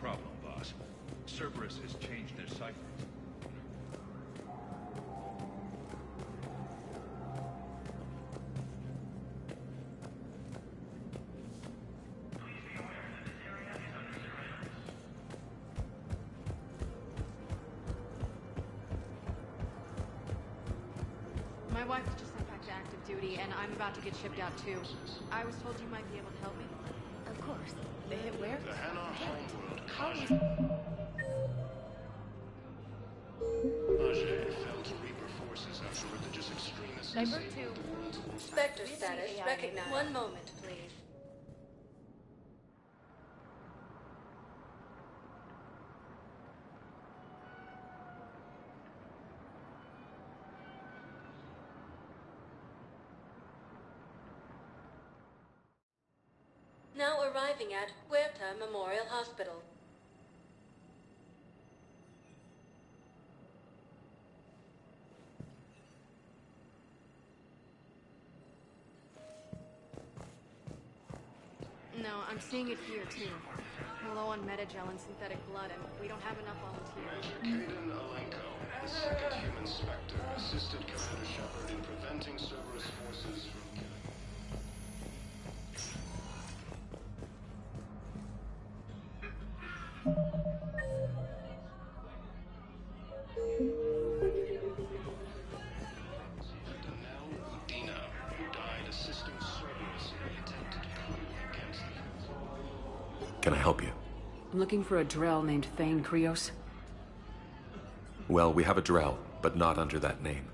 problem, boss. Cerberus has changed their cipher. My wife was just sent back to active duty, and I'm about to get shipped out too. I was told you might be able to help me. Of course. They hit where? The Hannah homeworld. How is... Ajay fell to Reaper forces after religious extremists Sheperd disabled 2. the world's oldest... Spectre status AI recognized. now. One moment, please. Now arriving at Huerta Memorial Hospital. No, I'm seeing it here too. We're low on metagel and synthetic blood, and we don't have enough volunteers. Major Kaden Alenko, the second human Spectre, assisted Commander Sheperd in preventing Cerberus forces from killing... Can I help you? I'm looking for a Drell named Thane Krios. Well, we have a Drell, but not under that name.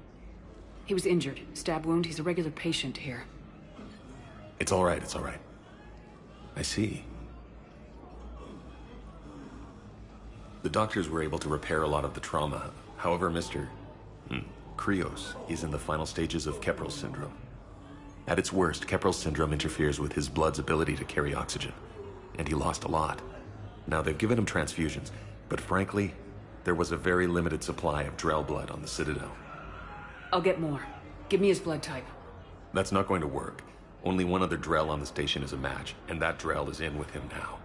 He was injured. Stab wound. He's a regular patient here. It's all right, it's all right. I see. The doctors were able to repair a lot of the trauma. However, Mr. Krios is in the final stages of Keprel syndrome. At its worst, Keprel syndrome interferes with his blood's ability to carry oxygen, and he lost a lot. Now, they've given him transfusions, but frankly, there was a very limited supply of Drell blood on the Citadel. I'll get more. Give me his blood type. That's not going to work. Only one other Drell on the station is a match, and that Drell is in with him now.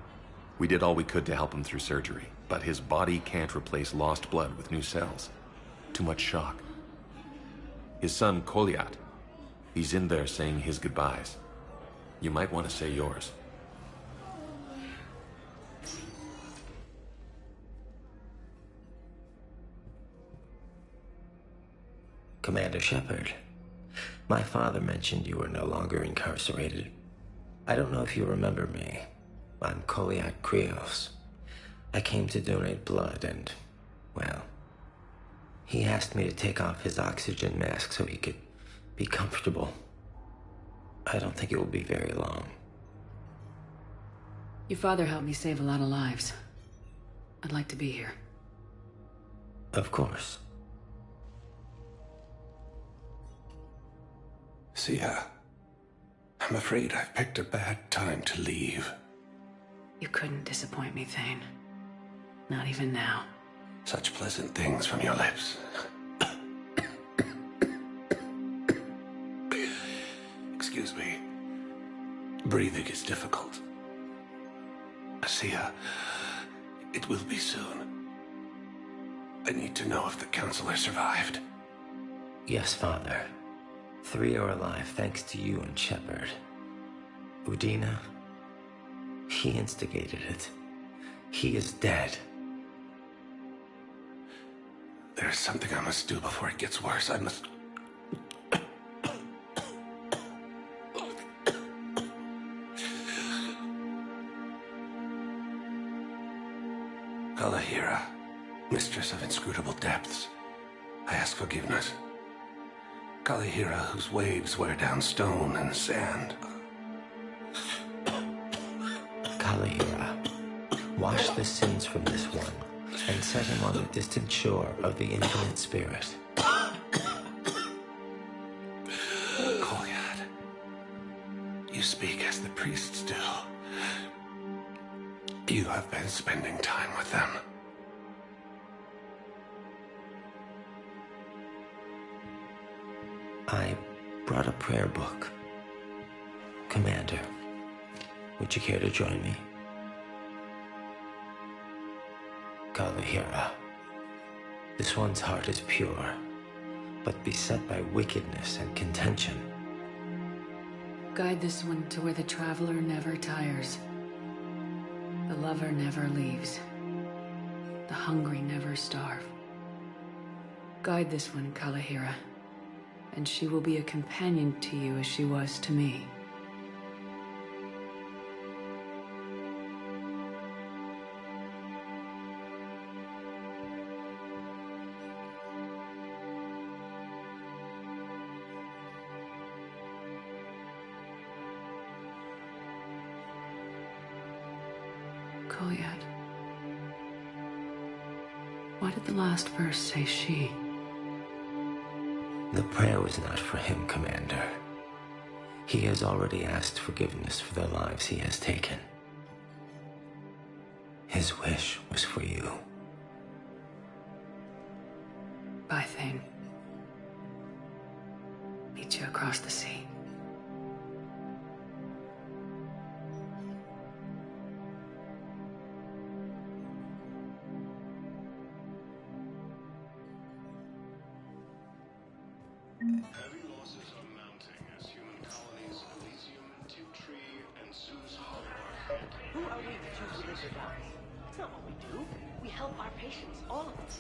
We did all we could to help him through surgery, but his body can't replace lost blood with new cells. Too much shock. His son, Koliat, he's in there saying his goodbyes. You might want to say yours. Commander Sheperd, my father mentioned you were no longer incarcerated. I don't know if you remember me. I'm Koliat Krios. I came to donate blood and, well, he asked me to take off his oxygen mask so he could be comfortable. I don't think it will be very long. Your father helped me save a lot of lives. I'd like to be here. Of course. Sia, I'm afraid I've picked a bad time to leave. You couldn't disappoint me, Thane. Not even now. Such pleasant things from your lips. Excuse me. Breathing is difficult. Sia, it will be soon. I need to know if the counselor survived. Yes, Father. 3 are alive thanks to you and Sheperd. Udina, he instigated it. He is dead. There's something I must do before it gets worse. I must... Kalahira, mistress of inscrutable depths, I ask forgiveness. Kalahira, whose waves wear down stone and sand. Kalahira, wash the sins from this one and set him on the distant shore of the infinite spirit. Koliat, you speak as the priests do. You have been spending time with them. I brought a prayer book. Commander, would you care to join me? Kalahira. This one's heart is pure, but beset by wickedness and contention. Guide this one to where the traveler never tires. The lover never leaves. The hungry never starve. Guide this one, Kalahira, and she will be a companion to you as she was to me. Kolyat. Why did the last verse say she? The prayer was not for him, Commander. He has already asked forgiveness for the lives he has taken. His wish was for you. Bye, Thane. Meet you across the sea. Heavy losses are mounting as human colonies Elysium, Tiptree, and Zeus Hollow are hit. Who are we to choose to live or die? That's not what we do. We help our patients, all of us.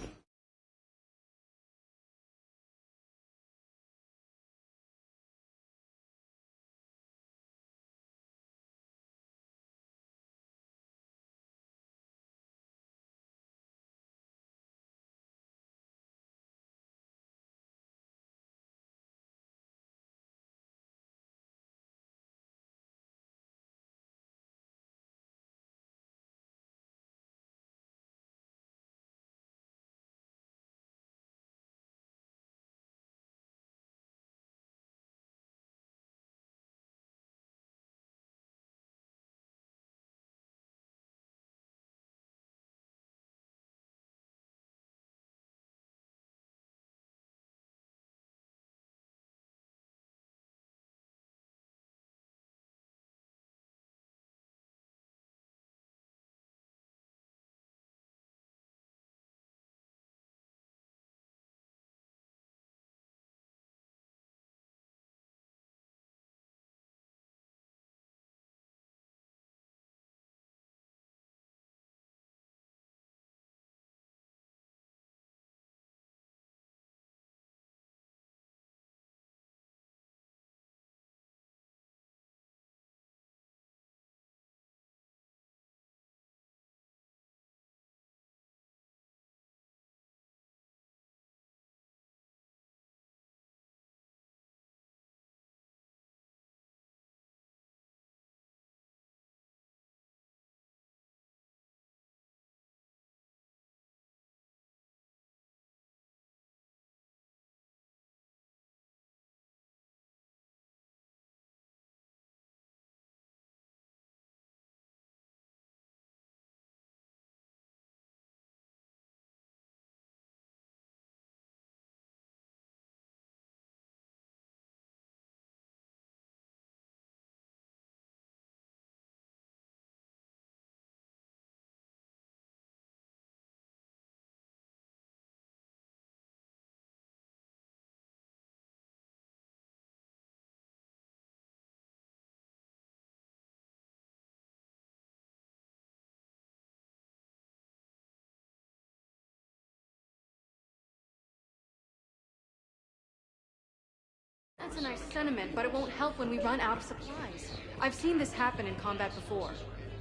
That's a nice sentiment, but it won't help when we run out of supplies. I've seen this happen in combat before.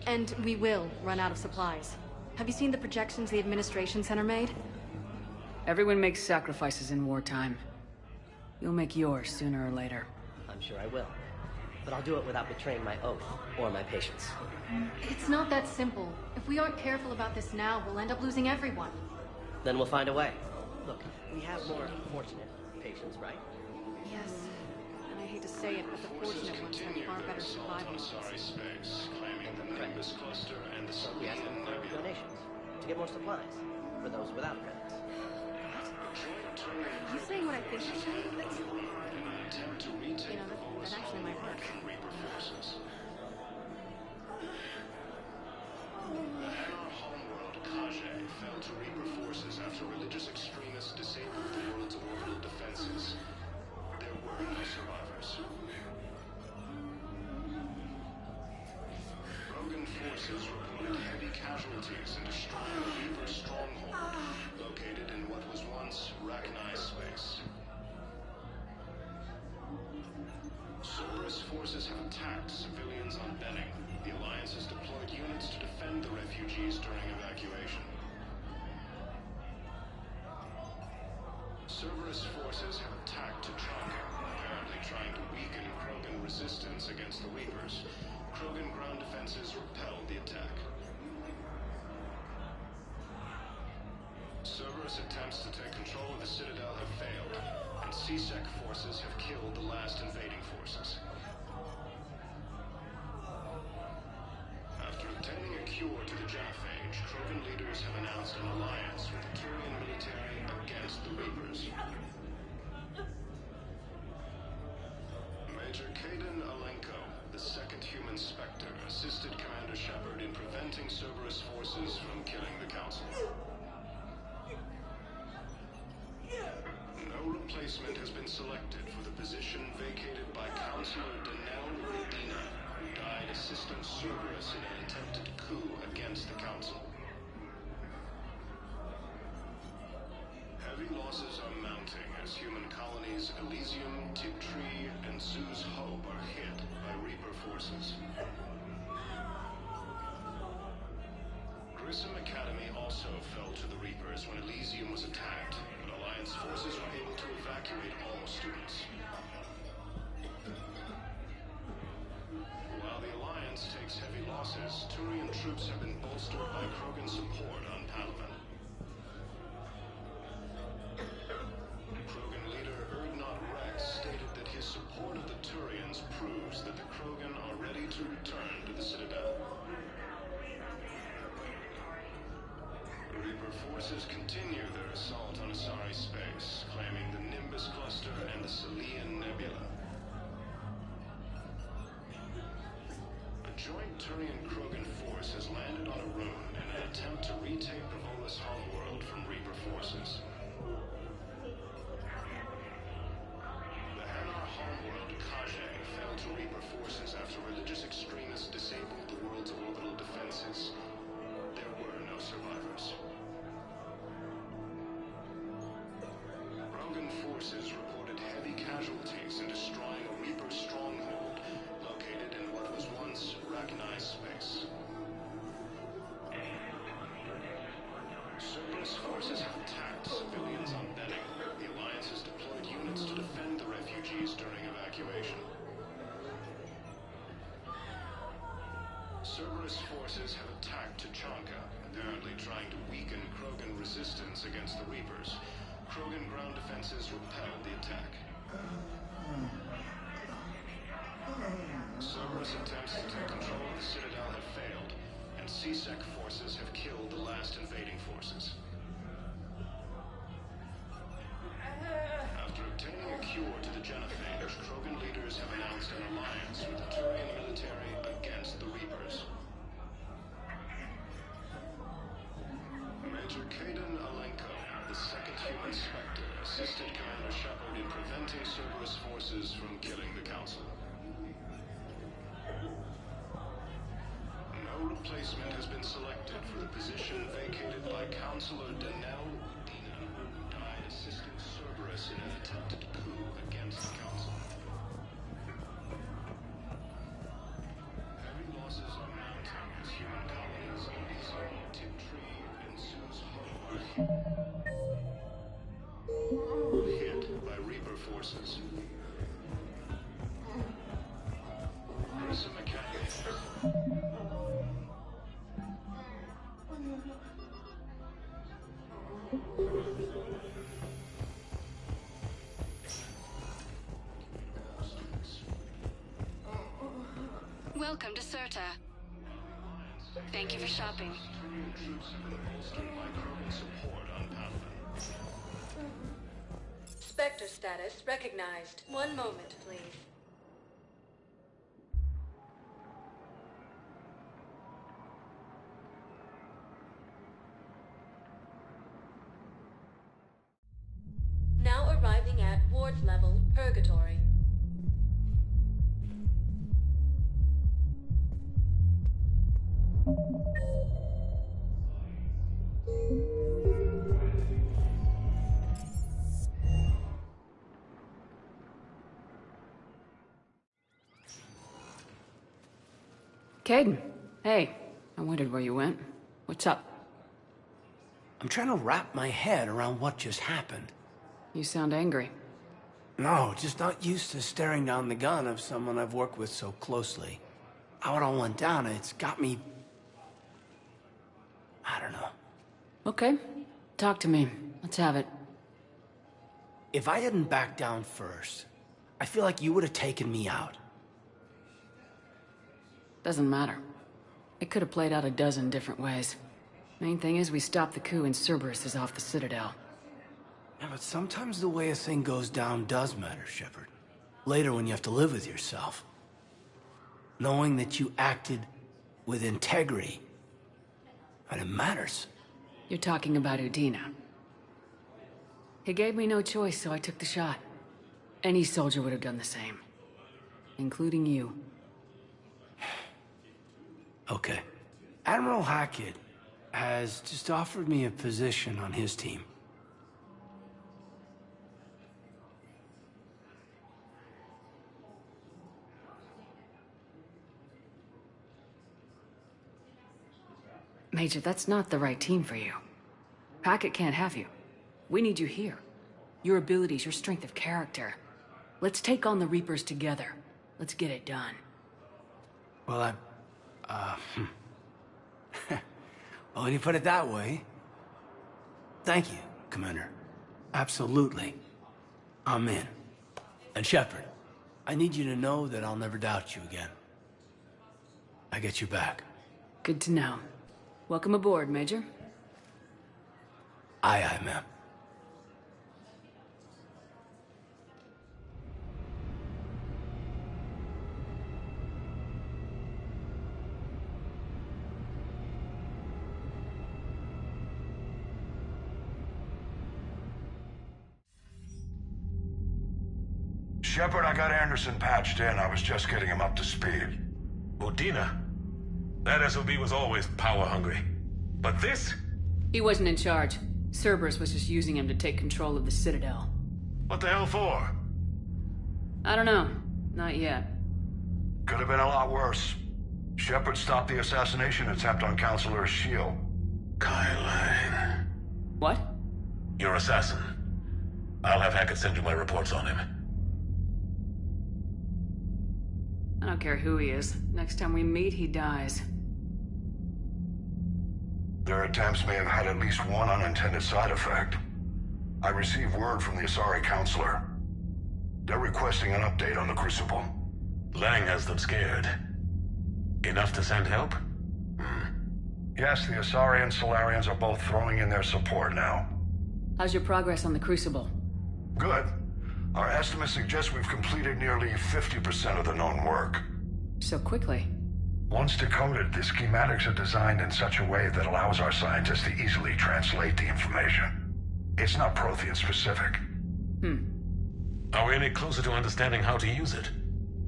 And we will run out of supplies. Have you seen the projections the administration center made? Everyone makes sacrifices in wartime. You'll make yours sooner or later. I'm sure I will. But I'll do it without betraying my oath or my patients. It's not that simple. If we aren't careful about this now, we'll end up losing everyone. Then we'll find a way. Look, we have more fortunate patients, right? Yes. And I hate to say it, but the fortunate ones have far better survival rates. Space, claiming the Nimbus cluster and the So we ask them for donations to get more supplies for those without credits. Are you saying what I think you're saying? That's... You know, that actually might work. Our homeworld, Kaje, fell to Forces reported heavy casualties in destroying the Reaper stronghold, located in what was once recognized space. Cerberus forces have attacked civilians on Benning. The Alliance has deployed units to defend the refugees during evacuation. Cerberus forces have attacked Tuchanka, apparently trying to weaken Krogan resistance against the Reapers. Krogan ground defenses repelled the attack. Cerberus attempts to take control of the Citadel have failed, and CSEC forces have killed the last invading forces. After obtaining a cure to the genophage, Krogan leaders have announced an alliance with the Turian military against the Reapers. Major Kaden Alenko, the second human Spectre, assisted Commander Sheperd in preventing Cerberus forces from killing the Council. No replacement has been selected for the position vacated by Councilor Danelle Redina, who died assisting Cerberus in an attempted coup against the Council. Heavy losses are mounting as human colonies Elysium, Tiptree, and Zoo's Hope are hit by Reaper forces. Grissom Academy also fell to the Reapers when Elysium was attacked, but Alliance forces were able to evacuate all students. While the Alliance takes heavy losses, Turian troops have been bolstered by Krogan support on Palaven. Krogan leader Erdnot Rex stated that his support of the Turians proves that the Krogan are ready to return to the Citadel. Reaper forces continue their assault on Asari space, claiming the Nimbus cluster and the Selian Nebula. A joint Turian-Krogan force has landed on a rune in an attempt to retake Provolus Hollowworld from Reaper forces. The Hanar homeworld Kaje fell to Reaper forces after religious extremists disabled the world's orbital defenses. There were no survivors. Krogan forces reported heavy casualties in destroying a Reaper stronghold located in what was once recognized space. Cerberus forces have attacked civilians on Benning. The Alliance has deployed units to defend the refugees during evacuation. Cerberus forces have attacked Tuchanka, apparently trying to weaken Krogan resistance against the Reapers. Krogan ground defenses repelled the attack. Cerberus attempts to take control of the Citadel have failed, and CSEC forces have killed the last invading forces. After obtaining a cure to the genophage, Krogan leaders have announced an alliance with the Turian military against the Reapers. Major Kaden Alenko, the second human Spectre, assisted Commander Sheperd in preventing Cerberus forces from killing the Council. No replacement has been selected for the position vacated by Councilor Danelle Redina, who died assisting Cerberus in an attempted coup against the Council. Heavy losses are mounting as human colonies Elysium, Tiptree, and Zoo's Hope are hit by Reaper forces. Grissom Academy. Welcome to Serta. Thank you for shopping. Turian troops have been bolstered by Krogan support on Palaven. Spectre status recognized. One moment, please. Now arriving at ward level Purgatory. Caden, hey. I wondered where you went. What's up? I'm trying to wrap my head around what just happened. You sound angry. No, just not used to staring down the gun of someone I've worked with so closely. How it all went down, it's got me... I don't know. Okay. Talk to me. Let's have it. If I hadn't backed down first, I feel like you would have taken me out. Doesn't matter. It could have played out a dozen different ways. Main thing is we stopped the coup and Cerberus is off the Citadel. Yeah, but sometimes the way a thing goes down does matter, Sheperd. Later when you have to live with yourself. Knowing that you acted with integrity. And it matters. You're talking about Udina. He gave me no choice, so I took the shot. Any soldier would have done the same. Including you. Okay. Admiral Hackett has just offered me a position on his team. Major, that's not the right team for you. Hackett can't have you. We need you here. Your abilities, your strength of character. Let's take on the Reapers together. Let's get it done. Well, well, when you put it that way... Thank you, Commander. Absolutely. I'm in. And Sheperd, I need you to know that I'll never doubt you again. I get you back. Good to know. Welcome aboard, Major. Aye, aye, ma'am. Sheperd, I got Anderson patched in. I was just getting him up to speed. Udina? That SOB was always power-hungry. But this? He wasn't in charge. Cerberus was just using him to take control of the Citadel. What the hell for? I don't know. Not yet. Could have been a lot worse. Sheperd stopped the assassination attempt on Counselor Shield. Kyline. What? Your assassin. I'll have Hackett send you my reports on him. I don't care who he is. Next time we meet, he dies. Their attempts may have had at least one unintended side effect. I received word from the Asari Counselor. They're requesting an update on the Crucible. Lang has them scared. Enough to send help? Yes, the Asari and Solarians are both throwing in their support now. How's your progress on the Crucible? Good. Our estimates suggest we've completed nearly 50% of the known work. So quickly? Once decoded, the schematics are designed in such a way that allows our scientists to easily translate the information. It's not Prothean specific. Are we any closer to understanding how to use it?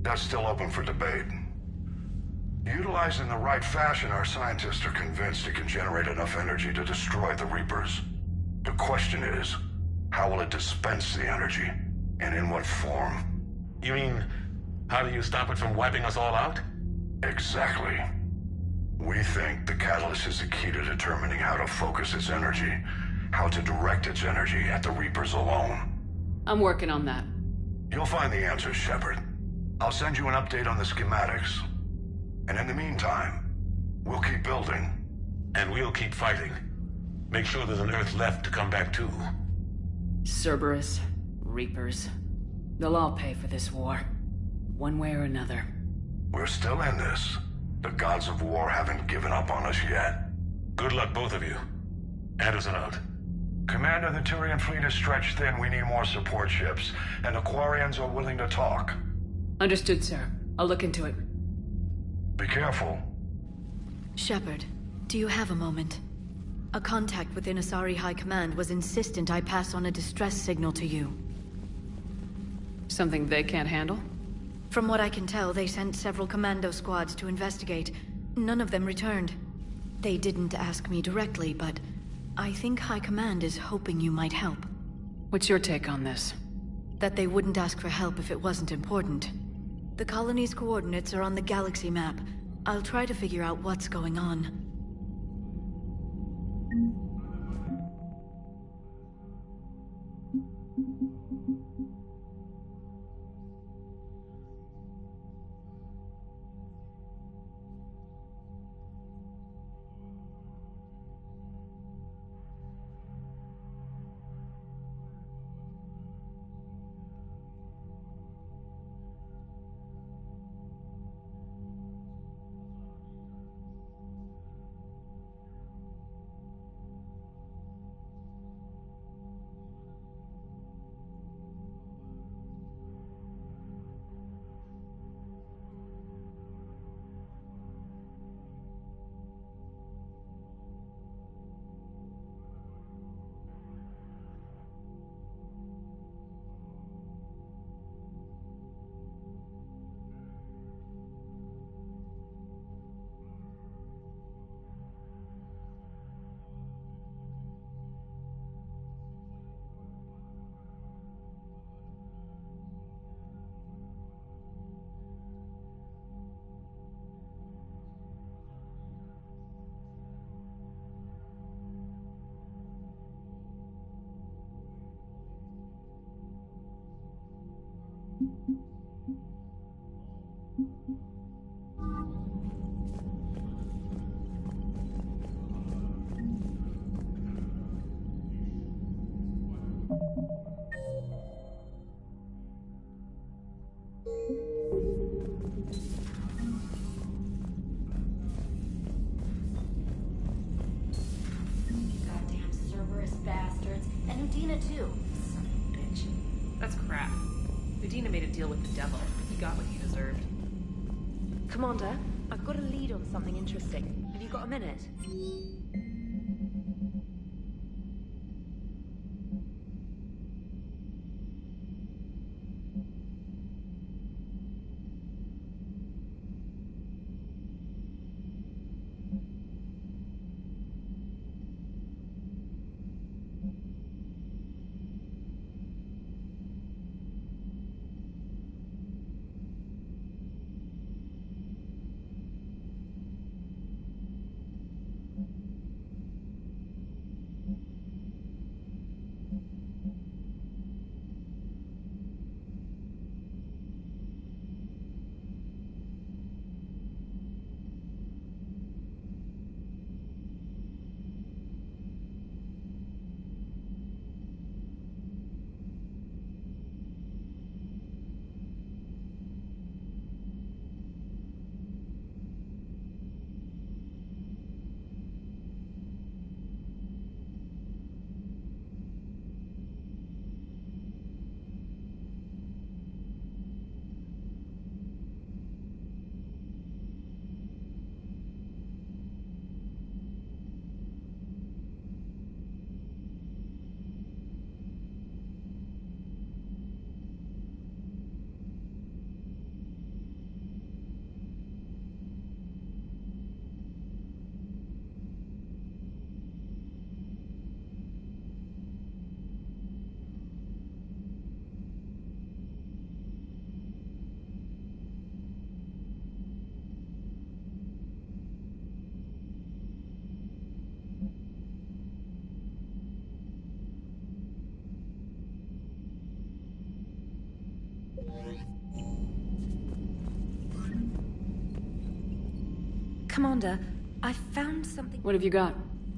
That's still open for debate. Utilized in the right fashion, our scientists are convinced it can generate enough energy to destroy the Reapers. The question is, how will it dispense the energy? And in what form? You mean, how do you stop it from wiping us all out? Exactly. We think the catalyst is the key to determining how to focus its energy, how to direct its energy at the Reapers alone. I'm working on that. You'll find the answers, Sheperd. I'll send you an update on the schematics. And in the meantime, we'll keep building. And we'll keep fighting. Make sure there's an Earth left to come back to. Cerberus, Reapers. They'll all pay for this war. One way or another. We're still in this. The gods of war haven't given up on us yet. Good luck, both of you. Anderson out. Commander, the Turian fleet is stretched thin. We need more support ships. And the Quarians are willing to talk. Understood, sir. I'll look into it. Be careful. Sheperd, do you have a moment? A contact within Asari High Command was insistent I pass on a distress signal to you. Something they can't handle? From what I can tell, they sent several commando squads to investigate. None of them returned. They didn't ask me directly, but I think High Command is hoping you might help. What's your take on this? That they wouldn't ask for help if it wasn't important. The colony's coordinates are on the galaxy map. I'll try to figure out what's going on. Goddamn Cerberus bastards. And Udina too. Son of a bitch. That's crap. Udina made a deal with the devil. He got what he deserved. Commander, I've got a lead on something interesting. Have you got a minute? Commander, I found something... What have you got?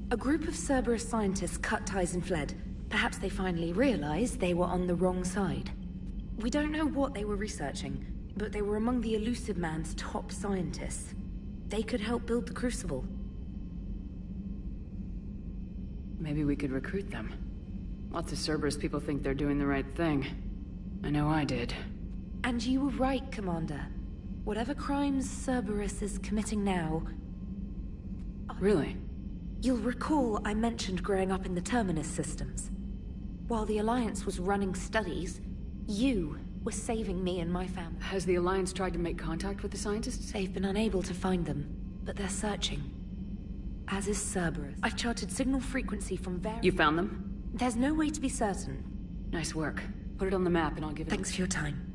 A group of Cerberus scientists cut ties and fled. Perhaps they finally realized they were on the wrong side. We don't know what they were researching, but they were among the Elusive Man's top scientists. They could help build the Crucible. Maybe we could recruit them. Lots of Cerberus people think they're doing the right thing. I know I did. And you were right, Commander. Whatever crimes Cerberus is committing now... Really? You'll recall I mentioned growing up in the Terminus systems. While the Alliance was running studies, you were saving me and my family. Has the Alliance tried to make contact with the scientists? They've been unable to find them, but they're searching. As is Cerberus. I've charted signal frequency from various... You found them? There's no way to be certain. Nice work. Put it on the map and I'll give it... Thanks for your time.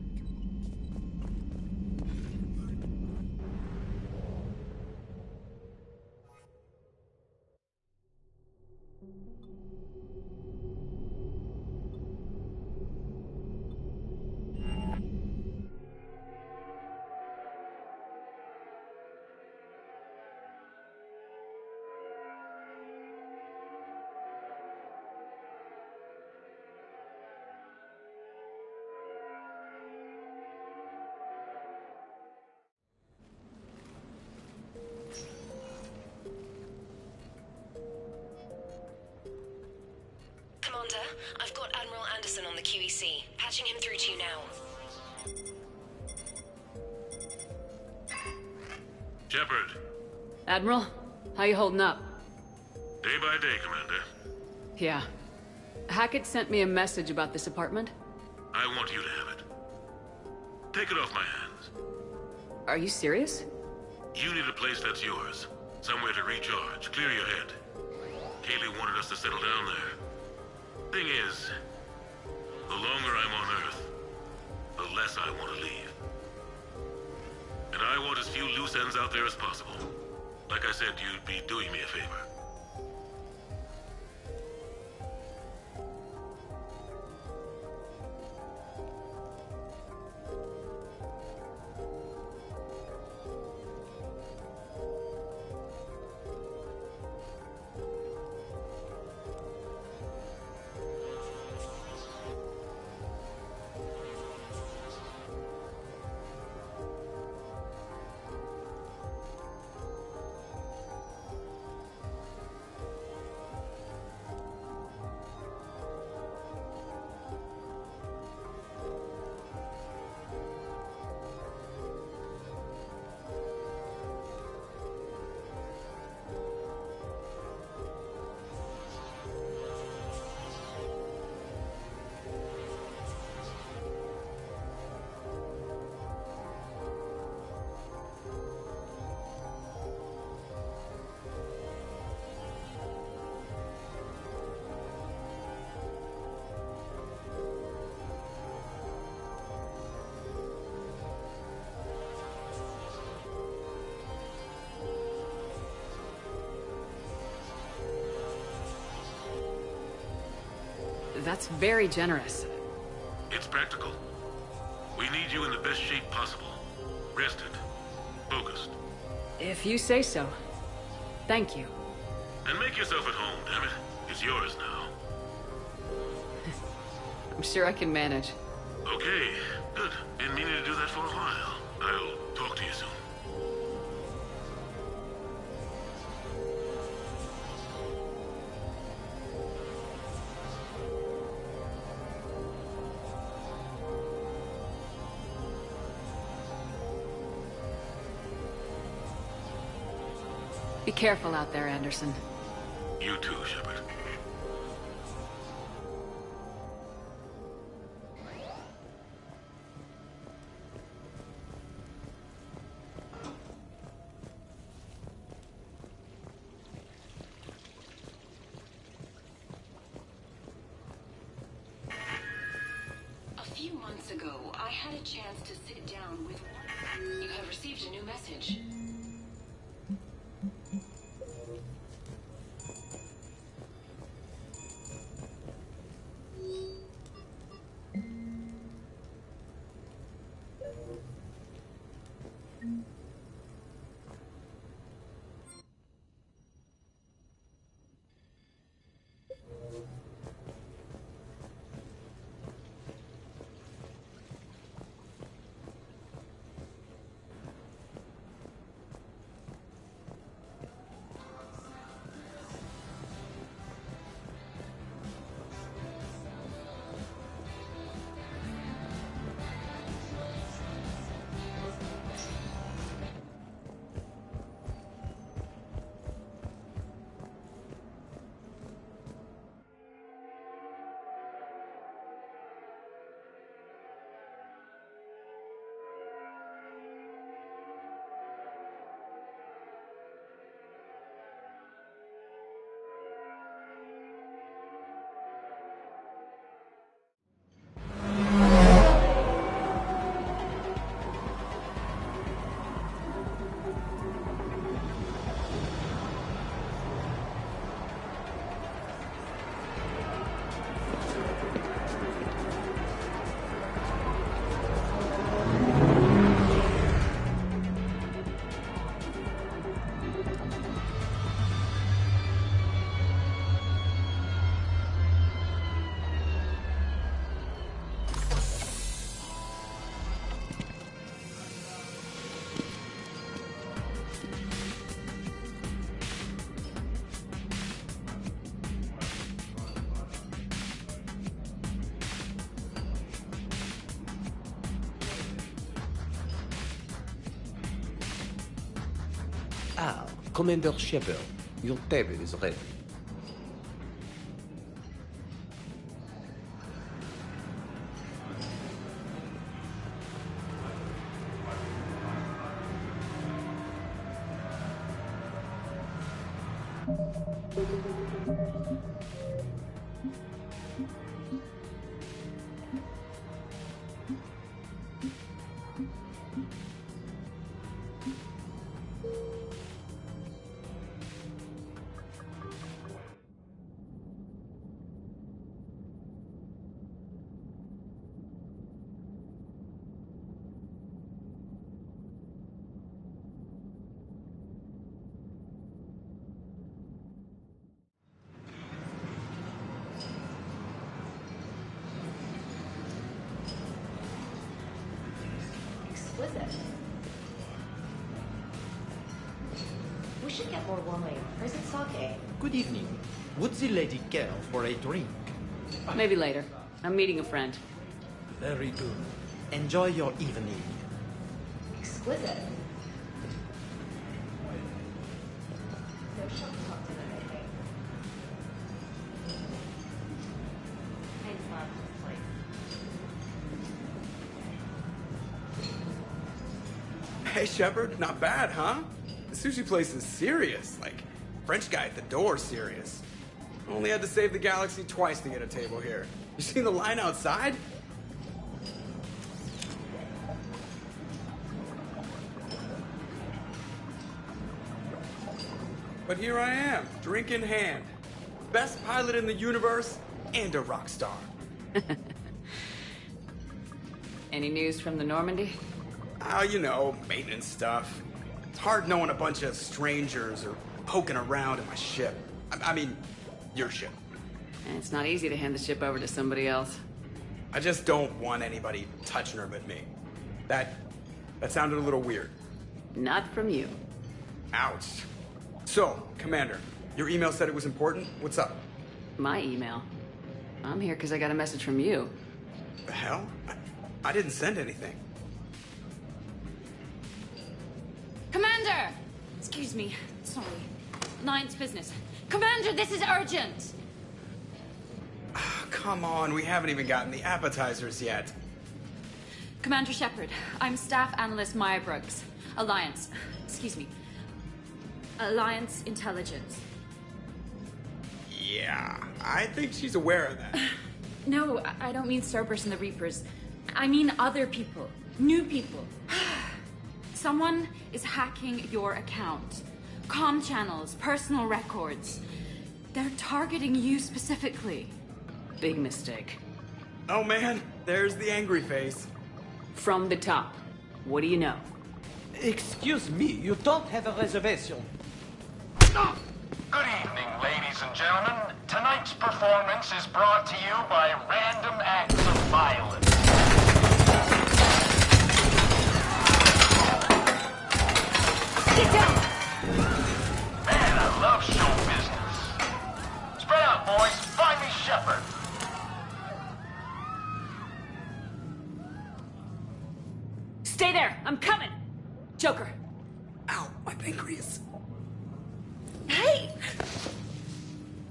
Commander, I've got Admiral Anderson on the QEC. Patching him through to you now. Sheperd. Admiral, how you holding up? Day by day, Commander. Yeah. Hackett sent me a message about this apartment. I want you to have it. Take it off my hands. Are you serious? You need a place that's yours. Somewhere to recharge, clear your head. Kaylee wanted us to settle down there. Thing is, the longer I'm on Earth, the less I want to leave. And I want as few loose ends out there as possible. Like I said, you'd be doing me a favor. That's very generous. It's practical. We need you in the best shape possible. Rested. Focused. If you say so. Thank you. And make yourself at home, damn it. It's yours now. I'm sure I can manage. Okay, good. Been meaning to do that for a while. I'll talk to you soon. Be careful out there, Anderson. You too, Sheperd. A few months ago, I had a chance to sit down with one. You have received a new message. Ah, Commander Sheperd, your table is ready. Exquisite. We should get more wine. Or is it sake? Good evening. Would the lady care for a drink? Maybe later. I'm meeting a friend. Very good. Enjoy your evening. Exquisite. No shop talk tonight, I think. Thanks, Bob. Hey, Sheperd, not bad, huh? The sushi place is serious. Like, French guy at the door serious. Only had to save the galaxy twice to get a table here. You seen the line outside? But here I am, drink in hand. Best pilot in the universe and a rock star. Any news from the Normandy? You know, maintenance stuff. It's hard knowing a bunch of strangers or poking around in my ship. I mean, your ship. And it's not easy to hand the ship over to somebody else. I just don't want anybody touching her but me. That sounded a little weird. Not from you. Ouch. So, Commander, your email said it was important. What's up? My email? I'm here because I got a message from you. The hell? I didn't send anything. Commander! Excuse me. Sorry. Alliance business. Commander, this is urgent! Come on, we haven't even gotten the appetizers yet. Commander Sheperd, I'm Staff Analyst Maya Brooks. Alliance. Excuse me. Alliance Intelligence. Yeah, I think she's aware of that. No, I don't mean Cerberus and the Reapers. I mean other people. New people. Someone is hacking your account. Comm channels, personal records. They're targeting you specifically. Big mistake. Oh man, there's the angry face. From the top. What do you know? Excuse me, you don't have a reservation. Good evening, ladies and gentlemen. Tonight's performance is brought to you by random acts of violence. Get down! Man, I love show business. Spread out, boys. Find me Sheperd. Stay there! I'm coming! Joker. Ow, my pancreas. Hey!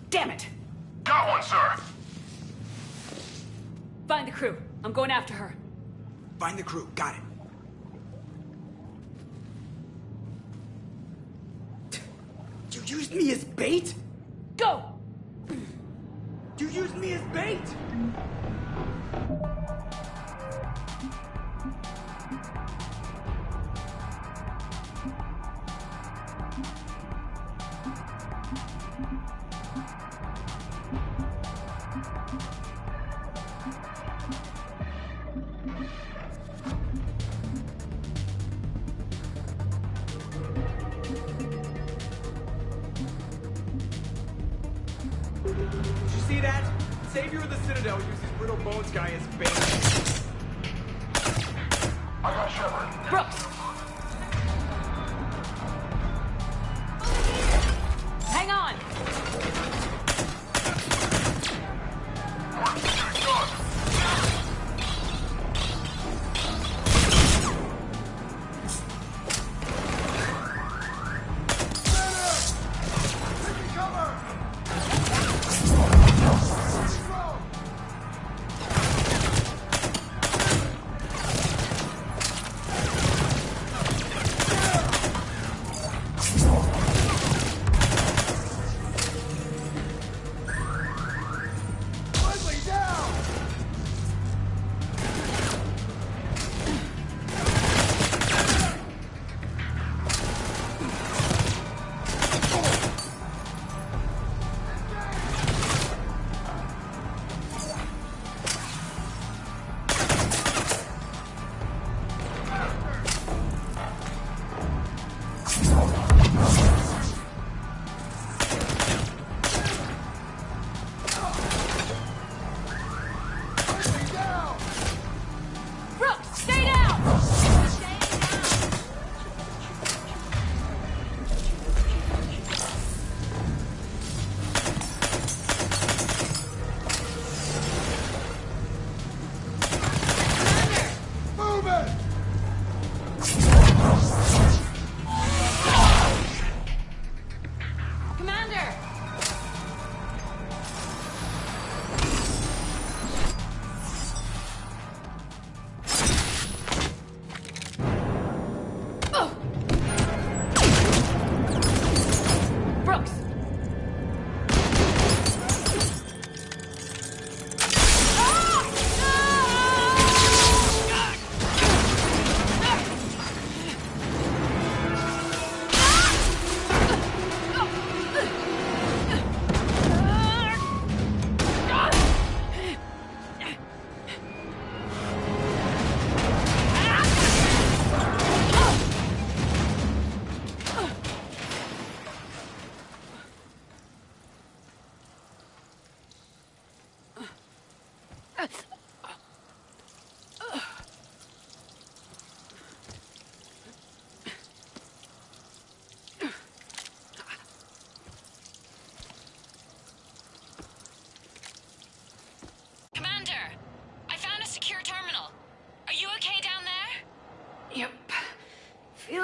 Damn it! Got one, sir. Find the crew. I'm going after her. Find the crew. Got it. You used me as bait? Go! You used me as bait? See that? Savior of the Citadel uses Brittle Bones guy as bait. I got Sheperd. Brooks! Hang on!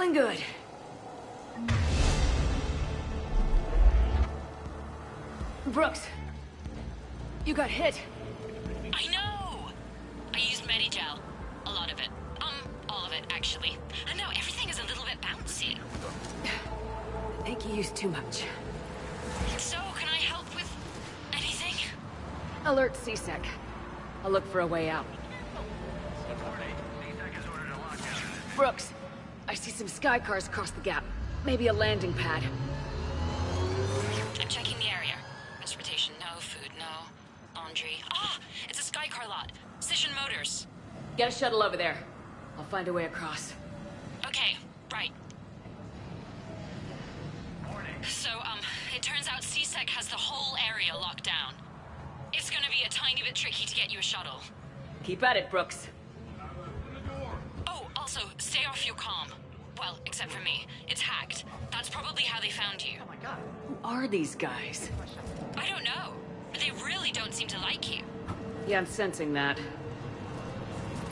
Feeling good. Brooks, you got hit. I know! I used Medigel. A lot of it. All of it, actually. And now everything is a little bit bouncy. I think you used too much. So, can I help with anything? Alert CSEC. I'll look for a way out. Brooks, I see some sky cars across the gap. Maybe a landing pad. I'm checking the area. Transportation, no. Food, no. Laundry. Ah! It's a sky car lot. Cision Motors. Get a shuttle over there. I'll find a way across. Okay, right. So, it turns out CSEC has the whole area locked down. It's gonna be a tiny bit tricky to get you a shuttle. Keep at it, Brooks. Oh, also, stay off your comm. Well, except for me. It's hacked. That's probably how they found you. Oh my god. Who are these guys? I don't know. They really don't seem to like you. Yeah, I'm sensing that.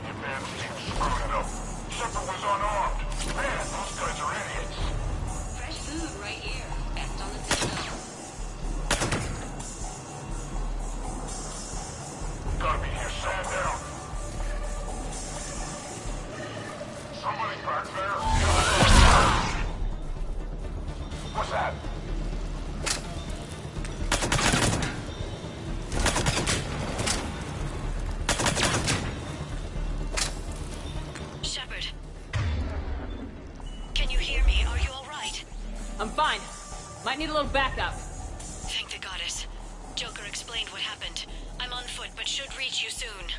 That man seems screwed it up. Sheperd was unarmed. Man, those guys are idiots. Fresh food right here. Best on the table. Gotta be here. Stand down. Somebody back there. What's that? Sheperd. Can you hear me? Are you alright? I'm fine. Might need a little backup. Thank the goddess. Joker explained what happened. I'm on foot, but should reach you soon.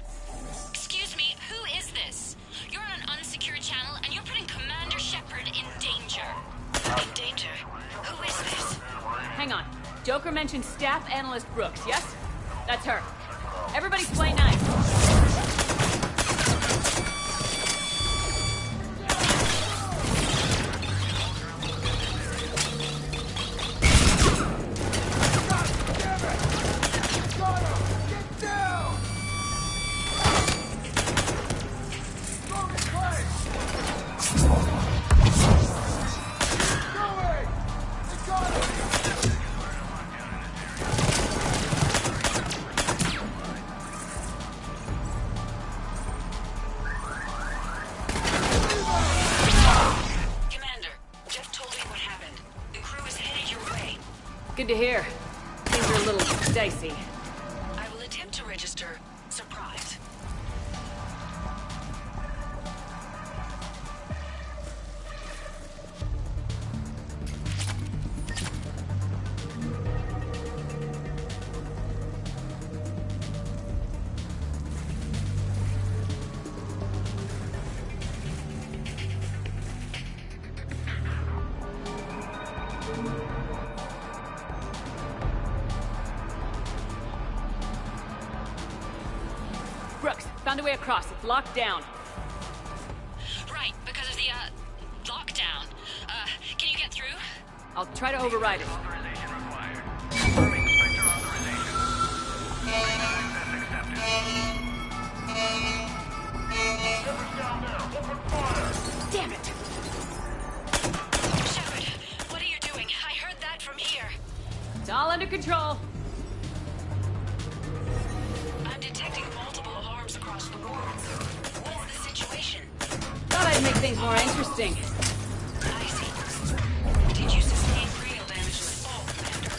Excuse me, who is this? You're on an unsecured channel, and you're putting Commander Sheperd in danger. In danger? Who is this? Hang on. Joker mentioned Staff Analyst Brooks, yes? That's her. Everybody play nice. Good to hear. Things are a little dicey. I will attempt to register surprise. Brooks, found a way across. It's locked down. Right, because of the, lockdown. Can you get through? I'll try to override it. Damn it! Sheperd, what are you doing? I heard that from here. It's all under control. I'm detecting multiple alarms across the board. What's the situation? Thought I'd make things more interesting. I see. Did you sustain cranial damage in the fall, Commander?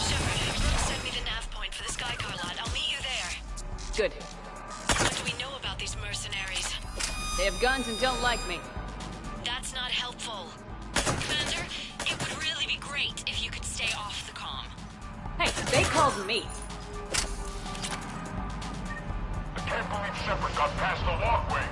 Sheperd, Brooks sent me the nav point for the Sky Car lot. I'll meet you there. Good. What do we know about these mercenaries? They have guns and don't like me. That's not helpful. Commander, it would really be great if you could stay off the comm. Hey, they called me. I can't believe Sheperd got past the walkway.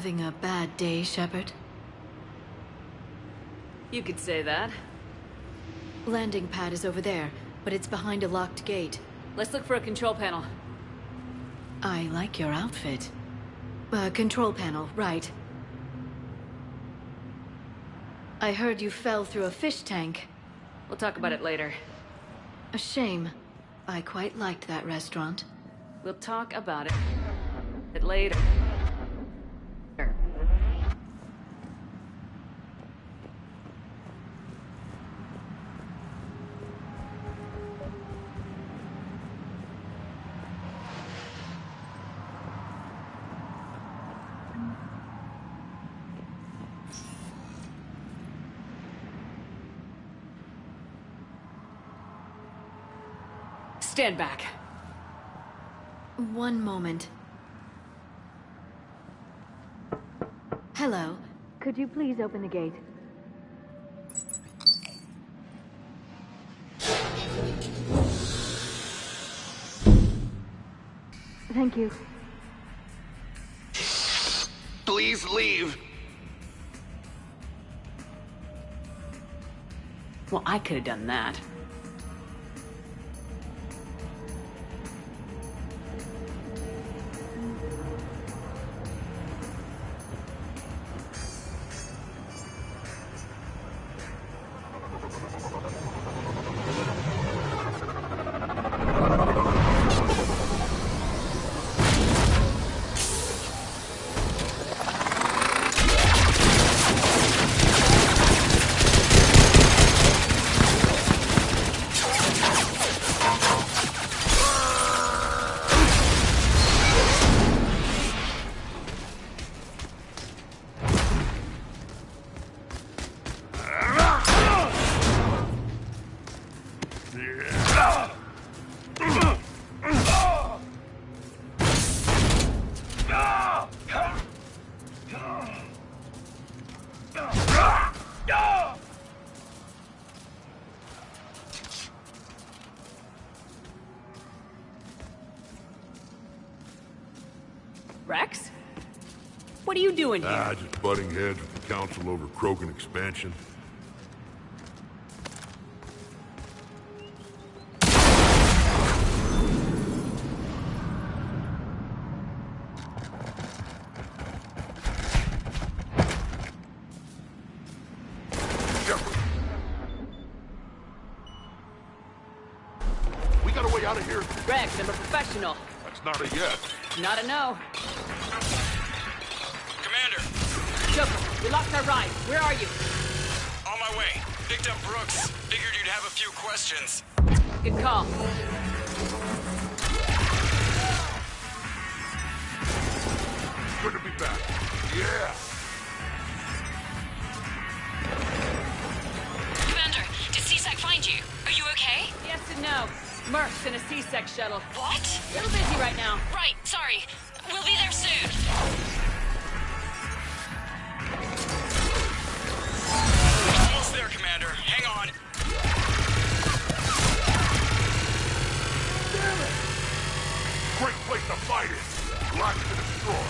having a bad day, Sheperd? You could say that. Landing pad is over there, but it's behind a locked gate. Let's look for a control panel. I like your outfit. Control panel, right. I heard you fell through a fish tank. We'll talk about it later. A shame. I quite liked that restaurant. We'll talk about it later. Stand back. One moment. Hello. Could you please open the gate? Thank you. Please leave. Well, I could have done that. Rex? What are you doing here? Just butting heads with the council over Krogan expansion. We got a way out of here. Rex, I'm a professional. That's not a yes. Not a no. Commander! Joker, we lost our ride. Where are you? On my way. Picked up Brooks. Figured you'd have a few questions. Good call. Good to be back. Yeah. Commander, did C-Sec find you? Are you okay? Yes and no. Mercs in a C-Sec shuttle. What? A little busy right now. Right, sorry. We'll be there soon. Almost there, Commander. Hang on. Damn it! Great place to fight it. Lots to destroy.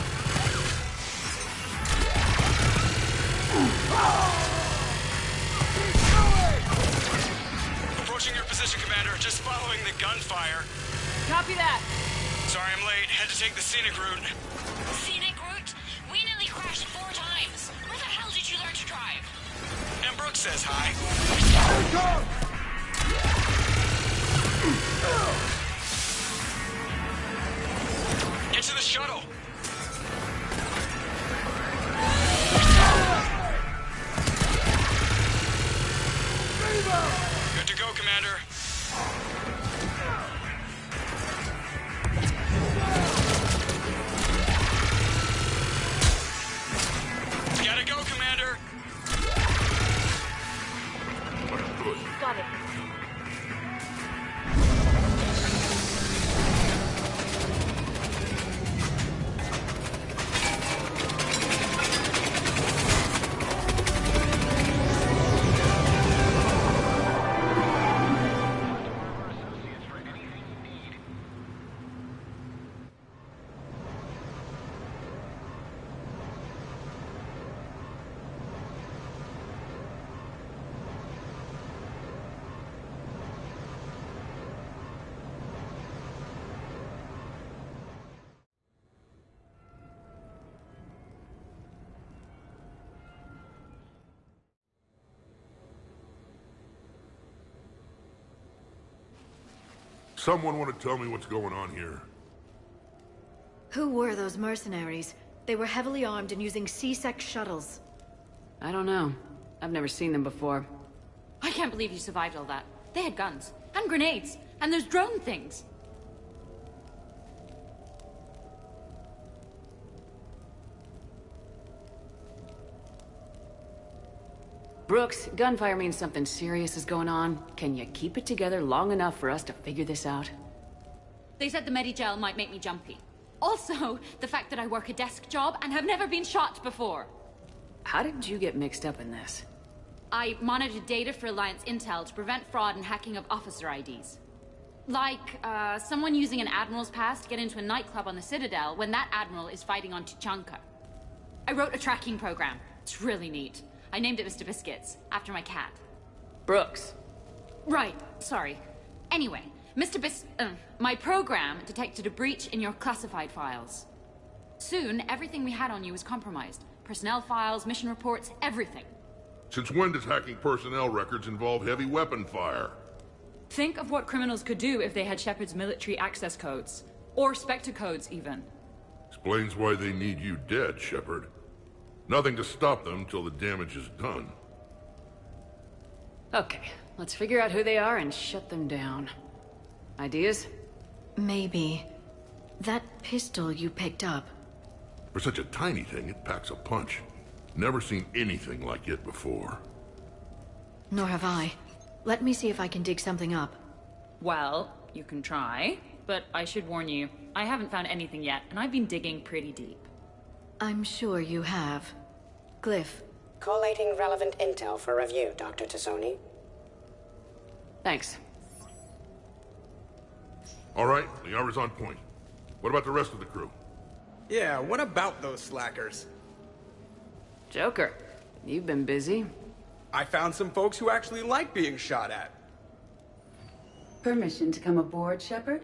Approaching your position, Commander. Just following the gunfire. Copy that. Sorry I'm late. Had to take the scenic route. Scenic route? We nearly crashed 4 times. Where the hell did you learn to drive? And Brooks says hi. Get to the shuttle. Good to go, Commander. Gotta go, Commander. Got it. someone want to tell me what's going on here? Who were those mercenaries? They were heavily armed and using C-Sec shuttles. I don't know. I've never seen them before. I can't believe you survived all that. They had guns, and grenades, and those drone things. Brooks, gunfire means something serious is going on. Can you keep it together long enough for us to figure this out? They said the Medigel might make me jumpy. Also, the fact that I work a desk job and have never been shot before. How did you get mixed up in this? I monitored data for Alliance intel to prevent fraud and hacking of officer IDs. Like, someone using an Admiral's pass to get into a nightclub on the Citadel when that Admiral is fighting on Tuchanka. I wrote a tracking program. It's really neat. I named it Mr. Biscuits, after my cat. Brooks. Right, sorry. Anyway, my program detected a breach in your classified files. Soon, everything we had on you was compromised. Personnel files, mission reports, everything. Since when does hacking personnel records involve heavy weapon fire? Think of what criminals could do if they had Sheperd's military access codes. Or Spectre codes, even. Explains why they need you dead, Sheperd. Nothing to stop them till the damage is done. Okay, let's figure out who they are and shut them down. Ideas? Maybe. That pistol you picked up. For such a tiny thing, it packs a punch. Never seen anything like it before. Nor have I. Let me see if I can dig something up. Well, you can try, but I should warn you, I haven't found anything yet, and I've been digging pretty deep. I'm sure you have. Glyph. Collating relevant intel for review, Dr. Tassoni. Thanks. All right, the hour's on point. What about the rest of the crew? Yeah, what about those slackers? Joker, you've been busy. I found some folks who actually like being shot at. Permission to come aboard, Sheperd?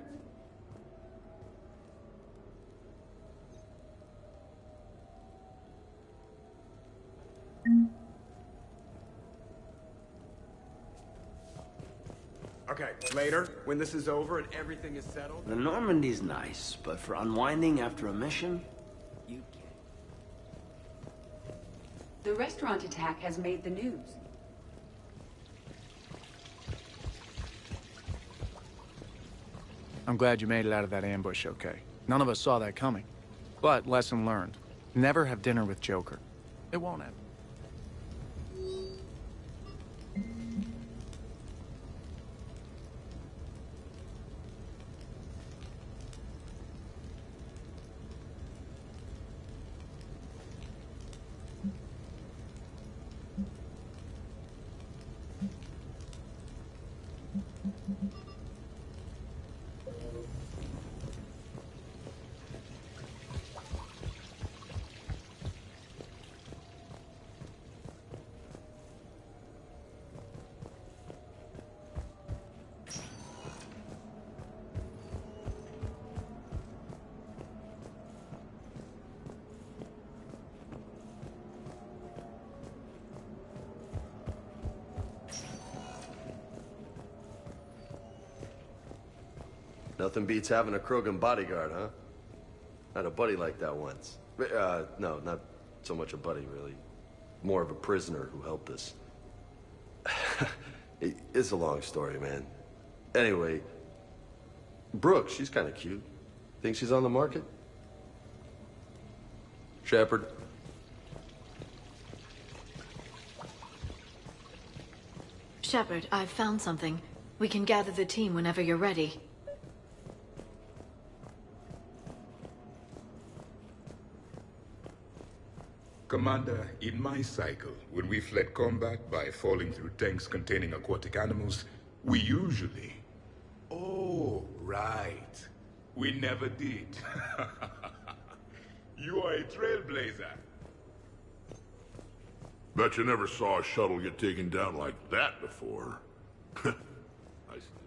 Okay, later, when this is over and everything is settled... The Normandy's nice, but for unwinding after a mission, you can't. The restaurant attack has made the news. I'm glad you made it out of that ambush okay. None of us saw that coming. But lesson learned. Never have dinner with Joker. It won't happen. Nothing beats having a Krogan bodyguard, huh? I had a buddy like that once. No, not so much a buddy, really. More of a prisoner who helped us. It's a long story, man. Anyway, Brooke, she's kind of cute. Think she's on the market? Sheperd? Sheperd, I've found something. We can gather the team whenever you're ready. Commander, in my cycle, when we fled combat by falling through tanks containing aquatic animals, we usually... Oh, right. We never did. You are a trailblazer. Bet you never saw a shuttle get taken down like that before. I still...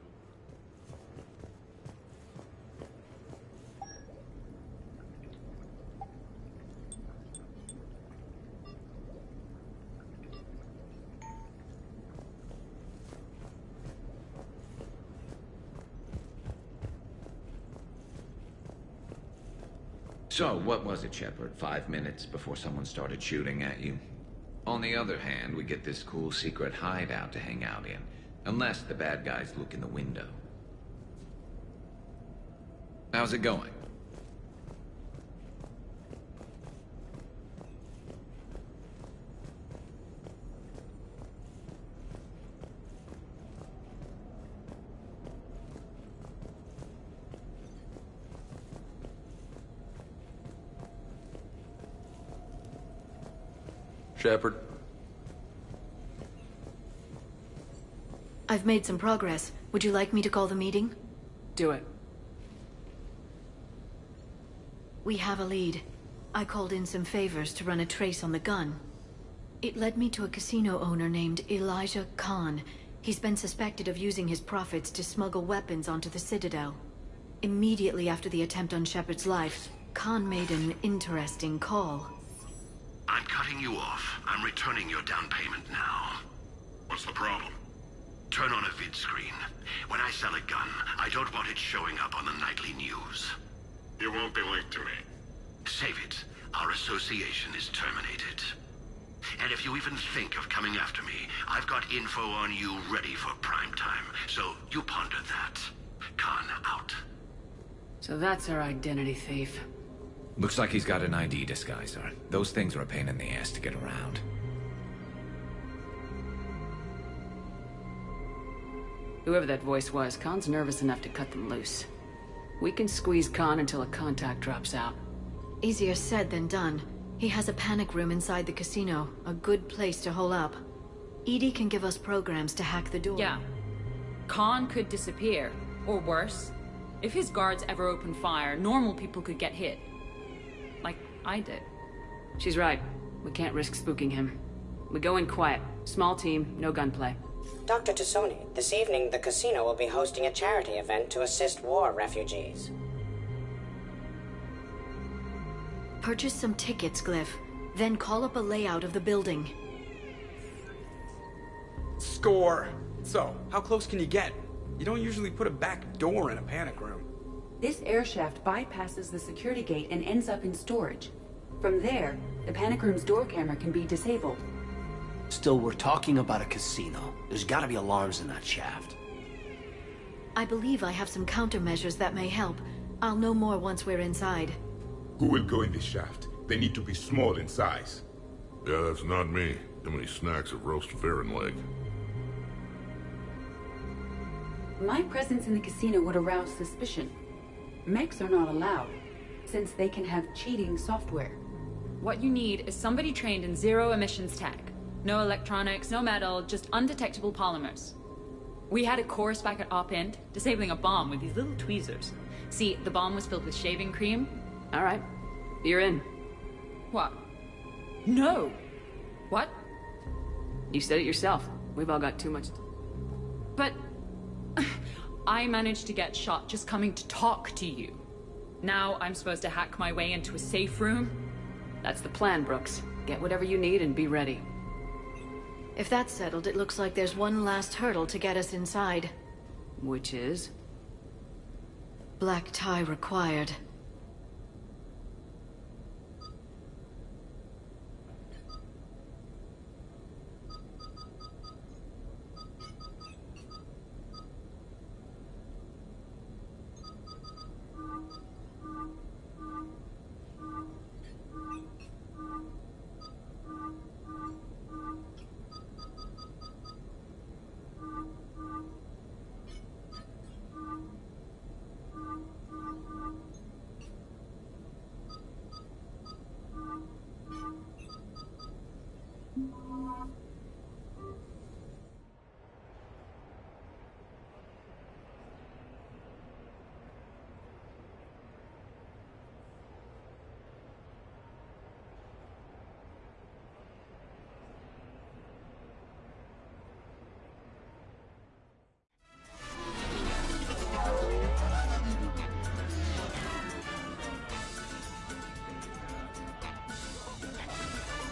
So, what was it, Sheperd? 5 minutes before someone started shooting at you? On the other hand, we get this cool secret hideout to hang out in. Unless the bad guys look in the window. How's it going? Sheperd. I've made some progress. Would you like me to call the meeting? Do it. We have a lead. I called in some favors to run a trace on the gun. It led me to a casino owner named Elijah Khan. He's been suspected of using his profits to smuggle weapons onto the Citadel. Immediately after the attempt on Shepard's life, Khan made an interesting call. I'm cutting you off. I'm returning your down payment now. What's the problem? Turn on a vid screen. When I sell a gun, I don't want it showing up on the nightly news. You won't be linked to me. Save it. Our association is terminated. And if you even think of coming after me, I've got info on you ready for prime time. So you ponder that. Khan out. So that's our identity thief. Looks like he's got an ID disguiser. Those things are a pain in the ass to get around. Whoever that voice was, Khan's nervous enough to cut them loose. We can squeeze Khan until a contact drops out. Easier said than done. He has a panic room inside the casino, a good place to hole up. EDI can give us programs to hack the door. Yeah. Khan could disappear, or worse. If his guards ever open fire, normal people could get hit. Like I did. She's right. We can't risk spooking him. We go in quiet. Small team, no gunplay. Dr. Tassoni, this evening the casino will be hosting a charity event to assist war refugees. Purchase some tickets, Glyph. Then call up a layout of the building. Score! So, how close can you get? You don't usually put a back door in a panic room. This air shaft bypasses the security gate and ends up in storage. From there, the panic room's door camera can be disabled. Still, we're talking about a casino. There's gotta be alarms in that shaft. I believe I have some countermeasures that may help. I'll know more once we're inside. Who will go in this shaft? They need to be small in size. Yeah, that's not me. Too many snacks of roast Farron leg. My presence in the casino would arouse suspicion. Mechs are not allowed, since they can have cheating software. What you need is somebody trained in zero emissions tech. No electronics, no metal, just undetectable polymers. We had a course back at Op-Int, disabling a bomb with these little tweezers. See, the bomb was filled with shaving cream. All right. You're in. What? No! What? You said it yourself. We've all got too much... But... I managed to get shot just coming to talk to you. Now I'm supposed to hack my way into a safe room? That's the plan, Brooks. Get whatever you need and be ready. If that's settled, it looks like there's one last hurdle to get us inside. Which is? Black tie required.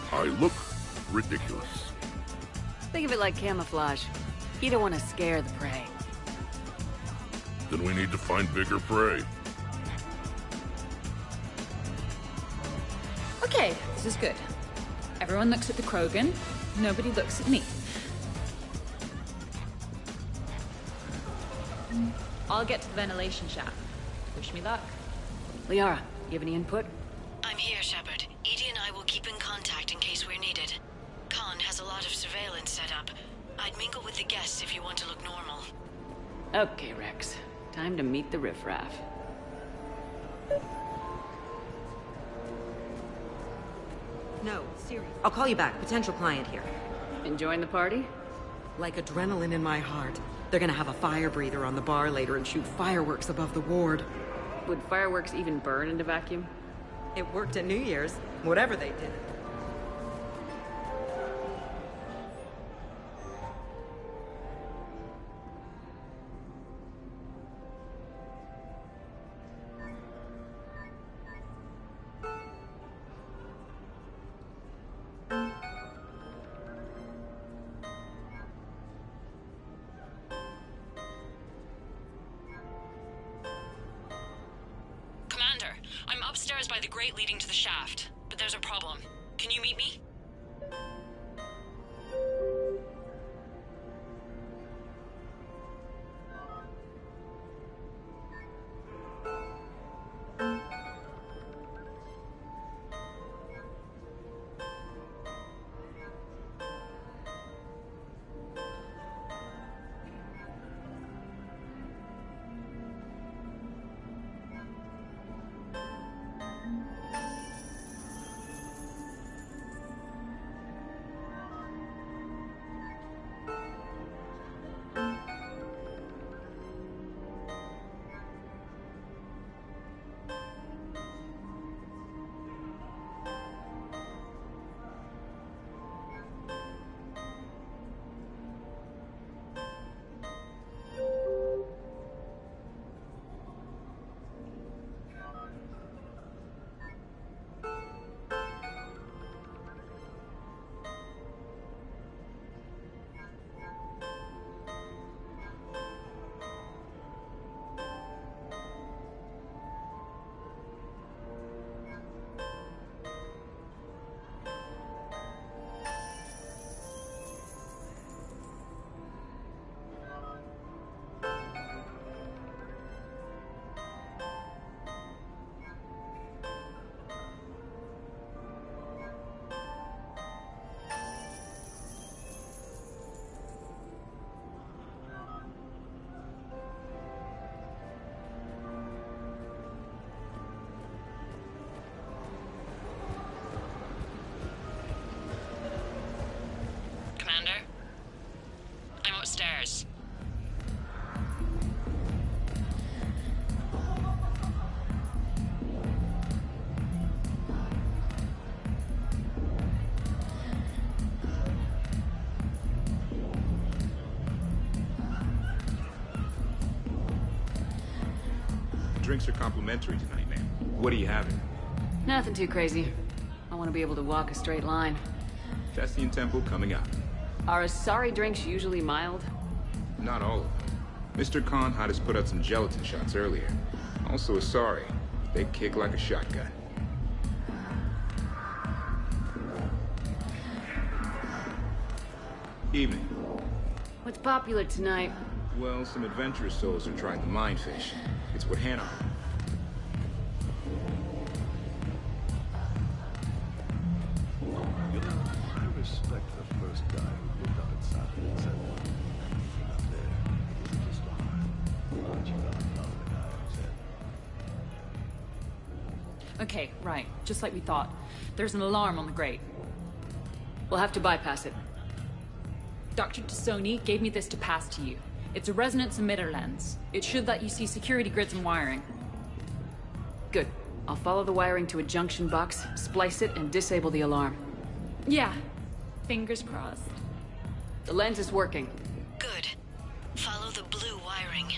I look ridiculous. Think of it like camouflage. You don't want to scare the prey. Then we need to find bigger prey. Okay, this is good. Everyone looks at the Krogan. Nobody looks at me. I'll get to the ventilation shaft. Wish me luck. Liara, you have any input? I'm here, Sheperd. Edie and I will keep in contact in case we're needed. Khan has a lot of surveillance set up. I'd mingle with the guests if you want to look normal. Okay, Rex. Time to meet the riffraff. No, serious. I'll call you back. Potential client here. Enjoying the party? Like adrenaline in my heart. They're gonna have a fire breather on the bar later and shoot fireworks above the ward. Would fireworks even burn in a vacuum? It worked at New Year's. Whatever they did. Commander, I'm upstairs by the grate leading to the shaft, but there's a problem. Can you meet me? Commander? I'm upstairs. Drinks are complimentary tonight, man. What are you having? Nothing too crazy. I want to be able to walk a straight line. Castian Temple coming up. Are Asari drinks usually mild? Not all of them. Mr. Khan had us put out some gelatin shots earlier. Also Asari. They kick like a shotgun. Evening. What's popular tonight? Well, some adventurous souls are trying the mindfish. It's what Hannah. You know, I respect the first guy who looked up at Saturn and said, "Anything up there, it isn't just a heart, but you gotta love the guy who said." Okay, right. Just like we thought. There's an alarm on the grate. We'll have to bypass it. Dr. Tassoni gave me this to pass to you. It's a resonance emitter lens. It should let you see security grids and wiring. Good. I'll follow the wiring to a junction box, splice it, and disable the alarm. Yeah. Fingers crossed. The lens is working. Good. Follow the blue wiring.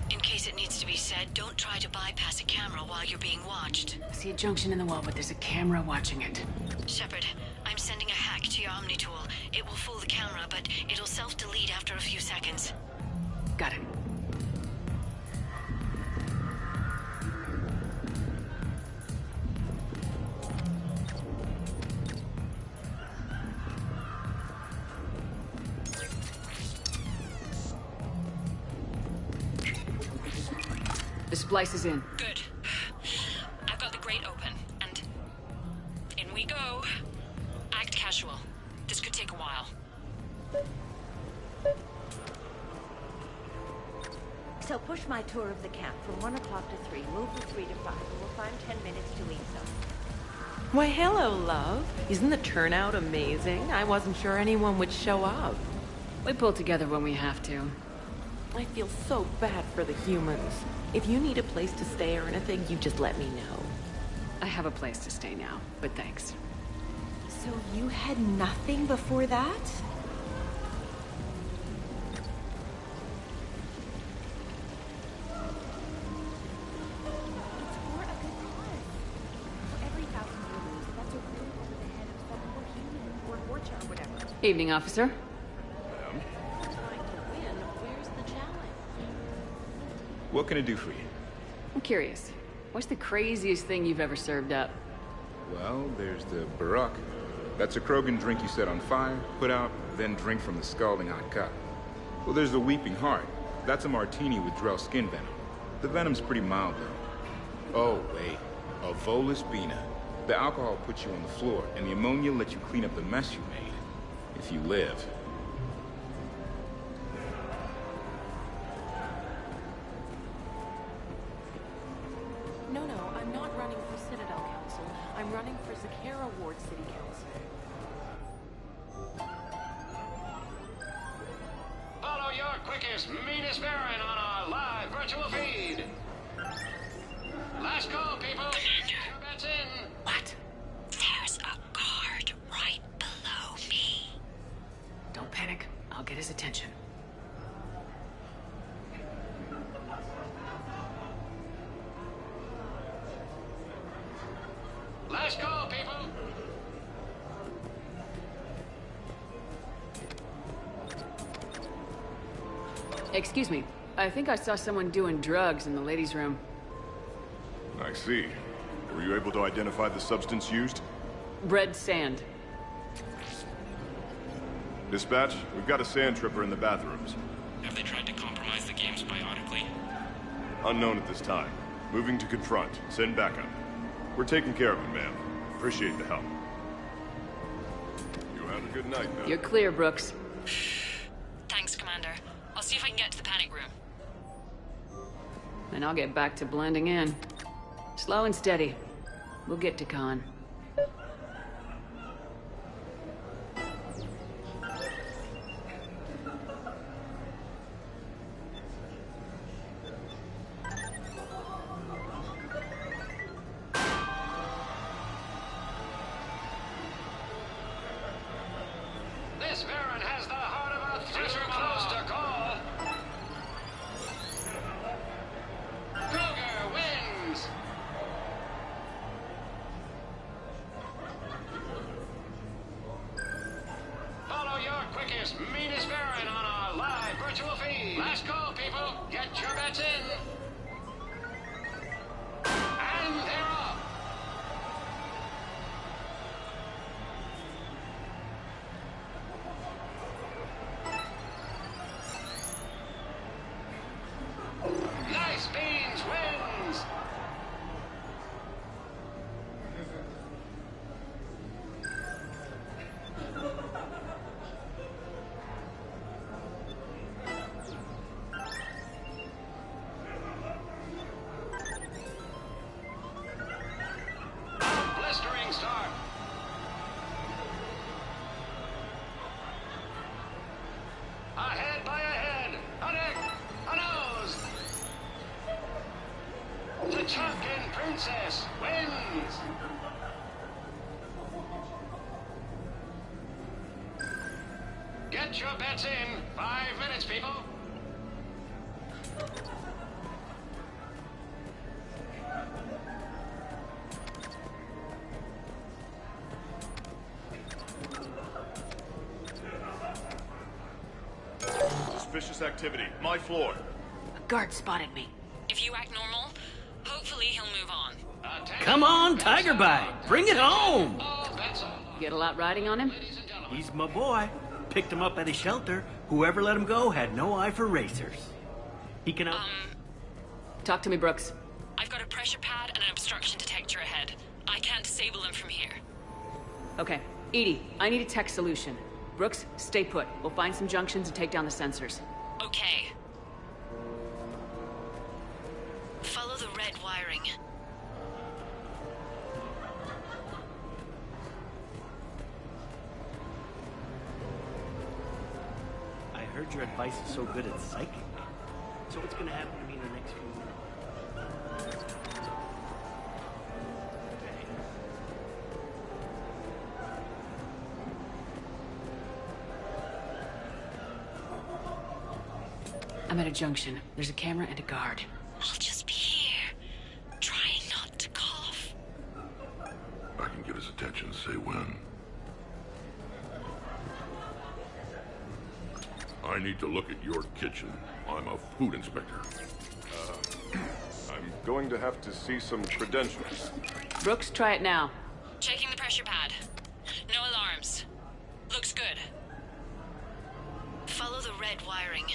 In case it needs to be said, don't try to bypass a camera while you're being watched. I see a junction in the wall, but there's a camera watching it. Sheperd, I'm sending a hack to your Omni tool. It will fool the camera, but it'll self-delete after a few seconds. Got it. splice is in. Good. I've got the grate open, and in we go. Act casual. This could take a while. So push my tour of the camp from 1 o'clock to 3. Move from 3 to 5. And we'll find 10 minutes to eat some. Why, hello, love. Isn't the turnout amazing? I wasn't sure anyone would show up. We pull together when we have to. I feel so bad for the humans. If you need a place to stay or anything, you just let me know. I have a place to stay now, but thanks. So you had nothing before that? Evening, officer. What can I do for you? I'm curious. What's the craziest thing you've ever served up? Well, there's the Barak. That's a Krogan drink you set on fire, put out, then drink from the scalding hot cup. Well, there's the Weeping Heart. That's a martini with Drell skin venom. The venom's pretty mild, though. Oh, wait. A Volus Bina. The alcohol puts you on the floor, and the ammonia lets you clean up the mess you made. If you live. No, I'm not running for Citadel Council. I'm running for Zakera Ward City Council. Follow your quickest, meanest Baron on our live virtual feed. Last call, people. Get your bets in. What? There's a guard right below me. Don't panic. I'll get his attention. Last call, people. Excuse me. I think I saw someone doing drugs in the ladies' room. I see. Were you able to identify the substance used? Red sand. Dispatch, we've got a sand tripper in the bathrooms. Have they tried to compromise the games biotically? Unknown at this time. Moving to confront. Send backup. We're taking care of it, ma'am. Appreciate the help. You have a good night, man. You're clear, Brooks. Thanks, Commander. I'll see if I can get to the panic room. And I'll get back to blending in. Slow and steady. We'll get to Khan. This Baron has the heart of a thriller close to call. Kroger wins. Follow your quickest, meanest Baron on our live virtual feed. Last call, people. Get your bets in. And they're off. Nice Beans wins. A blistering start. Ahead by a head, a neck, a nose. The Chunkin Princess wins. Get your bets in. 5 minutes, people. Suspicious activity. My floor. A guard spotted me. If you act normal, hopefully he'll move on. Come on, Tiger Bite. Bring it home. You get a lot riding on him? He's my boy. Picked him up at a shelter. Whoever let him go had no eye for racers. He can... Talk to me, Brooks. I've got a pressure pad and an obstruction detector ahead. I can't disable them from here. Okay. Edie, I need a tech solution. Brooks, stay put. We'll find some junctions and take down the sensors. Okay. Follow the red wiring. I heard your advice is so good at psychic. So what's gonna happen to me in the next few minutes? I'm at a junction. There's a camera and a guard. I'll just be here, trying not to cough. I can get his attention, say when. I need to look at your kitchen. I'm a food inspector. I'm going to have to see some credentials. Brooks, try it now. Checking the pressure pad. No alarms. Looks good. Follow the red wiring.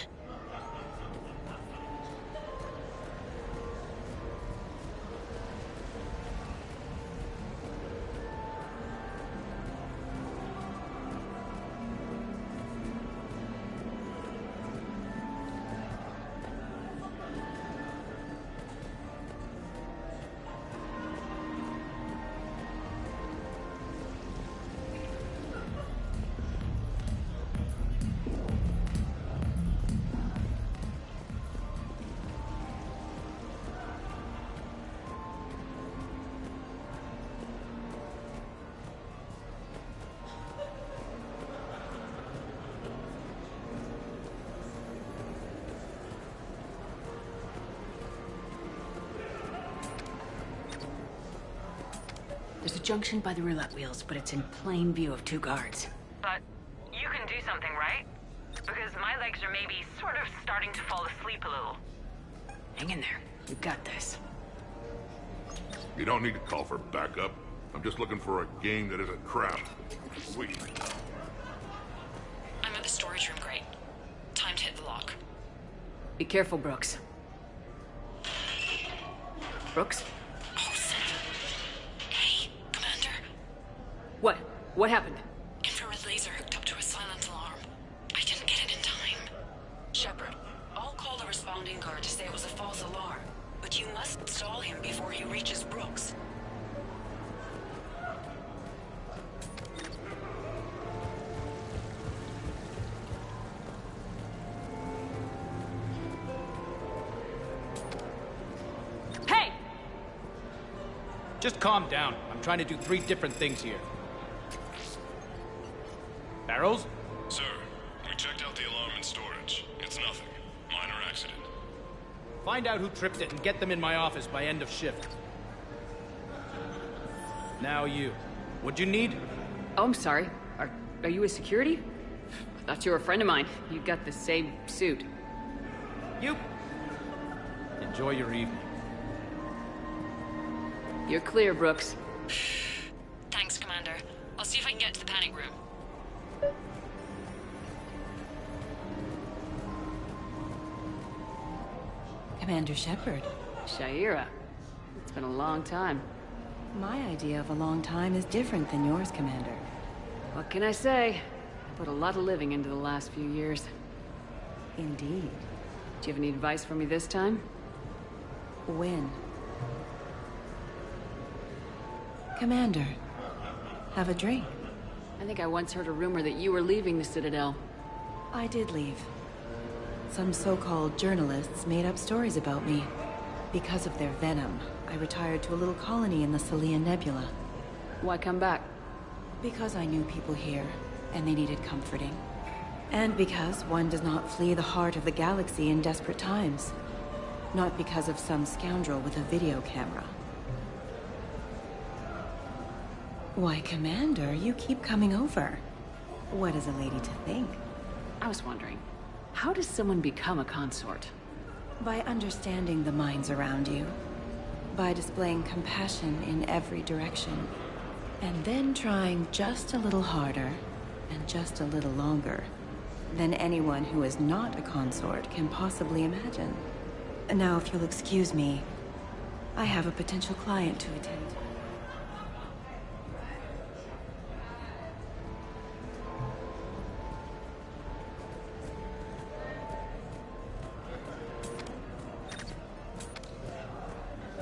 There's a junction by the roulette wheels, but it's in plain view of two guards. But you can do something, right? Because my legs are maybe sort of starting to fall asleep a little. Hang in there. We've got this. You don't need to call for backup. I'm just looking for a game that isn't crap. Sweet. I'm at the storage room, great. Time to hit the lock. Be careful, Brooks. Brooks? What? What happened? Infrared laser hooked up to a silent alarm. I didn't get it in time. Sheperd, I'll call the responding guard to say it was a false alarm, but you must stall him before he reaches Brooks. Hey! Just calm down. I'm trying to do 3 different things here. Barrows? Sir, we checked out the alarm in storage. It's nothing. Minor accident. Find out who tripped it and get them in my office by end of shift. Now you. What'd you need? Oh, I'm sorry. Are you a security? I thought you were a friend of mine. You got the same suit. You. Enjoy your evening. You're clear, Brooks. Thanks, Commander. I'll see if I can get to the panic room. Commander Sheperd. Sha'ira. It's been a long time. My idea of a long time is different than yours, Commander. What can I say? I put a lot of living into the last few years. Indeed. Do you have any advice for me this time? When? Commander, have a drink. I think I once heard a rumor that you were leaving the Citadel. I did leave. Some so-called journalists made up stories about me. Because of their venom, I retired to a little colony in the Salian Nebula. Why come back? Because I knew people here, and they needed comforting. And because one does not flee the heart of the galaxy in desperate times. Not because of some scoundrel with a video camera. Why, Commander, you keep coming over. What is a lady to think? I was wondering, how does someone become a consort? By understanding the minds around you. By displaying compassion in every direction. And then trying just a little harder, and just a little longer, than anyone who is not a consort can possibly imagine. Now, if you'll excuse me, I have a potential client to attend.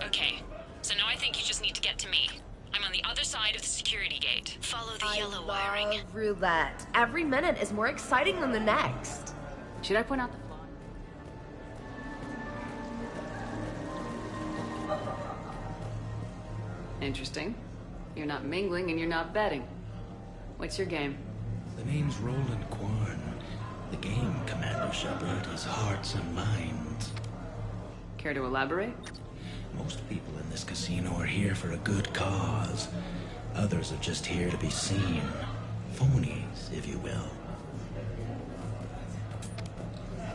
Okay, so now I think you just need to get to me. I'm on the other side of the security gate. Follow the yellow wiring. Roulette. Every minute is more exciting than the next. Should I point out the flaw? Interesting. You're not mingling and you're not betting. What's your game? The name's Roland Quorn. The game, Commander Sheperd, is hearts and minds. Care to elaborate? Most people in this casino are here for a good cause. Others are just here to be seen. Phonies, if you will.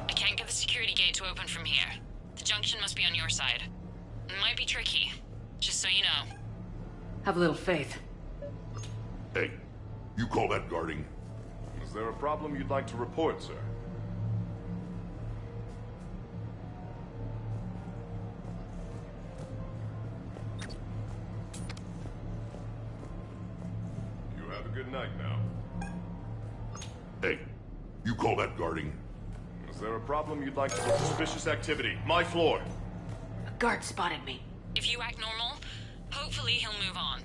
I can't get the security gate to open from here. The junction must be on your side. It might be tricky, just so you know. Have a little faith. Hey, you call that guarding? Is there a problem you'd like to report, sir? You have a good night now. Hey, you call that guarding? Is there a problem you'd like to report? Suspicious activity. My floor. A guard spotted me. If you act normal, hopefully he'll move on.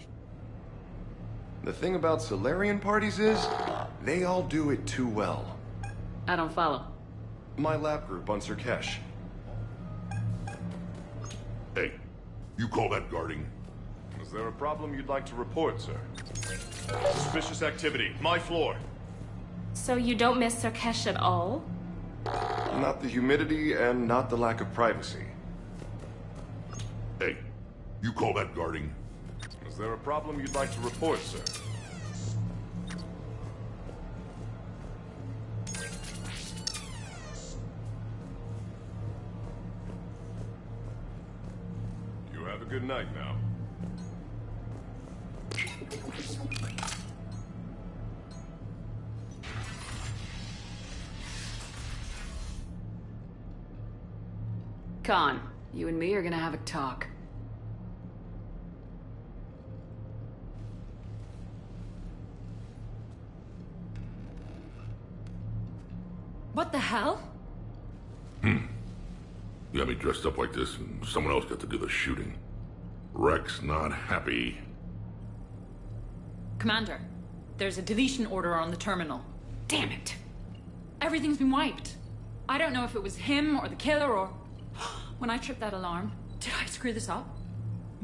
The thing about Solarian parties is, they all do it too well. I don't follow. My lab group on Sirkesh. Hey, you call that guarding? Is there a problem you'd like to report, sir? Suspicious activity. My floor. So you don't miss Sirkesh at all? Not the humidity and not the lack of privacy. Hey, you call that guarding? Is there a problem you'd like to report, sir? You have a good night now. Khan, you and me are gonna have a talk. What the hell? You had me dressed up like this, and someone else got to do the shooting. Rex not happy. Commander, there's a deletion order on the terminal. Damn it. Everything's been wiped. I don't know if it was him or the killer or... When I tripped that alarm, did I screw this up?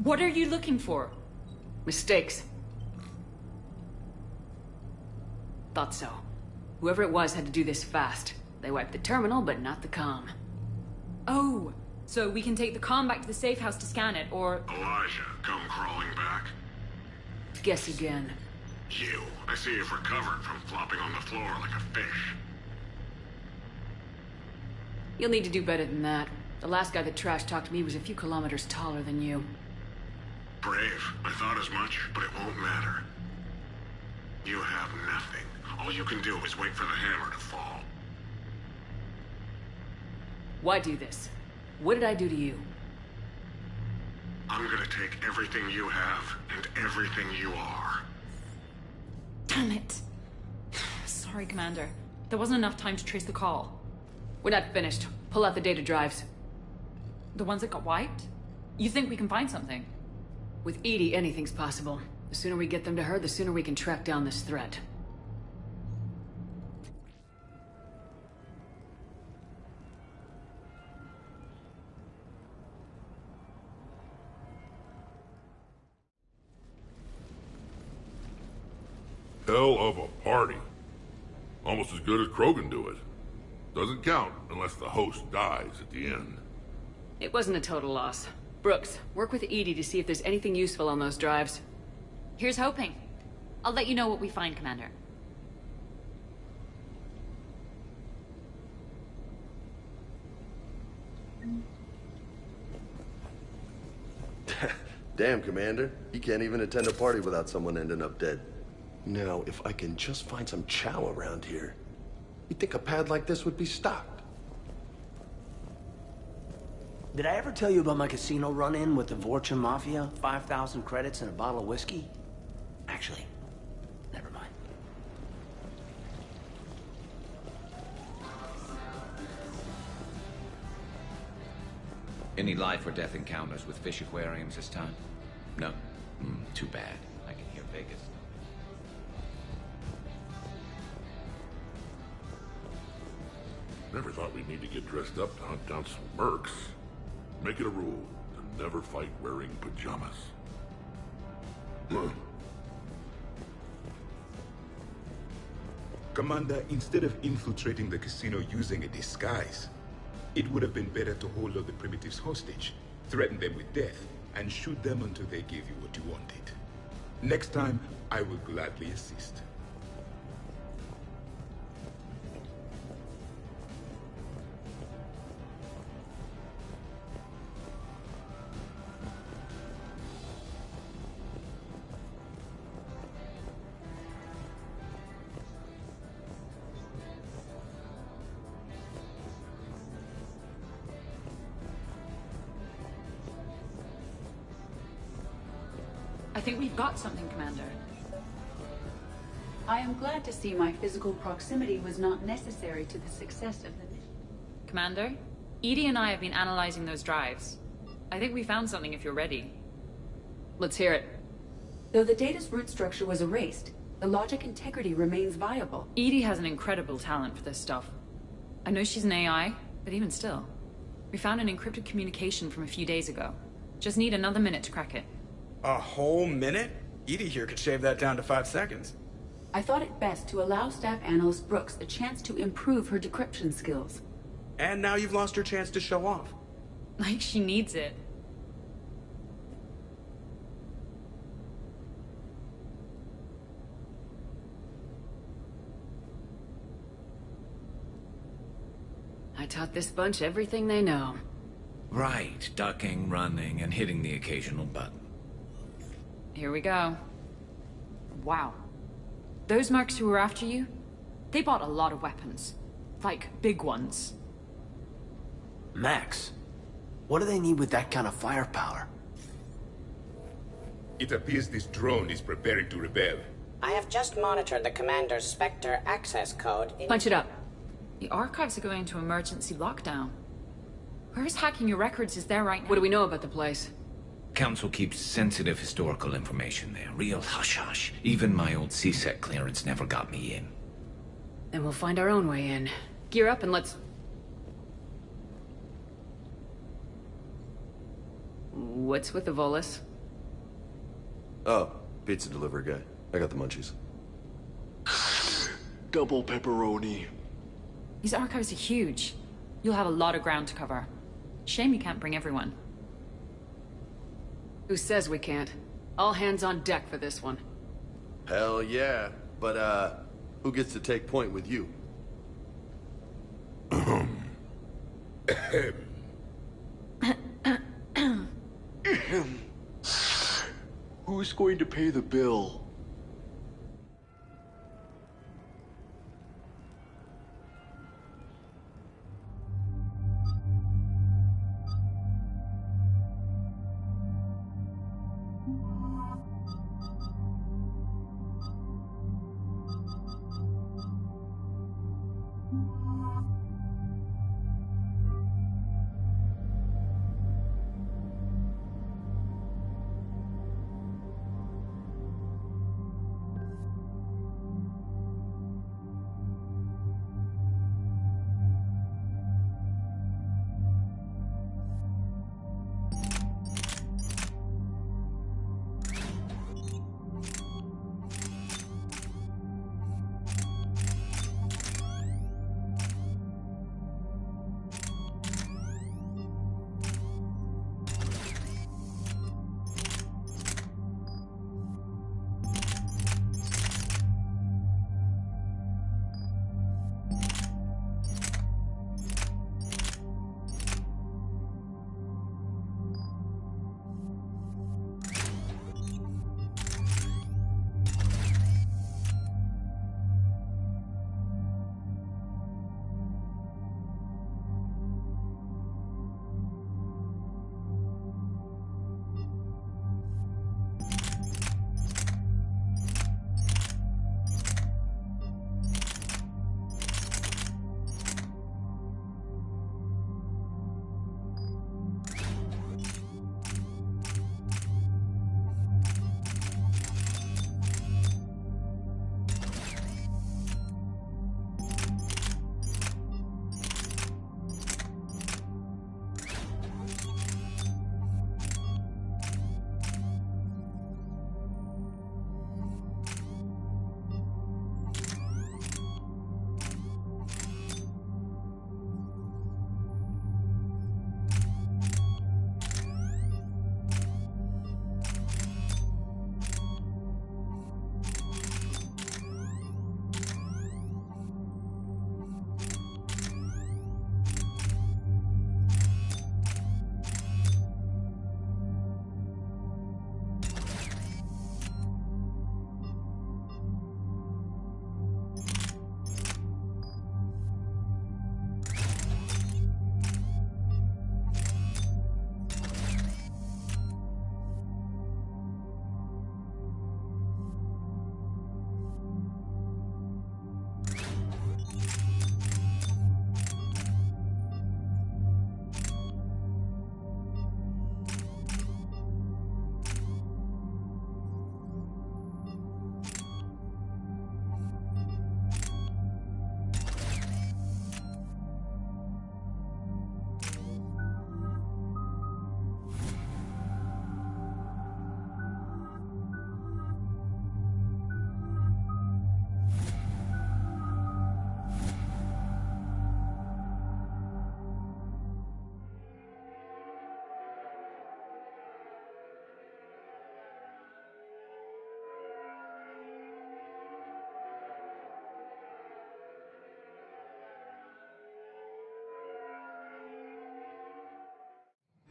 What are you looking for? Mistakes. Thought so. Whoever it was had to do this fast. They wiped the terminal, but not the comm. Oh, so we can take the comm back to the safe house to scan it, or... Elijah, come crawling back. Guess again. You. I see you've recovered from flopping on the floor like a fish. You'll need to do better than that. The last guy that trash-talked me was a few kilometers taller than you. Brave. I thought as much, but it won't matter. You have nothing. All you can do is wait for the hammer to fall. Why do this? What did I do to you? I'm gonna take everything you have and everything you are. Damn it. Sorry, Commander. There wasn't enough time to trace the call. We're not finished. Pull out the data drives. The ones that got wiped? You think we can find something? With Edie, anything's possible. The sooner we get them to her, the sooner we can track down this threat. Hell of a party. Almost as good as Krogan do it. Doesn't count unless the host dies at the end. It wasn't a total loss. Brooks, work with Edie to see if there's anything useful on those drives. Here's hoping. I'll let you know what we find, Commander. Damn, Commander. You can't even attend a party without someone ending up dead. Now, if I can just find some chow around here, you'd think a pad like this would be stocked. Did I ever tell you about my casino run-in with the Vorcha Mafia? 5,000 credits and a bottle of whiskey? Actually, never mind. Any life or death encounters with fish aquariums this time? No? Too bad. I can hear Vegas. Never thought we'd need to get dressed up to hunt down some mercs. Make it a rule to never fight wearing pajamas. Commander, instead of infiltrating the casino using a disguise, it would have been better to hold all the primitives hostage, threaten them with death, and shoot them until they gave you what you wanted. Next time, I will gladly assist. I think we've got something, Commander. I am glad to see my physical proximity was not necessary to the success of the mission. Commander, Edie and I have been analyzing those drives. I think we found something if you're ready. Let's hear it. Though the data's root structure was erased, the logic integrity remains viable. Edie has an incredible talent for this stuff. I know she's an AI, but even still. We found an encrypted communication from a few days ago. Just need another minute to crack it. A whole minute? Edie here could shave that down to 5 seconds. I thought it best to allow Staff Analyst Brooks a chance to improve her decryption skills. And now you've lost her chance to show off. Like she needs it. I taught this bunch everything they know. Right, ducking, running, and hitting the occasional button. Here we go. Wow. Those mercs who were after you, they bought a lot of weapons. Like, big ones. Max, what do they need with that kind of firepower? It appears this drone is preparing to rebel. I have just monitored the Commander's Spectre access code in— Punch it up. The archives are going into emergency lockdown. Whoever's hacking your records is there right now. What do we know about the place? Council keeps sensitive historical information there. Real hush-hush. Even my old CSEC clearance never got me in. Then we'll find our own way in. Gear up and let's... What's with the Volus? Oh, pizza delivery guy. I got the munchies. Double pepperoni. These archives are huge. You'll have a lot of ground to cover. Shame you can't bring everyone. Who says we can't? All hands on deck for this one. Hell yeah. But, who gets to take point with you? Who's going to pay the bill?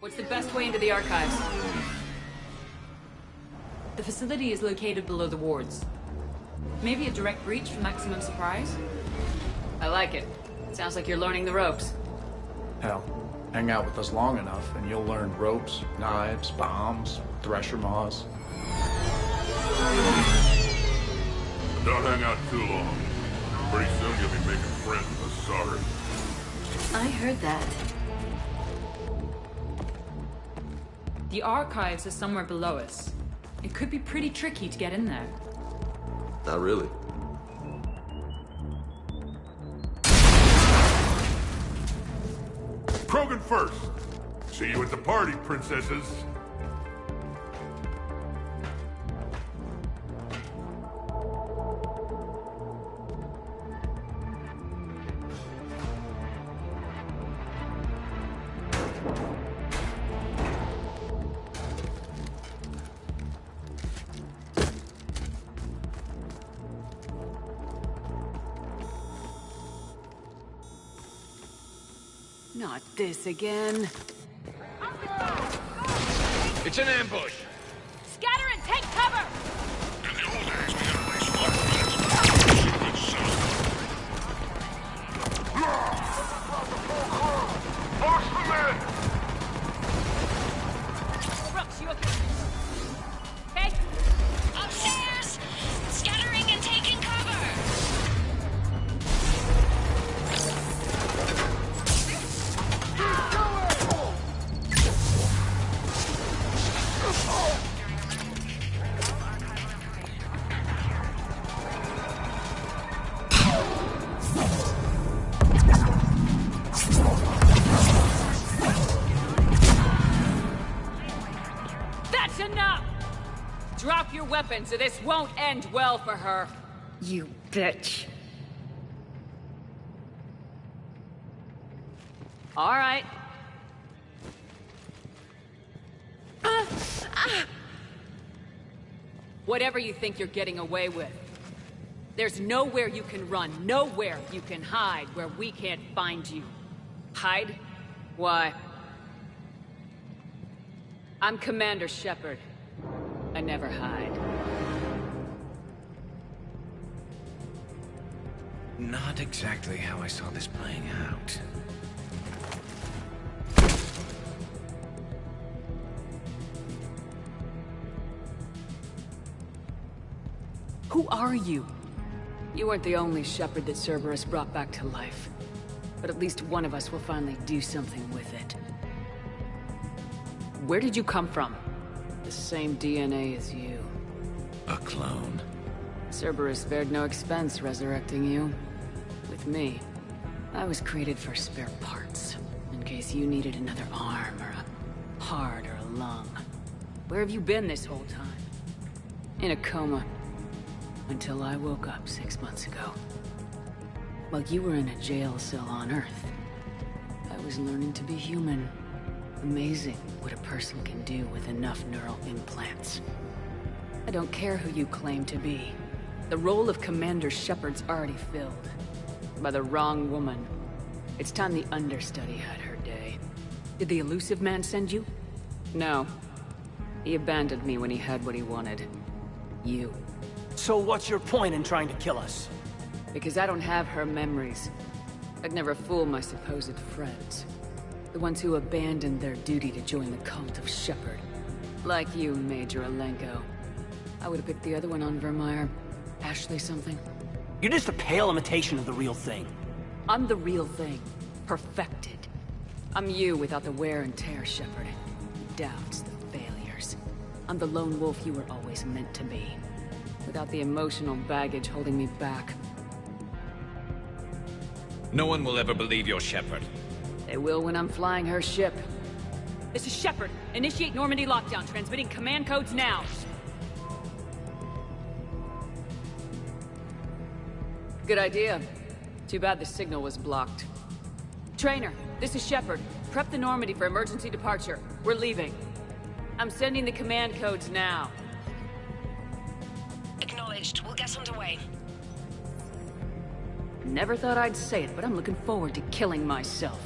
What's the best way into the archives? The facility is located below the wards. Maybe a direct breach for maximum surprise? I like it. Sounds like you're learning the ropes. Hell, hang out with us long enough and you'll learn ropes, knives, bombs, thresher maws. Don't hang out too long. Pretty soon you'll be making friends with Sorry. I heard that. The archives is somewhere below us. It could be pretty tricky to get in there. Not really. Krogan first. See you at the party, princesses. Not this again. It's an ambush. Scatter and take cover! In the old days, we had to waste 5 minutes. Force them in! Brooks, you okay? Hey? Upstairs! Scattering and taking cover! That's enough! Drop your weapons or this won't end well for her. You bitch. All right. Whatever you think you're getting away with. There's nowhere you can run, nowhere you can hide where we can't find you. Hide? Why? I'm Commander Sheperd. I never hide. Not exactly how I saw this playing out. Who are you? You weren't the only Sheperd that Cerberus brought back to life. But at least one of us will finally do something with it. Where did you come from? The same DNA as you. A clone. Cerberus spared no expense resurrecting you. With me, I was created for spare parts. In case you needed another arm, or a heart, or a lung. Where have you been this whole time? In a coma. Until I woke up 6 months ago. While you were in a jail cell on Earth, I was learning to be human. Amazing what a person can do with enough neural implants. I don't care who you claim to be. The role of Commander Shepard's already filled. By the wrong woman. It's time the understudy had her day. Did the elusive man send you? No. He abandoned me when he had what he wanted. You. So what's your point in trying to kill us? Because I don't have her memories. I'd never fool my supposed friends. The ones who abandoned their duty to join the cult of Sheperd. Like you, Major Alenko. I would have picked the other one on Vermeer. Ashley something. You're just a pale imitation of the real thing. I'm the real thing. Perfected. I'm you without the wear and tear, Sheperd. The doubts, the failures. I'm the lone wolf you were always meant to be. Without the emotional baggage holding me back. No one will ever believe you're Sheperd. They will when I'm flying her ship. This is Sheperd. Initiate Normandy lockdown, transmitting command codes now. Good idea. Too bad the signal was blocked. Trainer, this is Sheperd. Prep the Normandy for emergency departure. We're leaving. I'm sending the command codes now. Acknowledged. We'll get underway. Never thought I'd say it, but I'm looking forward to killing myself.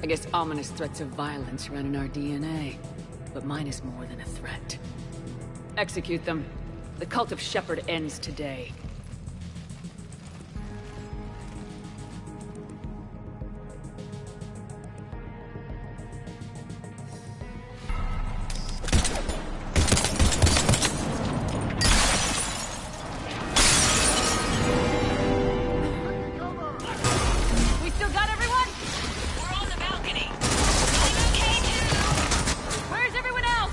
I guess ominous threats of violence run in our DNA. But mine is more than a threat. Execute them. The cult of Sheperd ends today. We still got everyone? We're on the balcony. I'm okay too. Where's everyone else?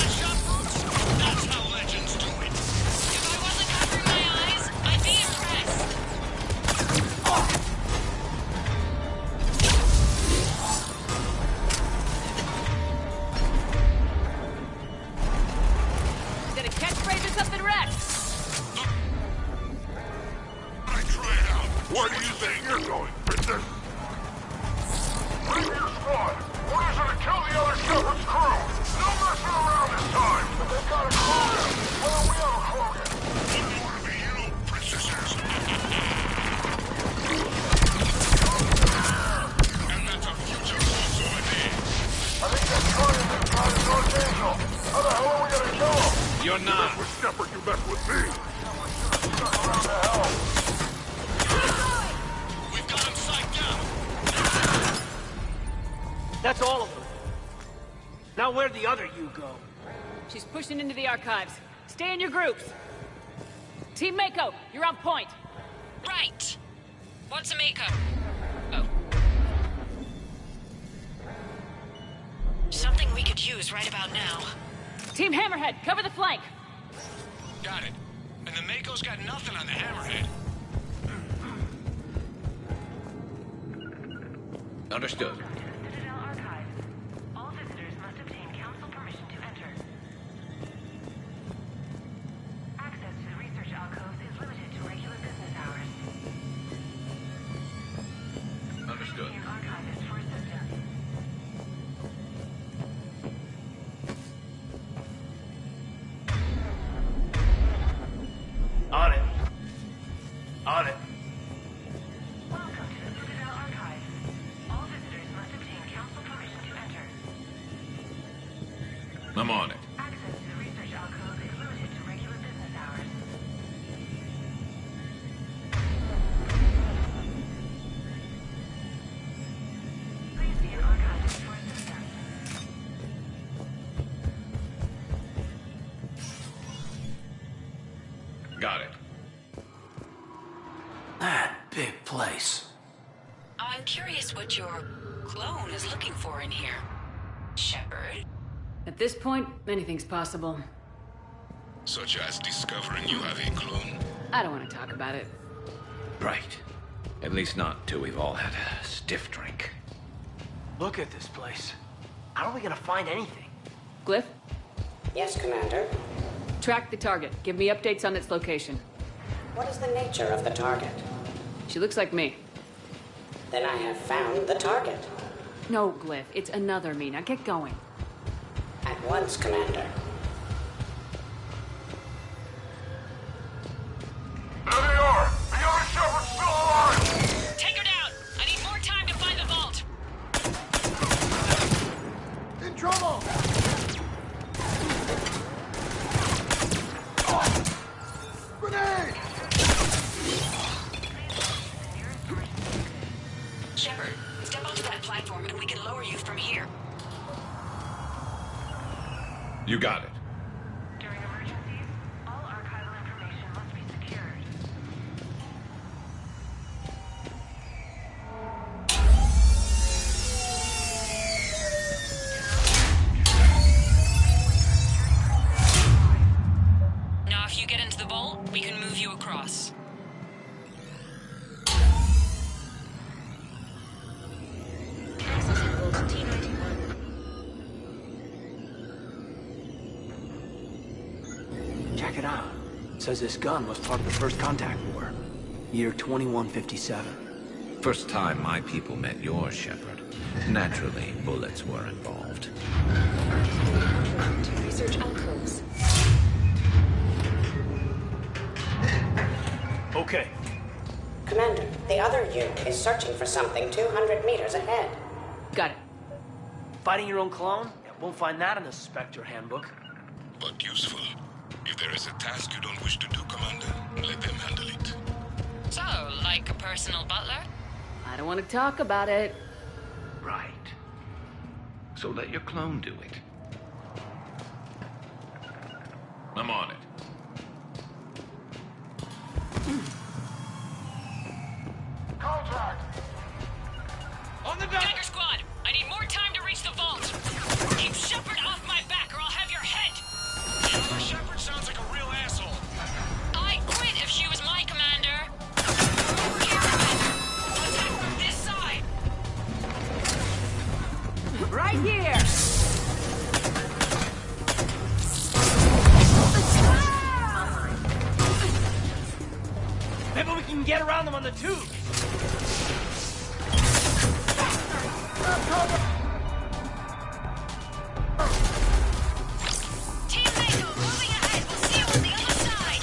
That's how legends do it. If I wasn't covering my eyes, I'd be impressed. Is that a catchphrase or something, Rex? Where do you think you're going, princess? Bring your squad. Orders are to kill the other Shepard's crew. No messing around this time. But they've got a Krogan. Why don't we have a Krogan? Didn't want to be you, princesses. And that's a future also a day. I think that Krogan got his Archangel. How the hell are we gonna kill him? You're You not. mess with Shepard, you mess with me. Stuck around to hell. We've got him psyched down. That's all of them. Now where'd the other you go? She's pushing into the archives. Stay in your groups. Team Mako, you're on point. Right. What's a makeup? Oh. Something we could use right about now. Team Hammerhead, cover the flank. Got it. And the Mako's got nothing on the Hammerhead. Understood. Citadel Archives. All visitors must obtain council permission to enter. Access to the research alcoves is limited to regular business hours. Understood. An archivist for assistance. On it. On it. Welcome to the Citadel Archives. All visitors must obtain council permission to enter. I'm on it. Access to the research alcove is limited to regular business hours. Please see an archivist for assistance. Got it. That big place. I'm curious what your clone is looking for in here. Sheperd? At this point, anything's possible. Such as discovering you have a clone. I don't want to talk about it. Right. At least not till we've all had a stiff drink. Look at this place. How are we gonna find anything? Glyph, Yes, Commander. track the target. Give me updates on its location. What is the nature of the target? She looks like me. Then I have found the target. No, Glyph, it's another me. Now get going. At once, Commander. There they are. The other Shepard's still alive. Take her down! I need more time to find the vault! In trouble. Grenade! Sheperd, step onto that platform and we can lower you from here. You got it. During emergencies, all archival information must be secured. Now if you get into the vault, we can move you across. Accessing Vault T91. Check it out. It says this gun was part of the First Contact War. Year 2157. First time my people met yours, Sheperd. Naturally, bullets were involved. Research alcoves. Okay. Commander, the other you is searching for something 200 meters ahead. Got it. Fighting your own clone? Yeah, won't find that in the Spectre handbook. But useful. If there is a task you don't wish to do, Commander, let them handle it. So, like a personal butler? I don't want to talk about it. Right. So let your clone do it. I'm on it. Contract! On the deck! Tiger Squad, I need more time to reach the vault. Keep Sheperd off my back or I'll have your head. The other Sheperd sounds like a real asshole. I'd quit if she was my commander. Over here, attack from this side. Right here! Maybe we can get around them on the tube. Team Mako, moving ahead. We'll see you on the other side.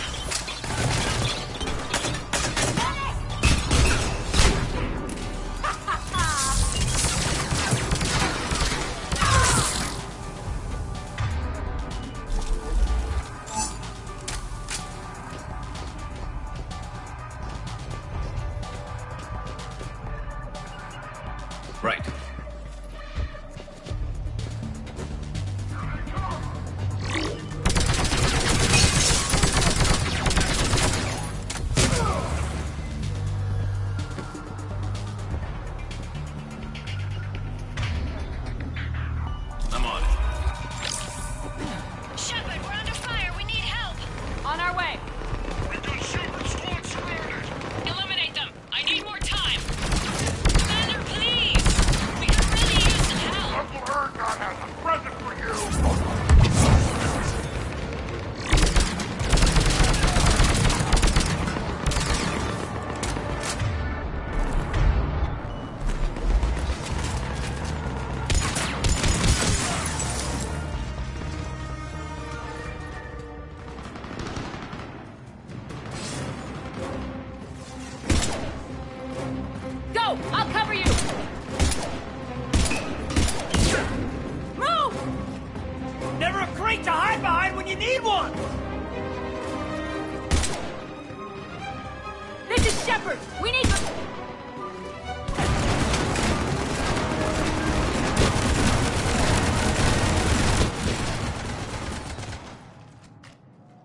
Right. I'm on it. Sheperd, we're under fire. We need help. On our way. We got Sheperd squad surrounded. Eliminate them. I need more time. Commander, please. We could really use some help. Uncle Erdnot has a present for you! Go! I'll cover you! Move! Never a crate to hide behind when you need one! This is Sheperd! We need...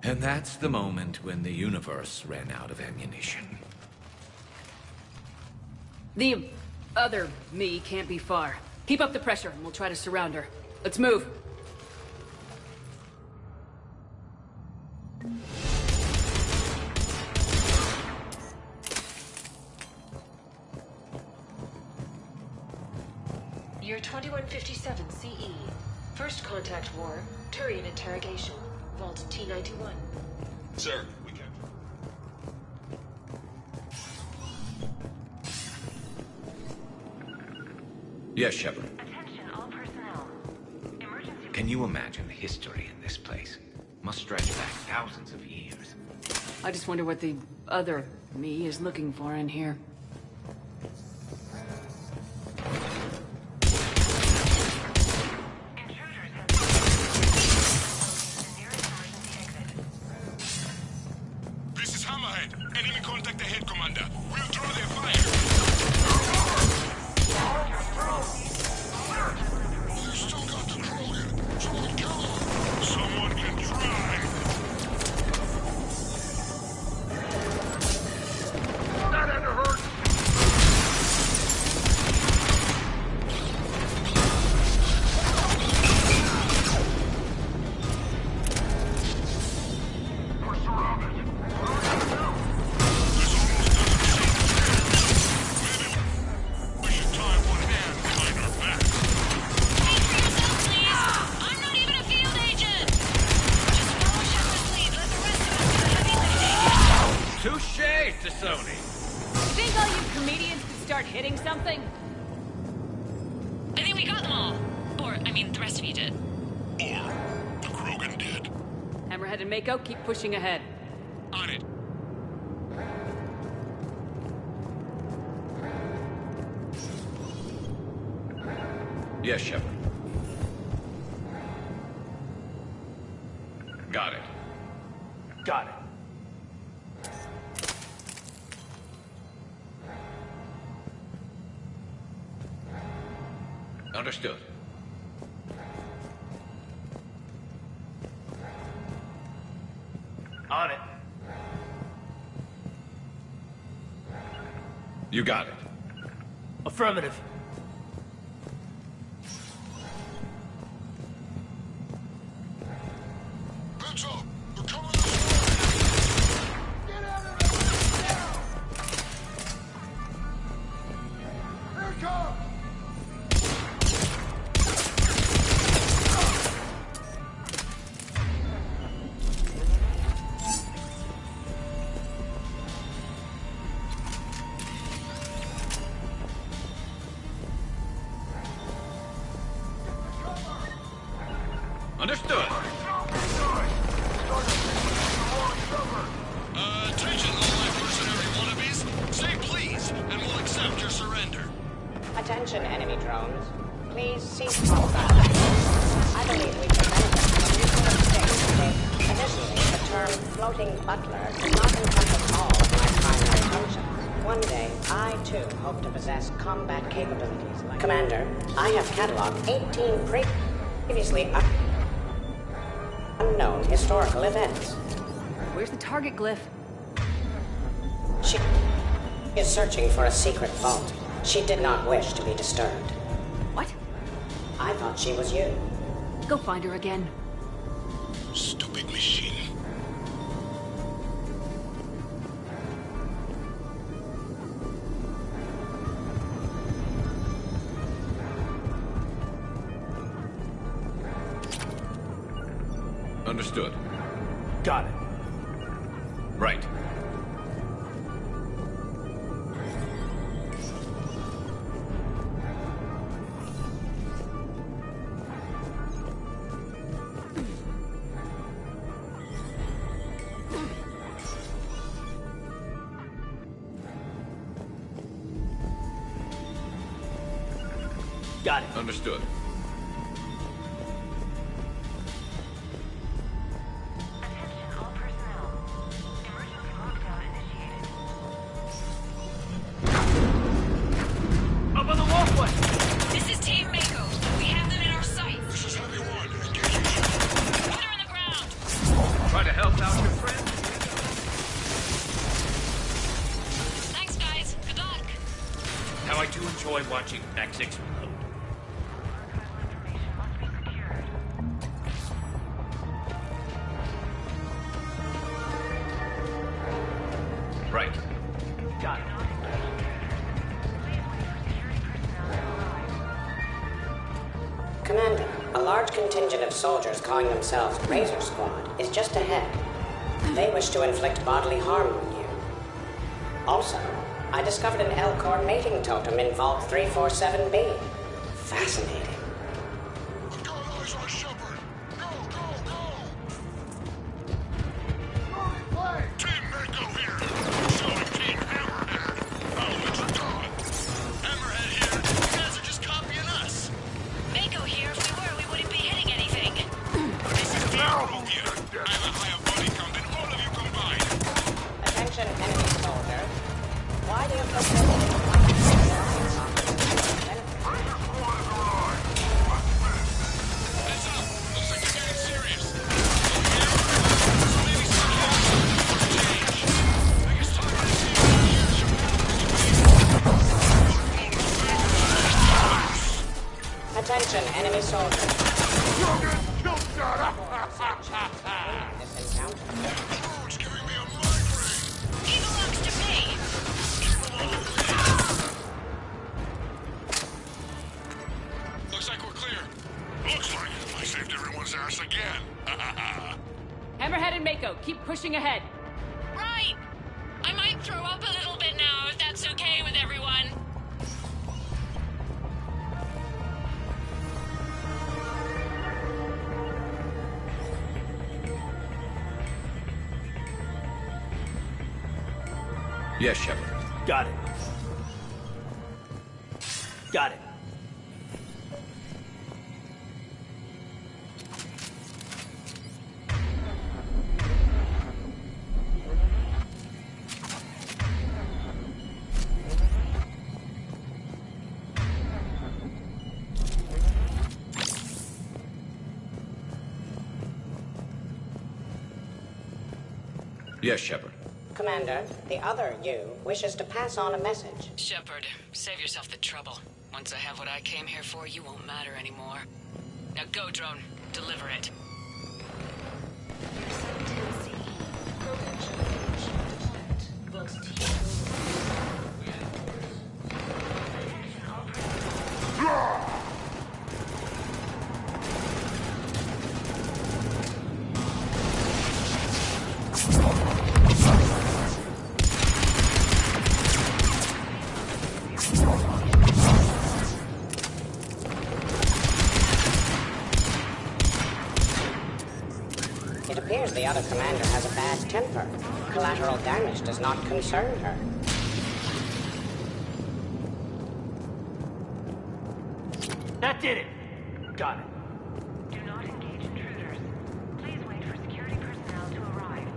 And that's the moment when the universe ran out of ammunition. The other me can't be far. Keep up the pressure, and we'll try to surround her. Let's move. Year 2157 CE. First contact war, Turian interrogation. Vault T91. Sir, we can. Yes, Sheperd. Attention all personnel. Emergency. Can you imagine the history in this place? Must stretch back thousands of years. I just wonder what the other me is looking for in here. Intruders have the nearest emergency exit. This is Hammerhead. Enemy contact ahead, Commander. We'll draw their fire. You still got control here. Someone kill them. Someone can try. That had to hurt! start hitting something? I think we got them all. Or, I mean, the rest of you did. Or the Krogan did. Hammerhead and Mako, keep pushing ahead. On it. Yes, Sheperd. Got it. Got it. Understood. On it. You got it. Affirmative. Heads up! They're coming Get out of there now! Here it comes! Understood. Attention, all-life mercenary wannabes. Say please, and we'll accept your surrender. Attention, enemy drones. Please cease combat. I believe we can benefit from a mutual exchange. Additionally, the term floating butler does not encompass all of my primary functions. One day, I too hope to possess combat capabilities like... Commander, I have cataloged 18 previously unknown historical events. Where's the target glyph? She is searching for a secret vault. She did not wish to be disturbed. What? I thought she was you. Go find her again. Stupid machine. Understood. Got it. Right. Got it. Understood. Attention all personnel. Emergency lockdown initiated. Up on the walkway! This is Team Mako. We have them in our sights. This is Heavy One. Engaging. Put her in the ground. Try to help out your friend? Thanks, guys. Good luck. How I do enjoy watching Act 6 reload. Right. Got it. Commander, a large contingent of soldiers calling themselves Razor Squad is just ahead. They wish to inflict bodily harm on you. Also, I discovered an Elcor mating totem in Vault 347B. Fascinating. I've got eyes on Sheperd. Go, go, go! Team Mako here. Showing Team Hammerhead. How it's done. Hammerhead here. You guys are just copying us. Mako here. If we were, we wouldn't be hitting anything. This is Mako here. I have a higher body count than all of you combined. Attention, enemy soldier. Why do you protect Heads up. Looks like you're getting serious. So maybe some change. I guess time to see Attention, enemy soldier. This encounter. It's giving me a migraine. He belongs to me. Looks like we're clear. Looks like I saved everyone's ass again. Hammerhead and Mako, keep pushing ahead. Right. I might throw up a little bit now, if that's okay with everyone. Yes, Sheperd. Got it. Got it. Yes, Sheperd. Commander, the other you wishes to pass on a message. Sheperd, save yourself the trouble. Once I have what I came here for, you won't matter anymore. Now go, drone. Deliver it. It appears the other commander has a bad temper. Collateral damage does not concern her. That did it. Got it. Do not engage intruders. Please wait for security personnel to arrive.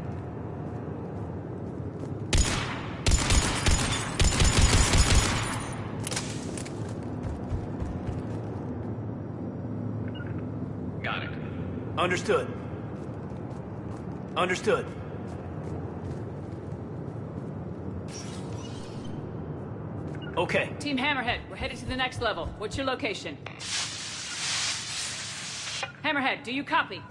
Got it. Understood. Understood. Okay. Team Hammerhead, we're headed to the next level. What's your location? Hammerhead, do you copy?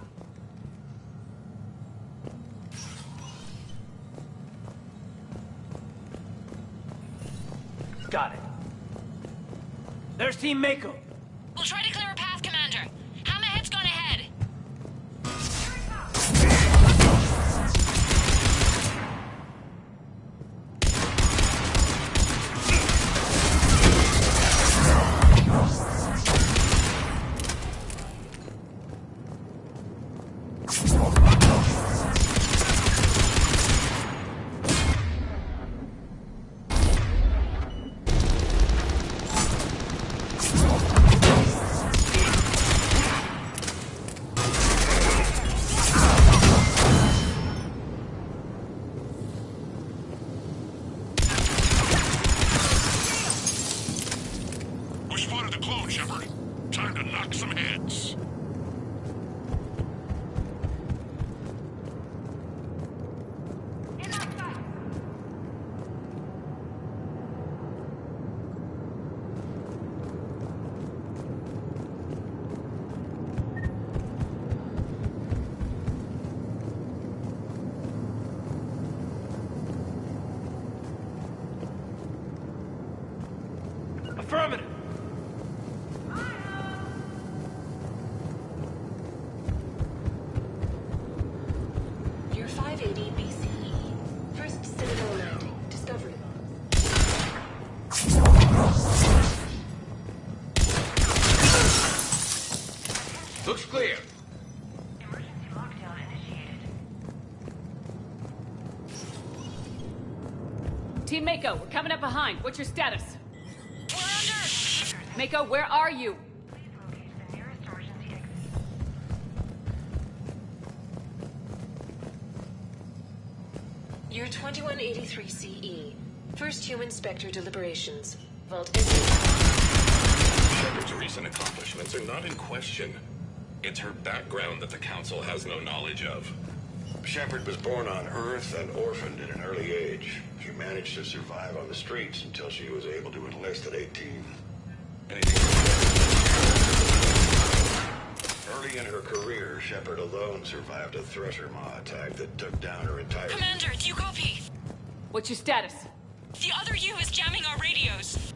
Got it. There's Team Mako. We'll try to clear a path, Commander. Hammerhead's gone ahead. We spotted the clone, Sheperd. Time to knock some heads. Affirmative. You're 580 BCE. First Citadel landing. Discovery. Looks clear. Emergency lockdown initiated. Team Mako, we're coming up behind. What's your status? We're under! Mako, where are you? Please locate the nearest emergency exit. You're 2183 CE. First human Spectre deliberations. Vault Shepard's recent accomplishments are not in question. It's her background that the Council has no knowledge of. Sheperd was born on Earth and orphaned at an early age. She managed to survive on the streets until she was able to enlist at 18. Early in her career, Sheperd alone survived a Thresher Maw attack that took down her entire... Commander, do you copy? What's your status? The other U is jamming our radios.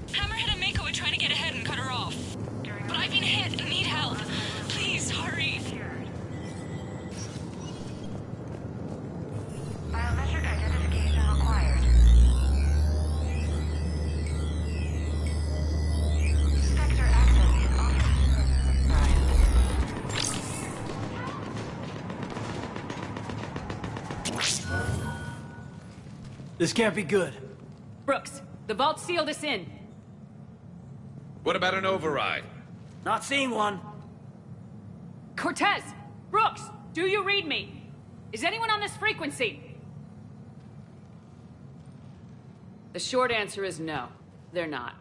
Hammerhead and Mako are trying to get ahead and cut her off. But I've been hit and need help. Please, hurry. Biometric identification required. Spectre access is off. This can't be good. Brooks, the vault sealed us in. What about an override? Not seeing one. Cortez! Brooks! Do you read me? Is anyone on this frequency? The short answer is no. They're not.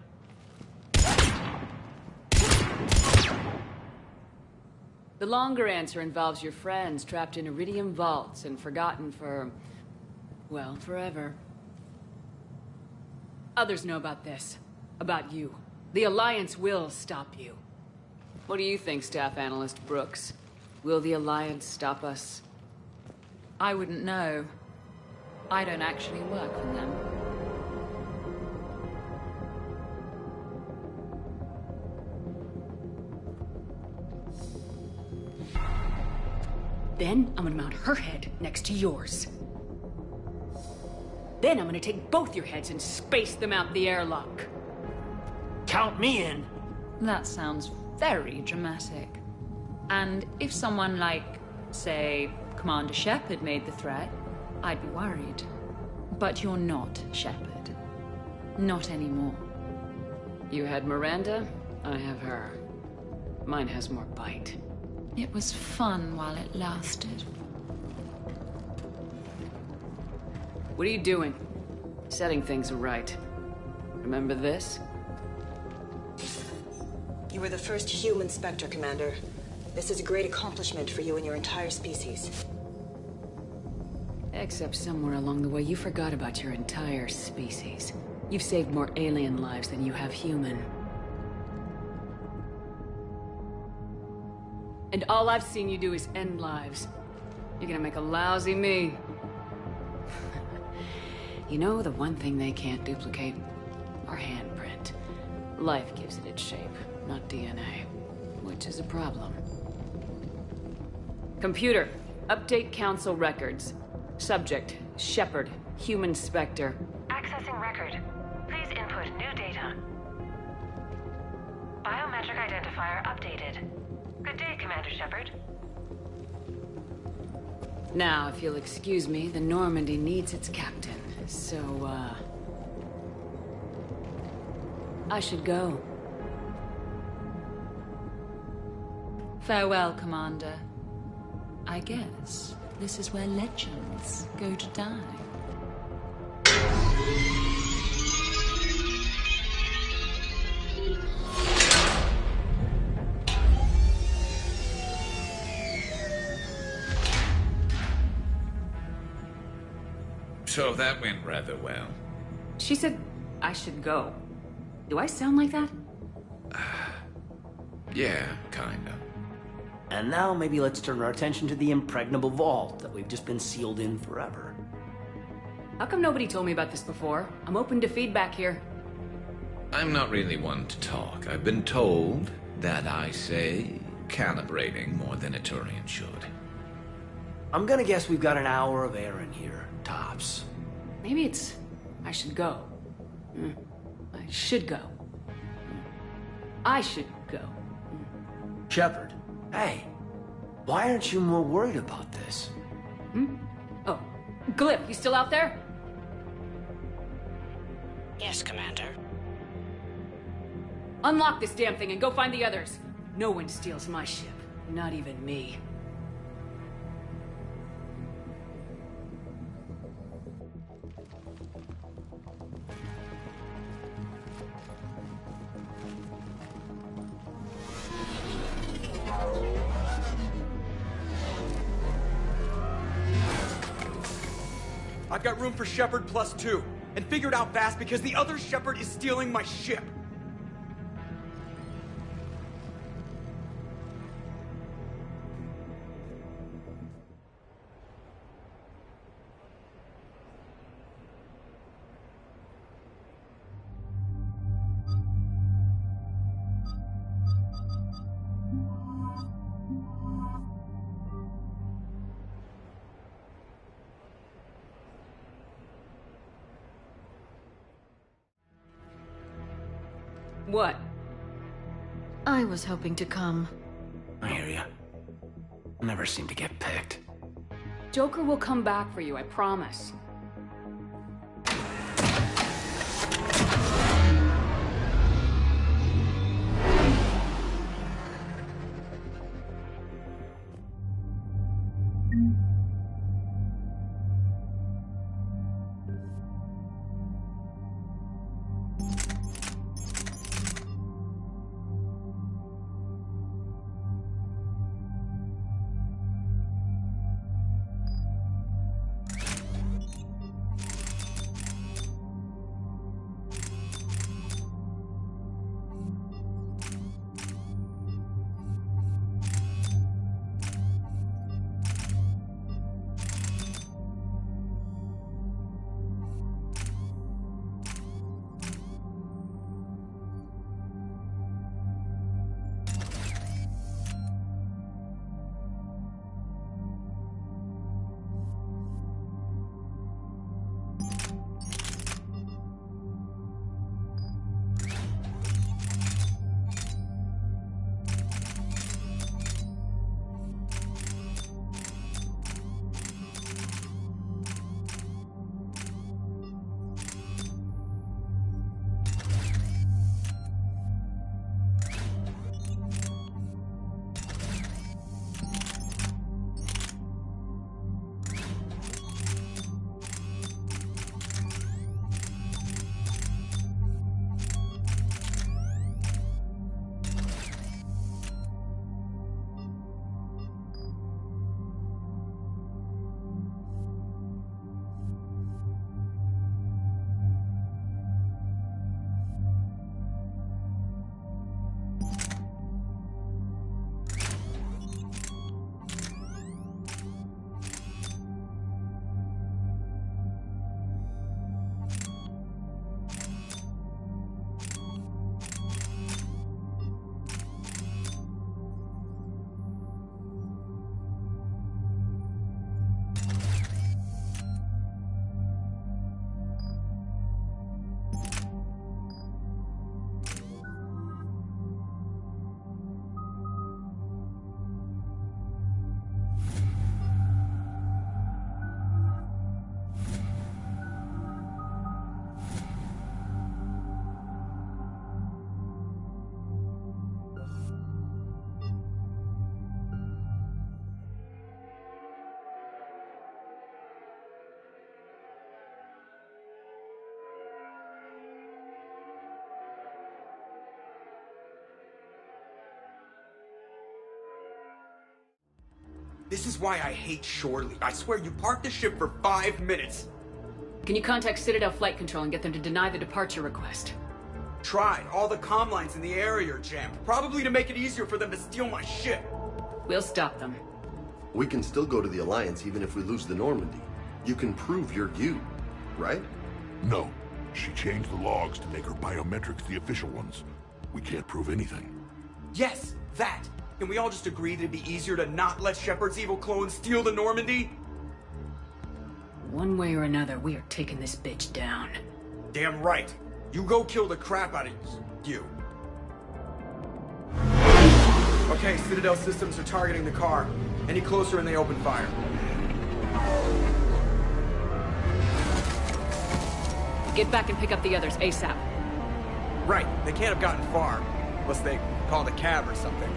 The longer answer involves your friends trapped in Iridium vaults and forgotten for... well, forever. Others know about this. About you. The Alliance will stop you. What do you think, Staff Analyst Brooks? Will the Alliance stop us? I wouldn't know. I don't actually work for them. Then I'm gonna mount her head next to yours. Then I'm gonna take both your heads and space them out the airlock. Count me in. That sounds very dramatic. And if someone like, say, Commander Sheperd made the threat, I'd be worried. But you're not Sheperd. Not anymore. You had Miranda, I have her. Mine has more bite. It was fun while it lasted. What are you doing? Setting things right. Remember this? You were the first human Spectre, Commander. This is a great accomplishment for you and your entire species. Except somewhere along the way you forgot about your entire species. You've saved more alien lives than you have human. And all I've seen you do is end lives. You're gonna make a lousy me. You know, the one thing they can't duplicate? Our handprint. Life gives it its shape, not DNA. Which is a problem. Computer, update Council records. Subject, Sheperd, human Spectre. Accessing record. Please input new data. Biometric identifier updated. Good day, Commander Sheperd. Now, if you'll excuse me, the Normandy needs its captain. So, I should go. Farewell, Commander. I guess this is where legends go to die. So that went rather well. She said I should go. Do I sound like that? Yeah, kinda. And now maybe let's turn our attention to the impregnable vault that we've just been sealed in forever. How come nobody told me about this before? I'm open to feedback here. I'm not really one to talk. I've been told that I say calibrating more than a Turian should. I'm gonna guess we've got an hour of air in here, tops. Maybe it's... I should go. I should go. I should go. Sheperd, hey, why aren't you more worried about this? Oh, Glyph, you still out there? Yes, Commander. Unlock this damn thing and go find the others. No one steals my ship. Not even me. I've got room for Sheperd +2, and figured out fast because the other Sheperd is stealing my ship. What? I was hoping to come. I hear ya. Never seem to get picked. Joker will come back for you, I promise. This is why I hate shore leave. I swear you parked the ship for 5 minutes. Can you contact Citadel Flight Control and get them to deny the departure request? Tried. All the comm lines in the area are jammed. Probably to make it easier for them to steal my ship. We'll stop them. We can still go to the Alliance even if we lose the Normandy. You can prove you're you, right? No. She changed the logs to make her biometrics the official ones. We can't prove anything. Yes, that. Can we all just agree that it'd be easier to not let Shepard's evil clone steal the Normandy? One way or another, we are taking this bitch down. Damn right. You go kill the crap out of you. Okay, Citadel systems are targeting the car. Any closer and they open fire. Get back and pick up the others ASAP. Right, they can't have gotten far. Unless they called a cab or something.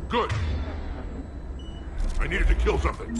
Good. I needed to kill something.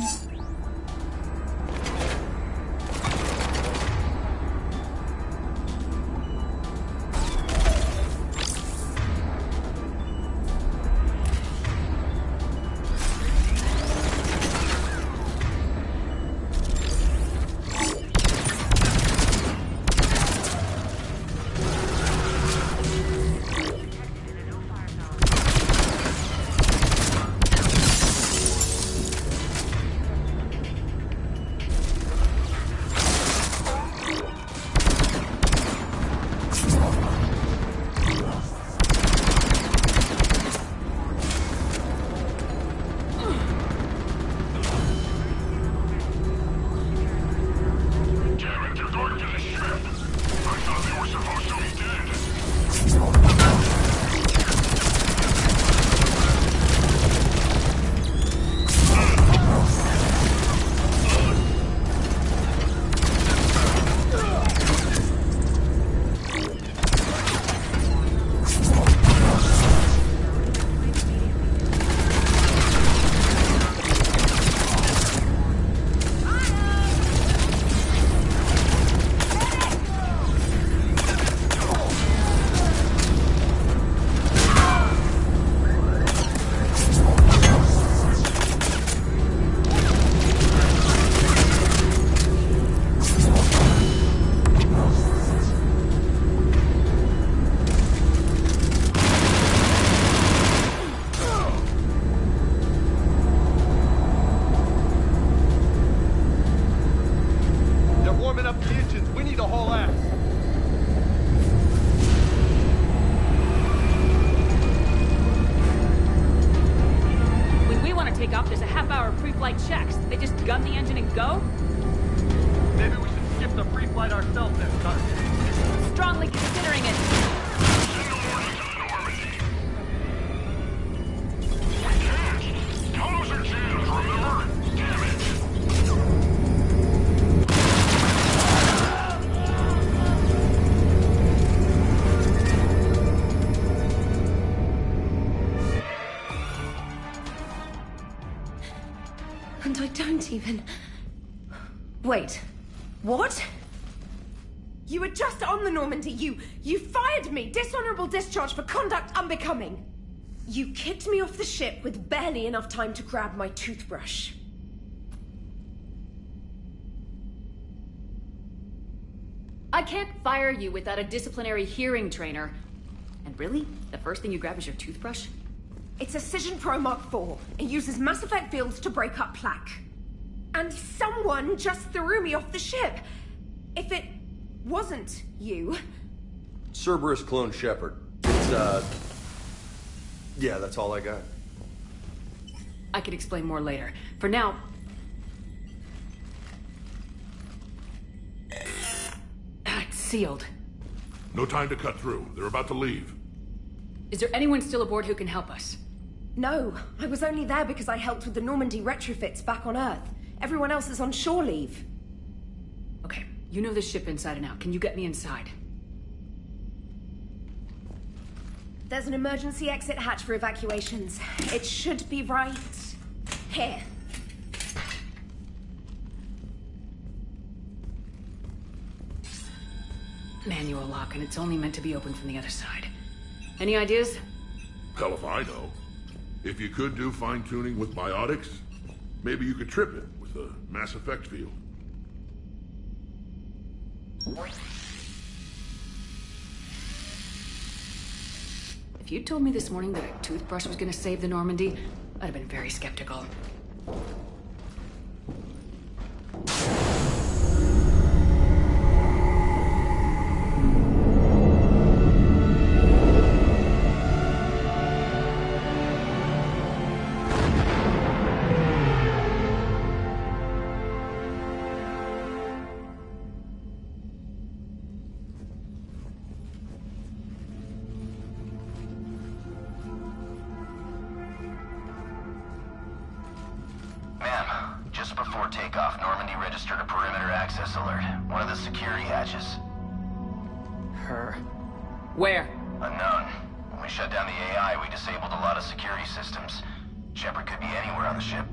And I don't even... Wait. What? You were just on the Normandy. You fired me. Dishonorable discharge for conduct unbecoming. You kicked me off the ship with barely enough time to grab my toothbrush. I can't fire you without a disciplinary hearing trainer. And really? The first thing you grab is your toothbrush? It's a Cision Pro Mark IV. It uses Mass Effect fields to break up plaque. And someone just threw me off the ship. If it wasn't you... Cerberus clone Sheperd. It's, yeah, that's all I got. I could explain more later. For now... It's sealed. No time to cut through. They're about to leave. Is there anyone still aboard who can help us? No, I was only there because I helped with the Normandy retrofits back on Earth. Everyone else is on shore leave. Okay, you know this ship inside and out. Can you get me inside? There's an emergency exit hatch for evacuations. It should be right here. Manual lock, and it's only meant to be opened from the other side. Any ideas? Hell if I know. If you could do fine-tuning with biotics, maybe you could trip it with a Mass Effect field. If you'd told me this morning that a toothbrush was gonna save the Normandy, I'd have been very skeptical. Just before takeoff, Normandy registered a perimeter access alert. One of the security hatches. Her. Where? Unknown. When we shut down the AI, we disabled a lot of security systems. Sheperd could be anywhere on the ship.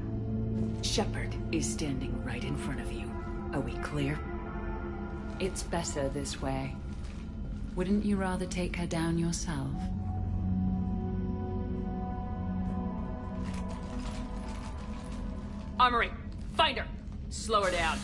Sheperd is standing right in front of you. Are we clear? It's better this way. Wouldn't you rather take her down yourself? Armory! Find her! Slow her down.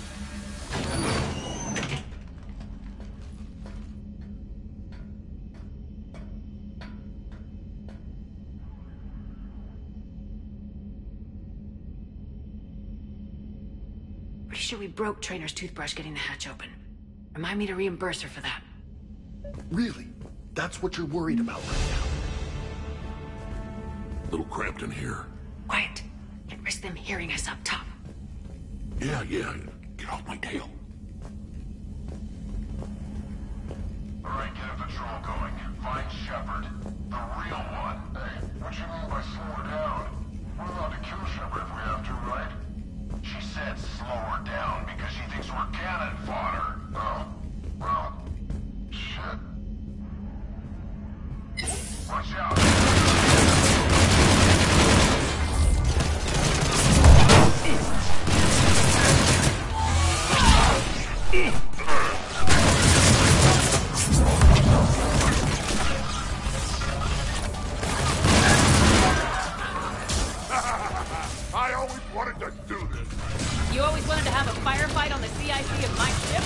Pretty sure we broke Trainer's toothbrush getting the hatch open. Remind me to reimburse her for that. Really? That's what you're worried about right now? Little cramped in here. Quiet. Can't risk them hearing us up top. Yeah. Get off my tail. Alright, get a patrol going. Find Sheperd. The real one. Hey, what you mean by slow her down? We're allowed to kill Sheperd if we have to, right? She said slow her down because she thinks we're cannon fodder. Oh, well, shit. Watch out. I always wanted to do this. You always wanted to have a firefight on the CIC of my ship?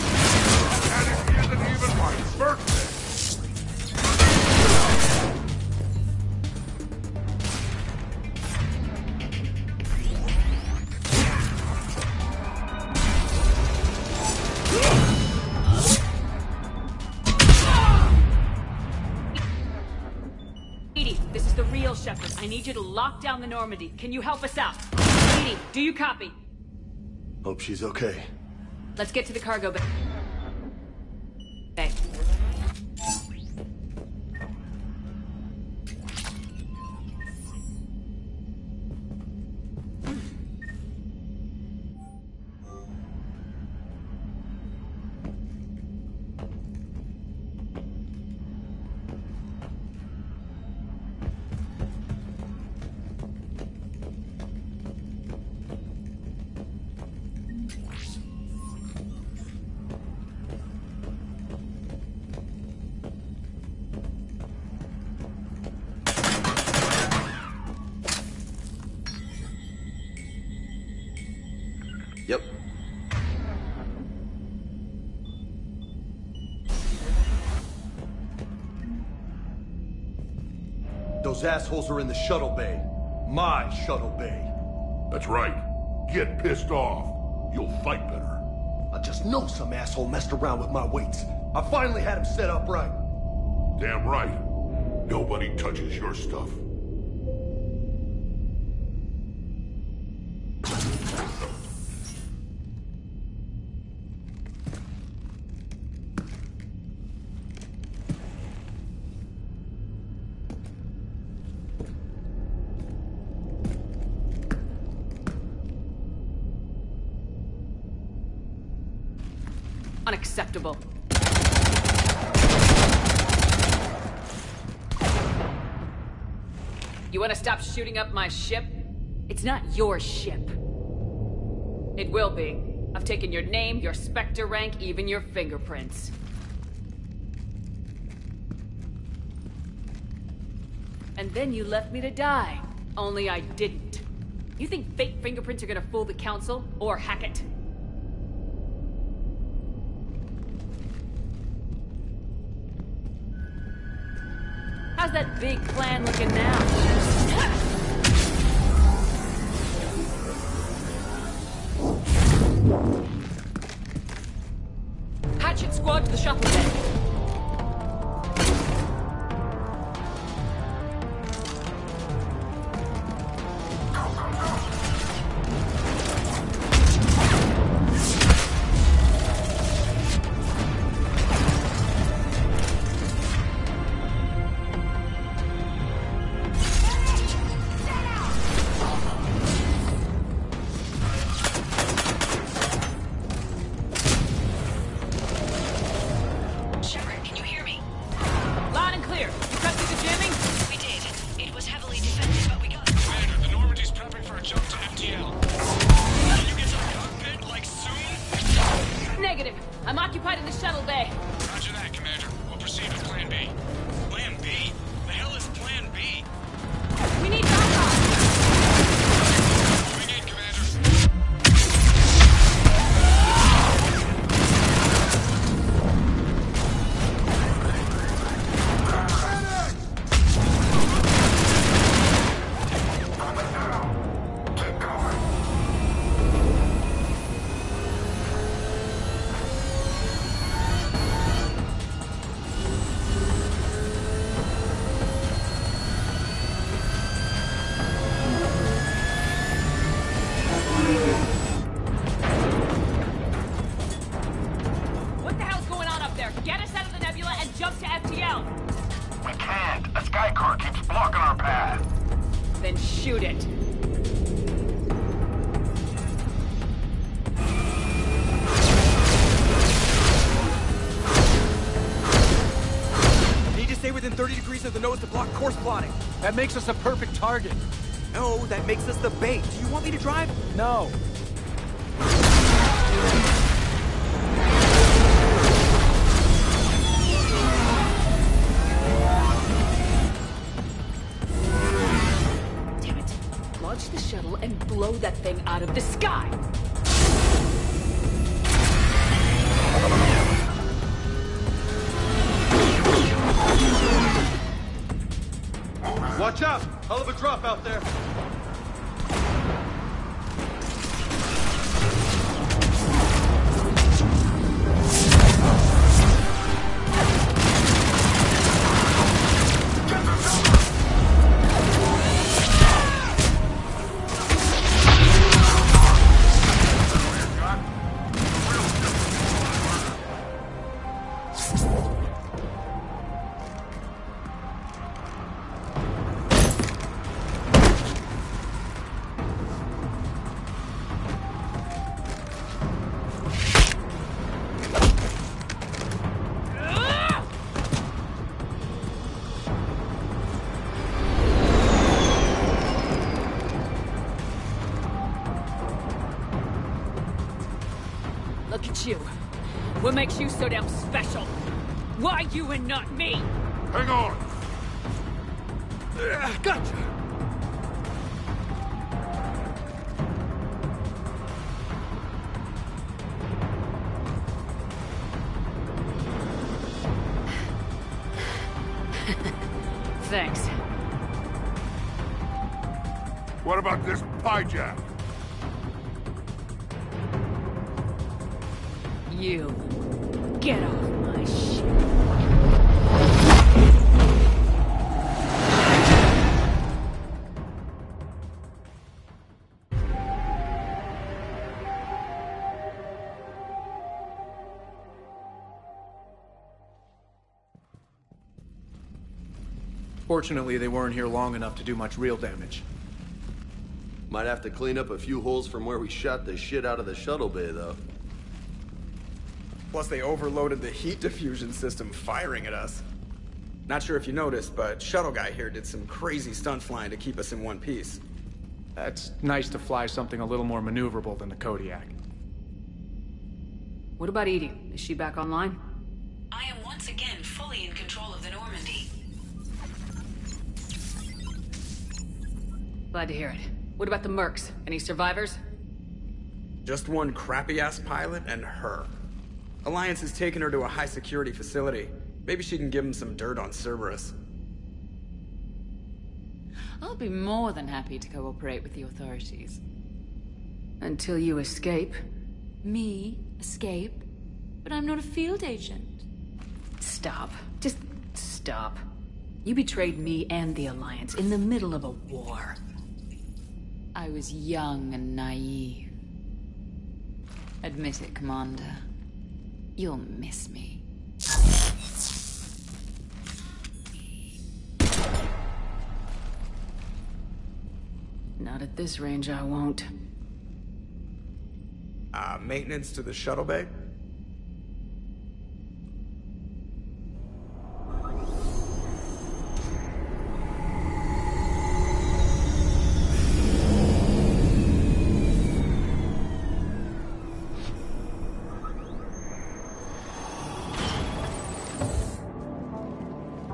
And it isn't even my birthday. Edie, this is the real Sheperd. I need you to lock down the Normandy. Can you help us out? Edie, do you copy? Hope she's okay. Let's get to the cargo bay. Yep. Those assholes are in the shuttle bay. My shuttle bay. That's right. Get pissed off. You'll fight better. I just know some asshole messed around with my weights. I finally had him set up right. Damn right. Nobody touches your stuff. Unacceptable. You want to stop shooting up my ship? It's not your ship. It will be. I've taken your name, your Spectre rank, even your fingerprints. And then you left me to die. Only I didn't. You think fake fingerprints are gonna fool the Council? Or Hackett? How's that big plan looking now? Hatchet squad to the shuttle bay. Sheperd, can you hear me? Loud and clear. You cut through the jamming? We did. It was heavily defended, but we got it. Commander, the Normandy's prepping for a jump to FTL. Can you get to the cockpit, like, soon? Negative. I'm occupied in the shuttle bay. Roger that, Commander. We'll proceed with Plan B. Plan B? The hell is Plan B? We need backup. Moving in, Commander. What the hell's going on up there? Get us out of the nebula and jump to FTL. We can't. A sky car keeps blocking our path. Then shoot it. Need to stay within 30 degrees of the nose to block course plotting. That makes us a perfect target. No, that makes us the bait. Do you want me to drive? No. Damn it. Launch the shuttle and blow that thing out of the sky. Watch out! Hell of a drop out there. Look at you. What makes you so damn special? Why you and not me? Hang on! Gotcha. Thanks. What about this pie jack? You. Get off my ship. Fortunately, they weren't here long enough to do much real damage. Might have to clean up a few holes from where we shot the shit out of the shuttle bay, though. Plus, they overloaded the heat diffusion system firing at us. Not sure if you noticed, but Shuttle Guy here did some crazy stunt flying to keep us in one piece. That's nice to fly something a little more maneuverable than the Kodiak. What about Edie? Is she back online? I am once again fully in control of the Normandy. Glad to hear it. What about the mercs? Any survivors? Just one crappy-ass pilot and her. Alliance has taken her to a high-security facility. Maybe she can give him some dirt on Cerberus. I'll be more than happy to cooperate with the authorities. Until you escape. Me? Escape? But I'm not a field agent. Stop. Just stop. You betrayed me and the Alliance in the middle of a war. I was young and naive. Admit it, Commander. You'll miss me. Not at this range, I won't. Maintenance to the shuttle bay?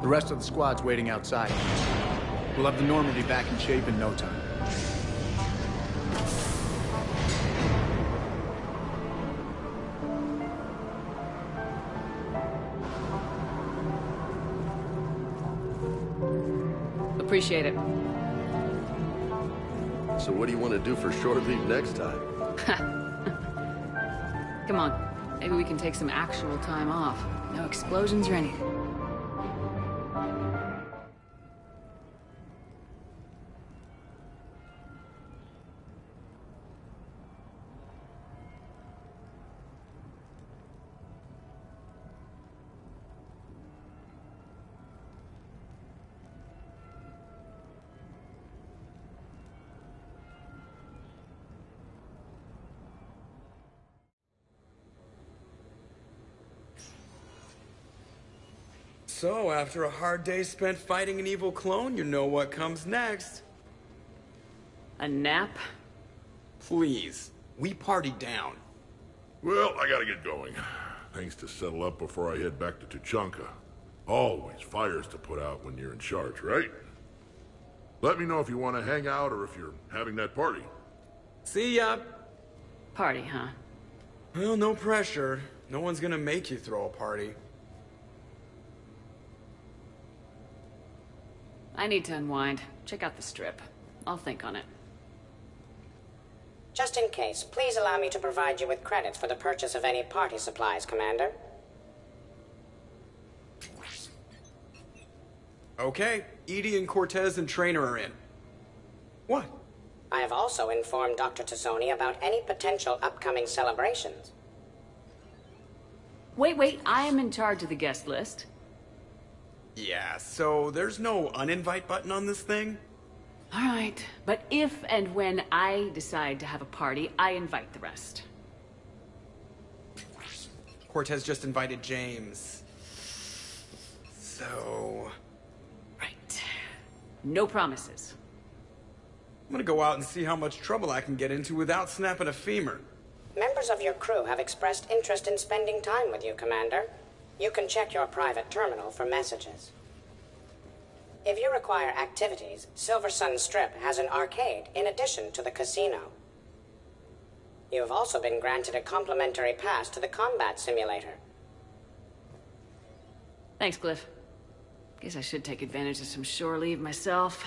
The rest of the squad's waiting outside. We'll have the Normandy back in shape in no time. Appreciate it. So what do you want to do for shore leave next time? Come on. Maybe we can take some actual time off. No explosions or anything. So, after a hard day spent fighting an evil clone, you know what comes next. A nap? Please. We party down. Well, I gotta get going. Things to settle up before I head back to Tuchanka. Always fires to put out when you're in charge, right? Let me know if you want to hang out or if you're having that party. See ya! Party, huh? Well, no pressure. No one's gonna make you throw a party. I need to unwind. Check out the strip. I'll think on it. Just in case, please allow me to provide you with credits for the purchase of any party supplies, Commander. Okay, Edie and Cortez and Trainer are in. What? I have also informed Dr. Tassoni about any potential upcoming celebrations. Wait, I am in charge of the guest list. Yeah, so there's no uninvite button on this thing? All right, but if and when I decide to have a party, I invite the rest. Cortez just invited James. So... Right. No promises. I'm gonna go out and see how much trouble I can get into without snapping a femur. Members of your crew have expressed interest in spending time with you, Commander. You can check your private terminal for messages. If you require activities, Silver Sun Strip has an arcade in addition to the casino. You have also been granted a complimentary pass to the combat simulator. Thanks, Cliff. Guess I should take advantage of some shore leave myself.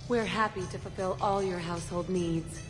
We're happy to fulfill all your household needs.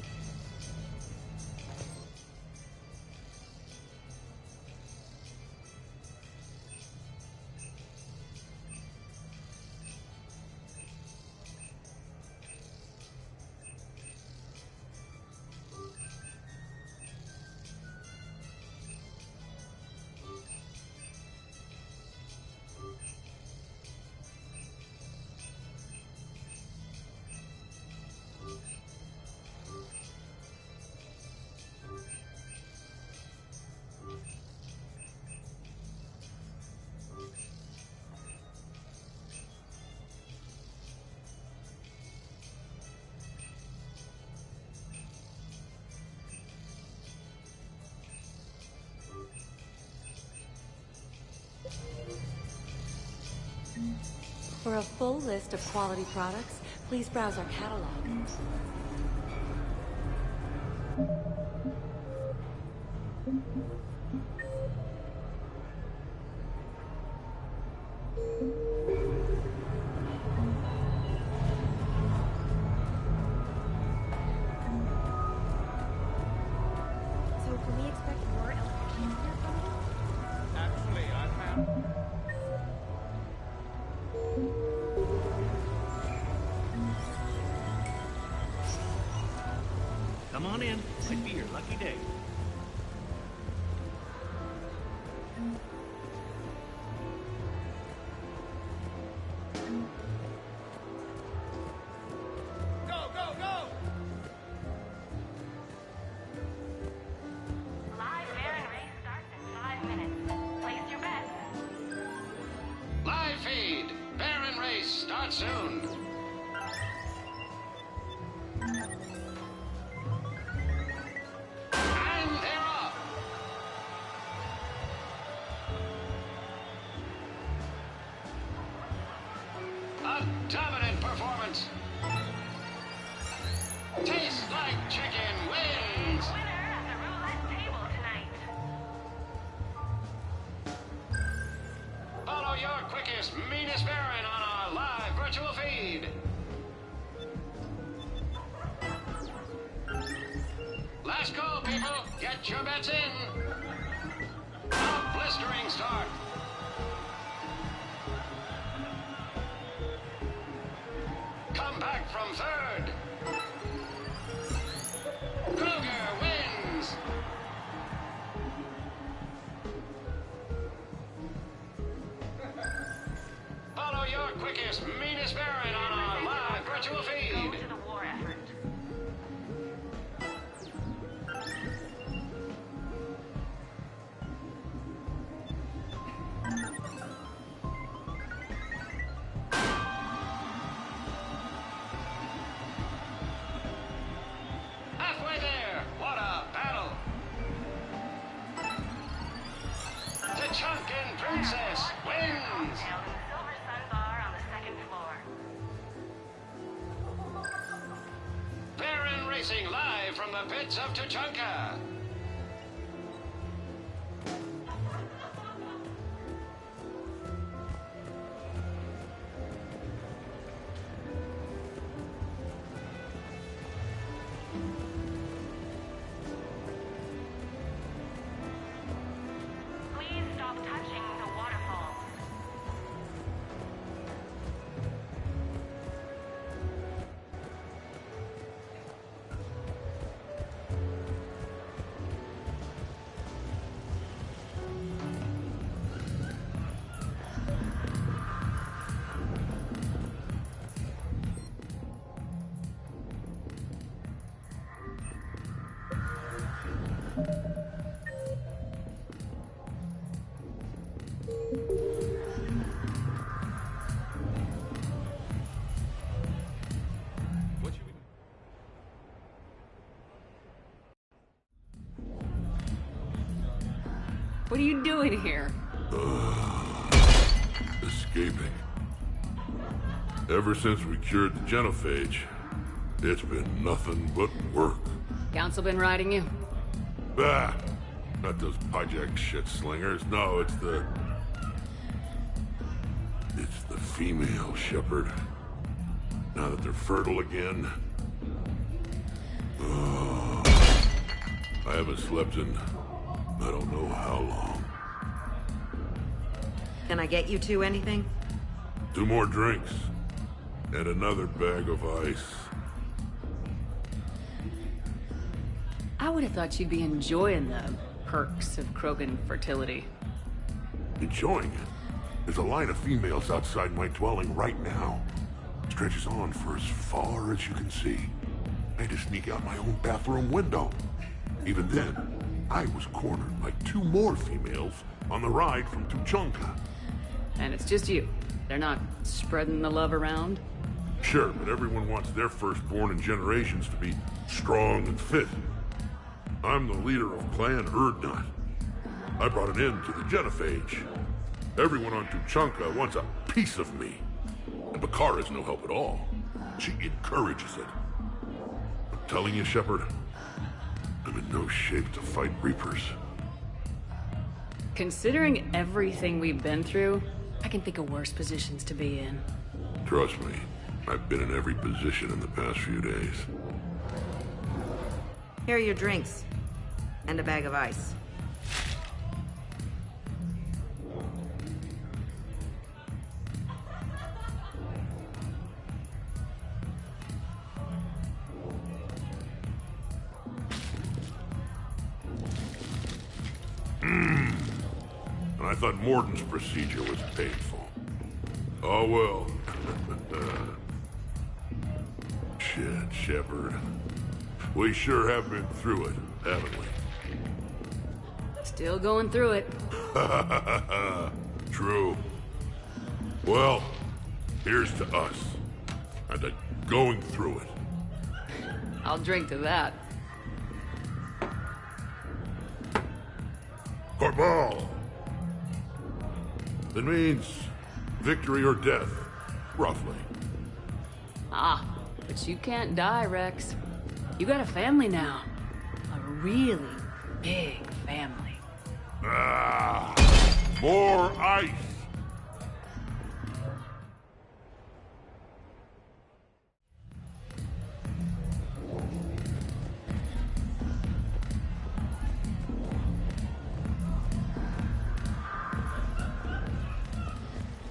For a full list of quality products, please browse our catalog. So can we expect more electricians here from you? Actually, I have... Come on in. Might be your lucky day. Go, go, go! Live bearing race starts in 5 minutes. Place your bets. Live feed. Baron race starts soon. And they're off. A dominant performance. Tastes like chicken wins. Winner at the roulette table tonight. Follow your quickest, meanest Baron on our live virtual feed. Last call, people. Get your bets in. A blistering start. Come back from third. Kroger wins. Follow your quickest, meanest Baron on our live virtual feed. Go to the war effort. Halfway there. What a battle. The Chunkin Princess wins. Held in the Silver Sun Bar on the 2nd floor. Baron Racing live from the pits of Tuchanka. Please stop touching the waterfall. What are you doing here? Escaping. Ever since we cured the genophage, it's been nothing but work. Council been riding you? Bah! Not those hijack shit slingers. No, it's the female Sheperd. Now that they're fertile again. I haven't slept in I don't know how long. Can I get you two anything? 2 more drinks. And another bag of ice. I would have thought you'd be enjoying the perks of Krogan fertility. Enjoying it? There's a line of females outside my dwelling right now. Stretches on for as far as you can see. I had to sneak out my own bathroom window. Even then, I was cornered by 2 more females on the ride from Tuchanka. And it's just you. They're not spreading the love around? Sure, but everyone wants their firstborn in generations to be strong and fit. I'm the leader of Clan Erdnot. I brought an end to the genophage. Everyone on Tuchanka wants a piece of me. And Bakara's no help at all. She encourages it. I'm telling you, Sheperd, I'm in no shape to fight Reapers. Considering everything we've been through, I can think of worse positions to be in. Trust me, I've been in every position in the past few days. Here are your drinks. And a bag of ice. And I thought Morden's procedure was painful. Oh well. Shit, Sheperd. We sure have been through it, haven't we? Still going through it. True. Well, here's to us. And to going through it. I'll drink to that. Corbal! It means victory or death, roughly. Ah, but you can't die, Rex. You got a family now. A really big family. Ah! More ice!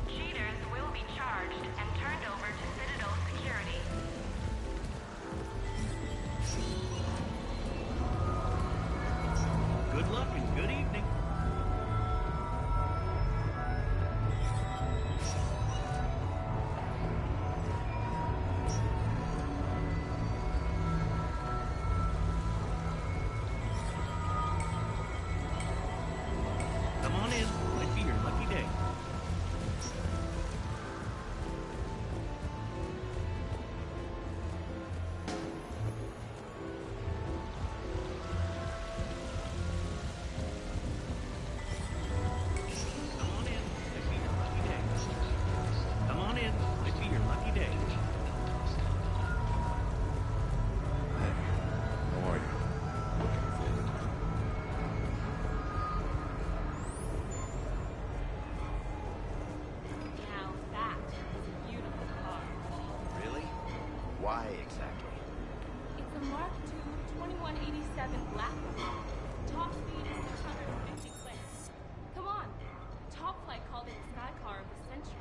Cheaters will be charged and turned over to Citadel security. Good luck and good evening. Come on in. Might be your lucky day. Come on in. Might be your lucky day. Come on in. Might be your lucky day. How are you? Looking forward. Now that is a beautiful car. Really? Why exactly? It's a Mark II 2187 Blackwing. Top speed is 650 clicks. Come on. Top Flight called it the sky car of the century.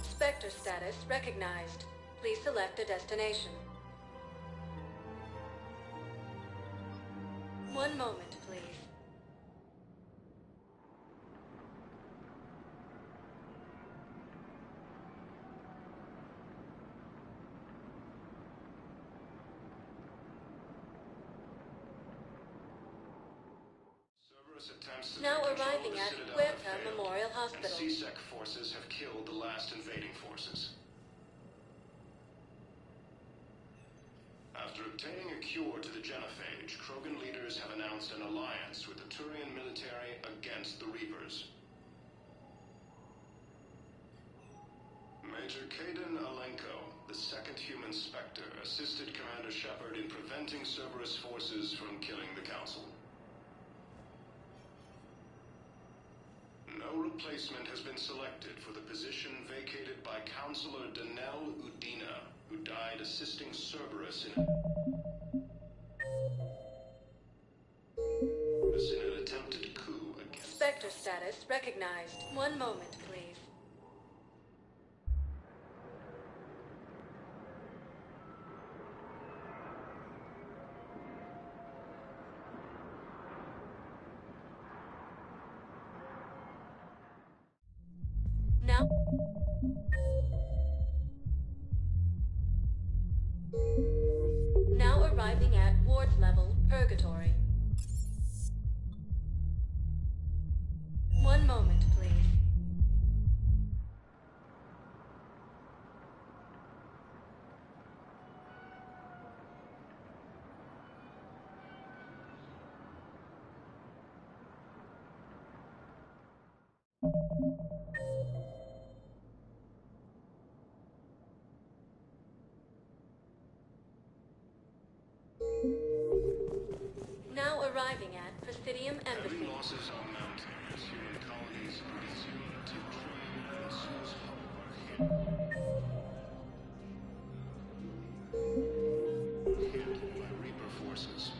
Spectre status recognized. Please select a destination. One moment, please. numerous attempts to Now take control arriving of the at Citadel Huerta have failed, Memorial and Hospital. CSEC forces have killed the last invading forces. After obtaining a cure to the genophage, Krogan leaders have announced an alliance with the Turian military against the Reapers. Major Kaden Alenko, the second human Spectre, assisted Commander Sheperd in preventing Cerberus forces from killing the Council. No replacement has been selected for the position vacated by Counselor Danelle Udina, who died assisting Cerberus in an attempted coup against... Spectre status recognized. One moment, please. Now arriving at ward level purgatory. One moment, please. Now arriving at Presidium Embassy. Heavy losses are mounting as human colonies resume to train and source hit by Reaper forces.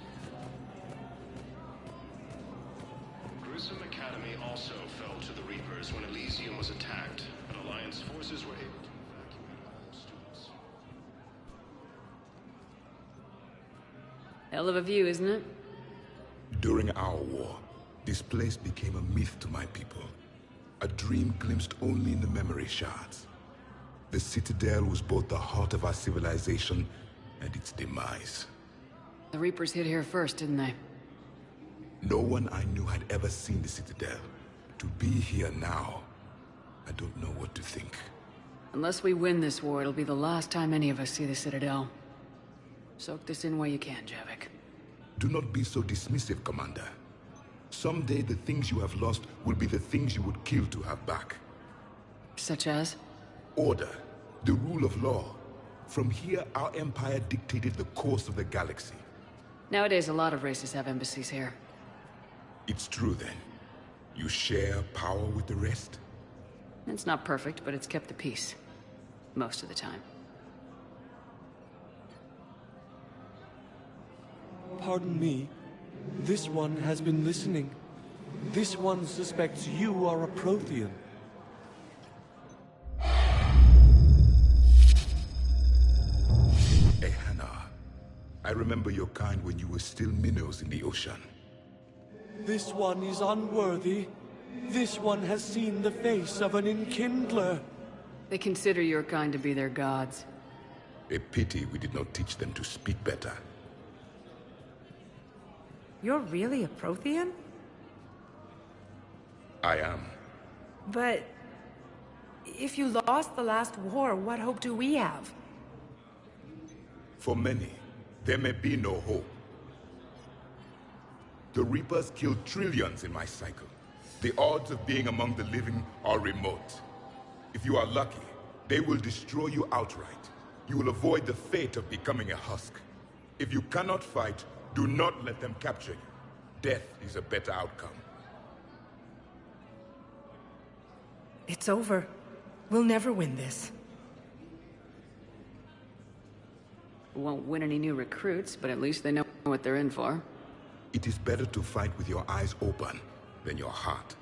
Grissom Academy also fell to the Reapers when Elysium was attacked, and Alliance forces were able to evacuate all students. Hell of a view, isn't it? During our war, this place became a myth to my people. A dream glimpsed only in the memory shards. The Citadel was both the heart of our civilization and its demise. The Reapers hit here first, didn't they? No one I knew had ever seen the Citadel. To be here now, I don't know what to think. Unless we win this war, it'll be the last time any of us see the Citadel. Soak this in while you can, Javik. Do not be so dismissive, Commander. Someday the things you have lost will be the things you would kill to have back. Such as? Order, the rule of law. From here, our empire dictated the course of the galaxy. Nowadays, a lot of races have embassies here. It's true, then. You share power with the rest? It's not perfect, but it's kept the peace. Most of the time. Pardon me. This one has been listening. This one suspects you are a Prothean. Ehana, I remember your kind when you were still minnows in the ocean. This one is unworthy. This one has seen the face of an enkindler. They consider your kind to be their gods. A pity we did not teach them to speak better. You're really a Prothean? I am. But if you lost the last war, what hope do we have? For many, there may be no hope. The Reapers killed trillions in my cycle. The odds of being among the living are remote. If you are lucky, they will destroy you outright. You will avoid the fate of becoming a husk. If you cannot fight, do not let them capture you. Death is a better outcome. It's over. We'll never win this. Won't win any new recruits, but at least they know what they're in for. It is better to fight with your eyes open than your heart.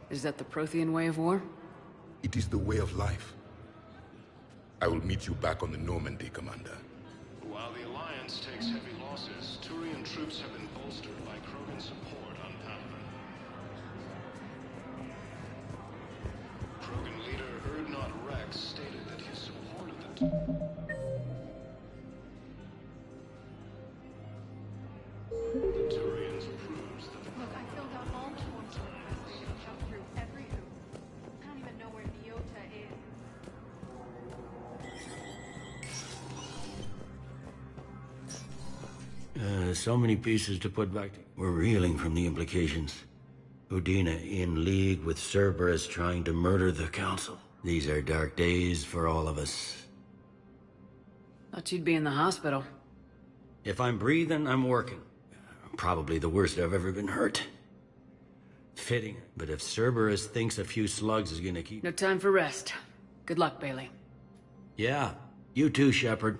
Is that the Prothean way of war? It is the way of life. I will meet you back on the Normandy, Commander. While the Alliance takes heavy losses, Turian troops have been bolstered by Krogan support on Palaven. Krogan leader Erdnot Rex stated that he supported the Turians proves that the... Look, I filled out all the So many pieces to put back. We're reeling from the implications. Udina in league with Cerberus trying to murder the Council. These are dark days for all of us. Thought you'd be in the hospital. If I'm breathing, I'm working. Probably the worst I've ever been hurt. Fitting, but if Cerberus thinks a few slugs is gonna keep... No time for rest. Good luck, Bailey. Yeah, you too, Sheperd.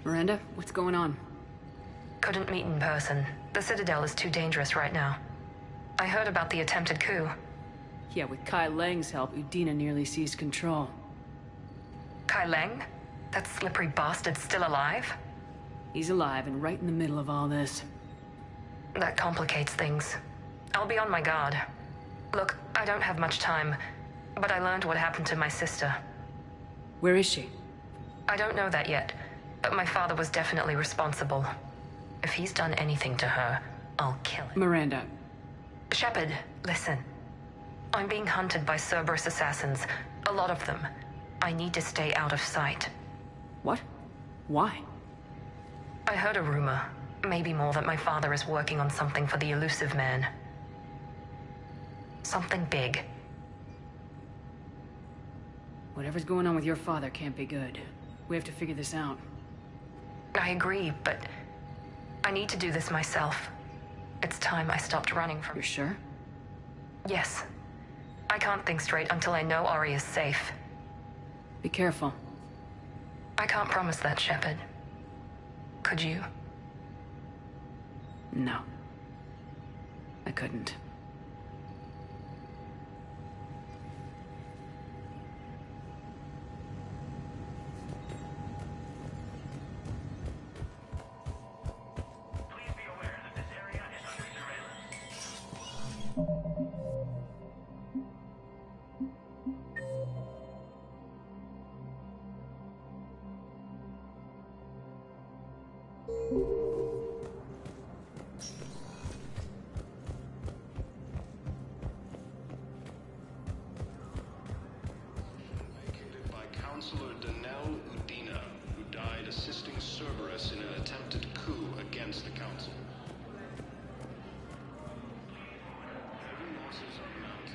Miranda, what's going on? Couldn't meet in person. The Citadel is too dangerous right now. I heard about the attempted coup. Yeah, with Kai Leng's help, Udina nearly seized control. Kai Leng? That slippery bastard's still alive? He's alive and right in the middle of all this. That complicates things. I'll be on my guard. Look, I don't have much time, but I learned what happened to my sister. Where is she? I don't know that yet, but my father was definitely responsible. If he's done anything to her, I'll kill him. Miranda. Sheperd, listen. I'm being hunted by Cerberus assassins. A lot of them. I need to stay out of sight. What? Why? I heard a rumor, maybe more, that my father is working on something for the elusive man. Something big. Whatever's going on with your father can't be good. We have to figure this out. I agree, but I need to do this myself. It's time I stopped running from... You're sure? Yes. I can't think straight until I know Ari is safe. Be careful. I can't promise that, Sheperd. Could you? No. I couldn't.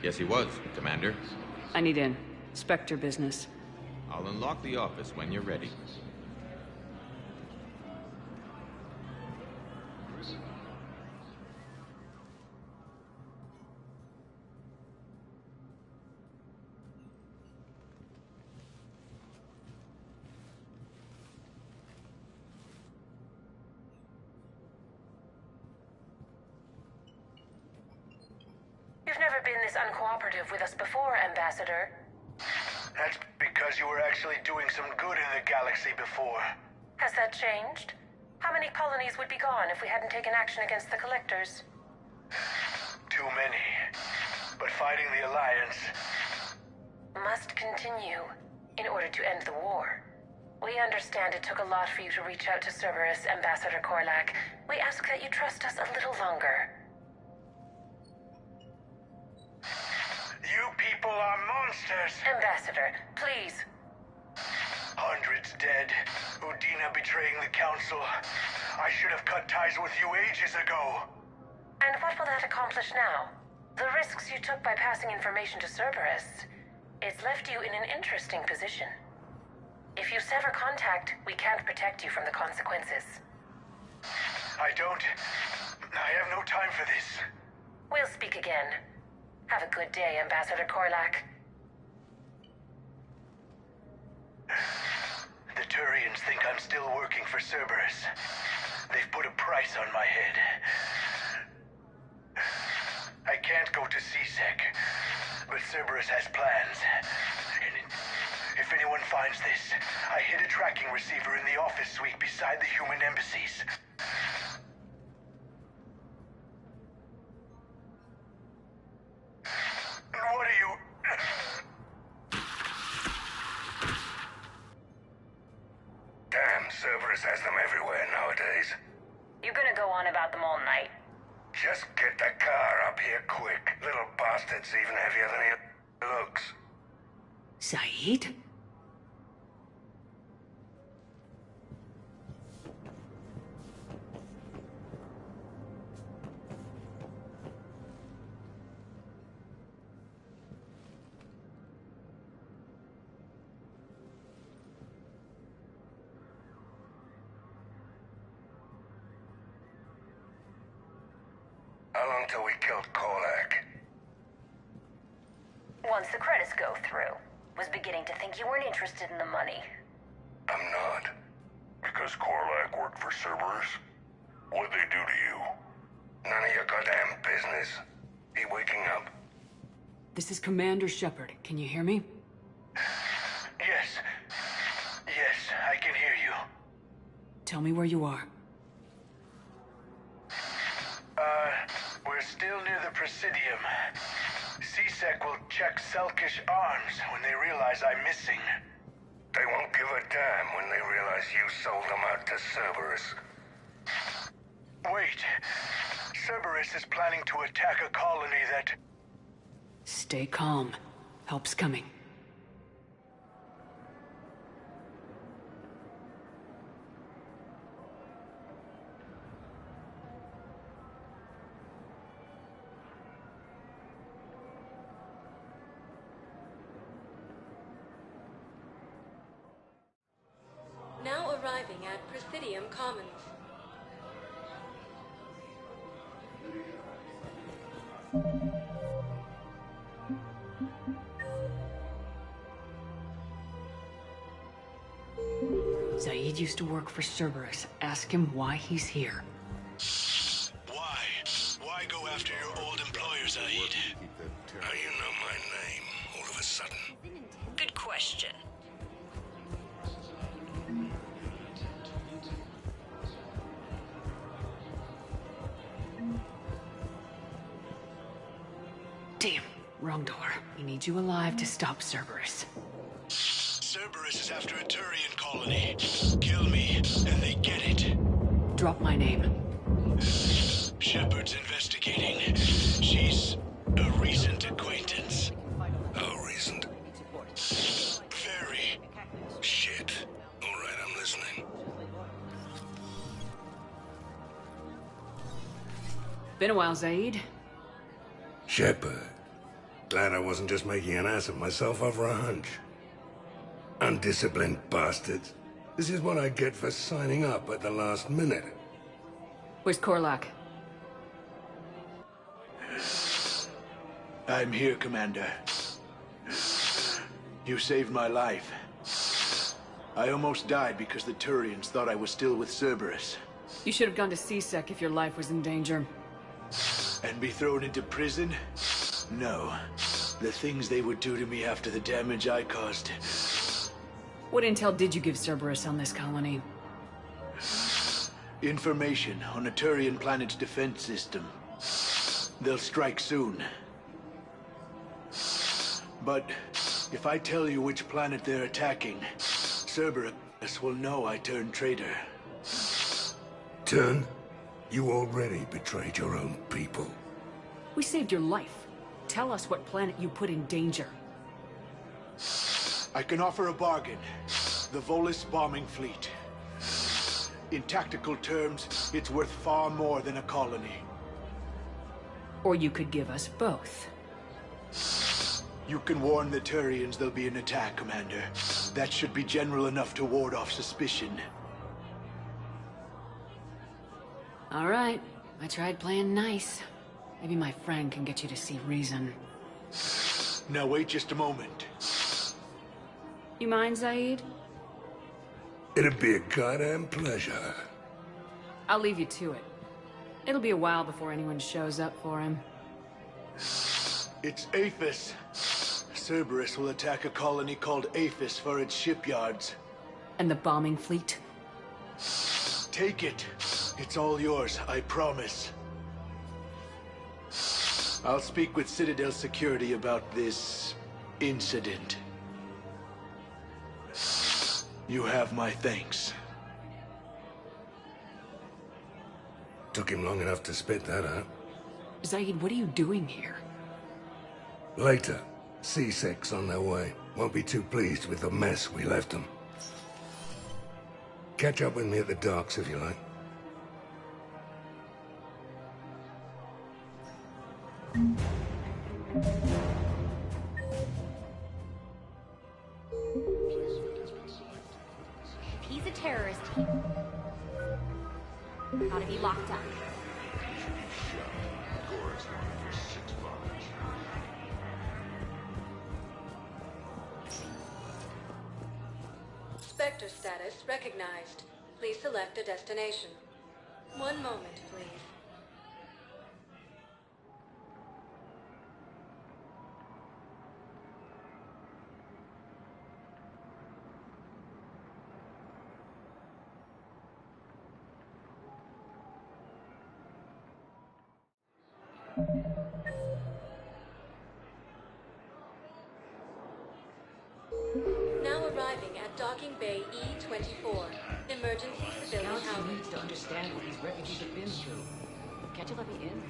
Yes, he was, Commander. I need in. Spectre business. I'll unlock the office when you're ready. You've never been this uncooperative with us before, Ambassador. That's because because you were actually doing some good in the galaxy before. Has that changed? How many colonies would be gone if we hadn't taken action against the Collectors? Too many. But fighting the Alliance must continue in order to end the war. We understand it took a lot for you to reach out to Cerberus, Ambassador Korlak. We ask that you trust us a little longer. You people are monsters! Ambassador, please. Hundreds dead. Udina betraying the Council. I should have cut ties with you ages ago. And what will that accomplish now? The risks you took by passing information to Cerberus. It's left you in an interesting position. If you sever contact, we can't protect you from the consequences. I have no time for this. We'll speak again. Have a good day, Ambassador Korlak. The Turians think I'm still working for Cerberus. They've put a price on my head. I can't go to CSEC, but Cerberus has plans. And if anyone finds this, I hid a tracking receiver in the office suite beside the human embassies. What are you... Damn, Cerberus has them everywhere nowadays. You gonna go on about them all night? Just get the car up here quick. Little bastard's even heavier than he looks. Saeed? How long till we killed Korlak? Once the credits go through. Was beginning to think you weren't interested in the money. I'm not. Because Korlak worked for Cerberus? What'd they do to you? None of your goddamn business. He waking up? This is Commander Sheperd. Can you hear me? Yes. Yes, I can hear you. Tell me where you are. We're still near the Presidium. CSEC will check Selkish arms when they realize I'm missing. They won't give a damn when they realize you sold them out to Cerberus. Wait. Cerberus is planning to attack a colony that... Stay calm. Help's coming. Now arriving at Presidium Commons. Saeed used to work for Cerberus. Ask him why he's here. Why? Why go after your old employer, Saeed? How you know my name all of a sudden? Good question. Damn, wrong door. We need you alive to stop Cerberus. Cerberus is after a Turian colony. Kill me, and they get it. Drop my name. Sheperd's investigating. She's a recent acquaintance. How recent? Very. Shit. All right, I'm listening. Been a while, Saeed. Sheperd. Glad I wasn't just making an ass of myself over a hunch. Undisciplined bastards. This is what I get for signing up at the last minute. Where's Korlak? I'm here, Commander. You saved my life. I almost died because the Turians thought I was still with Cerberus. You should have gone to CSEC if your life was in danger. And be thrown into prison? No. The things they would do to me after the damage I caused. What intel did you give Cerberus on this colony? Information on a Turian planet's defense system. They'll strike soon. But if I tell you which planet they're attacking, Cerberus will know I turned traitor. Turn? You already betrayed your own people. We saved your life. Tell us what planet you put in danger. I can offer a bargain. The Volus bombing fleet. In tactical terms, it's worth far more than a colony. Or you could give us both. You can warn the Turians there'll be an attack, Commander. That should be general enough to ward off suspicion. All right. I tried playing nice. Maybe my friend can get you to see reason. Now wait just a moment. You mind, Zaid? It'd be a goddamn pleasure. I'll leave you to it. It'll be a while before anyone shows up for him. It's Aphis. Cerberus will attack a colony called Aphis for its shipyards. And the bombing fleet? Take it. It's all yours, I promise. I'll speak with Citadel security about this incident. You have my thanks. Took him long enough to spit that out. Zaid, what are you doing here? Later. C-Sec's on their way. Won't be too pleased with the mess we left them. Catch up with me at the docks if you like. If he's a terrorist, he ought to be locked up. Spectre status recognized. Please select a destination. One moment, please. Now arriving at Docking Bay E-24. Emergency civilian Council housing. needs to understand what these refugees have been through. Can't you let me in?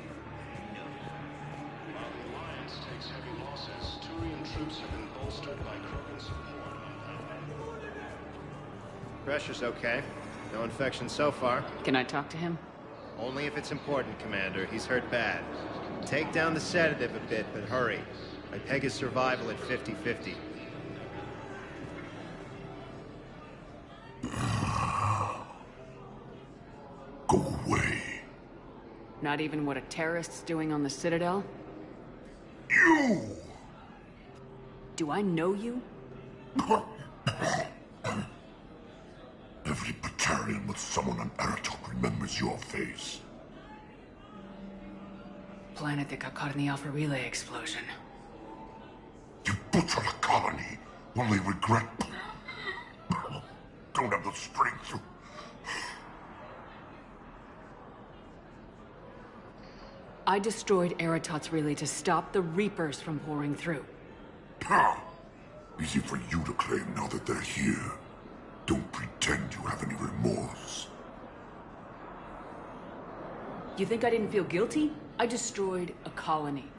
While the Alliance takes heavy losses, Turian troops have been bolstered by Krogan support. Pressure's okay. No infection so far. Can I talk to him? Only if it's important, Commander. He's hurt bad. Take down the sedative a bit, but hurry. I peg his survival at 50-50. Go away. Not even what a terrorist's doing on the Citadel? You! Do I know you? Every Batarian with someone on Aratok remembers your face. Planet that got caught in the Alpha Relay explosion. You butchered a colony, only regret. Don't have the strength to... I destroyed Eratot's relay to stop the Reapers from pouring through. Easy for you to claim now that they're here. Don't pretend you have any remorse. You think I didn't feel guilty? I destroyed a colony.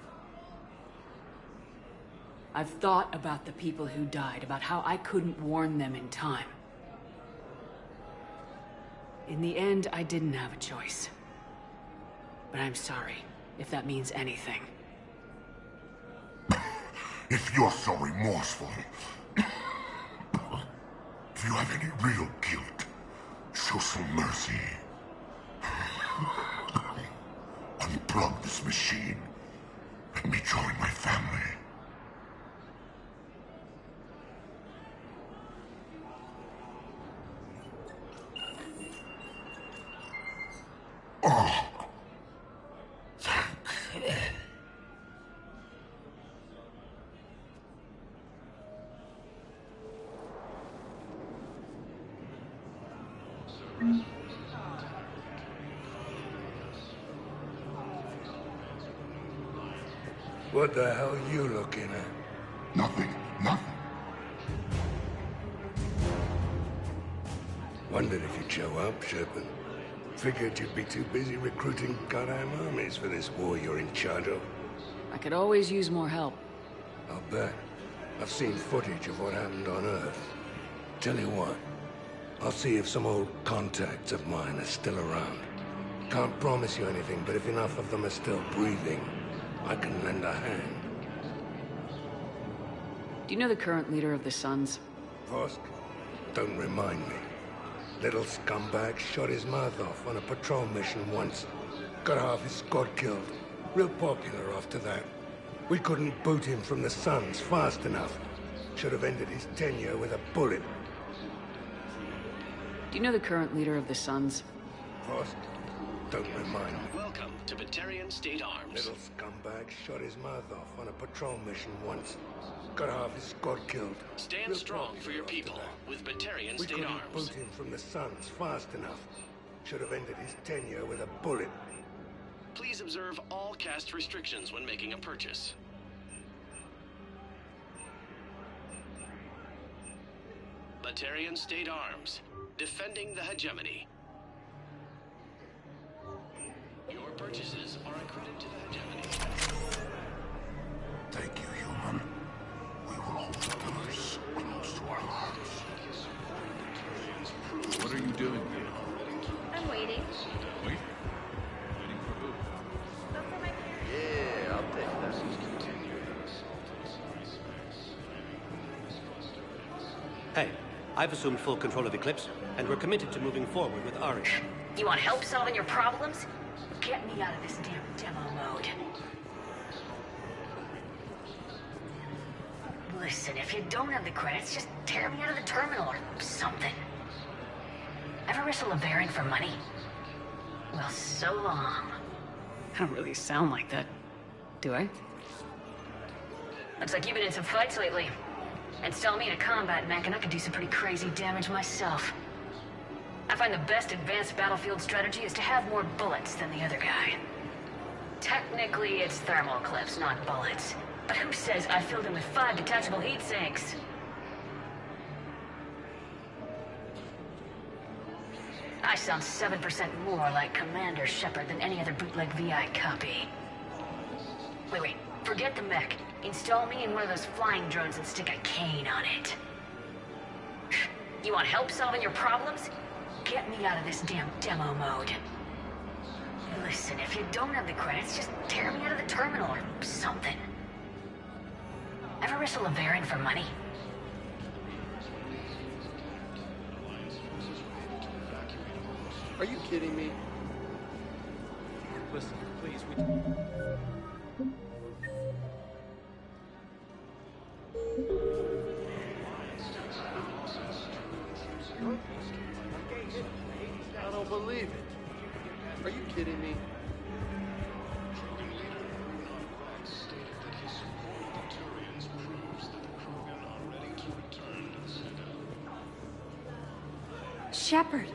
I've thought about the people who died, about how I couldn't warn them in time. In the end, I didn't have a choice. But I'm sorry, if that means anything. If you're so remorseful, if you have any real guilt, show some mercy. Unplug this machine. Let me join my family. Oh. What the hell you looking at? Nothing. Nothing. Wondered if you'd show up, Sheperd. Figured you'd be too busy recruiting goddamn armies for this war you're in charge of. I could always use more help. I'll bet. I've seen footage of what happened on Earth. Tell you what, I'll see if some old contacts of mine are still around. Can't promise you anything, but if enough of them are still breathing, I can lend a hand. Do you know the current leader of the Suns? Vosk? Don't remind me. Little scumbag shot his mouth off on a patrol mission once. Got half his squad killed. Real popular after that. We couldn't boot him from the Suns fast enough. Should have ended his tenure with a bullet. Do you know the current leader of the Suns? Vosk? Don't remind me. Welcome to Batarian State Arms. Little scumbag shot his mouth off on a patrol mission once. Got half his squad killed. Stand Real strong for your popular people after with Batarian We State couldn't Arms. boot him from the Suns fast enough. Should have ended his tenure with a bullet. Please observe all caste restrictions when making a purchase. Batarian State Arms, defending the hegemony. Your purchases are a credit to the hegemony. Thank you, human. We will hold the pillars close to our hearts. What are you doing here? I'm waiting. Wait? Waiting for who? But for my parents. Yeah, I'll take that. Hey, I've assumed full control of Eclipse, and we're committed to moving forward with Ari. You want help solving your problems? Get me out of this damn demo mode. Listen, if you don't have the credits, just tear me out of the terminal or something. Ever wrestle a bearing for money? Well, so long. I don't really sound like that, do I? Looks like you've been in some fights lately. Install me in a combat mech and I could do some pretty crazy damage myself. I find the best advanced battlefield strategy is to have more bullets than the other guy. Technically, it's thermal clips, not bullets. But who says I filled him with 5 detachable heat sinks? I sound 7% more like Commander Sheperd than any other bootleg VI copy. Wait, forget the mech. Install me in one of those flying drones and stick a cane on it. You want help solving your problems? Get me out of this damn demo mode. Listen, if you don't have the credits, just tear me out of the terminal or something. Ever wrestle a variant for money? Are you kidding me? Listen, please, I don't believe it. Are you kidding me? Sheperd,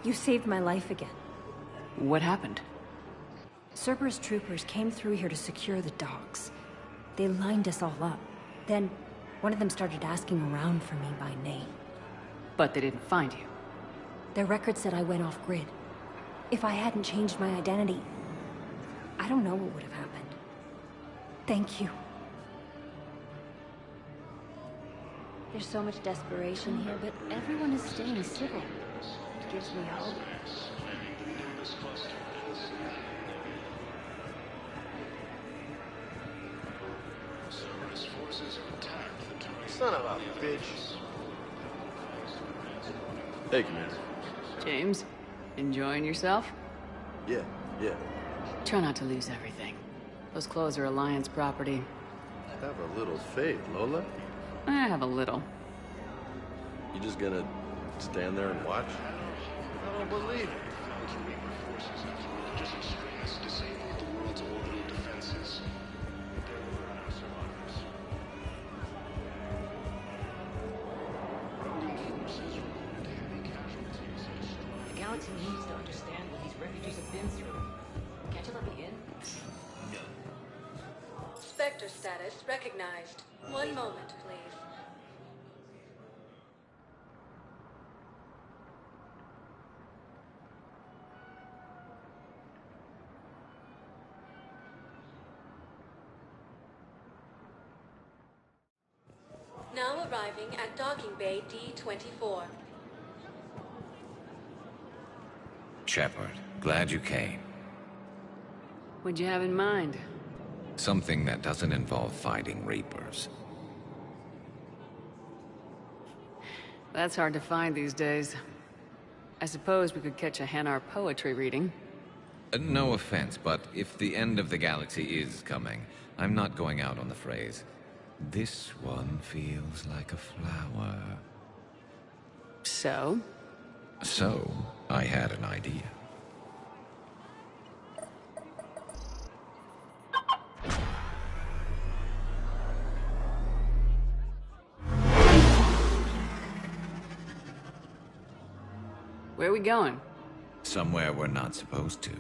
you saved my life again. What happened? Cerberus troopers came through here to secure the docks. They lined us all up. Then, one of them started asking around for me by name. But they didn't find you. Their record said I went off-grid. If I hadn't changed my identity, I don't know what would have happened. Thank you. There's so much desperation here, but everyone is staying civil. It gives me hope. Son of a bitch. Hey, Commander. James, enjoying yourself? Yeah. Try not to lose everything. Those clothes are Alliance property. Have a little faith, Lola. I have a little. You just gonna stand there and watch? I don't believe it. Disabled the world's orbital defenses. The galaxy needs to understand what these refugees have been through. Can't you let me in? No. Spectre status recognized. One moment, please. Now arriving at docking bay D-24. Sheperd, glad you came. What'd you have in mind? Something that doesn't involve fighting Reapers. That's hard to find these days. I suppose we could catch a Hanar poetry reading. No offense, but if the end of the galaxy is coming, I'm not going out on the phrase, "This one feels like a flower." So? So, I had an idea. Where are we going? Somewhere we're not supposed to.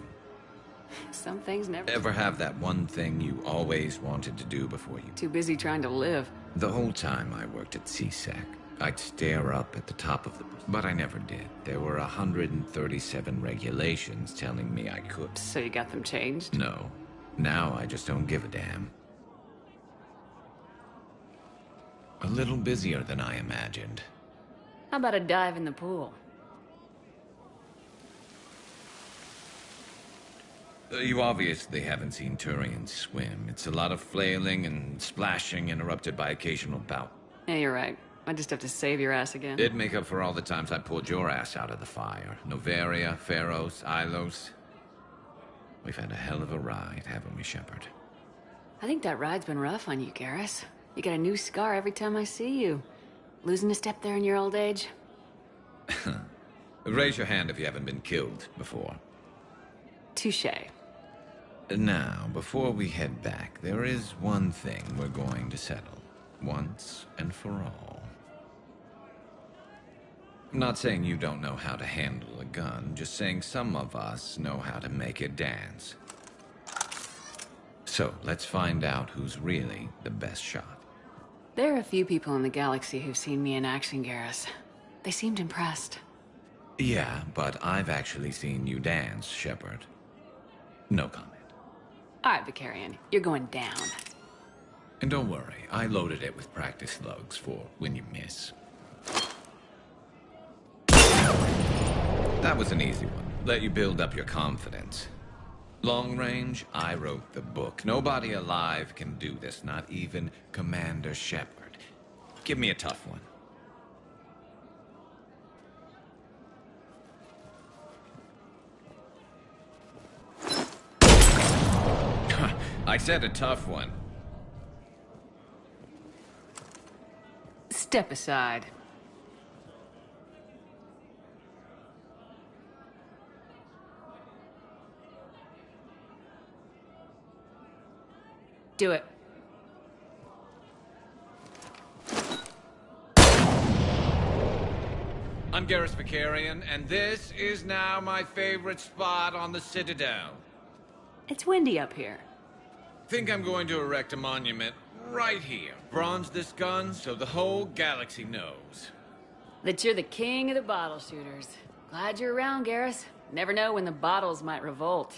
Some things never... Ever have that one thing you always wanted to do before you... Too busy trying to live. The whole time I worked at CSEC, I'd stare up at the top of the... But I never did. There were 137 regulations telling me I could. So you got them changed? No. Now I just don't give a damn. A little busier than I imagined. How about a dive in the pool? You obviously haven't seen Turians swim. It's a lot of flailing and splashing interrupted by occasional bout. Yeah, you're right. I just have to save your ass again. It'd make up for all the times I pulled your ass out of the fire. Noveria, Pharos, Ilos. We've had a hell of a ride, haven't we, Sheperd? I think that ride's been rough on you, Garrus. You get a new scar every time I see you. Losing a step there in your old age? Raise your hand if you haven't been killed before. Touché. Now, before we head back, there is one thing we're going to settle. Once and for all. I'm not saying you don't know how to handle a gun, just saying some of us know how to make it dance. So, let's find out who's really the best shot. There are a few people in the galaxy who've seen me in action, Garrus. They seemed impressed. Yeah, but I've actually seen you dance, Sheperd. No comment. All right, Vicarian, you're going down. And don't worry, I loaded it with practice slugs for when you miss. That was an easy one. Let you build up your confidence. Long range, I wrote the book. Nobody alive can do this, not even Commander Sheperd. Give me a tough one. I said a tough one. Step aside. Do it. I'm Garrus Vicarian, and this is now my favorite spot on the Citadel. It's windy up here. Think I'm going to erect a monument right here. Bronze this gun so the whole galaxy knows. That you're the king of the bottle shooters. Glad you're around, Garrus. Never know when the bottles might revolt.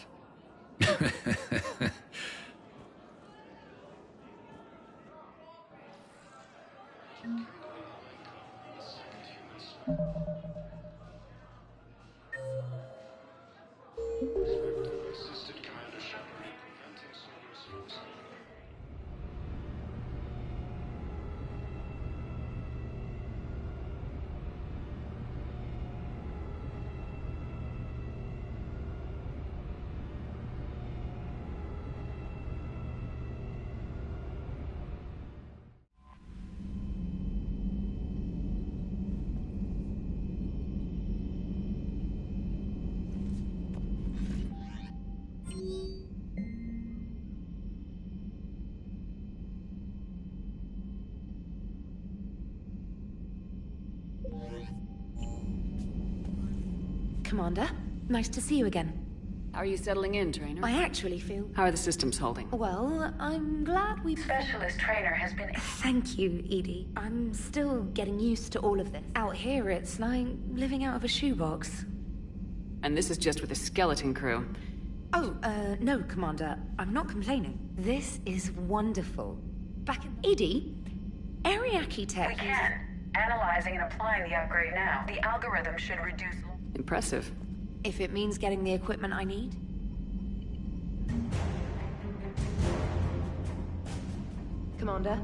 Assisted Commander Sheperd in preventing Cerberus from returning. Commander, nice to see you again. How are you settling in, trainer? I actually feel... How are the systems holding? Well, I'm glad we... Specialist trainer has been... Thank you, Edie. I'm still getting used to all of this. Out here, it's like living out of a shoebox. And this is just with a skeleton crew. Oh, no, Commander. I'm not complaining. This is wonderful. Back in... Edie, Ariake Tech... We can. Analyzing and applying the upgrade now. The algorithm should reduce... Impressive. If it means getting the equipment I need. Commander?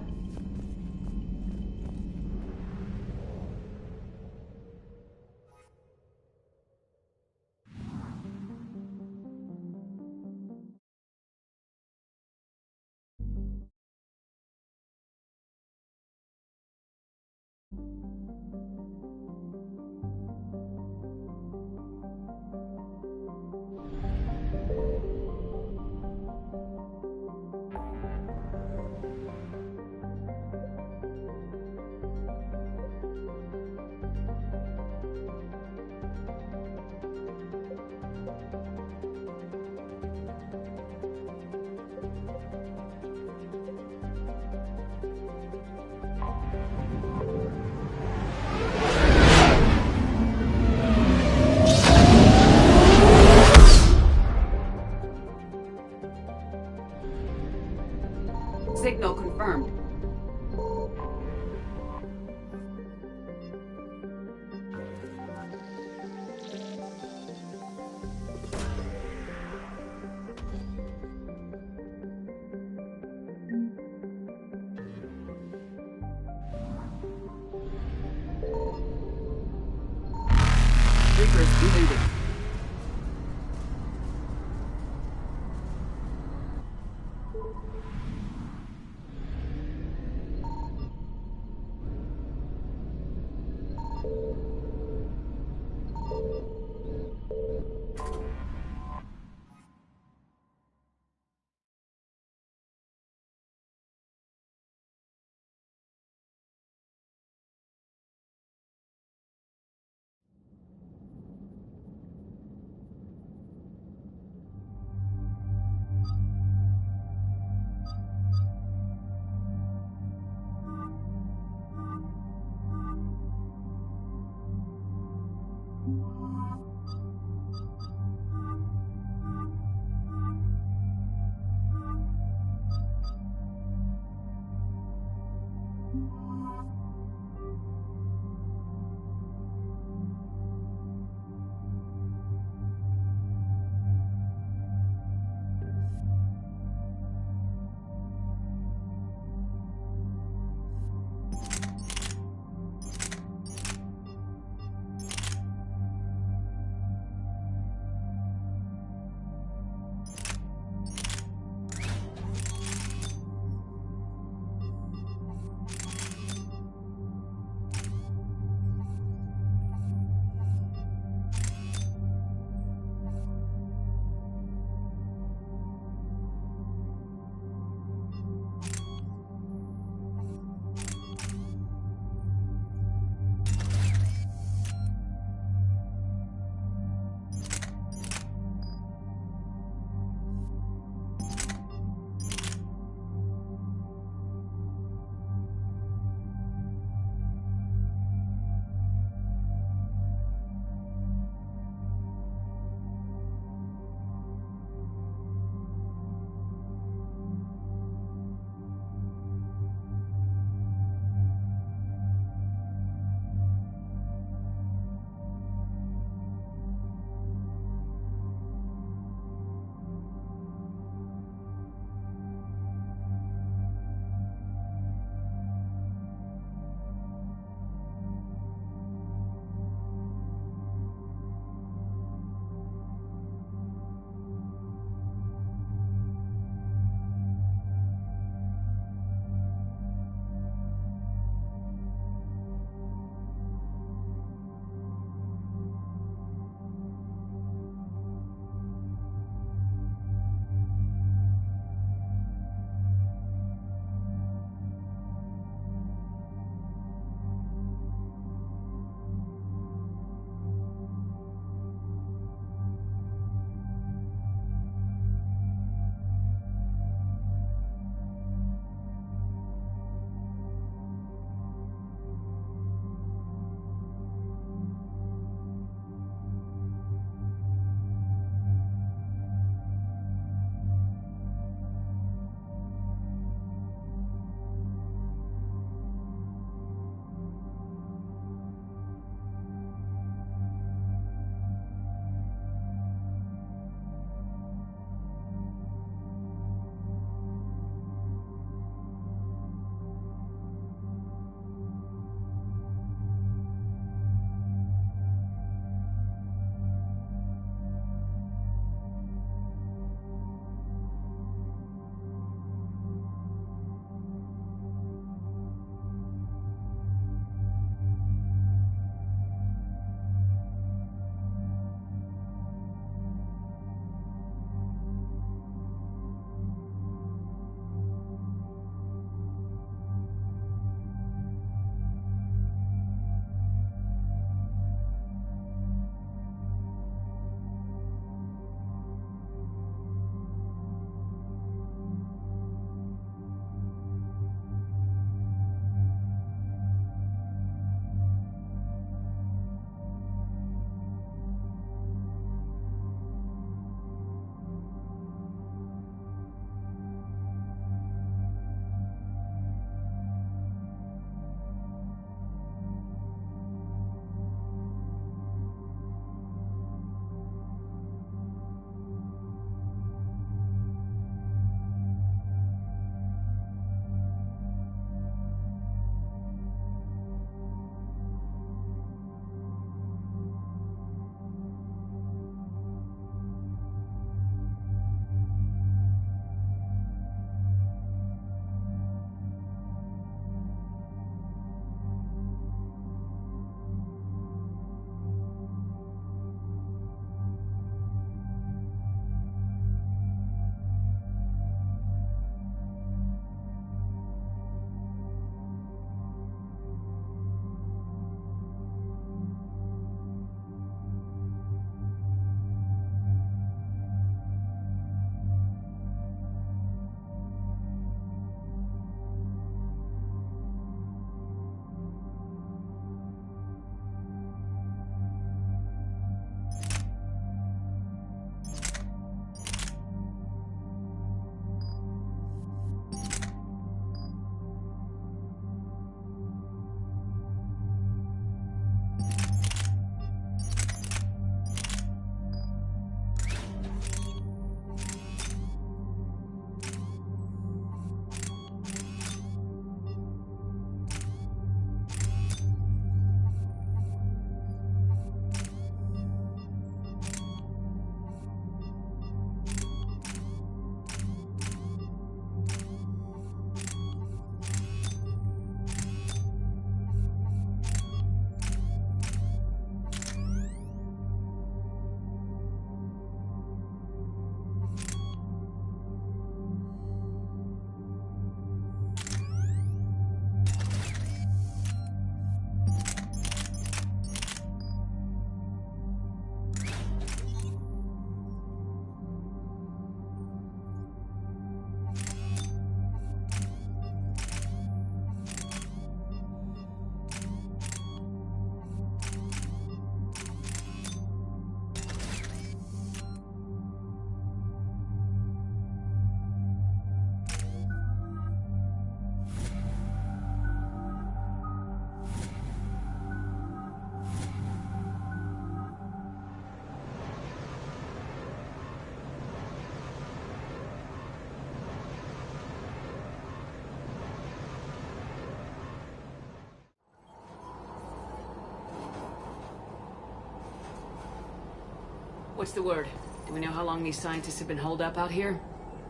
What's the word? Do we know how long these scientists have been holed up out here?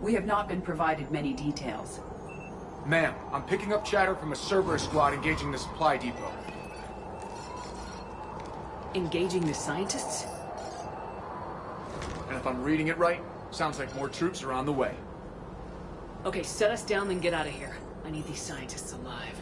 We have not been provided many details. Ma'am, I'm picking up chatter from a Cerberus squad engaging the supply depot. Engaging the scientists? And if I'm reading it right, sounds like more troops are on the way. Okay, set us down, then get out of here. I need these scientists alive.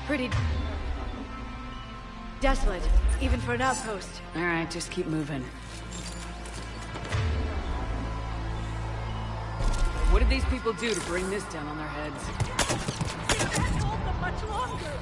Pretty desolate, even for an outpost. All right, just keep moving. What did these people do to bring this down on their heads? Can't hold them much longer.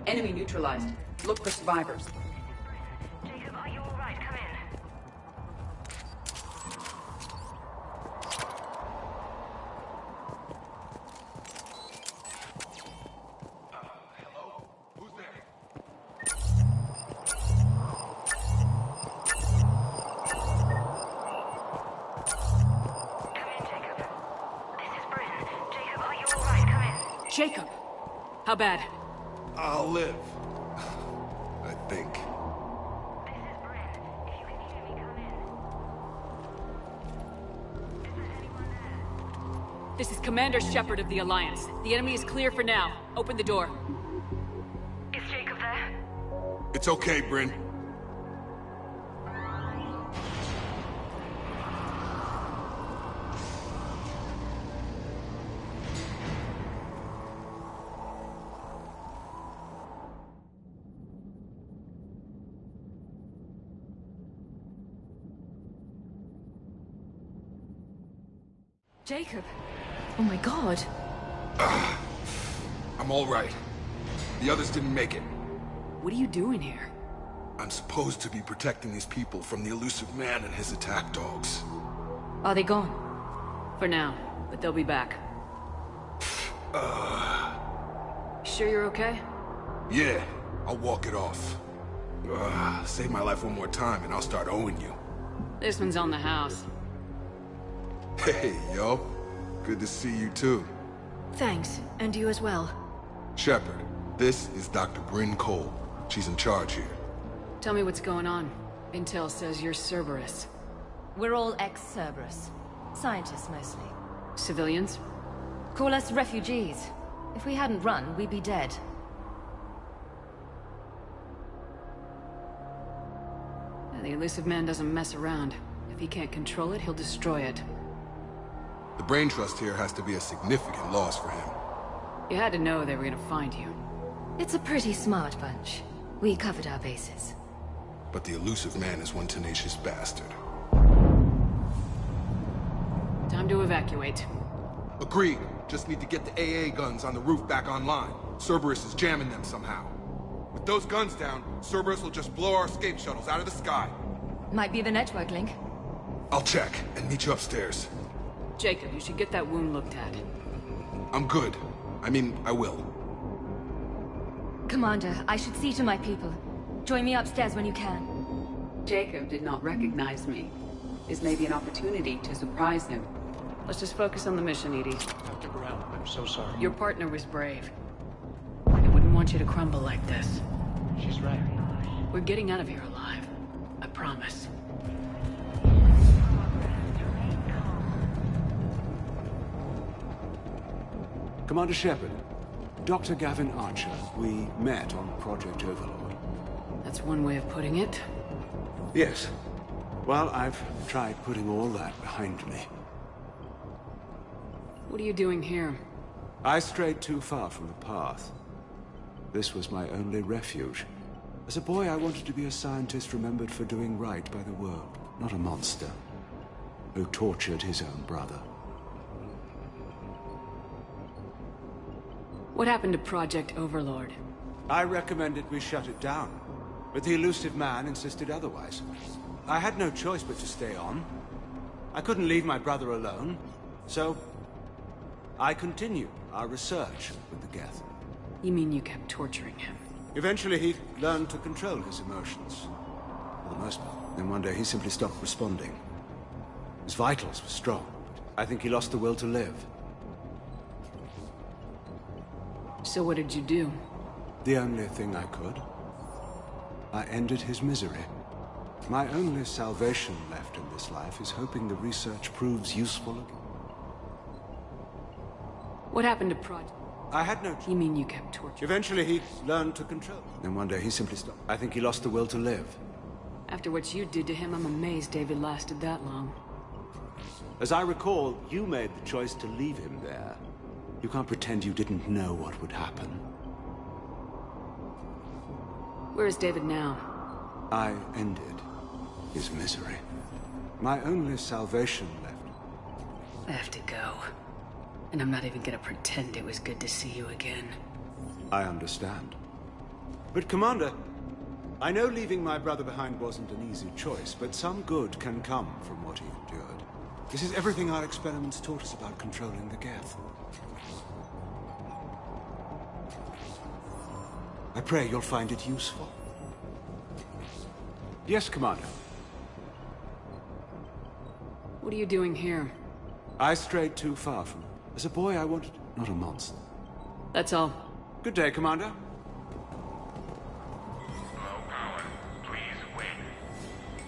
Enemy neutralized. Look for survivors. Jacob, are you alright? Come in. Hello? Who's there? Come in, Jacob. This is Bryn. Jacob, are you alright? Come in. Jacob! How bad? I'll live. I think. This is Bryn. If you can hear me, come in. Is there anyone there? This is Commander Sheperd of the Alliance. The enemy is clear for now. Open the door. Is Jacob there? It's okay, Bryn. Jacob. Oh my god. I'm all right. The others didn't make it. What are you doing here? I'm supposed to be protecting these people from the elusive man and his attack dogs. Are they gone? For now, but they'll be back. Sure you're okay? Yeah, I'll walk it off. Save my life one more time and I'll start owing you. This one's on the house. Hey, yo. Good to see you too. Thanks, and you as well. Sheperd, this is Dr. Bryn Cole. She's in charge here. Tell me what's going on. Intel says you're Cerberus. We're all ex-Cerberus. Scientists, mostly. Civilians? Call us refugees. If we hadn't run, we'd be dead. The elusive man doesn't mess around. If he can't control it, he'll destroy it. The brain trust here has to be a significant loss for him. You had to know they were gonna find you. It's a pretty smart bunch. We covered our bases. But the elusive man is one tenacious bastard. Time to evacuate. Agreed. Just need to get the AA guns on the roof back online. Cerberus is jamming them somehow. With those guns down, Cerberus will just blow our escape shuttles out of the sky. Might be the network link. I'll check and meet you upstairs. Jacob, you should get that wound looked at. I'm good. I mean, I will. Commander, I should see to my people. Join me upstairs when you can. Jacob did not recognize me. This may be an opportunity to surprise him. Let's just focus on the mission, Edie. Dr. Brown, I'm so sorry. Your partner was brave. I wouldn't want you to crumble like this. She's right. We're getting out of here alive. I promise. Commander Sheperd, Dr. Gavin Archer, we met on Project Overlord. That's one way of putting it. Yes. Well, I've tried putting all that behind me. What are you doing here? I strayed too far from the path. This was my only refuge. As a boy, I wanted to be a scientist remembered for doing right by the world, not a monster who tortured his own brother. What happened to Project Overlord? I recommended we shut it down, but the elusive man insisted otherwise. I had no choice but to stay on. I couldn't leave my brother alone, so I continued our research with the Geth. You mean you kept torturing him? Eventually he learned to control his emotions, for the most part. Then one day he simply stopped responding. His vitals were strong, but I think he lost the will to live. So what did you do? The only thing I could. I ended his misery. My only salvation left in this life is hoping the research proves useful again. What happened to Project? I had no... You mean you kept torturing? Eventually he learned to control. Then one day he simply stopped. I think he lost the will to live. After what you did to him, I'm amazed David lasted that long. As I recall, you made the choice to leave him there. You can't pretend you didn't know what would happen. Where is David now? I ended his misery. My only salvation left. I have to go. And I'm not even gonna pretend it was good to see you again. I understand. But Commander, I know leaving my brother behind wasn't an easy choice, but some good can come from what he endured. This is everything our experiments taught us about controlling the Geth. I pray you'll find it useful. Yes, Commander. What are you doing here? I strayed too far from... As a boy, I wanted... not a monster. That's all. Good day, Commander. Low power. Please wait.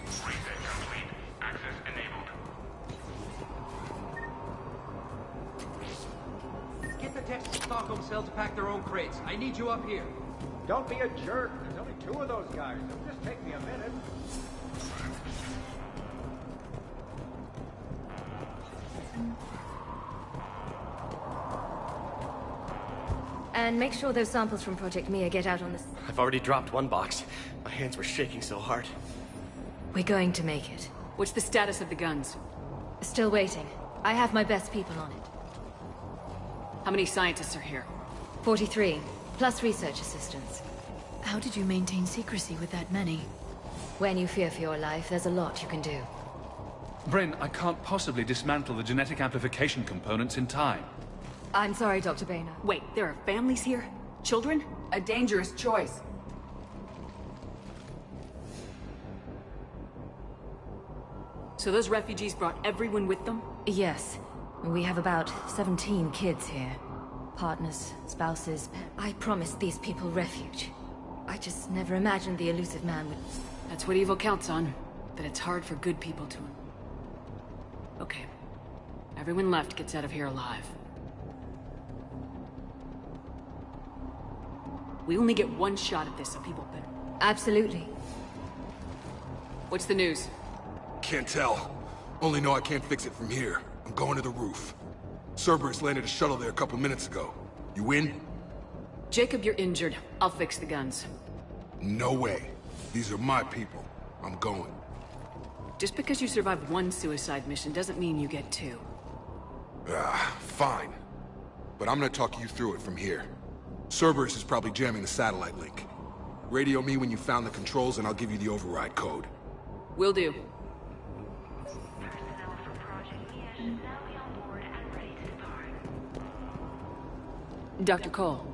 Reset complete. Access enabled. Get the techs to Stockholm cell to pack their own crates. I need you up here. Don't be a jerk. There's only 2 of those guys. It'll just take me a minute. And make sure those samples from Project Mia get out on this. I've already dropped one box. My hands were shaking so hard. We're going to make it. What's the status of the guns? Still waiting. I have my best people on it. How many scientists are here? 43, plus research assistants. How did you maintain secrecy with that many? When you fear for your life, there's a lot you can do. Bryn, I can't possibly dismantle the genetic amplification components in time. I'm sorry, Dr. Boehner. Wait, there are families here? Children? A dangerous choice. So those refugees brought everyone with them? Yes. We have about 17 kids here. Partners, spouses. I promised these people refuge. I just never imagined the elusive man would... That's what evil counts on. That it's hard for good people to... Okay. Everyone left gets out of here alive. We only get one shot at this, so people better... Absolutely. What's the news? Can't tell. Only know I can't fix it from here. I'm going to the roof. Cerberus landed a shuttle there a couple minutes ago. You in? Jacob, you're injured. I'll fix the guns. No way. These are my people. I'm going. Just because you survive one suicide mission doesn't mean you get two. Fine. But I'm gonna talk you through it from here. Cerberus is probably jamming the satellite link. Radio me when you found the controls and I'll give you the override code. Will do. Dr. Cole.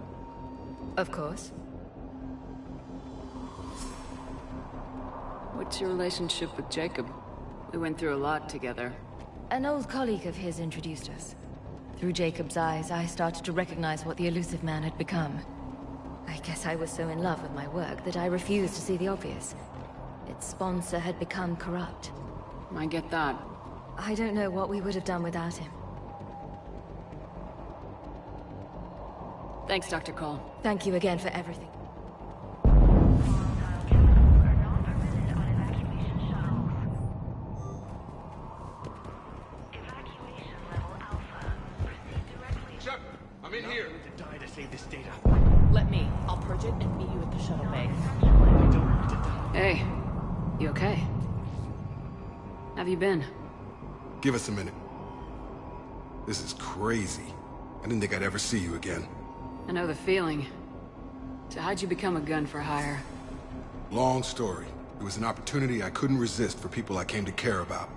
Of course. What's your relationship with Jacob? We went through a lot together. An old colleague of his introduced us. Through Jacob's eyes, I started to recognize what the elusive man had become. I guess I was so in love with my work that I refused to see the obvious. Its sponsor had become corrupt. I get that. I don't know what we would have done without him. Thanks, Dr. Cole. Thank you again for everything. Sheperd, I'm in here. To die to save this data. Let me. I'll purge it and meet you at the shuttle bay. I don't want to die. Hey, you okay? Have you been? Give us a minute. This is crazy. I didn't think I'd ever see you again. I know the feeling. So how'd you become a gun for hire? Long story. It was an opportunity I couldn't resist for people I came to care about.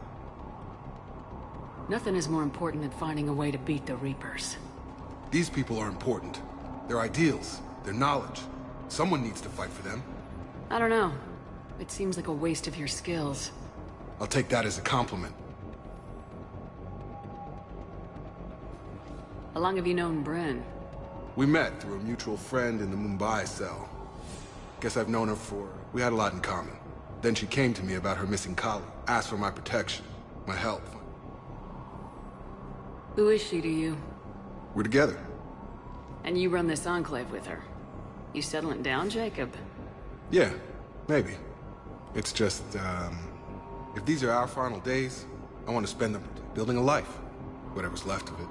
Nothing is more important than finding a way to beat the Reapers. These people are important. Their ideals, their knowledge. Someone needs to fight for them. I don't know. It seems like a waste of your skills. I'll take that as a compliment. How long have you known Bryn? We met through a mutual friend in the Mumbai cell. Guess I've known her we had a lot in common. Then she came to me about her missing colleague, asked for my protection, my help. Who is she to you? We're together. And you run this enclave with her. You settling down, Jacob? Yeah, maybe. It's just, if these are our final days, I want to spend them building a life. Whatever's left of it.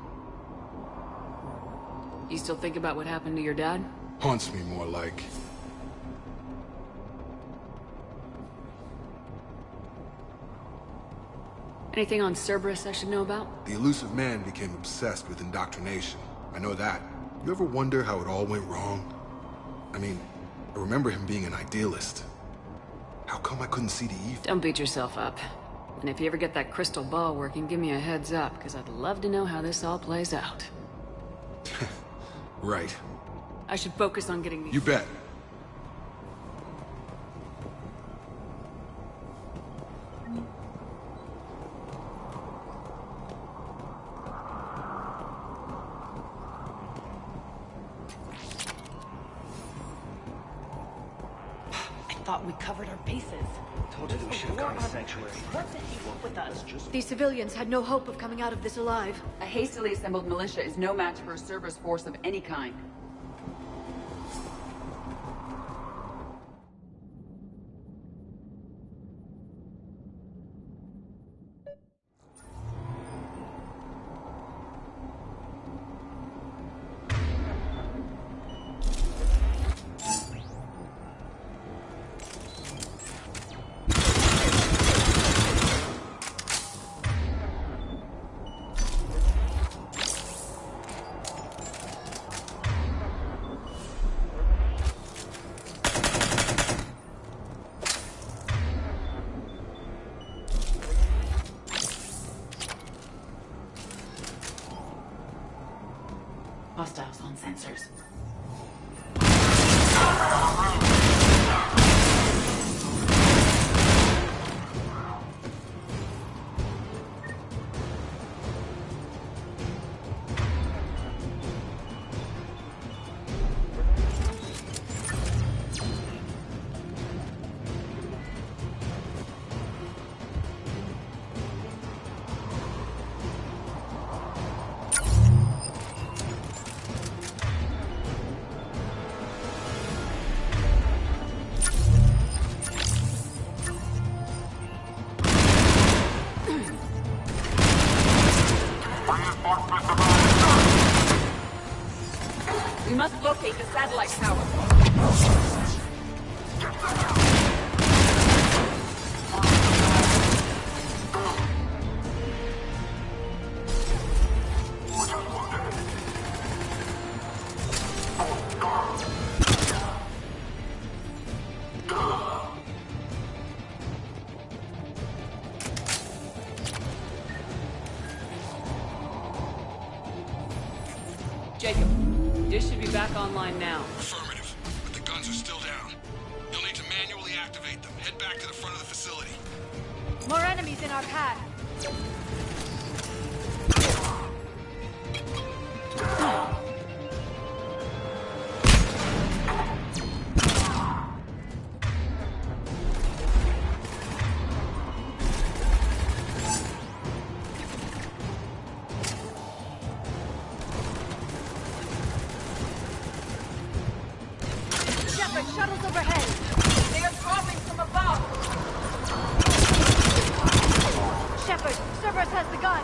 You still think about what happened to your dad? Haunts me more like. Anything on Cerberus I should know about? The elusive man became obsessed with indoctrination. I know that. You ever wonder how it all went wrong? I mean, I remember him being an idealist. How come I couldn't see the evil? Don't beat yourself up. And if you ever get that crystal ball working, give me a heads up, because I'd love to know how this all plays out. Right. I should focus on getting these... You bet. I thought we covered our bases. Told you that we should have gone to Sanctuary. What did you want with us? These civilians had no hope of coming out of this alive. A hastily assembled militia is no match for a Cerberus force of any kind. Hostiles on sensors. We must locate the satellite tower. Jacob, dish should be back online now. Affirmative, but the guns are still down. You'll need to manually activate them. Head back to the front of the facility. More enemies in our path. Sheperd, shuttles overhead. They are dropping from above. Sheperd, Cerberus has the gun.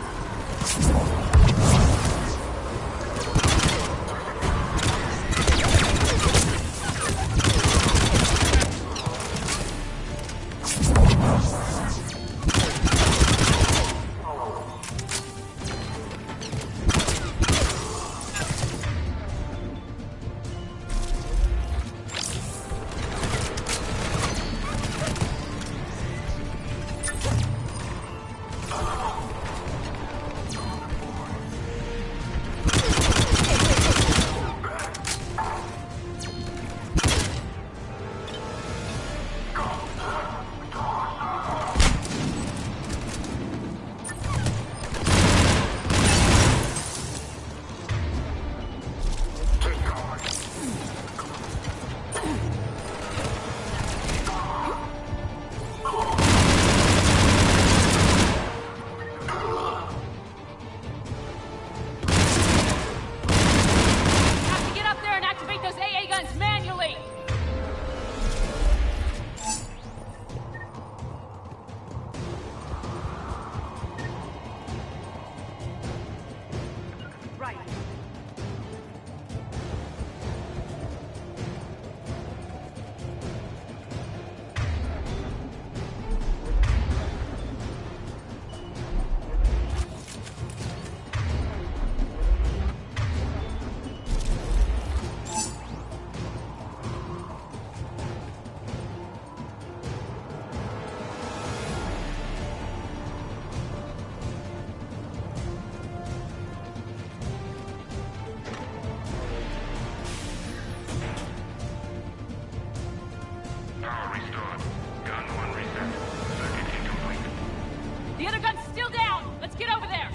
The other gun's still down! Let's get over there!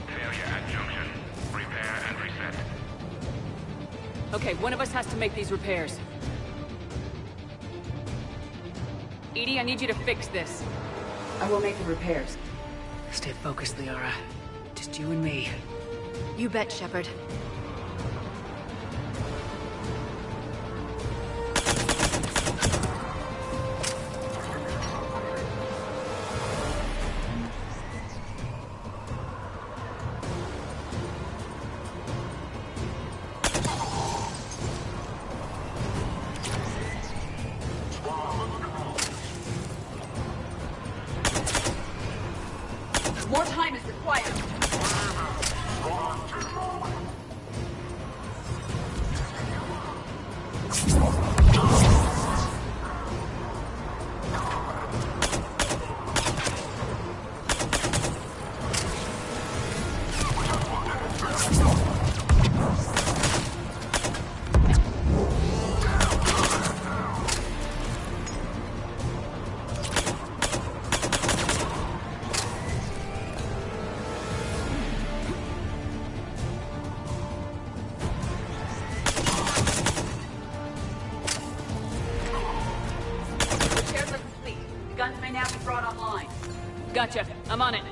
Failure at junction. Repair and reset. Okay, one of us has to make these repairs. Edie, I need you to fix this. I will make the repairs. Stay focused, Liara. Just you and me. You bet, Sheperd. More time is required. Guns may now be brought online. Gotcha. I'm on it.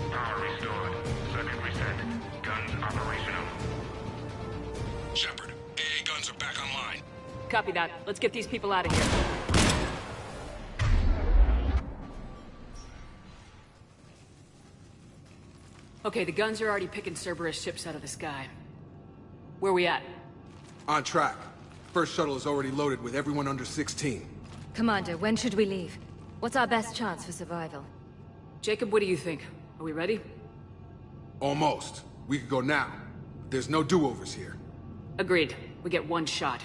Power restored. Circuit reset. Guns operational. Sheperd, AA guns are back online. Copy that. Let's get these people out of here. Okay, the guns are already picking Cerberus ships out of the sky. Where we at? On track. First shuttle is already loaded with everyone under 16. Commander, when should we leave? What's our best chance for survival? Jacob, what do you think? Are we ready? Almost. We could go now. There's no do-overs here. Agreed. We get one shot.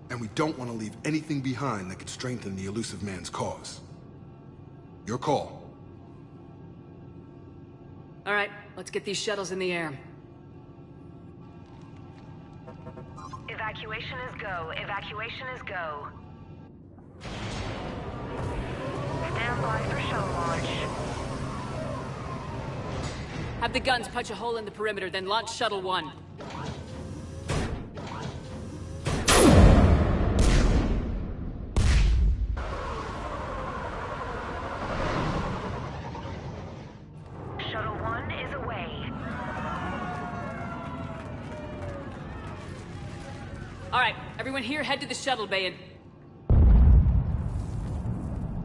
And we don't want to leave anything behind that could strengthen the elusive man's cause. Your call. All right, let's get these shuttles in the air. Evacuation is go. Evacuation is go. Stand by for shuttle launch. Have the guns punch a hole in the perimeter, then launch Shuttle 1. Shuttle 1 is away. All right, everyone here, head to the shuttle bay and...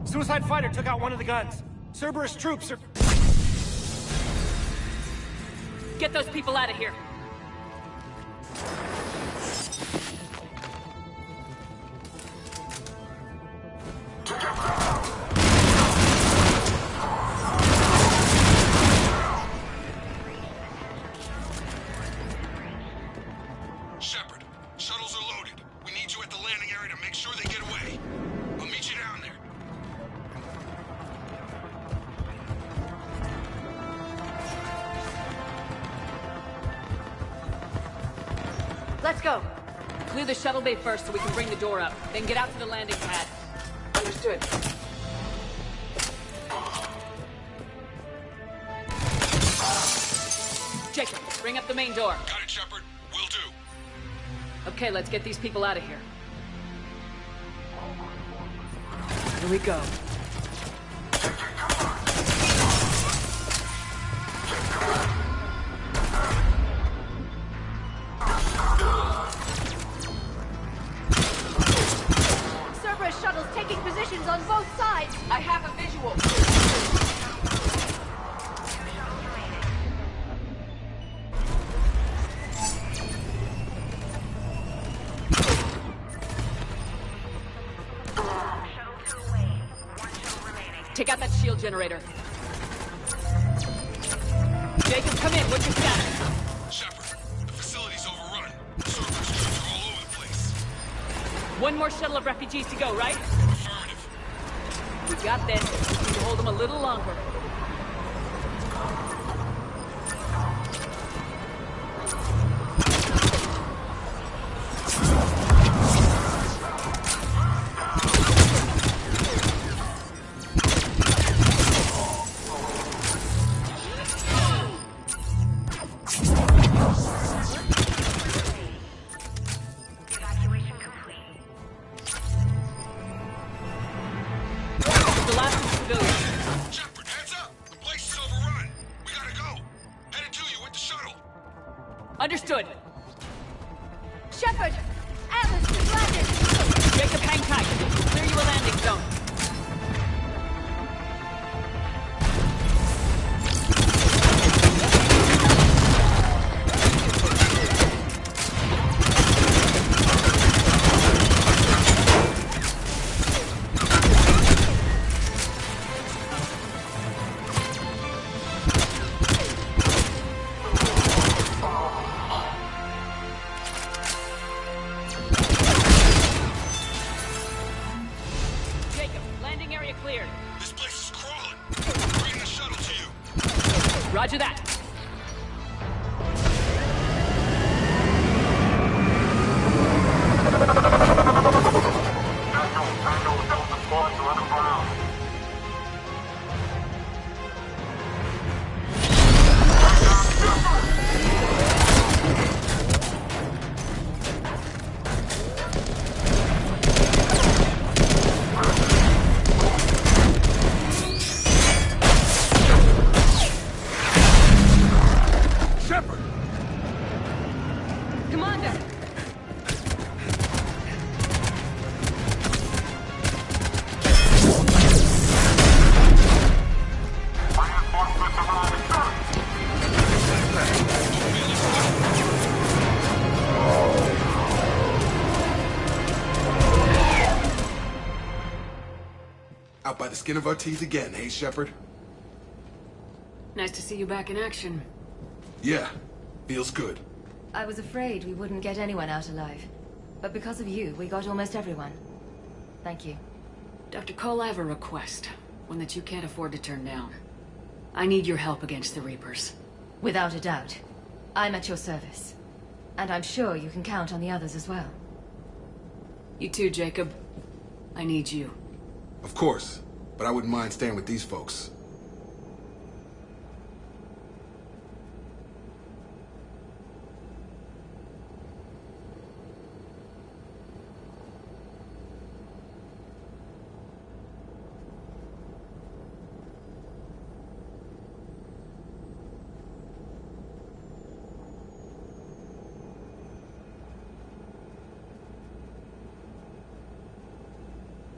Suicide fighter took out one of the guns. Cerberus troops are... Get those people out of here. Sheperd, shuttles are loaded. We need you at the landing area to make sure they get away. I'll meet you down there. Let's go. Clear the shuttle bay first so we can bring the door up. Then get out to the landing pad. Understood. Jacob, bring up the main door. Got it, Sheperd. Will do. Okay, let's get these people out of here. Here we go. Cerberus shuttles taking positions on both sides! I have a visual. Take out that shield generator. Jacob, come in. What's your status? Sheperd, the facility's overrun. Cerberus troops are all over the place. One more shuttle of refugees to go, right? Affirmative. We got this. We need to hold them a little longer. Understood. Sheperd! Atlas, we've landed! Jacob, hang tight. Clear you a landing zone. Roger that. Out by the skin of our teeth again, hey, Sheperd? Nice to see you back in action. Yeah, feels good. I was afraid we wouldn't get anyone out alive. But because of you, we got almost everyone. Thank you. Dr. Cole, I have a request. One that you can't afford to turn down. I need your help against the Reapers. Without a doubt. I'm at your service. And I'm sure you can count on the others as well. You too, Jacob. I need you. Of course, but I wouldn't mind staying with these folks.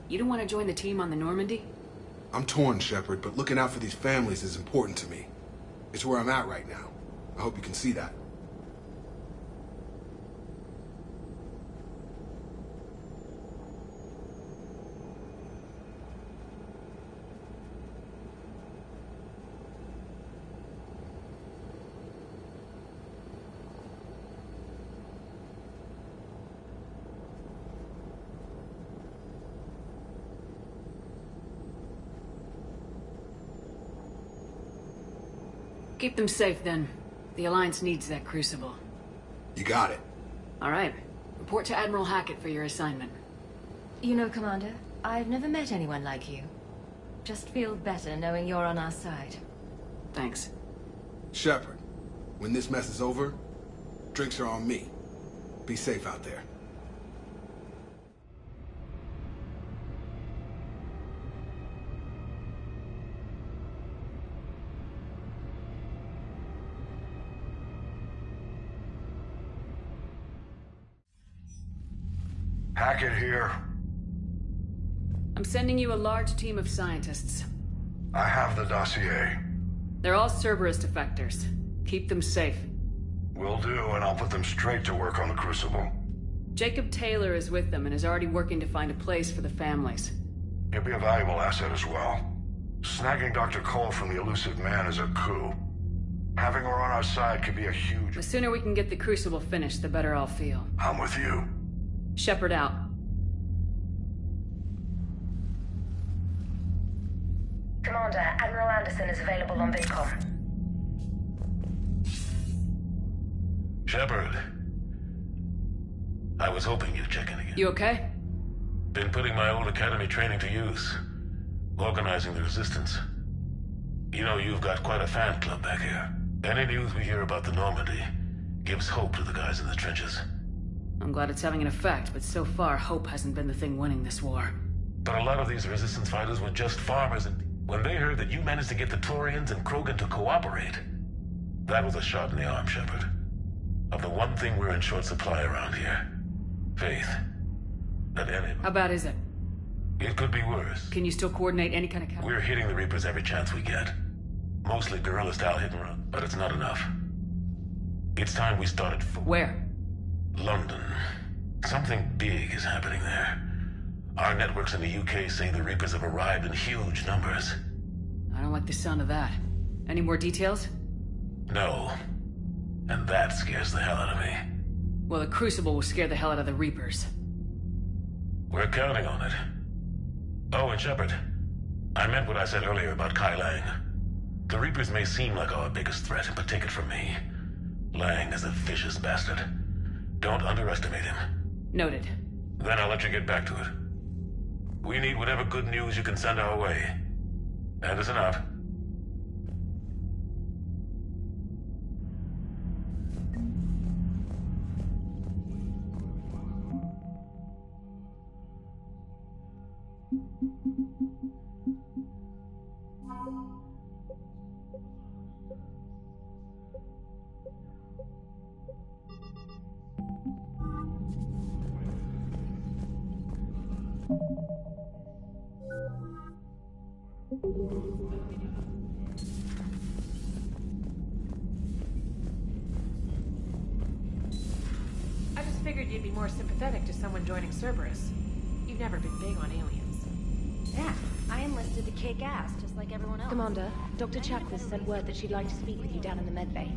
You don't want to join the team on the Normandy? I'm torn, Sheperd, but looking out for these families is important to me. It's where I'm at right now. I hope you can see that. Keep them safe, then. The Alliance needs that crucible. You got it. All right. Report to Admiral Hackett for your assignment. You know, Commander, I've never met anyone like you. Just feel better knowing you're on our side. Thanks. Sheperd, when this mess is over, drinks are on me. Be safe out there. Hackett here. I'm sending you a large team of scientists. I have the dossier. They're all Cerberus defectors. Keep them safe. Will do, and I'll put them straight to work on the Crucible. Jacob Taylor is with them and is already working to find a place for the families. He'll be a valuable asset as well. Snagging Dr. Cole from the elusive man is a coup. Having her on our side could be a huge... The sooner we can get the Crucible finished, the better I'll feel. I'm with you. Sheperd out. Commander, Admiral Anderson is available on VidCom. Sheperd. I was hoping you'd check in again. You okay? Been putting my old academy training to use. Organizing the resistance. You know, you've got quite a fan club back here. Any news we hear about the Normandy gives hope to the guys in the trenches. I'm glad it's having an effect, but so far, hope hasn't been the thing winning this war. But a lot of these resistance fighters were just farmers, and when they heard that you managed to get the Turians and Krogan to cooperate, that was a shot in the arm, Sheperd. Of the one thing we're in short supply around here. Faith. That any... How bad is it? It could be worse. Can you still coordinate any kind of counter? We're hitting the Reapers every chance we get. Mostly guerrilla-style hit and run, but it's not enough. It's time we started... Where? London. Something big is happening there. Our networks in the UK say the Reapers have arrived in huge numbers. I don't like the sound of that. Any more details? No. And that scares the hell out of me. Well, the Crucible will scare the hell out of the Reapers. We're counting on it. Oh, and Sheperd, I meant what I said earlier about Kai Lang. The Reapers may seem like our biggest threat, but take it from me. Lang is a vicious bastard. Don't underestimate him. Noted. Then I'll let you get back to it. We need whatever good news you can send our way. Anderson out. I just figured you'd be more sympathetic to someone joining Cerberus. You've never been big on aliens. Yeah, I enlisted wanted to kick ass, just like everyone else. Commander, Dr. Chakwas sent word that she'd like to speak with you down in the medbay.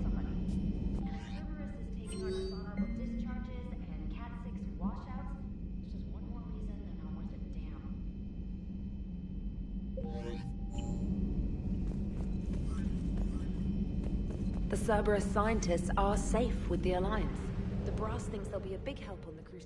The Cerberus scientists are safe with the Alliance. The Brass thinks they'll be a big help on the cruise.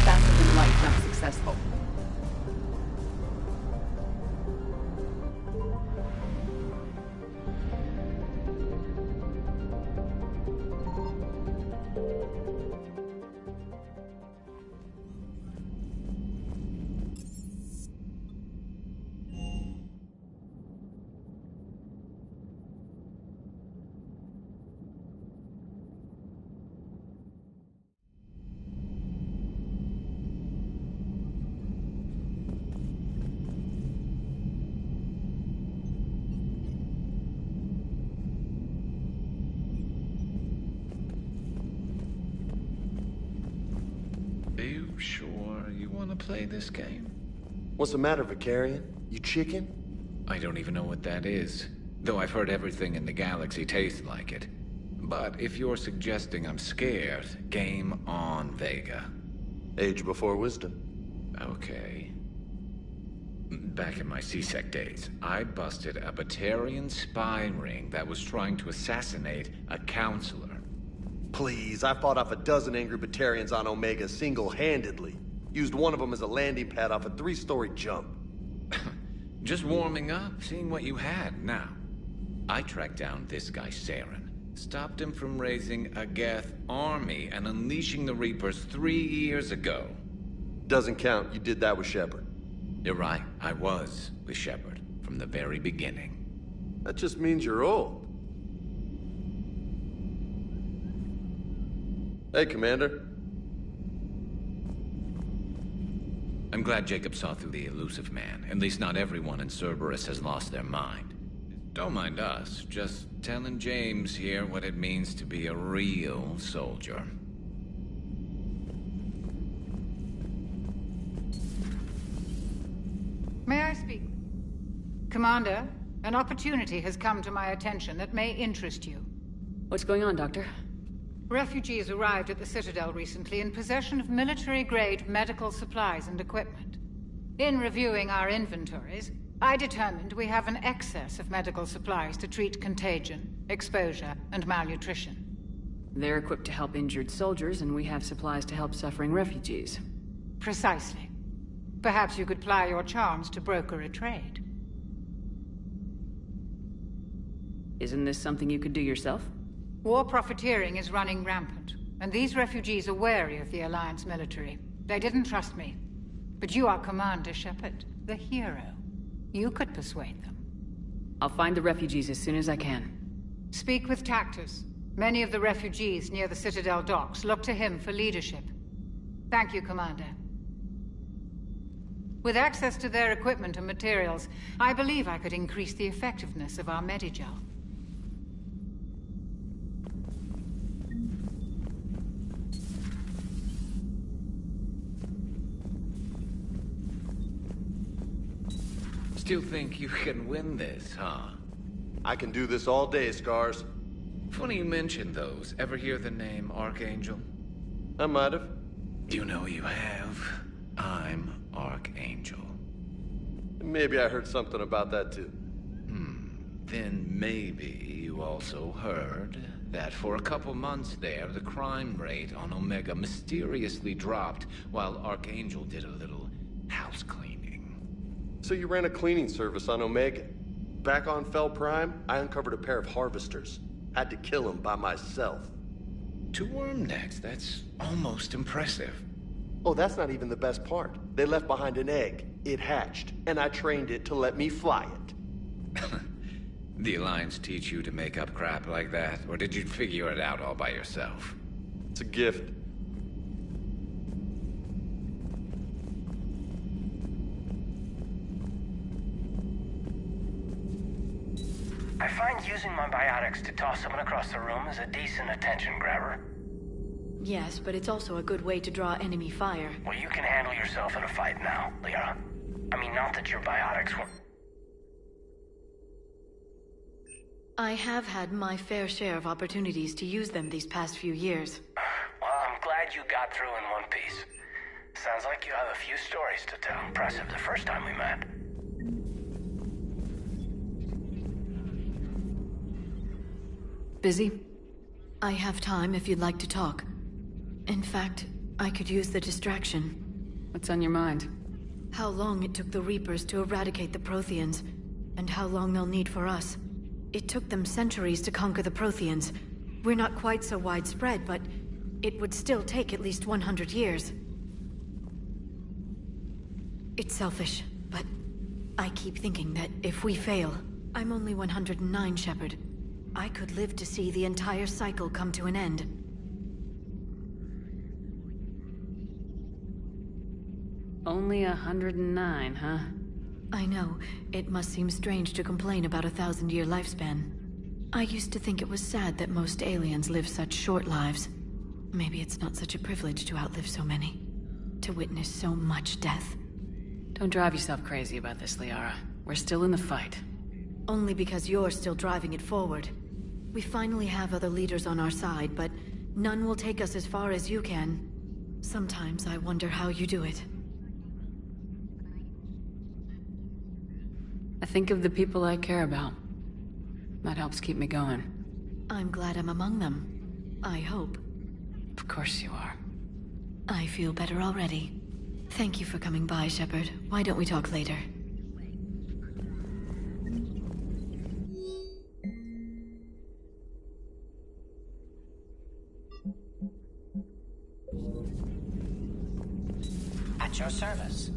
Faster than light, not successful. Are you sure you want to play this game? What's the matter, Vicarian? You chicken? I don't even know what that is, though I've heard everything in the galaxy tastes like it. But if you're suggesting I'm scared, game on, Vega. Age before wisdom. Okay. Back in my C-Sec days, I busted a Batarian spy ring that was trying to assassinate a counselor. Please, I fought off a dozen angry Batarians on Omega single-handedly. Used one of them as a landing pad off a 3-story jump. Just warming up, seeing what you had. Now, I tracked down this guy, Saren. Stopped him from raising a Geth army and unleashing the Reapers 3 years ago. Doesn't count. You did that with Sheperd. You're right. I was with Sheperd from the very beginning. That just means you're old. Hey, Commander. I'm glad Jacob saw through the elusive man. At least not everyone in Cerberus has lost their mind. Don't mind us, just telling James here what it means to be a real soldier. May I speak? Commander, an opportunity has come to my attention that may interest you. What's going on, Doctor? Refugees arrived at the Citadel recently in possession of military-grade medical supplies and equipment. In reviewing our inventories, I determined we have an excess of medical supplies to treat contagion, exposure, and malnutrition. They're equipped to help injured soldiers, and we have supplies to help suffering refugees. Precisely. Perhaps you could ply your charms to broker a trade. Isn't this something you could do yourself? War profiteering is running rampant, and these refugees are wary of the Alliance military. They didn't trust me. But you are Commander Sheperd, the hero. You could persuade them. I'll find the refugees as soon as I can. Speak with Tactus. Many of the refugees near the Citadel docks look to him for leadership. Thank you, Commander. With access to their equipment and materials, I believe I could increase the effectiveness of our Medigel. Still think you can win this, huh? I can do this all day, Scars. Funny you mention those. Ever hear the name Archangel? I might have. You know you have. I'm Archangel. Maybe I heard something about that too. Then maybe you also heard that for a couple months there, the crime rate on Omega mysteriously dropped while Archangel did a little house cleaning. So you ran a cleaning service on Omega. Back on Fel Prime, I uncovered a pair of harvesters. Had to kill them by myself. 2 worm necks, that's almost impressive. Oh, that's not even the best part. They left behind an egg. It hatched, and I trained it to let me fly it. The Alliance teach you to make up crap like that, or did you figure it out all by yourself? It's a gift. I find using my biotics to toss someone across the room is a decent attention grabber. Yes, but it's also a good way to draw enemy fire. Well, you can handle yourself in a fight now, Liara. I mean, not that your biotics were... I have had my fair share of opportunities to use them these past few years. Well, I'm glad you got through in one piece. Sounds like you have a few stories to tell. Impressive the first time we met. Busy? I have time if you'd like to talk. In fact, I could use the distraction. What's on your mind? How long it took the Reapers to eradicate the Protheans, and how long they'll need for us. It took them centuries to conquer the Protheans. We're not quite so widespread, but it would still take at least 100 years. It's selfish, but I keep thinking that if we fail, I'm only 109, Sheperd. I could live to see the entire cycle come to an end. Only 109, huh? I know. It must seem strange to complain about a 1,000-year lifespan. I used to think it was sad that most aliens live such short lives. Maybe it's not such a privilege to outlive so many. To witness so much death. Don't drive yourself crazy about this, Liara. We're still in the fight. Only because you're still driving it forward. We finally have other leaders on our side, but none will take us as far as you can. Sometimes I wonder how you do it. I think of the people I care about. That helps keep me going. I'm glad I'm among them. I hope. Of course you are. I feel better already. Thank you for coming by, Sheperd. Why don't we talk later? At your service.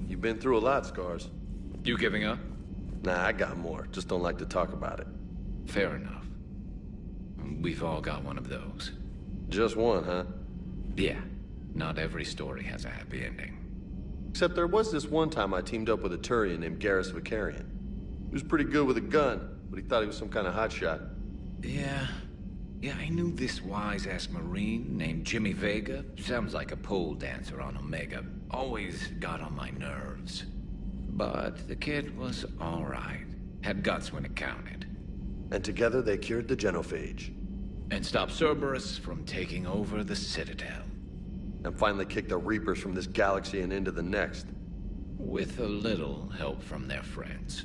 You've been through a lot, Scars. You giving up? Nah, I got more. Just don't like to talk about it. Fair enough. We've all got one of those. Just one, huh? Yeah. Not every story has a happy ending. Except there was this one time I teamed up with a Turian named Garrus Vicarian. He was pretty good with a gun, but he thought he was some kind of hotshot. Yeah, I knew this wise-ass Marine named Jimmy Vega. Sounds like a pole dancer on Omega. Always got on my nerves. But the kid was alright. Had guts when it counted. And together they cured the genophage. And stopped Cerberus from taking over the Citadel. And finally kicked the Reapers from this galaxy and into the next. With a little help from their friends.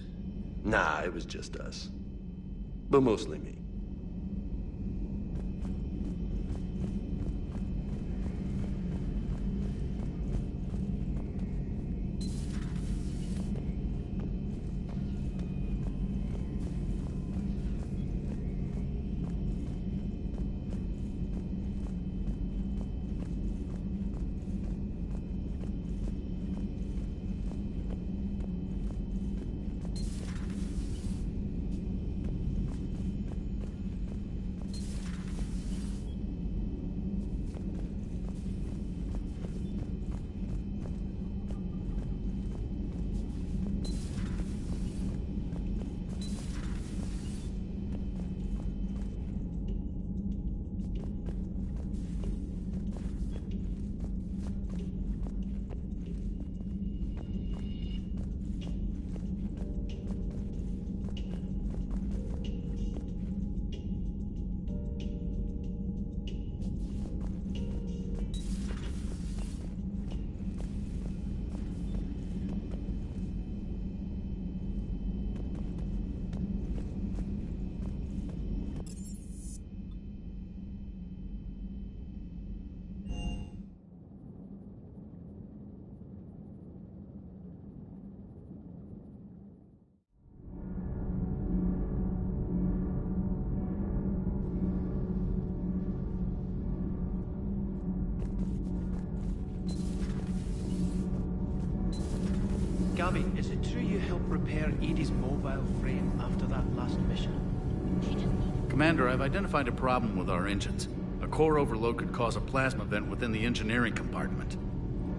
Nah, it was just us. But mostly me. Gabby, is it true you helped repair Edie's mobile frame after that last mission? Commander, I've identified a problem with our engines. A core overload could cause a plasma vent within the engineering compartment.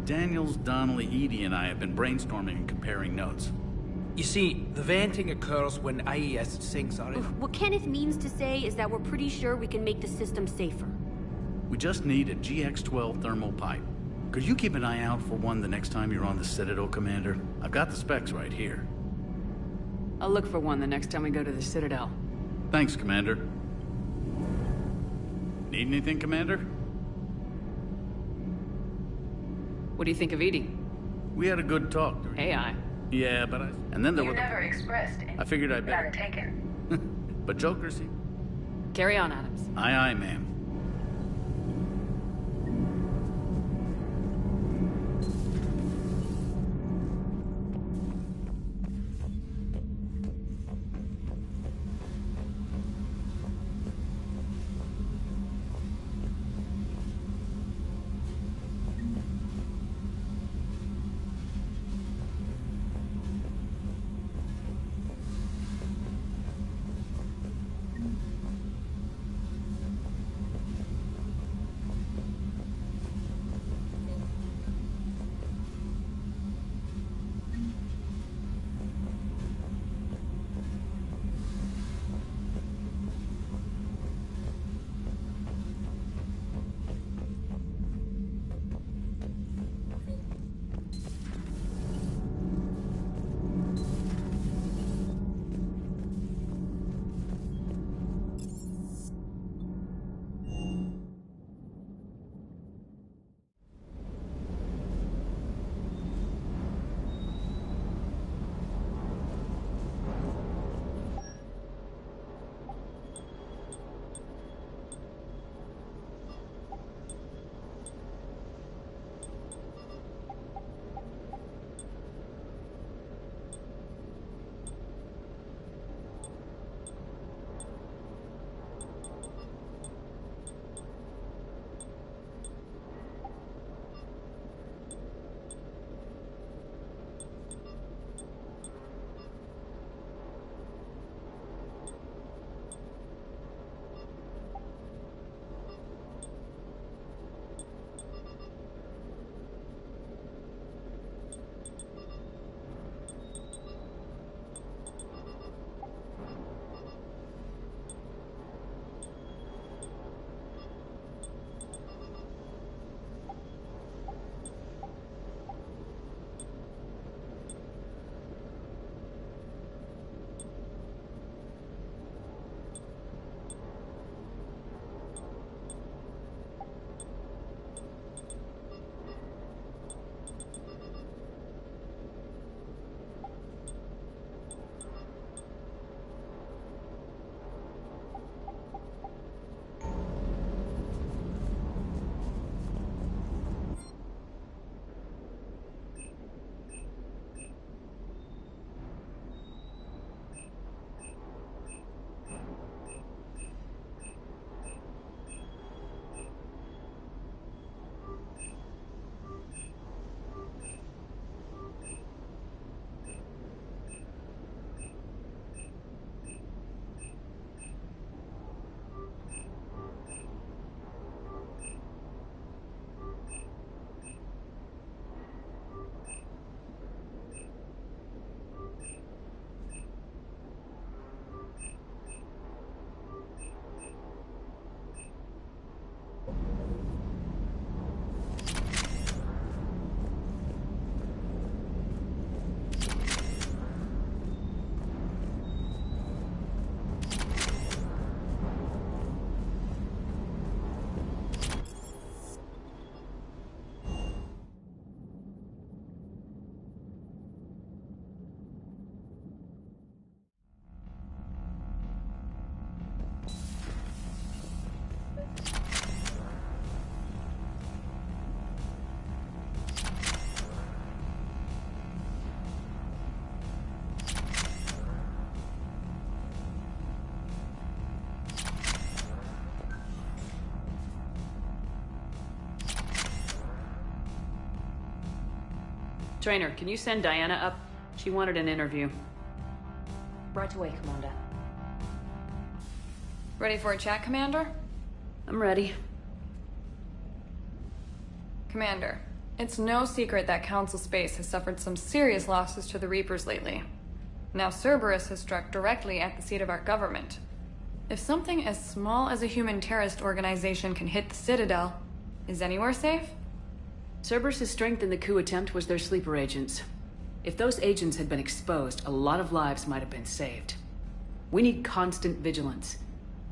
Daniels, Donnelly, Edie, and I have been brainstorming and comparing notes. You see, the venting occurs when IES sinks are in. What Kenneth means to say is that we're pretty sure we can make the system safer. We just need a GX-12 thermal pipe. Could you keep an eye out for one the next time you're on the Citadel, Commander? I've got the specs right here. I'll look for one the next time we go to the Citadel. Thanks, Commander. Need anything, Commander? What do you think of Edie? We had a good talk. AI. Yeah, but and then there You were never expressed any I figured I'd better. plan taken. But Joker's... Carry on, Adams. Aye, aye, ma'am. Trainer, can you send Diana up? She wanted an interview. Right away, Commander. Ready for a chat, Commander? I'm ready. Commander, it's no secret that Council Space has suffered some serious losses to the Reapers lately. Now Cerberus has struck directly at the seat of our government. If something as small as a human terrorist organization can hit the Citadel, is anywhere safe? Cerberus' strength in the coup attempt was their sleeper agents. If those agents had been exposed, a lot of lives might have been saved. We need constant vigilance.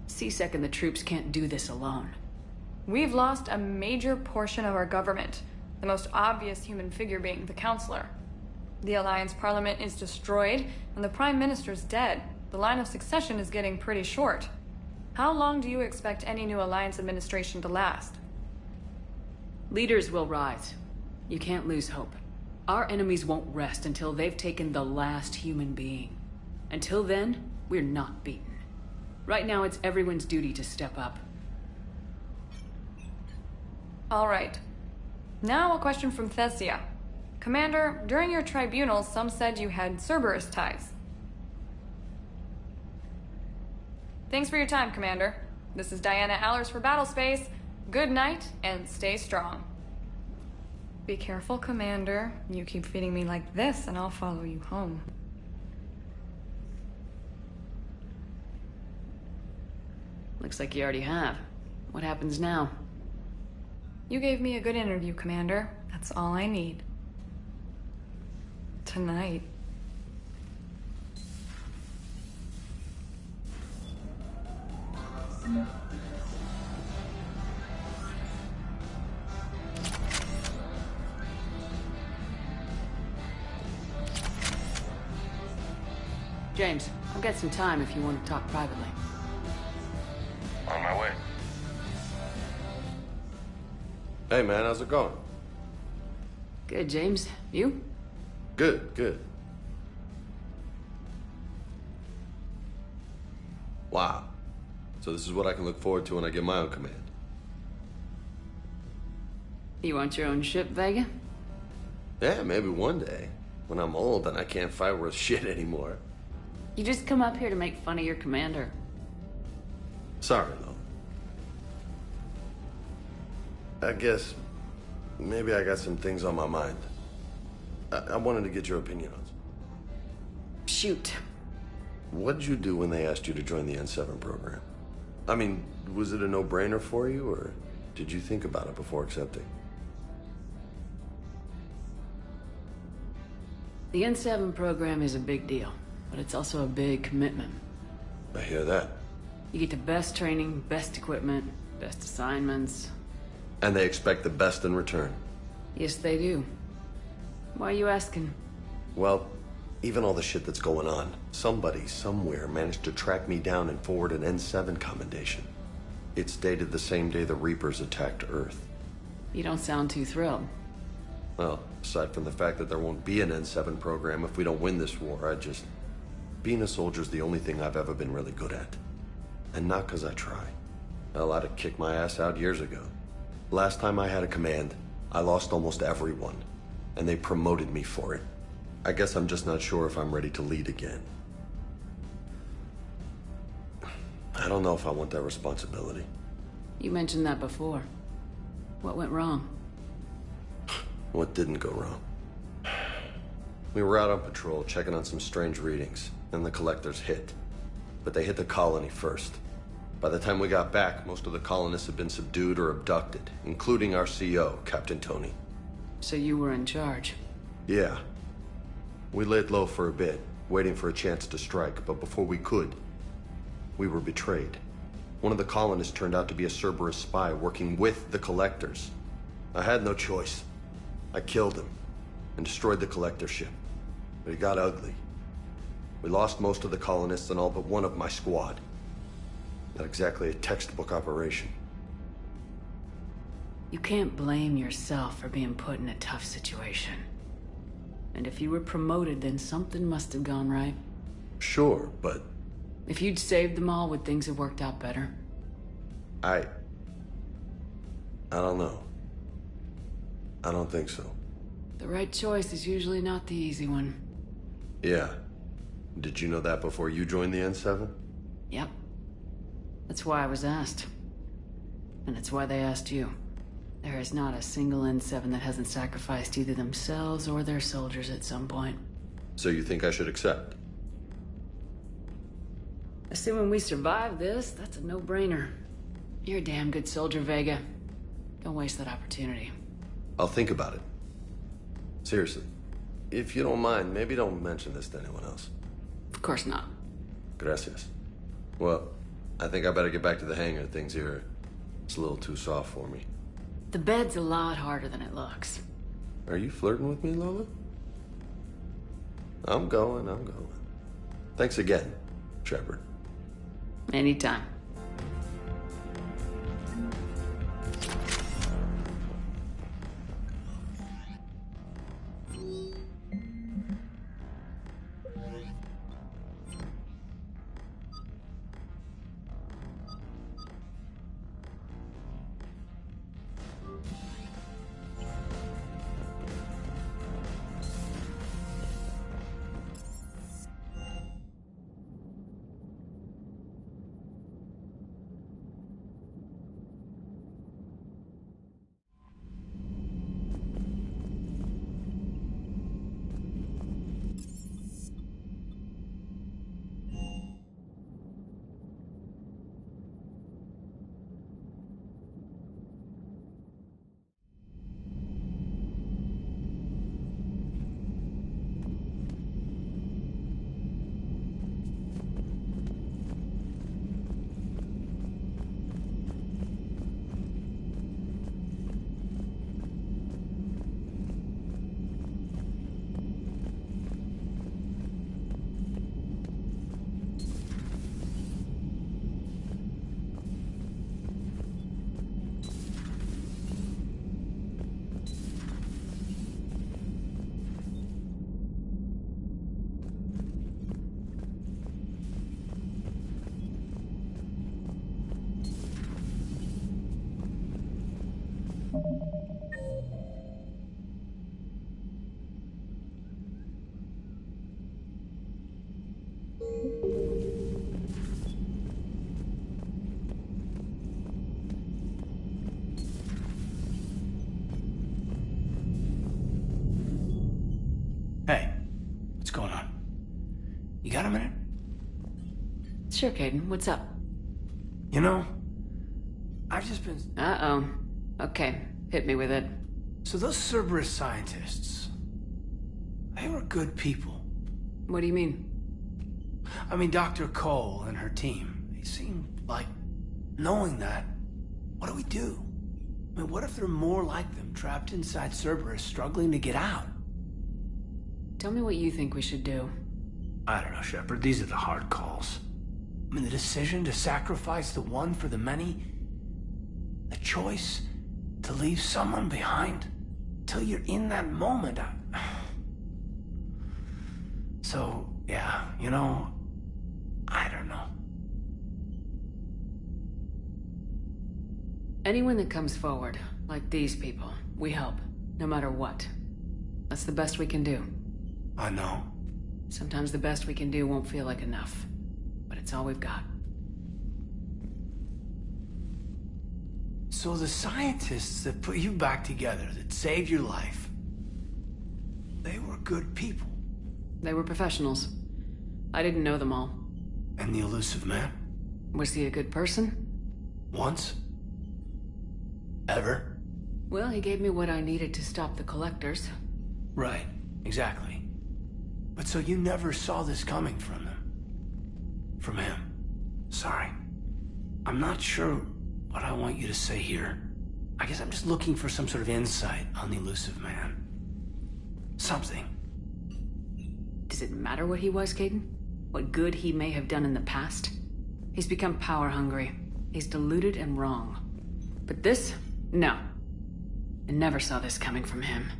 C-Sec and the troops can't do this alone. We've lost a major portion of our government, the most obvious human figure being the Counselor. The Alliance Parliament is destroyed, and the Prime Minister's dead. The line of succession is getting pretty short. How long do you expect any new Alliance administration to last? Leaders will rise. You can't lose hope. Our enemies won't rest until they've taken the last human being. Until then, we're not beaten. Right now, it's everyone's duty to step up. All right. Now a question from Thesia. Commander, during your tribunal, some said you had Cerberus ties. Thanks for your time, Commander. This is Diana Allers for Battlespace. Good night, and stay strong. Be careful, Commander. You keep feeding me like this, and I'll follow you home. Looks like you already have. What happens now? You gave me a good interview, Commander. That's all I need. Tonight. James, I've got some time if you want to talk privately. On my way. Hey man, how's it going? Good, James. You? Good, good. Wow. So this is what I can look forward to when I get my own command. You want your own ship, Vega? Yeah, maybe one day. When I'm old and I can't fight worth shit anymore. You just come up here to make fun of your commander. Sorry, though. I guess maybe I got some things on my mind. I wanted to get your opinion on. Shoot. What did you do when they asked you to join the N7 program? I mean, was it a no-brainer for you, or did you think about it before accepting? The N7 program is a big deal, but it's also a big commitment. I hear that. You get the best training, best equipment, best assignments. And they expect the best in return. Yes, they do. Why are you asking? Well, even all the shit that's going on, somebody somewhere managed to track me down and forward an N7 commendation. It's dated the same day the Reapers attacked Earth. You don't sound too thrilled. Well, aside from the fact that there won't be an N7 program if we don't win this war, being a soldier's the only thing I've ever been really good at. And not because I try. Hell, I'd have kicked my ass out years ago. Last time I had a command, I lost almost everyone, and they promoted me for it. I guess I'm just not sure if I'm ready to lead again. I don't know if I want that responsibility. You mentioned that before. What went wrong? What didn't go wrong? We were out on patrol, checking on some strange readings, and the collectors hit. But they hit the colony first. By the time we got back, most of the colonists had been subdued or abducted, including our CO, Captain Tony. So you were in charge? Yeah. We laid low for a bit, waiting for a chance to strike, but before we could, we were betrayed. One of the colonists turned out to be a Cerberus spy working with the collectors. I had no choice. I killed him and destroyed the collector ship. But it got ugly. We lost most of the colonists and all but one of my squad. Not exactly a textbook operation. You can't blame yourself for being put in a tough situation. And if you were promoted, then something must have gone right. Sure, but... If you'd saved them all, would things have worked out better? I don't know. I don't think so. The right choice is usually not the easy one. Yeah. Did you know that before you joined the N7? Yep. That's why I was asked. And it's why they asked you. There is not a single N7 that hasn't sacrificed either themselves or their soldiers at some point. So you think I should accept? Assuming we survive this, that's a no-brainer. You're a damn good soldier, Vega. Don't waste that opportunity. I'll think about it. Seriously. If you don't mind, maybe don't mention this to anyone else. Of course not. Gracias. Well, I think I better get back to the hangar. Things here, it's a little too soft for me. The bed's a lot harder than it looks. Are you flirting with me, Lola? I'm going. Thanks again, Sheperd. Anytime. Hey, what's going on? You got a minute? Sure, Caden. What's up? You know, I've just been... Uh-oh. Okay, hit me with it. So those Cerberus scientists, they were good people. What do you mean? I mean, Dr. Cole and her team, they seem like, knowing that, what do we do? I mean, what if there are more like them trapped inside Cerberus struggling to get out? Tell me what you think we should do. I don't know, Sheperd. These are the hard calls. I mean, the decision to sacrifice the one for the many, the choice to leave someone behind till you're in that moment. So, yeah, you know, I don't know. Anyone that comes forward, like these people, we help, no matter what. That's the best we can do. I know. Sometimes the best we can do won't feel like enough, but it's all we've got. So the scientists that put you back together, that saved your life, they were good people. They were professionals. I didn't know them all. And the elusive man? Was he a good person? Once? Ever? Well, he gave me what I needed to stop the collectors. Right, exactly. But so you never saw this coming from them? From him? Sorry. I'm not sure what I want you to say here. I guess I'm just looking for some sort of insight on the elusive man. Something. Does it matter what he was, Caden? What good he may have done in the past? He's become power-hungry. He's deluded and wrong. But this? No. I never saw this coming from him.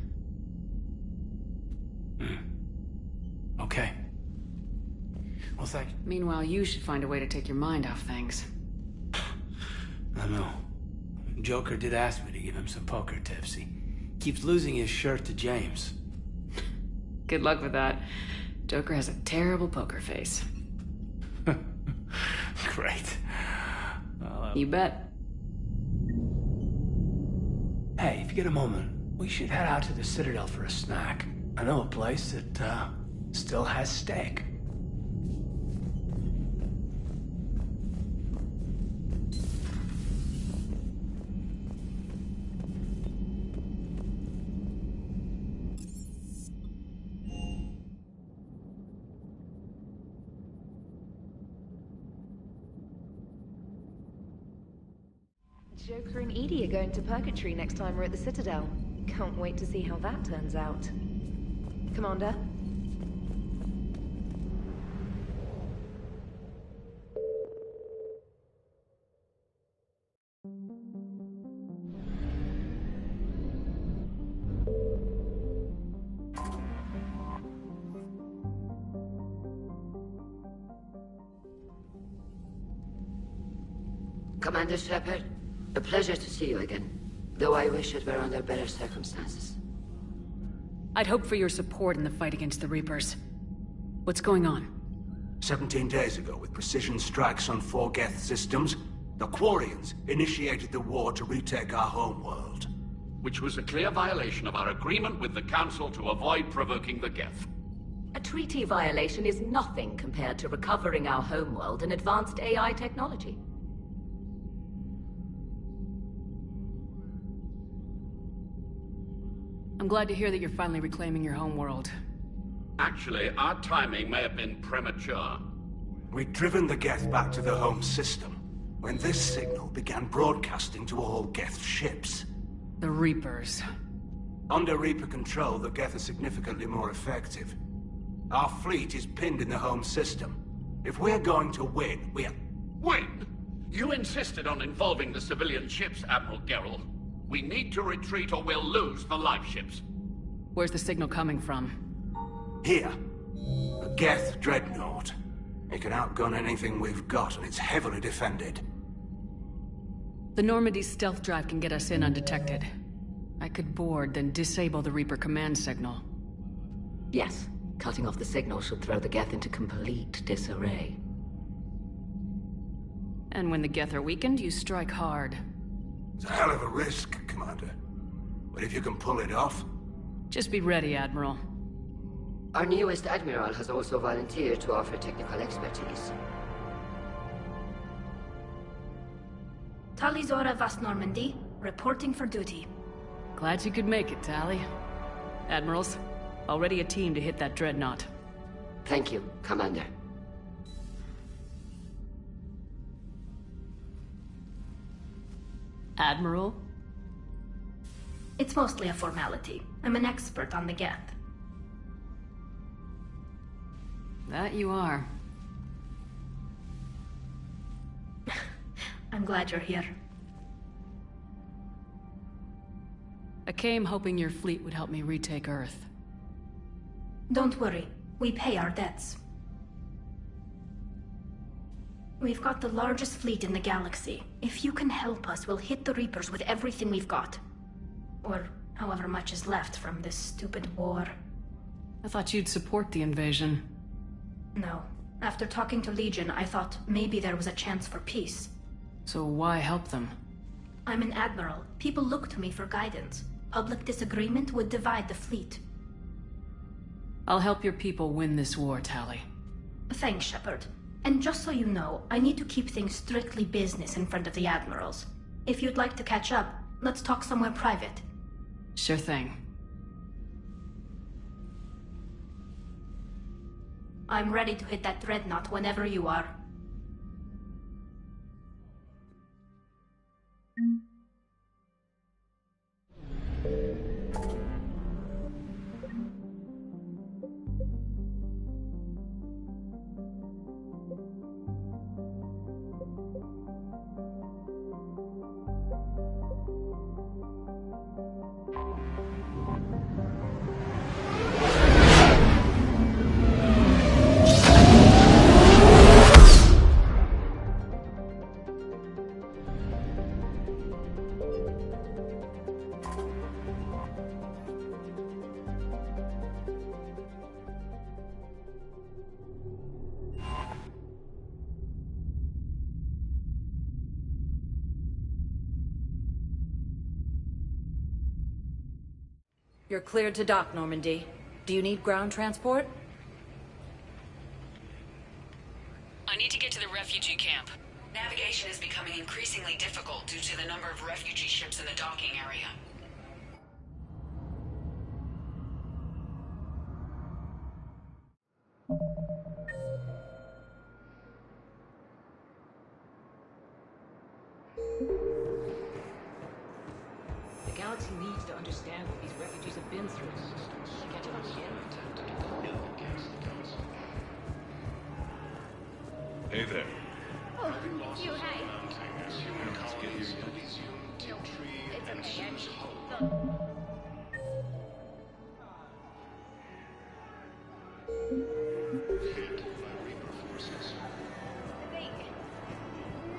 Okay. Well, thank you. Meanwhile, you should find a way to take your mind off things. I know. Joker did ask me to give him some poker tips. He keeps losing his shirt to James. Good luck with that. Joker has a terrible poker face. Great. You bet. Hey, if you get a moment, we should head out to the Citadel for a snack. I know a place that, still has steak. Joker and Edie are going to Purgatory next time we're at the Citadel. Can't wait to see how that turns out. Commander? Commander Sheperd, a pleasure to see you again, though I wish it were under better circumstances. I'd hoped for your support in the fight against the Reapers. What's going on? 17 days ago, with precision strikes on 4 Geth systems, the Quarians initiated the war to retake our homeworld. Which was a clear violation of our agreement with the Council to avoid provoking the Geth. A treaty violation is nothing compared to recovering our homeworld and advanced AI technology. I'm glad to hear that you're finally reclaiming your homeworld. Actually, our timing may have been premature. We'd driven the Geth back to the home system, when this signal began broadcasting to all Geth ships. The Reapers. Under Reaper control, the Geth are significantly more effective. Our fleet is pinned in the home system. If we're going to win, Win? You insisted on involving the civilian ships, Admiral Gerrel. We need to retreat or we'll lose the live ships. Where's the signal coming from? Here. A Geth dreadnought. It can outgun anything we've got, and it's heavily defended. The Normandy's stealth drive can get us in undetected. I could board, then disable the Reaper command signal. Yes, cutting off the signal should throw the Geth into complete disarray. And when the Geth are weakened, you strike hard. It's a hell of a risk, Commander. But if you can pull it off... Just be ready, Admiral. Our newest Admiral has also volunteered to offer technical expertise. Talizora Vast Normandy, reporting for duty. Glad you could make it, Tally. Admirals, already a team to hit that dreadnought. Thank you, Commander. Admiral? It's mostly a formality. I'm an expert on the Geth. That you are. I'm glad you're here. I came hoping your fleet would help me retake Earth. Don't worry. We pay our debts. We've got the largest fleet in the galaxy. If you can help us, we'll hit the Reapers with everything we've got. Or however much is left from this stupid war. I thought you'd support the invasion. No. After talking to Legion, I thought maybe there was a chance for peace. So why help them? I'm an admiral. People look to me for guidance. Public disagreement would divide the fleet. I'll help your people win this war, Tally. Thanks, Sheperd. And just so you know, I need to keep things strictly business in front of the admirals. If you'd like to catch up, let's talk somewhere private. Sure thing. I'm ready to hit that dreadnought whenever you are. You're cleared to dock, Normandy. Do you need ground transport? I need to get to the refugee camp. Navigation is becoming increasingly difficult due to the number of refugee ships in the docking area. The galaxy needs to understand what these refugees have been through. Can't you understand? Hey there. Oh, you, hey. The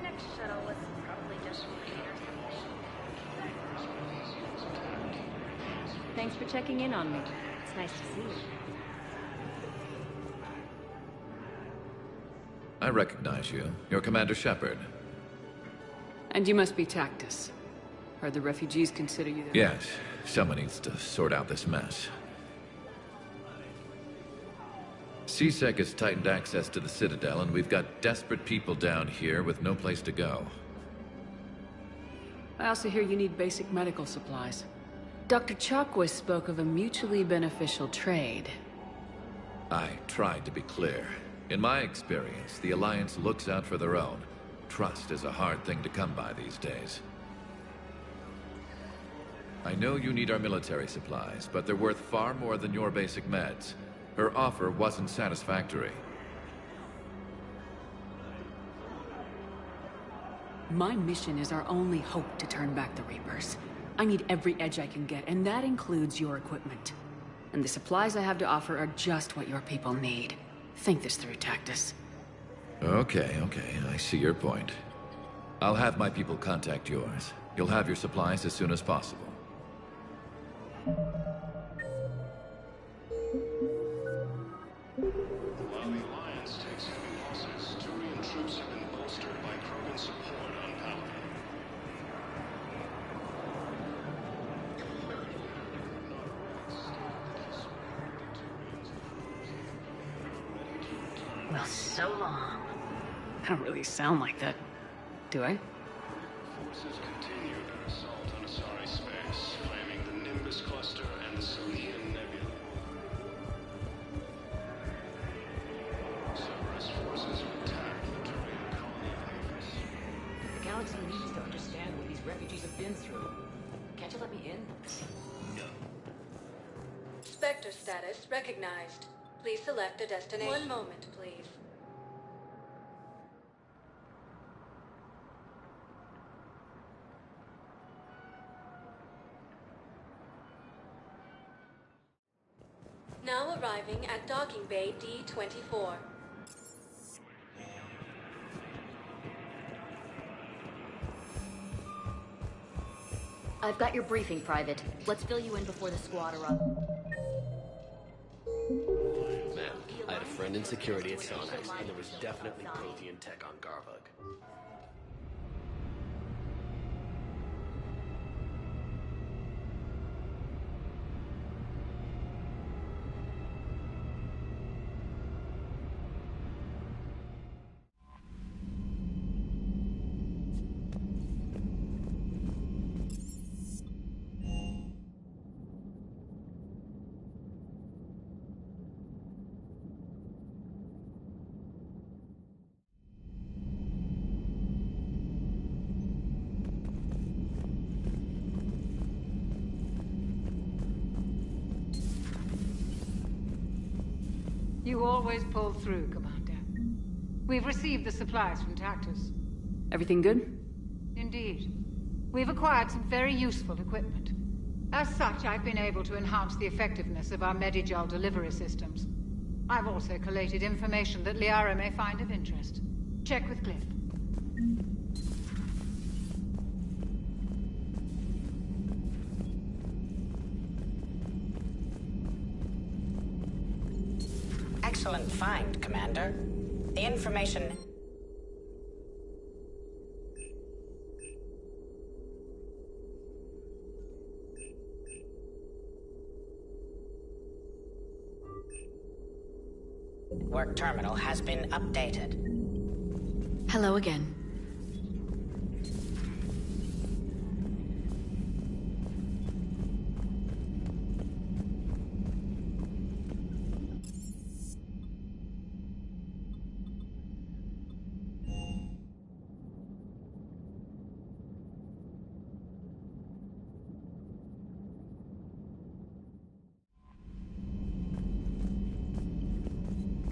next shuttle was probably just Thanks for checking in on me. It's nice to see you. I recognize you. You're Commander Sheperd. And you must be Tactus. Heard the refugees consider you their... Yes. Someone needs to sort out this mess. CSEC has tightened access to the Citadel, and we've got desperate people down here with no place to go. I also hear you need basic medical supplies. Dr. Chakwas spoke of a mutually beneficial trade. I tried to be clear. In my experience, the Alliance looks out for their own. Trust is a hard thing to come by these days. I know you need our military supplies, but they're worth far more than your basic meds. Her offer wasn't satisfactory. My mission is our only hope to turn back the Reapers. I need every edge I can get, and that includes your equipment. And the supplies I have to offer are just what your people need. Think this through, Tactus. Okay, I see your point. I'll have my people contact yours. You'll have your supplies as soon as possible. While the Alliance takes heavy losses, Turian troops have been bolstered by Krogan support on Paladin. Well, so long. I don't really sound like that, do I? Forces continue their assault on Asari space, claiming the Nimbus Cluster and the Salian Nebula. Cerberus forces will attack the Turian colony of Reapers. The galaxy needs to understand what these refugees have been through. Can't you let me in? No. Spectre status recognized. Please select a destination. One moment, please. Now arriving at docking bay D-24. I've got your briefing, Private. Let's fill you in before the squad arrives. Man, I had a friend in security at Sonax, and there was definitely Prothean tech on Garvug. You always pull through, Commander. We've received the supplies from Tactus. Everything good? Indeed. We've acquired some very useful equipment. As such, I've been able to enhance the effectiveness of our Medigel delivery systems. I've also collated information that Liara may find of interest. Check with Cliff. Excellent find, Commander. The information... Work terminal has been updated. Hello again.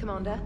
Commander?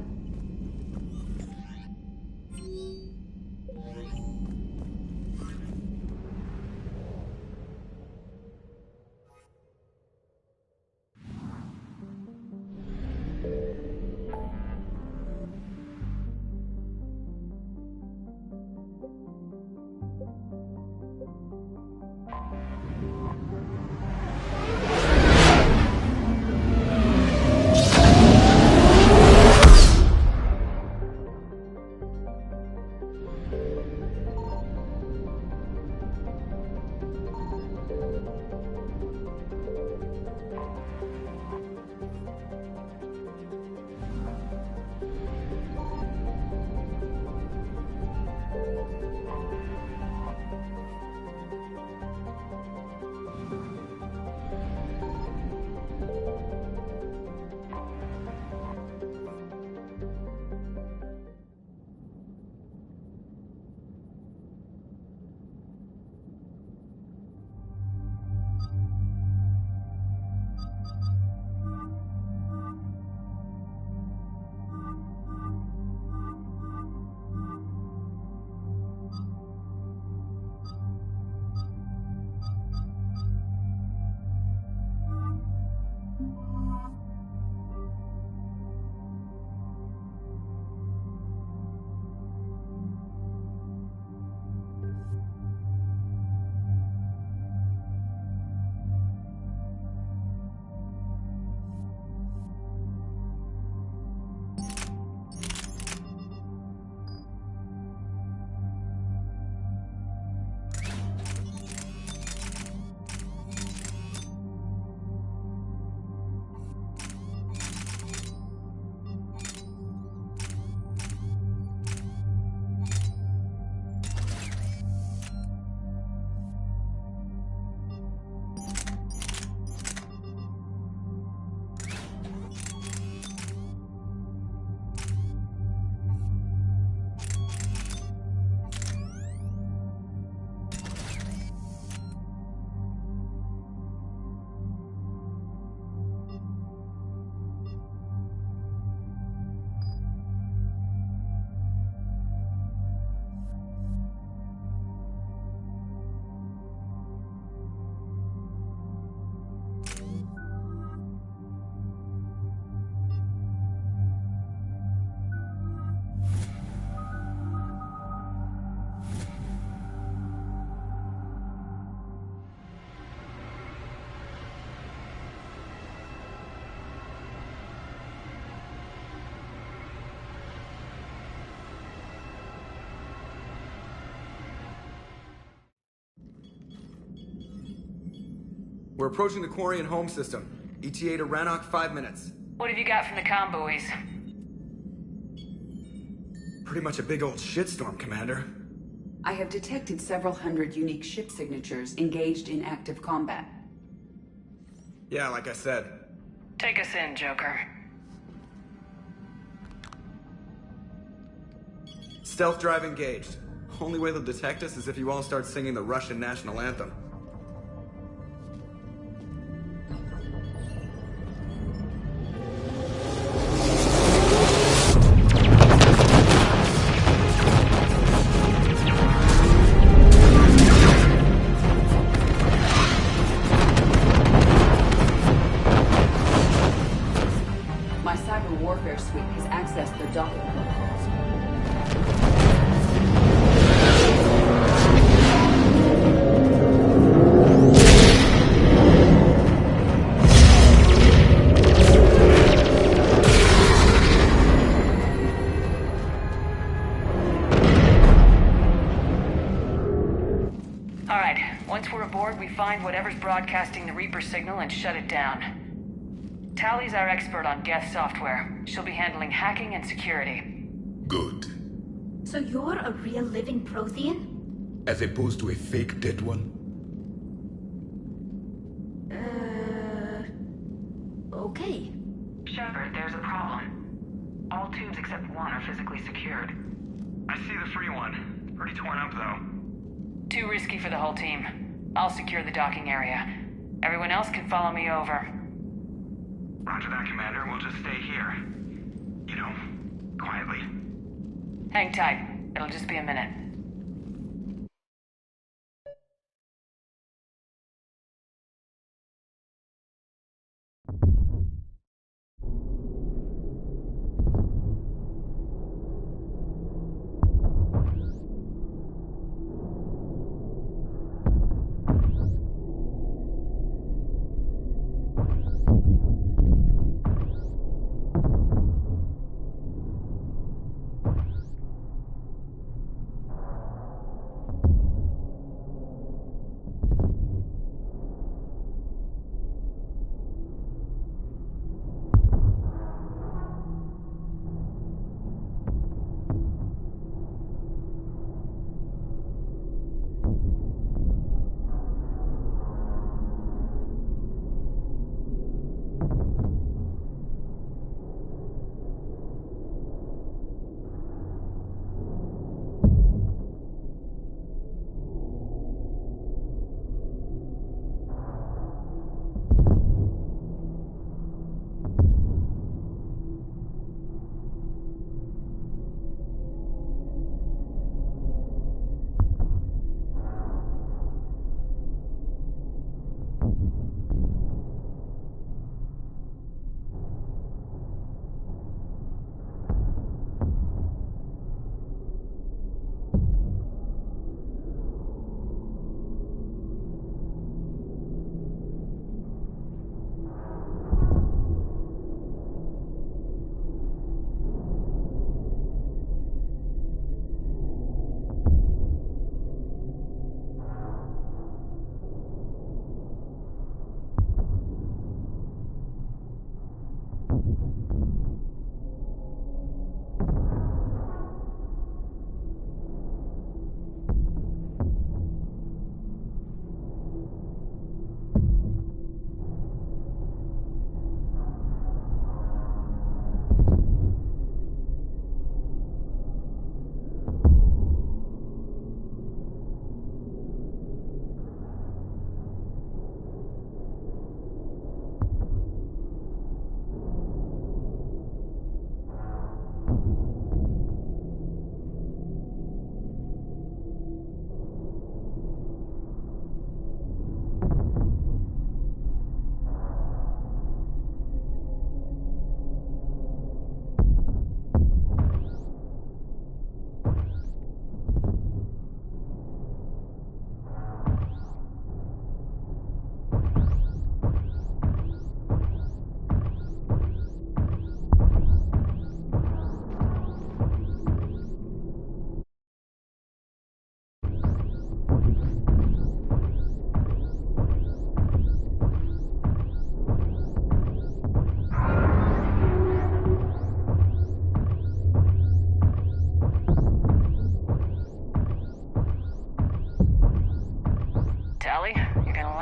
We're approaching the Quarian home system. ETA to Rannoch, 5 minutes. What have you got from the comm buoys? Pretty much a big old shitstorm, Commander. I have detected several hundred unique ship signatures engaged in active combat. Yeah, like I said. Take us in, Joker. Stealth drive engaged. Only way they'll detect us is if you all start singing the Russian national anthem. My cyber warfare suite has accessed their docking protocols. All right, once we're aboard, we find whatever's broadcasting the Reaper signal and shut it down. Tally's our expert on Geth software. She'll be handling hacking and security. Good. So you're a real living Prothean? As opposed to a fake dead one? Okay. Sheperd, there's a problem. All tubes except one are physically secured. I see the free one. It's pretty torn up, though. Too risky for the whole team. I'll secure the docking area. Everyone else can follow me over. Roger that, Commander. We'll just stay here. You know, quietly. Hang tight. It'll just be a minute.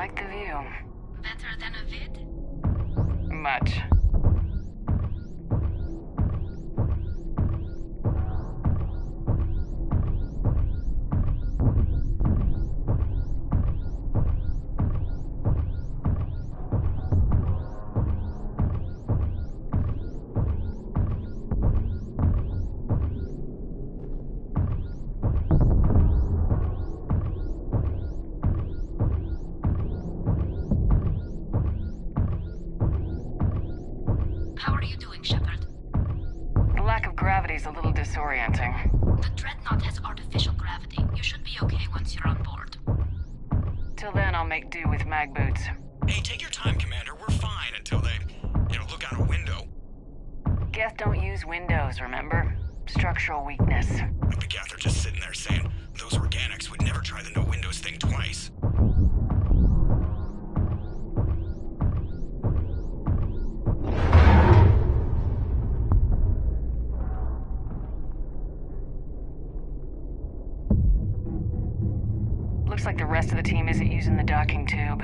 like the view. Better than a vid? Much. How are you doing, Sheperd? The lack of gravity is a little disorienting. The Dreadnought has artificial gravity. You should be okay once you're on board. Till then, I'll make do with mag boots. Hey, take your time, Commander. We're fine until they, look out a window. Geth don't use windows, remember? Structural weakness. Like the Geth are just sitting there saying, those organics would never try the no windows thing twice. Looks like the rest of the team isn't using the docking tube.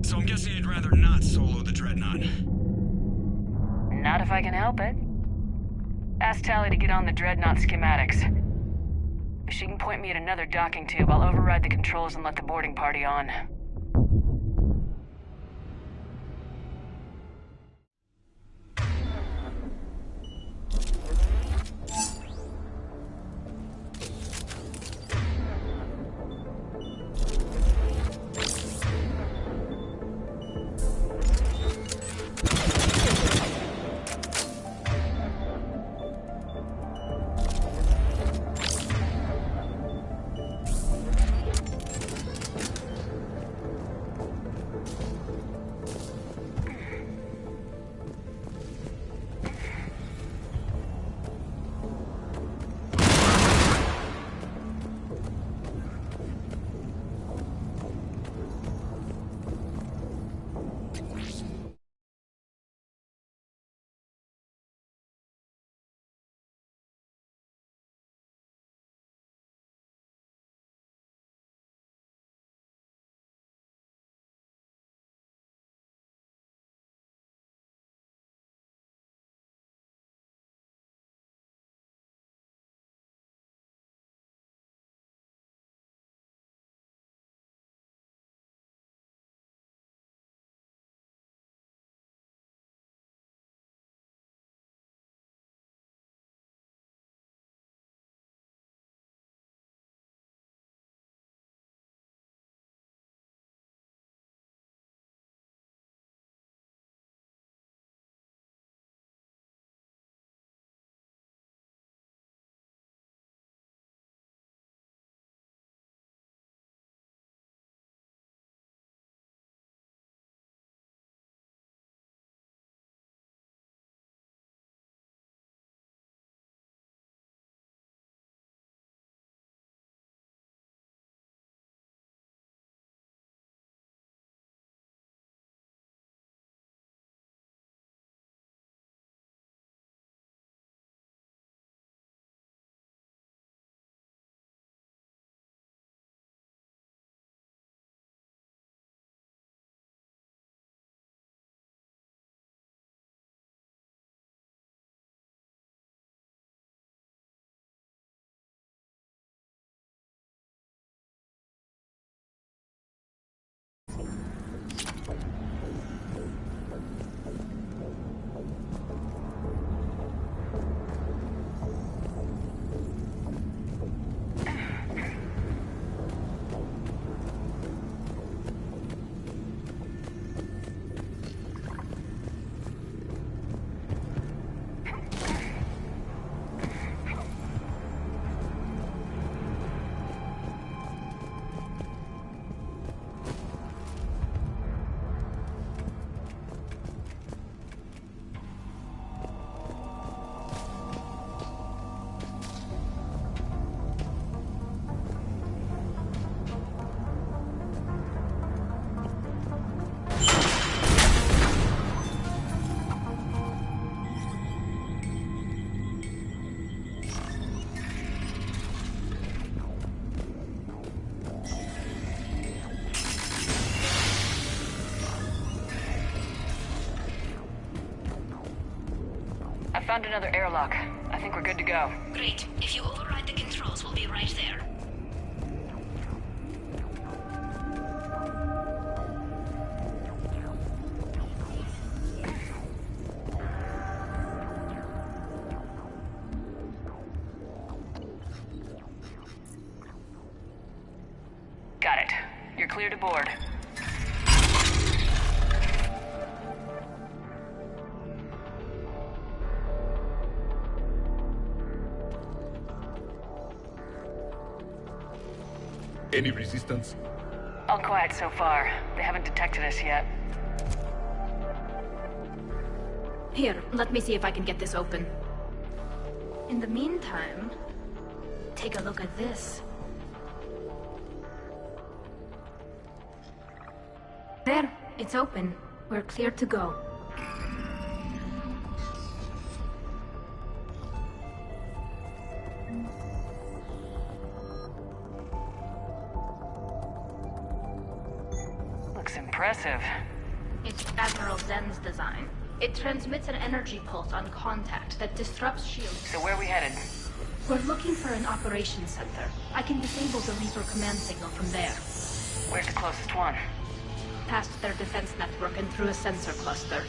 So I'm guessing you'd rather not solo the Dreadnought. Not if I can help it. Ask Tally to get on the Dreadnought schematics. If she can point me at another docking tube, I'll override the controls and let the boarding party on. I found another airlock. I think we're good to go. Great. If you override the controls, we'll be right there. Got it. You're clear to board. Any resistance? All quiet so far. They haven't detected us yet. Here, let me see if I can get this open. In the meantime, take a look at this. There, it's open. We're clear to go. Impressive. It's Admiral Zen's design. It transmits an energy pulse on contact that disrupts shields. So where are we headed? We're looking for an operations center. I can disable the Reaper command signal from there. Where's the closest one? Past their defense network and through a sensor cluster.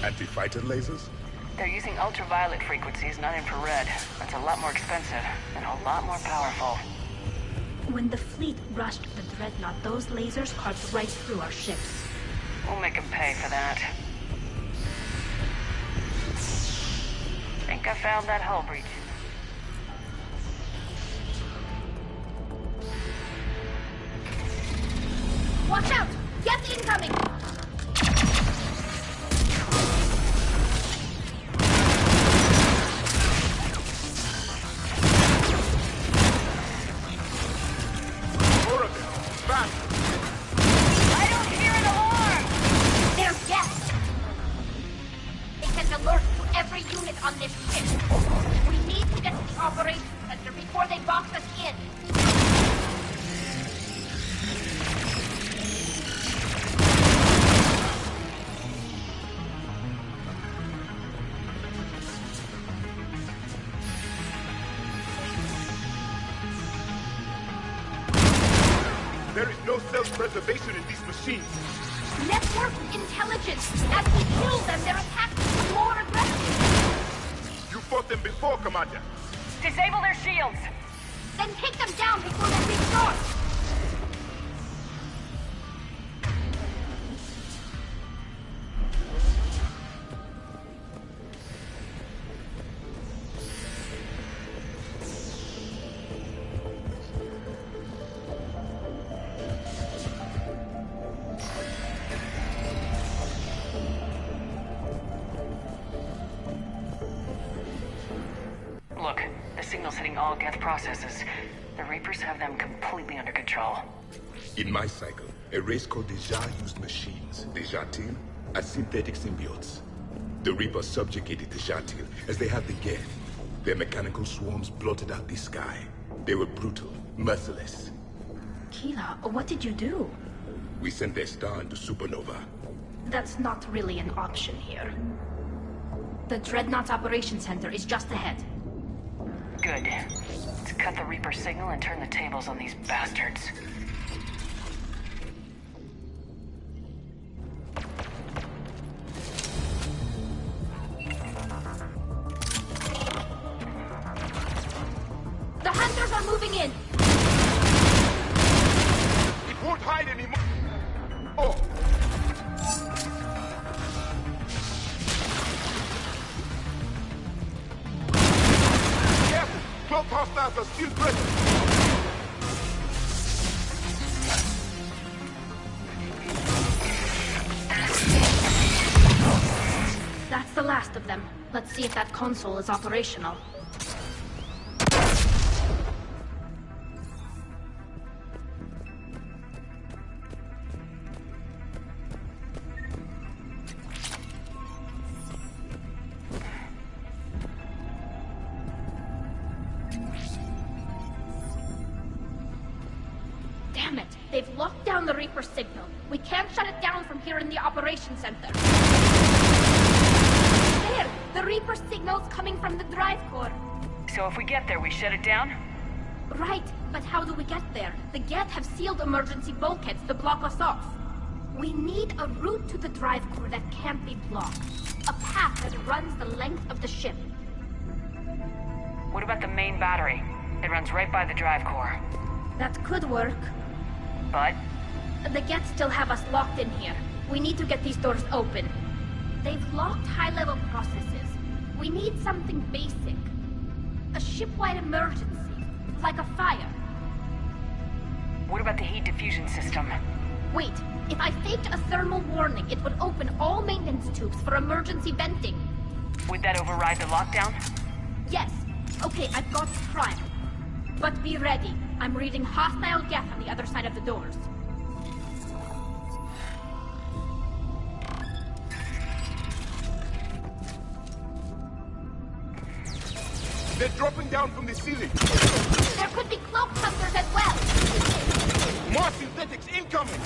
Anti-fighter lasers? They're using ultraviolet frequencies, not infrared. That's a lot more expensive and a lot more powerful. When the fleet rushed the Dreadnought, those lasers carved right through our ships. We'll make them pay for that. Think I found that hull breach. Watch out! Get incoming! I don't hear an alarm! They're guests! They can alert to every unit on this ship. We need to get to the operations center before they box us in. There is no self-preservation in these machines. Network intelligence. As we kill them, their attacks become more aggressive. You fought them before, Commander. Disable their shields! Then take them down before they restart. Look, the signal's hitting all Geth processes. The Reapers have them completely under control. In my cycle, a race called the Jar used machines, the Jartil, as synthetic symbiotes. The Reapers subjugated the Jartil as they had the Geth. Their mechanical swarms blotted out the sky. They were brutal, merciless. Keela, what did you do? We sent their star into supernova. That's not really an option here. The Dreadnought Operations Center is just ahead. Good. Let's cut the Reaper signal and turn the tables on these bastards. The Hunters are moving in! It won't hide anymore! Oh! Careful! 12 hostiles are still present! That's the last of them. Let's see if that console is operational. Damn it! They've locked down the Reaper signal. We can't shut it down from here in the operations center. There! The Reaper signal's coming from the drive core. So if we get there, we shut it down? Right, but how do we get there? The Geth have sealed emergency bulkheads to block us off. We need a route to the drive core that can't be blocked. A path that runs the length of the ship. What about the main battery? It runs right by the drive core. That could work. But? The Geth still have us locked in here. We need to get these doors open. They've locked high-level processes. We need something basic. A ship-wide emergency. Like a fire. What about the heat diffusion system? Wait, if I faked a thermal warning, it would open all maintenance tubes for emergency venting. Would that override the lockdown? Yes. Okay, I've got to try. But be ready. I'm reading hostile Geth on the other side of the doors. They're dropping down from the ceiling. There could be cloak hunters as well. More synthetics incoming!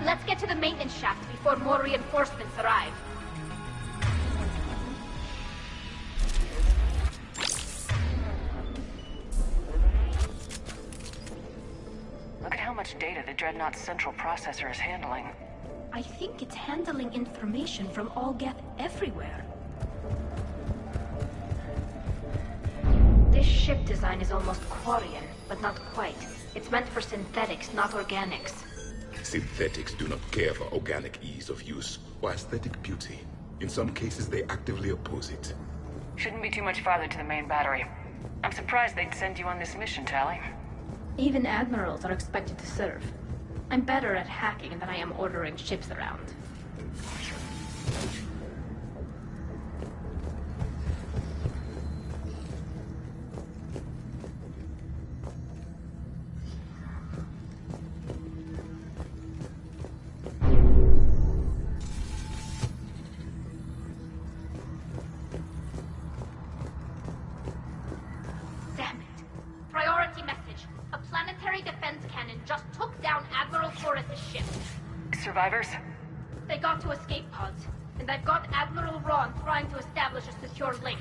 Let's get to the maintenance shaft before more reinforcements arrive. Look at how much data the Dreadnought's central processor is handling. I think it's handling information from all Geth everywhere. This ship design is almost Quarian, but not quite. It's meant for synthetics, not organics. Synthetics do not care for organic ease of use or aesthetic beauty. In some cases, they actively oppose it. Shouldn't be too much farther to the main battery. I'm surprised they'd send you on this mission, Tally. Even admirals are expected to serve. I'm better at hacking than I am ordering ships around. Damn it. Priority message. A planetary defense cannon just took down Admiral Torres' ship. Survivors? They got to escape pods, and I've got Admiral Ron trying to establish a secure link.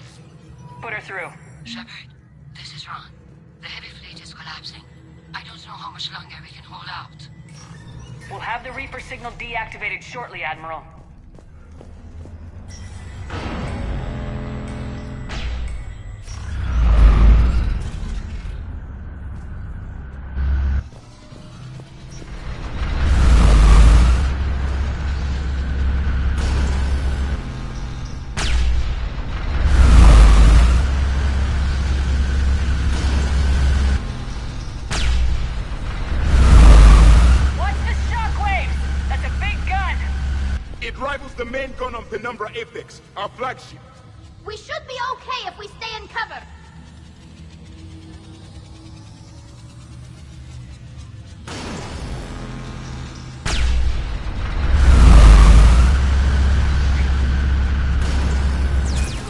Put her through. Sheperd, this is Ron. The heavy fleet is collapsing. I don't know how much longer we can hold out. We'll have the Reaper signal deactivated shortly, Admiral. It rivals the main gun of Penumbra Apex, our flagship. We should be okay if we stay in cover.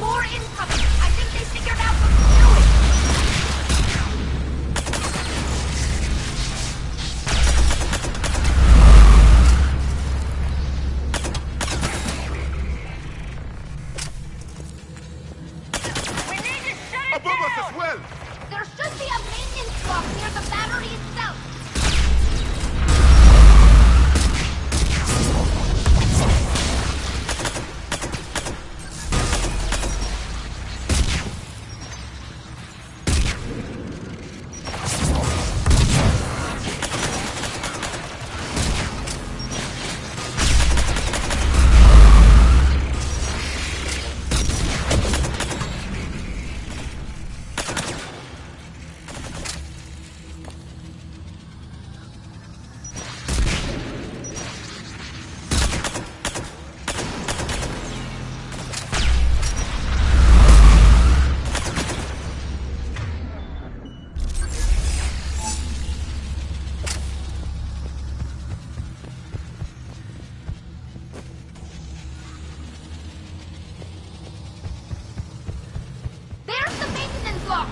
More incoming! I think they figured out what we're doing! Above us as well! There should be a maintenance block near the battery itself! There's the maintenance block!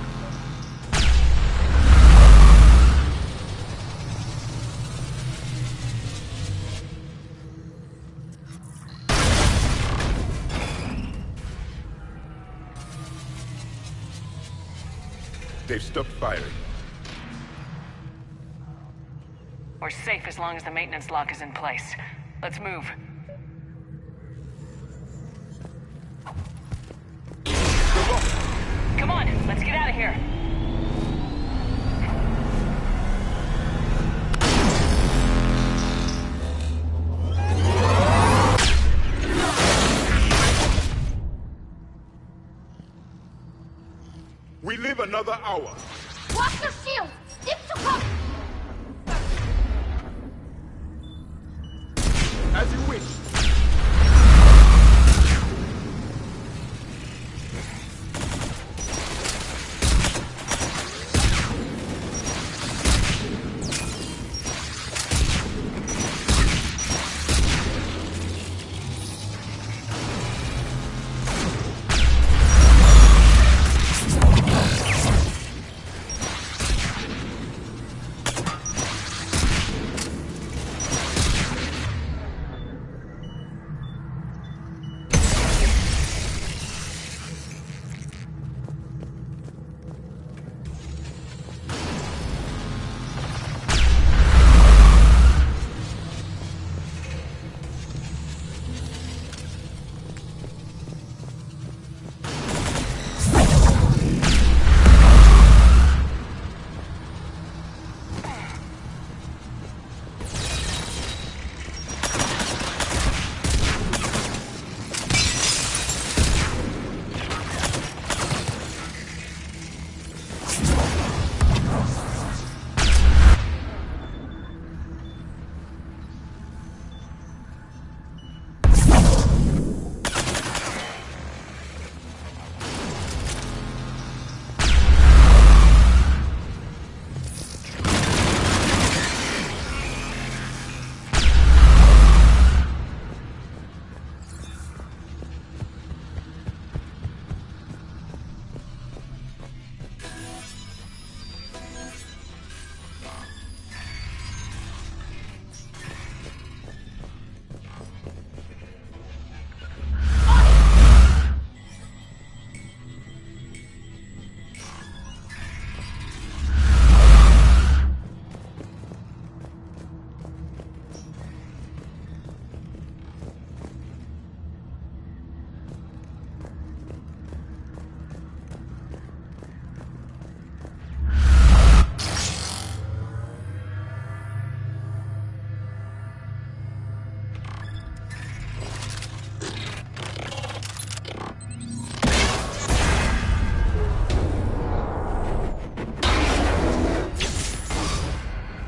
They've stopped firing. We're safe as long as the maintenance lock is in place. Let's move. Come on, let's get out of here. power. Watch your shield! Dip to come! As you wish.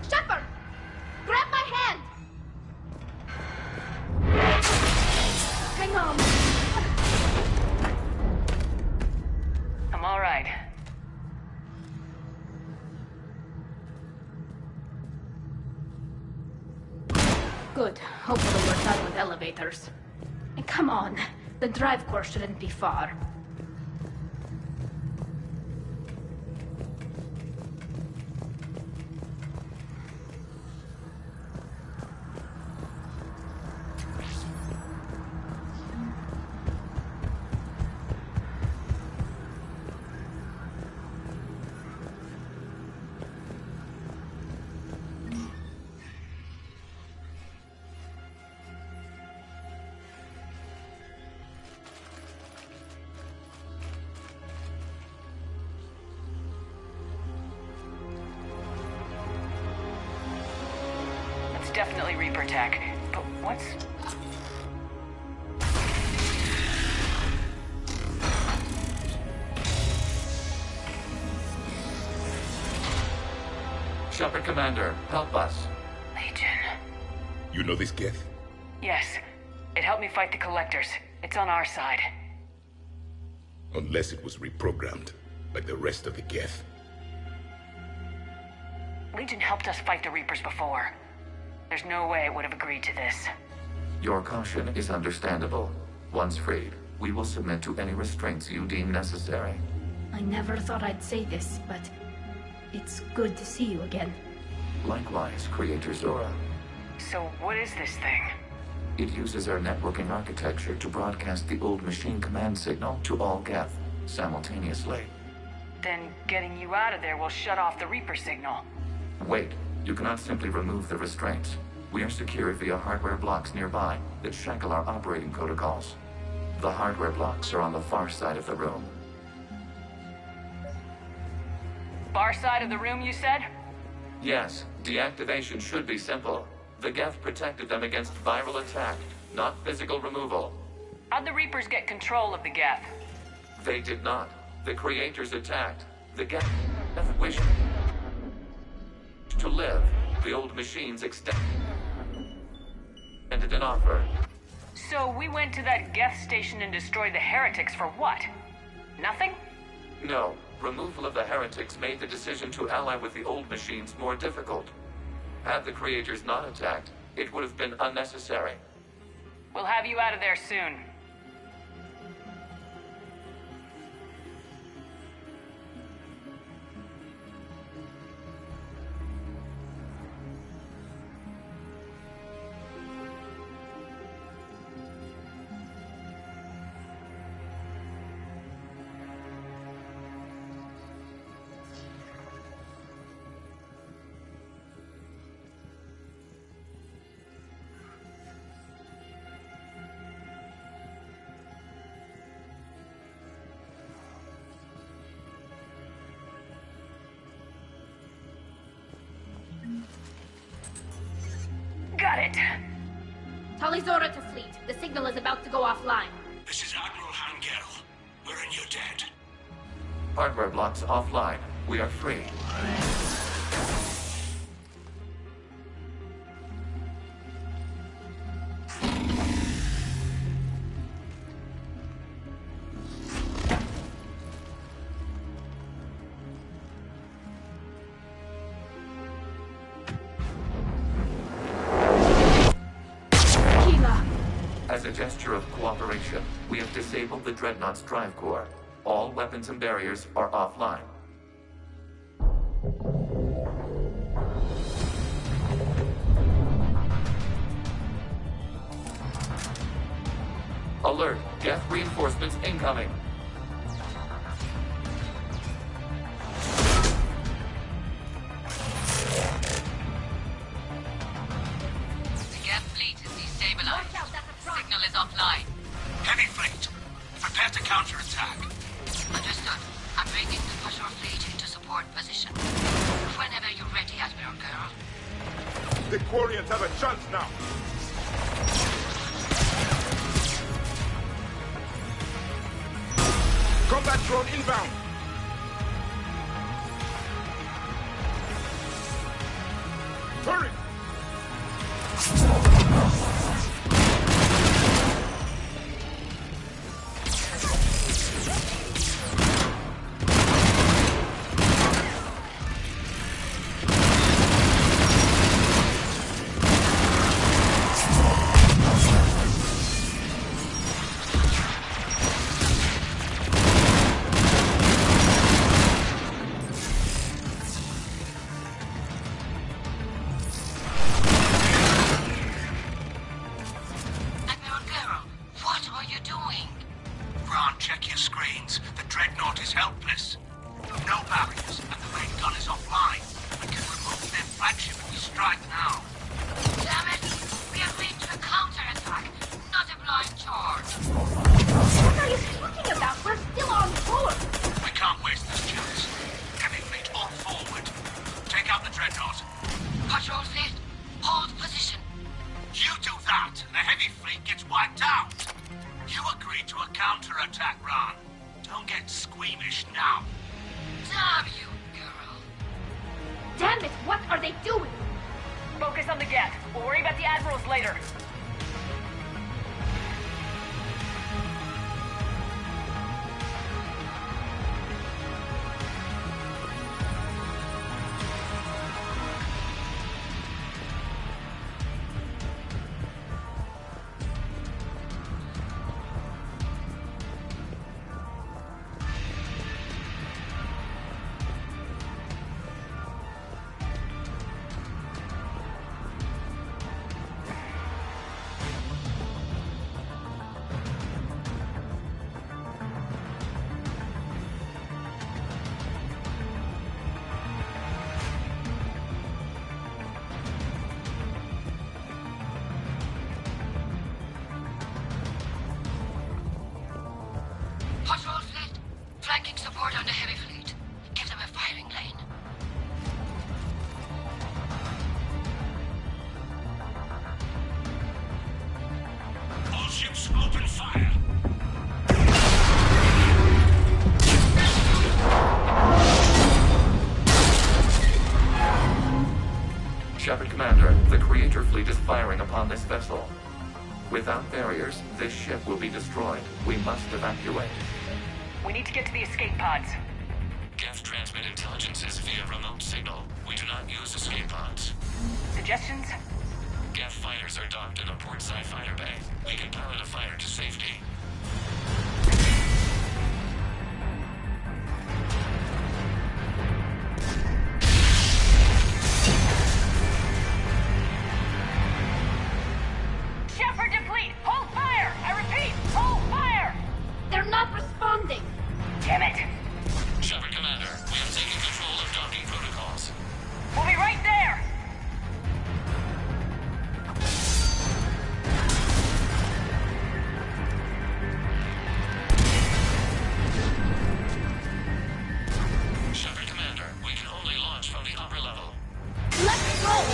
Sheperd! Grab my hand! Hang on. I'm all right. Good. Hopefully we're done with elevators. And come on, the drive core shouldn't be far. Definitely Reaper tech. But what's... Sheperd Commander, help us. Legion. You know this Geth? Yes. It helped me fight the Collectors. It's on our side. Unless it was reprogrammed, like the rest of the Geth. Legion helped us fight the Reapers before. There's no way it would have agreed to this. Your caution is understandable. Once freed, we will submit to any restraints you deem necessary. I never thought I'd say this, but it's good to see you again. Likewise, Creator Zora. So what is this thing? It uses our networking architecture to broadcast the old machine command signal to all Geth simultaneously. Then getting you out of there will shut off the Reaper signal. Wait, you cannot simply remove the restraints. We are secured via hardware blocks nearby that shackle our operating protocols. The hardware blocks are on the far side of the room. Far side of the room, you said? Yes, deactivation should be simple. The Geth protected them against viral attack, not physical removal. How'd the Reapers get control of the Geth? They did not. The Creators attacked. The Geth... wish to live. The old machines extended an offer. So we went to that Geth station and destroyed the heretics for what? Nothing? No. Removal of the heretics made the decision to ally with the old machines more difficult. Had the creators not attacked, it would have been unnecessary. We'll have you out of there soon. Got it. Talizora to fleet. The signal is about to go offline. This is Admiral Hangel. We're in your debt. Hardware blocks offline. We are free. As a gesture of cooperation, we have disabled the Dreadnought's drive core. All weapons and barriers are offline. Alert! Geth reinforcements incoming! The Geth fleet is destabilized. Signal is offline. Heavy fleet. Prepare to counterattack. Understood. I'm bringing the push your fleet into support position. Whenever you're ready, Admiral Girl. The Quarians have a chance now. Combat drone inbound. Hurry! Check your screens. The Dreadnought is helpless. No barriers, and the main gun is offline. We can remove their flagship if we strike now. Damn it! We agreed to a counterattack, not a blind charge. What are you talking about? We're still on board. We can't waste this chance. Heavy fleet all forward. Take out the Dreadnought. Patrol fleet, hold position. You do that, and the heavy fleet gets wiped out. You agreed to a counterattack, Ron. Don't get squeamish now. Damn you, girl. Damn it, what are they doing? Focus on the Geth. We'll worry about the admirals later. Commander, the Creator fleet is firing upon this vessel. Without barriers, this ship will be destroyed. We must evacuate. We need to get to the escape pods. Geth transmit intelligences via remote signal. We do not use escape pods. Suggestions? Geth fighters are docked in a portside fighter bay. We can pilot a fighter to safety. Sheperd deplete! Hold fire! I repeat, hold fire! They're not responding! Damn it! Sheperd Commander, we have taken control of docking protocols. We'll be right there! Sheperd Commander, we can only launch from the upper level. Let's go!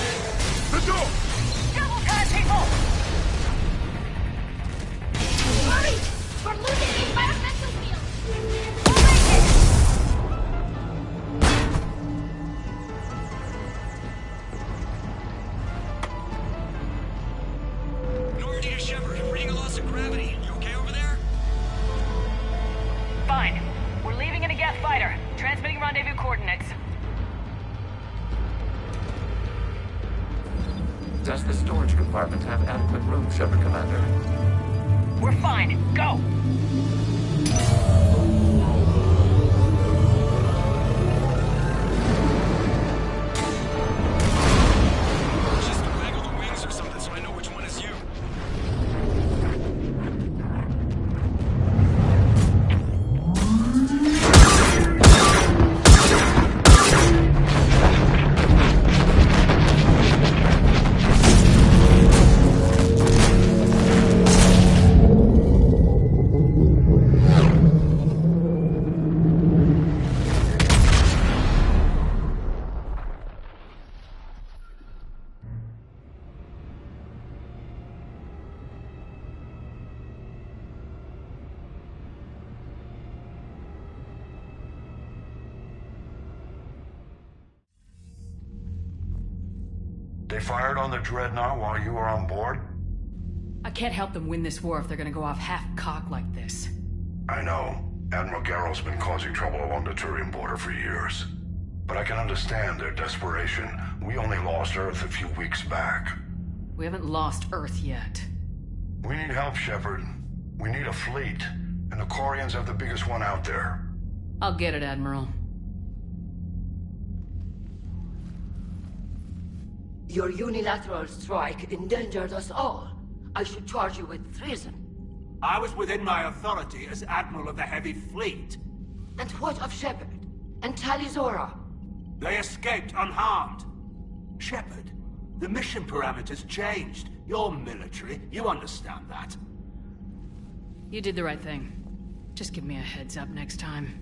The door! Double time, people! Hurry! We're losing the environmental field! We'll make it! Normandy to Sheperd, reading a loss of gravity. You okay over there? Fine. We're leaving in a Geth fighter. Transmitting rendezvous coordinates. Does the storage compartment have adequate room, Sheperd Commander? We're fine. Go! Just waggle the wings or something so I know which one is you. They fired on the Dreadnought while you were on board? I can't help them win this war if they're gonna go off half-cocked like this. I know. Admiral Garrow's been causing trouble along the Turian border for years. But I can understand their desperation. We only lost Earth a few weeks back. We haven't lost Earth yet. We need help, Sheperd. We need a fleet. And the Corians have the biggest one out there. I'll get it, Admiral. Your unilateral strike endangered us all. I should charge you with treason. I was within my authority as Admiral of the Heavy Fleet. And what of Sheperd? And Talizora? They escaped unharmed. Sheperd, the mission parameters changed. You're military, you understand that. You did the right thing. Just give me a heads up next time.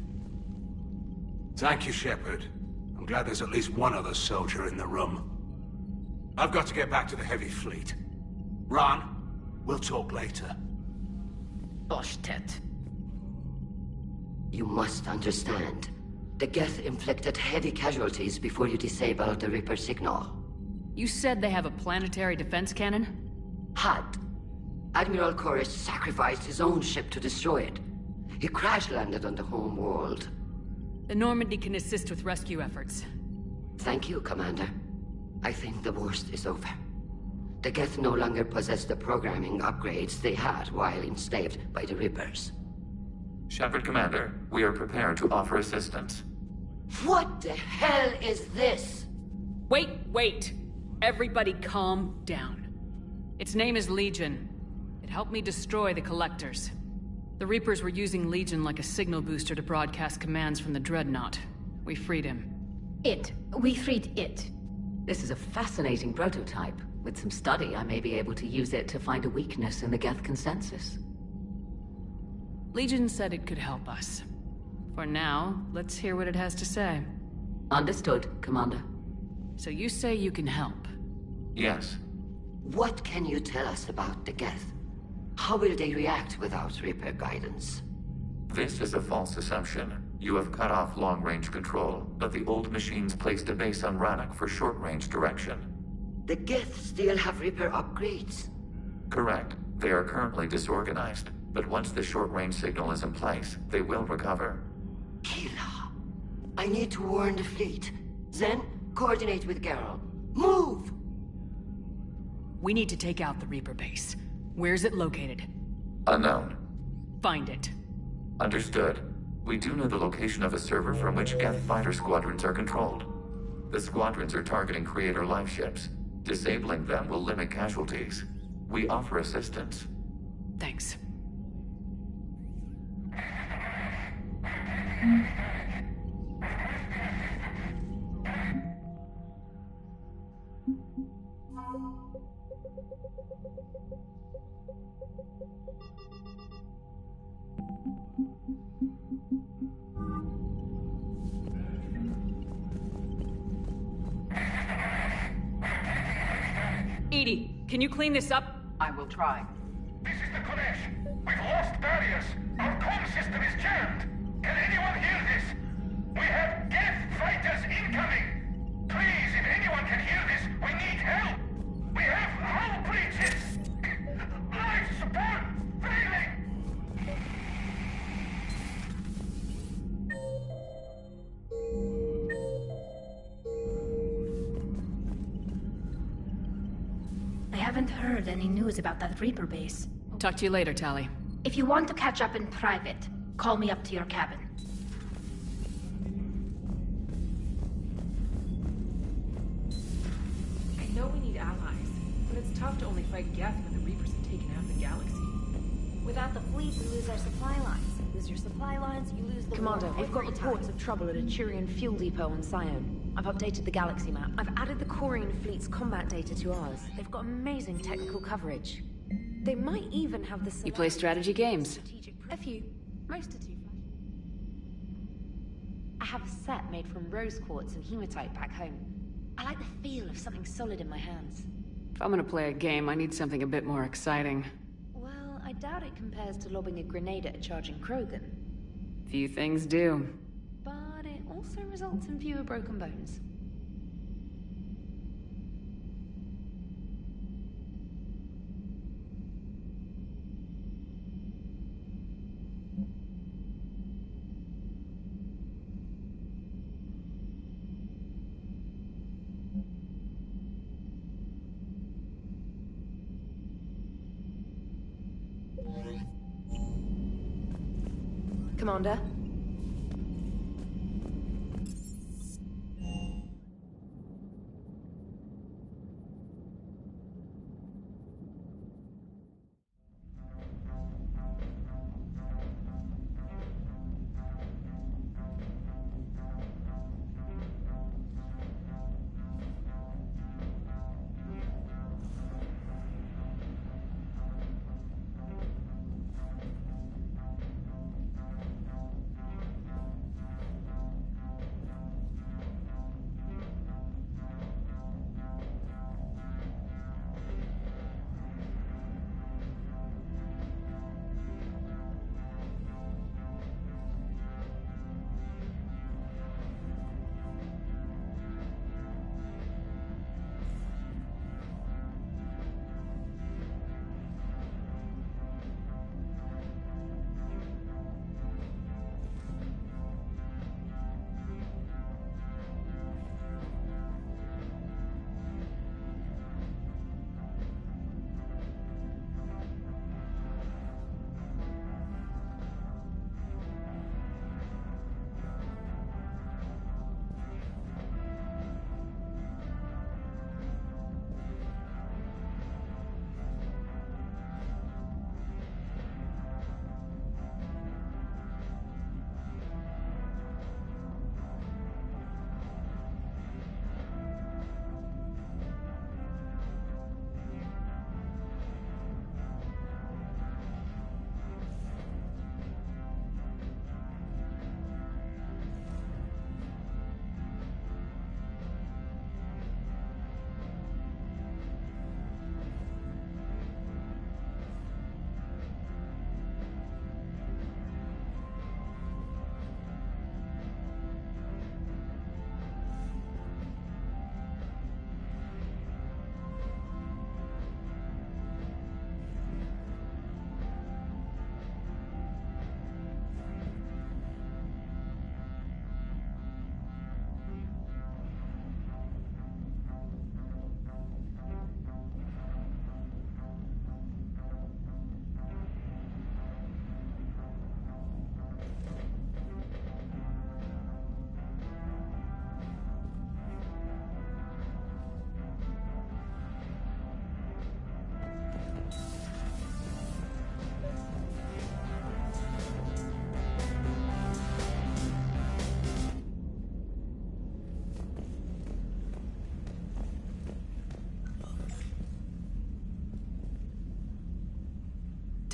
Thank you, Sheperd. I'm glad there's at least one other soldier in the room. I've got to get back to the Heavy Fleet. Ron, we'll talk later. Oshtet. You must understand. The Geth inflicted heavy casualties before you disabled the Reaper signal. You said they have a planetary defense cannon? Had. Admiral Koris sacrificed his own ship to destroy it. He crash-landed on the home world. The Normandy can assist with rescue efforts. Thank you, Commander. I think the worst is over. The Geth no longer possess the programming upgrades they had while enslaved by the Reapers. Sheperd Commander, we are prepared to offer assistance. What the hell is this? Wait! Everybody calm down. Its name is Legion. It helped me destroy the Collectors. The Reapers were using Legion like a signal booster to broadcast commands from the Dreadnought. We freed him. We freed it. This is a fascinating prototype. With some study, I may be able to use it to find a weakness in the Geth consensus. Legion said it could help us. For now, let's hear what it has to say. Understood, Commander. So you say you can help? Yes. What can you tell us about the Geth? How will they react without Reaper guidance? This is a false assumption. You have cut off long-range control, but the old machines placed a base on Rannoch for short-range direction. The Geth still have Reaper upgrades? Correct. They are currently disorganized, but once the short-range signal is in place, they will recover. Kila, I need to warn the fleet. Zen, coordinate with Geralt. Move! We need to take out the Reaper base. Where's it located? Unknown. Find it. Understood. We do know the location of a server from which Geth fighter squadrons are controlled. The squadrons are targeting Creator life ships. Disabling them will limit casualties. We offer assistance. Thanks. Edie, can you clean this up? I will try. This is the Kodesh. We've lost barriers. Our comm system is jammed. Can anyone hear this? We have Geth fighters incoming. Please, if anyone can hear this, we need help. We have hull breaches. Life support failing. I haven't heard any news about that Reaper base. Talk to you later, Tali. If you want to catch up in private, call me up to your cabin. I know we need allies, but it's tough to only fight Geth when the Reapers have taken out the galaxy. Without the fleet, we lose our supply lines. Lose your supply lines, you lose the Commander, we've got reports of trouble at a Turian fuel depot on Sion. I've updated the galaxy map. I've added the Corian fleet's combat data to ours. They've got amazing technical coverage. They might even have the... You play strategy games? A few. Most are too flash. I have a set made from rose quartz and hematite back home. I like the feel of something solid in my hands. If I'm gonna play a game, I need something a bit more exciting. Well, I doubt it compares to lobbing a grenade at a charging Krogan. Few things do. But it also results in fewer broken bones. Commander?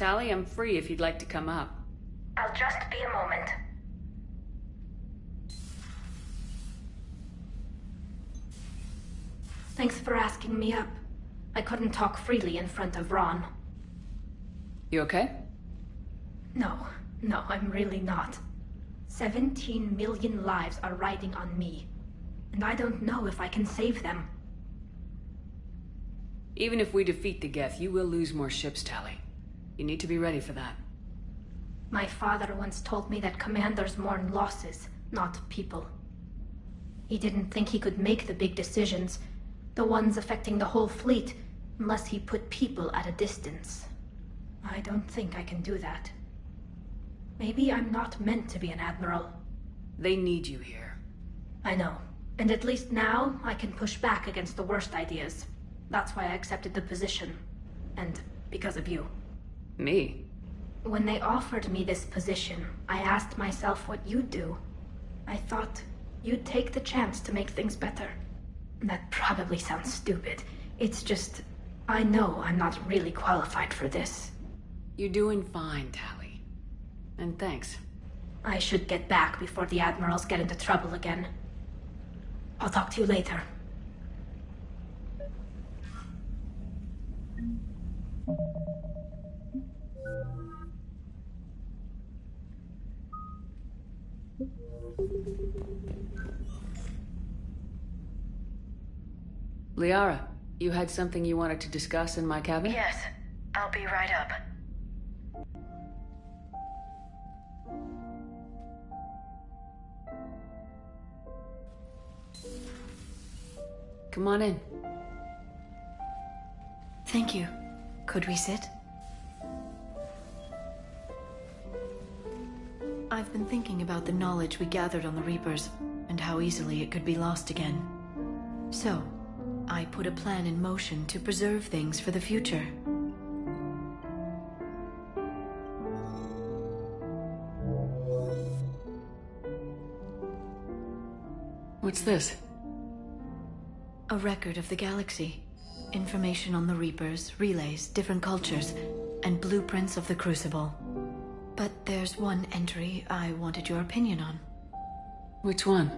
Tally, I'm free if you'd like to come up. I'll just be a moment. Thanks for asking me up. I couldn't talk freely in front of Ron. You okay? No, I'm really not. 17 million lives are riding on me, and I don't know if I can save them. Even if we defeat the Geth, you will lose more ships, Tally. You need to be ready for that. My father once told me that commanders mourn losses, not people. He didn't think he could make the big decisions, the ones affecting the whole fleet, unless he put people at a distance. I don't think I can do that. Maybe I'm not meant to be an admiral. They need you here. I know. And at least now, I can push back against the worst ideas. That's why I accepted the position. And because of you. Me? When they offered me this position, I asked myself what you'd do. I thought you'd take the chance to make things better. That probably sounds stupid. It's just, I know I'm not really qualified for this. You're doing fine, Tally. And thanks. I should get back before the admirals get into trouble again. I'll talk to you later. Liara, you had something you wanted to discuss in my cabin? Yes, I'll be right up. Come on in. Thank you. Could we sit? I've been thinking about the knowledge we gathered on the Reapers, and how easily it could be lost again. So, I put a plan in motion to preserve things for the future. What's this? A record of the galaxy. Information on the Reapers, relays, different cultures, and blueprints of the Crucible. But there's one entry I wanted your opinion on. Which one?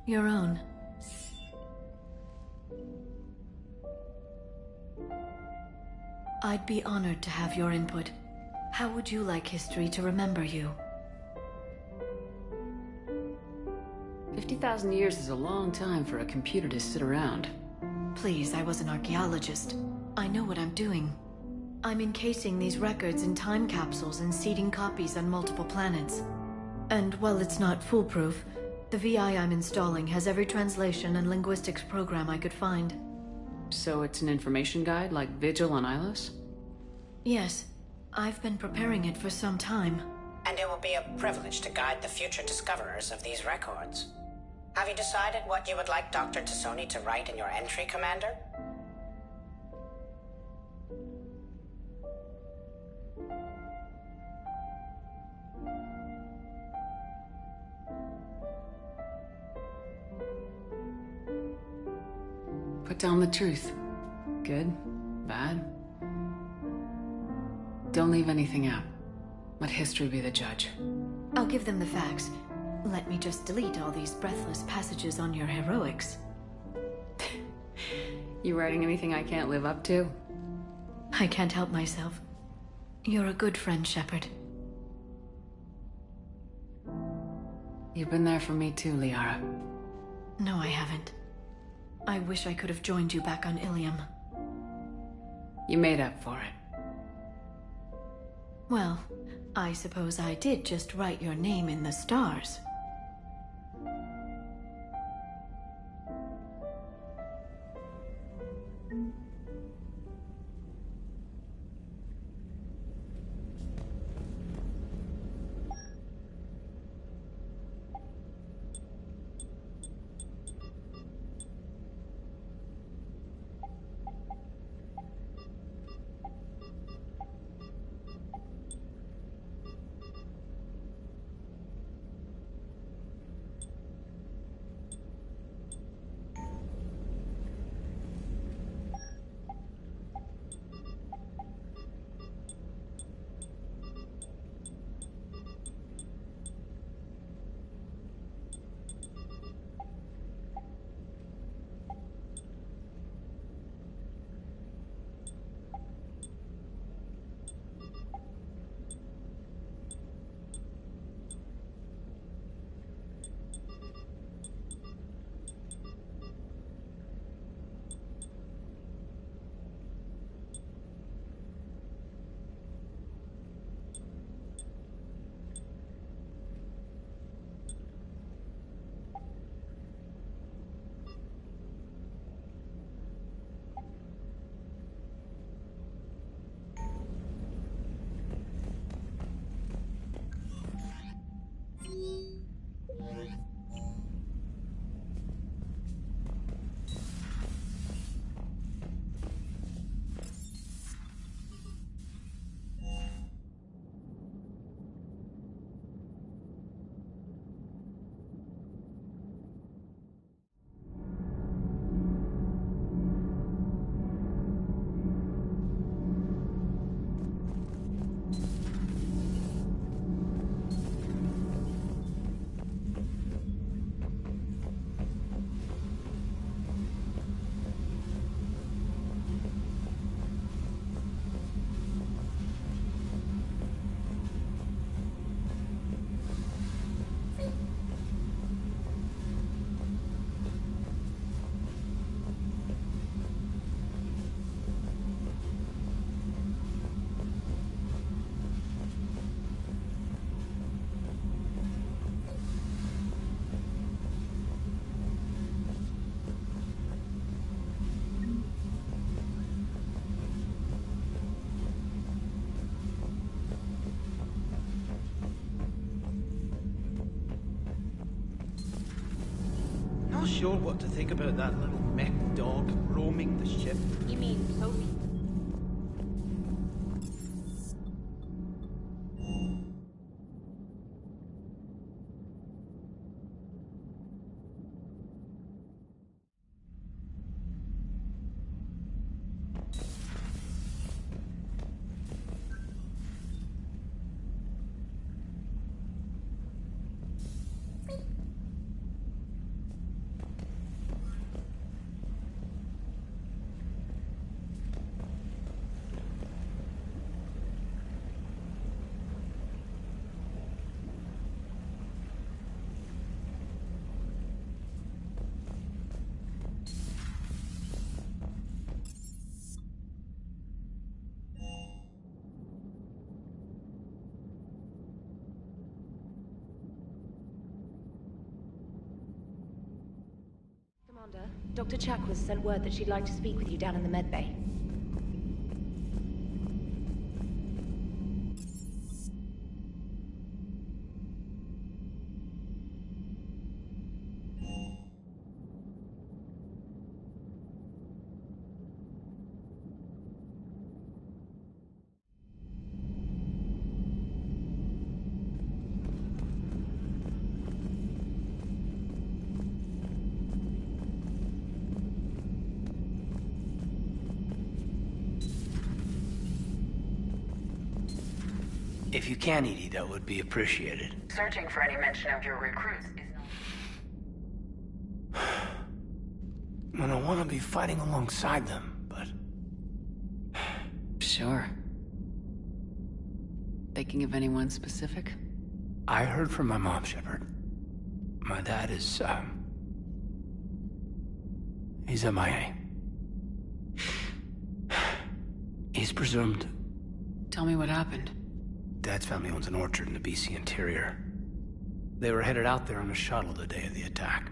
Your own. I'd be honored to have your input. How would you like history to remember you? 50,000 years is a long time for a computer to sit around. Please, I was an archaeologist. I know what I'm doing. I'm encasing these records in time capsules and seeding copies on multiple planets. And while it's not foolproof, the VI I'm installing has every translation and linguistics program I could find. So it's an information guide like Vigil on Ilos? Yes. I've been preparing it for some time. And it will be a privilege to guide the future discoverers of these records. Have you decided what you would like Dr. Tassoni to write in your entry, Commander? Put down the truth. Good, bad. Don't leave anything out. Let history be the judge. I'll give them the facts. Let me just delete all these breathless passages on your heroics. You writing anything I can't live up to? I can't help myself. You're a good friend, Sheperd. You've been there for me too, Liara. No, I haven't. I wish I could have joined you back on Ilium. You made up for it. Well, I suppose I did just write your name in the stars. sure what to think about that little mech dog roaming the ship. You mean Sophie? Commander, Dr. Chakwas sent word that she'd like to speak with you down in the med bay. If you can, Edie, that would be appreciated. Searching for any mention of your recruits is not... And I want to be fighting alongside them, but... Sure. Thinking of anyone specific? I heard from my mom, Sheperd. My dad is, he's MIA. He's presumed... Tell me what happened. Dad's family owns an orchard in the BC interior. They were headed out there on a shuttle the day of the attack.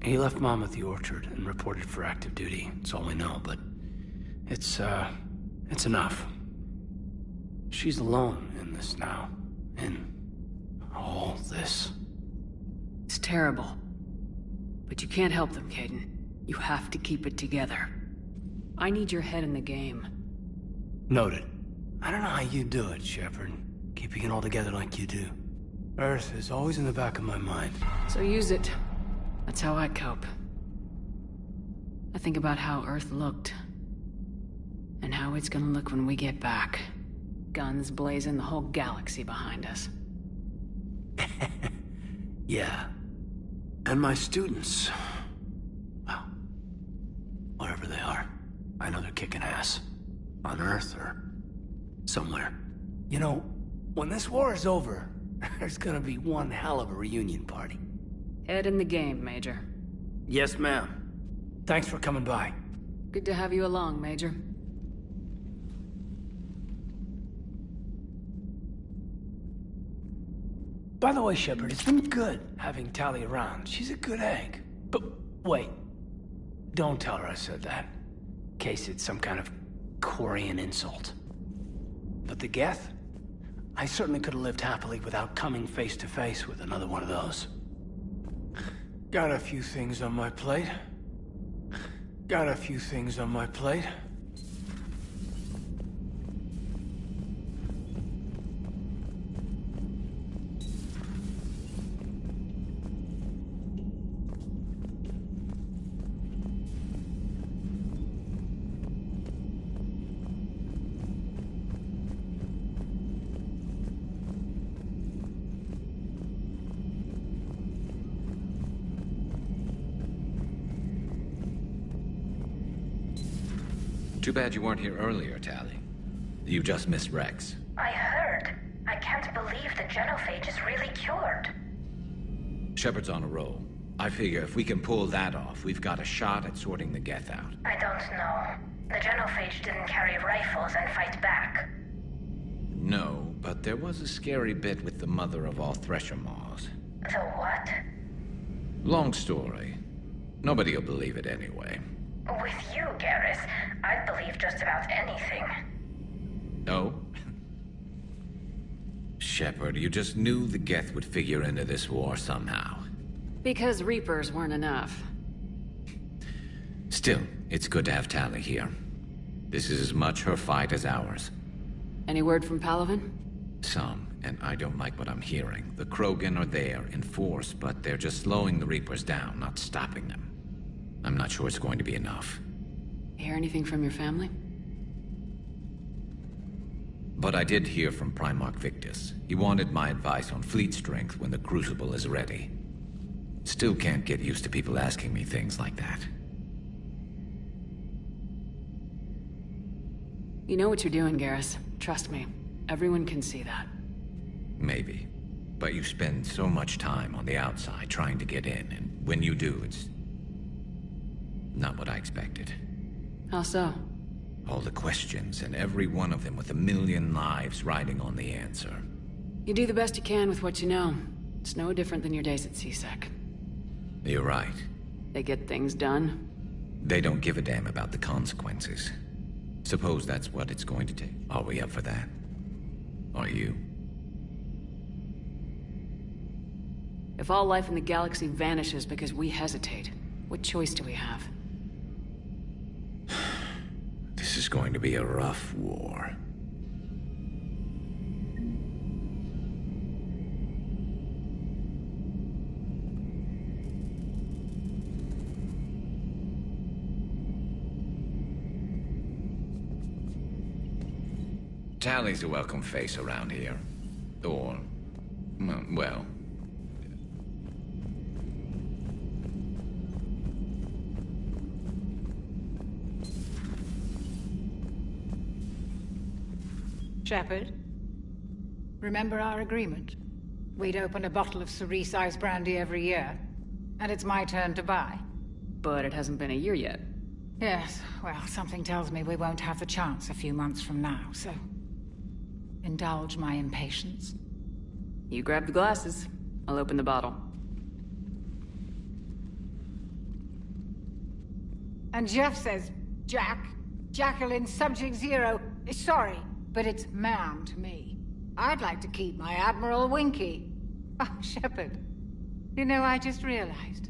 He left Mom at the orchard and reported for active duty. That's all we know, but it's enough. She's alone in this now. In all this. It's terrible. But you can't help them, Caden. You have to keep it together. I need your head in the game. Noted. I don't know how you do it, Sheperd. Keeping it all together like you do. Earth is always in the back of my mind. So use it. That's how I cope. I think about how Earth looked. And how it's gonna look when we get back. Guns blazing, the whole galaxy behind us. Yeah. And my students... well, whatever they are. I know they're kicking ass. On Earth or somewhere. You know, when this war is over, there's gonna be one hell of a reunion party. Head in the game, Major. Yes, ma'am. Thanks for coming by. Good to have you along, Major. By the way, Sheperd, it's been good having Tali around. She's a good egg. But wait. Don't tell her I said that. In case it's some kind of Quarian insult. But the Geth? I certainly could have lived happily without coming face to face with another one of those. Got a few things on my plate. Got a few things on my plate. Too bad you weren't here earlier, Tali. You just missed Rex. I heard. I can't believe the genophage is really cured. Shepard's on a roll. I figure if we can pull that off, we've got a shot at sorting the Geth out. I don't know. The genophage didn't carry rifles and fight back. No, but there was a scary bit with the mother of all Thresher Maws. The what? Long story. Nobody'll believe it anyway. With you, Garrus, I'd believe just about anything. Oh? Sheperd, you just knew the Geth would figure into this war somehow. Because Reapers weren't enough. Still, it's good to have Tali here. This is as much her fight as ours. Any word from Palaven? Some, and I don't like what I'm hearing. The Krogan are there, in force, but they're just slowing the Reapers down, not stopping them. I'm not sure it's going to be enough. Hear anything from your family? But I did hear from Primarch Victus. He wanted my advice on fleet strength when the Crucible is ready. Still can't get used to people asking me things like that. You know what you're doing, Garrus. Trust me. Everyone can see that. Maybe. But you spend so much time on the outside trying to get in, and when you do, it's not what I expected. How so? All the questions, and every one of them with a million lives riding on the answer. You do the best you can with what you know. It's no different than your days at CSEC. You're right. They get things done. They don't give a damn about the consequences. Suppose that's what it's going to take. Are we up for that? Are you? If all life in the galaxy vanishes because we hesitate, what choice do we have? This is going to be a rough war. Tali's a welcome face around here. Or, well... Sheperd, remember our agreement? We'd open a bottle of Cerise Ice Brandy every year, and it's my turn to buy. But it hasn't been a year yet. Yes, well, something tells me we won't have the chance a few months from now, so... indulge my impatience. You grab the glasses. I'll open the bottle. And Jeff says, Jacqueline Subject Zero, sorry, but it's ma'am to me. I'd like to keep my Admiral Winky. Oh, Sheperd, you know, I just realized.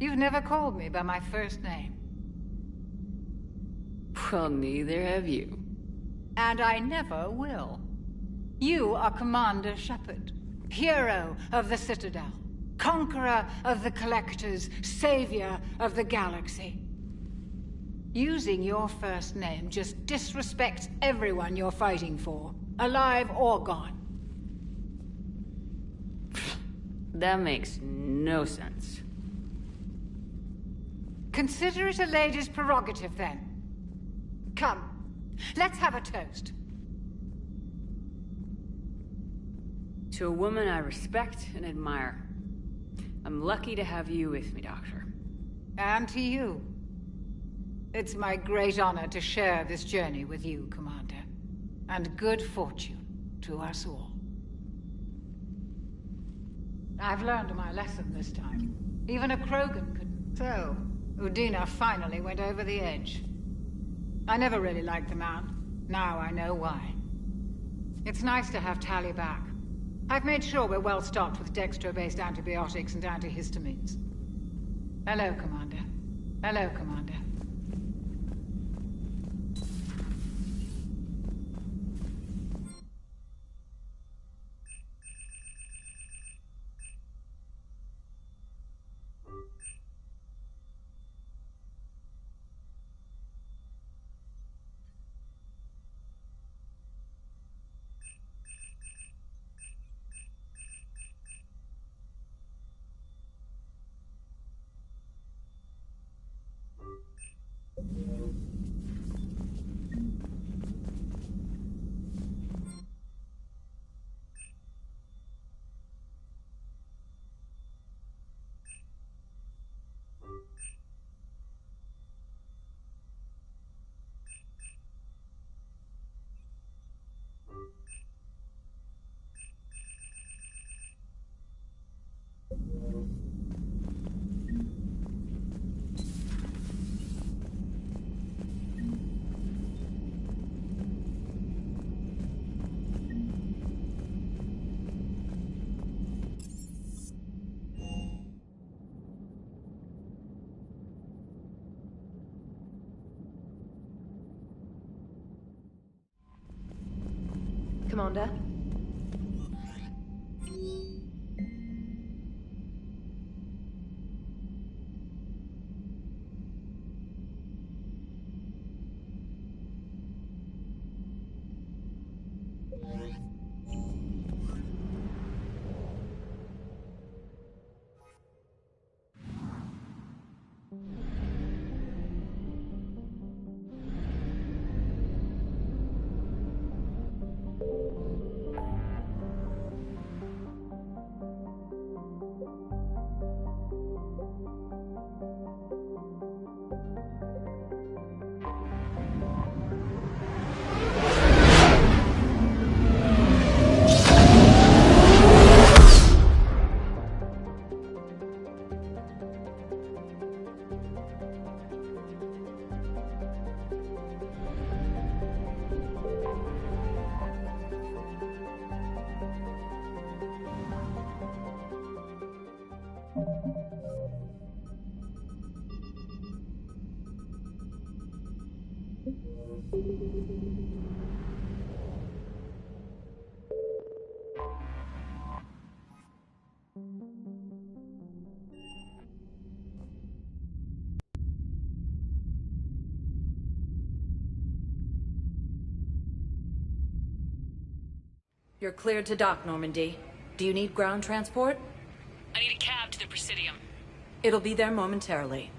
You've never called me by my first name. Well, neither have you. And I never will. You are Commander Sheperd, hero of the Citadel, conqueror of the Collectors, savior of the galaxy. Using your first name just disrespects everyone you're fighting for, alive or gone. That makes no sense. Consider it a lady's prerogative, then. Come, let's have a toast. To a woman I respect and admire. I'm lucky to have you with me, Doctor. And to you. It's my great honor to share this journey with you, Commander. And good fortune to us all. I've learned my lesson this time. Even a Krogan could... So, Udina finally went over the edge. I never really liked the man. Now I know why. It's nice to have Tali back. I've made sure we're well stocked with dextro-based antibiotics and antihistamines. Hello, Commander. Hello, Commander. Commander. You're cleared to dock, Normandy. Do you need ground transport? I need a cab to the Presidium. It'll be there momentarily.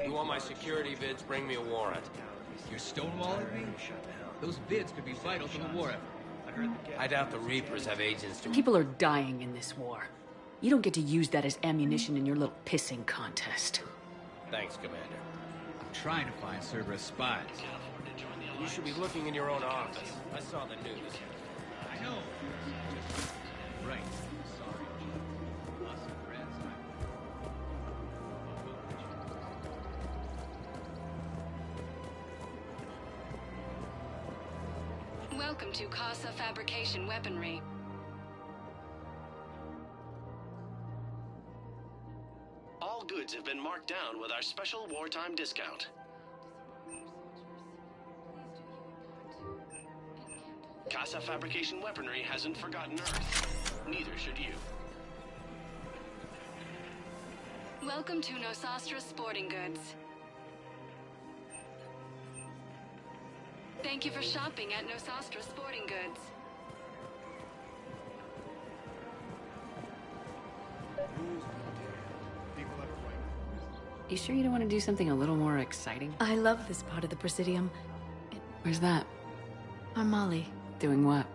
You want my security vids, bring me a warrant. You're stonewalling me? Those vids could be vital to the war effort. I doubt the Reapers have agents to... People are dying in this war. You don't get to use that as ammunition in your little pissing contest. Thanks, Commander. I'm trying to find Cerberus spies. You should be looking in your own office. I saw the news. I know. Right. Sorry. Lots of friends. Welcome to Casa Fabrication Weaponry. All goods have been marked down with our special wartime discount. Casa Fabrication Weaponry hasn't forgotten Earth. Neither should you. Welcome to Nosastra Sporting Goods. Thank you for shopping at Nosastra Sporting Goods. You sure you don't want to do something a little more exciting? I love this part of the Presidium. Where's that? Armali. Doing what?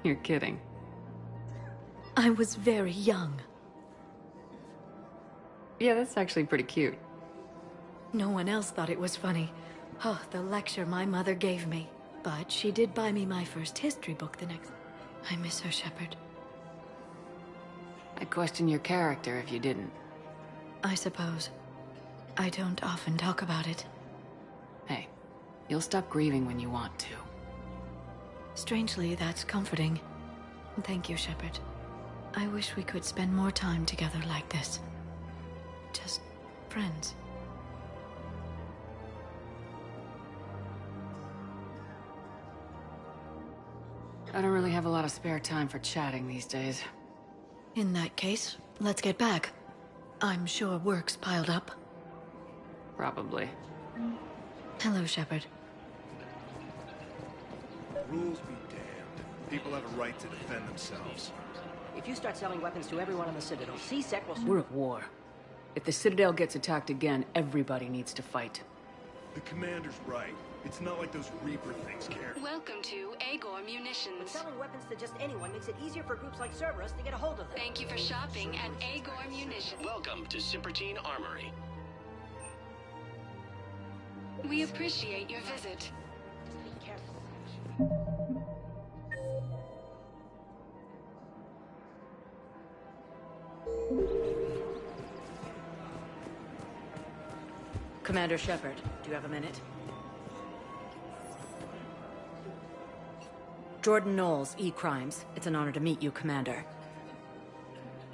You're kidding. I was very young. Yeah, that's actually pretty cute. No one else thought it was funny. Oh, the lecture my mother gave me. But she did buy me my first history book the next... I miss her, Sheperd. I'd question your character if you didn't. I suppose. I don't often talk about it. Hey, you'll stop grieving when you want to. Strangely, that's comforting. Thank you, Sheperd. I wish we could spend more time together like this. Just friends. I don't really have a lot of spare time for chatting these days. In that case, let's get back. I'm sure work's piled up. Probably. Hello, Sheperd. Rules be damned. People have a right to defend themselves. If you start selling weapons to everyone on the Citadel, C-Sec will... We're at war. If the Citadel gets attacked again, everybody needs to fight. The commander's right. It's not like those Reaper things care. Welcome to Agor Munitions. But selling weapons to just anyone makes it easier for groups like Cerberus to get a hold of them. Thank you for shopping at Agor Munitions. Welcome to Sheperd Armory. We appreciate your visit. Just be careful. Commander Sheperd, do you have a minute? Jordan Knowles, E-Crimes. It's an honor to meet you, Commander.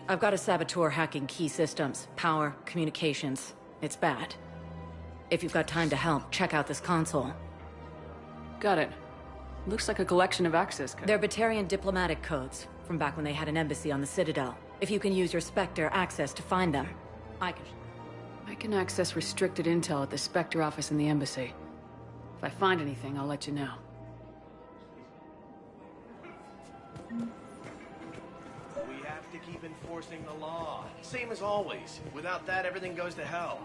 I've got a saboteur hacking key systems, power, communications. It's bad. If you've got time to help, check out this console. Got it. Looks like a collection of access codes. They're Batarian diplomatic codes, from back when they had an embassy on the Citadel. If you can use your Spectre access to find them, I can access restricted intel at the Spectre office in the embassy. If I find anything, I'll let you know. We have to keep enforcing the law. Same as always. Without that, everything goes to hell.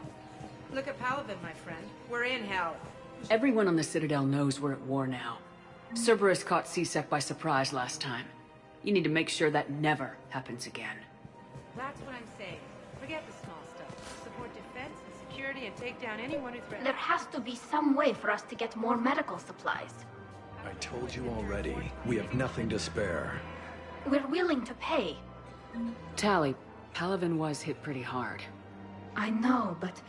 Look at Paladin, my friend. We're in hell. Everyone on the Citadel knows we're at war now. Cerberus caught C-Sec by surprise last time. You need to make sure that never happens again. That's what I'm saying. Forget the small stuff. Support defense and security and take down anyone who threatens. There has to be some way for us to get more medical supplies. I told you already. We have nothing to spare. We're willing to pay. Tali, Paladin was hit pretty hard. I know, but...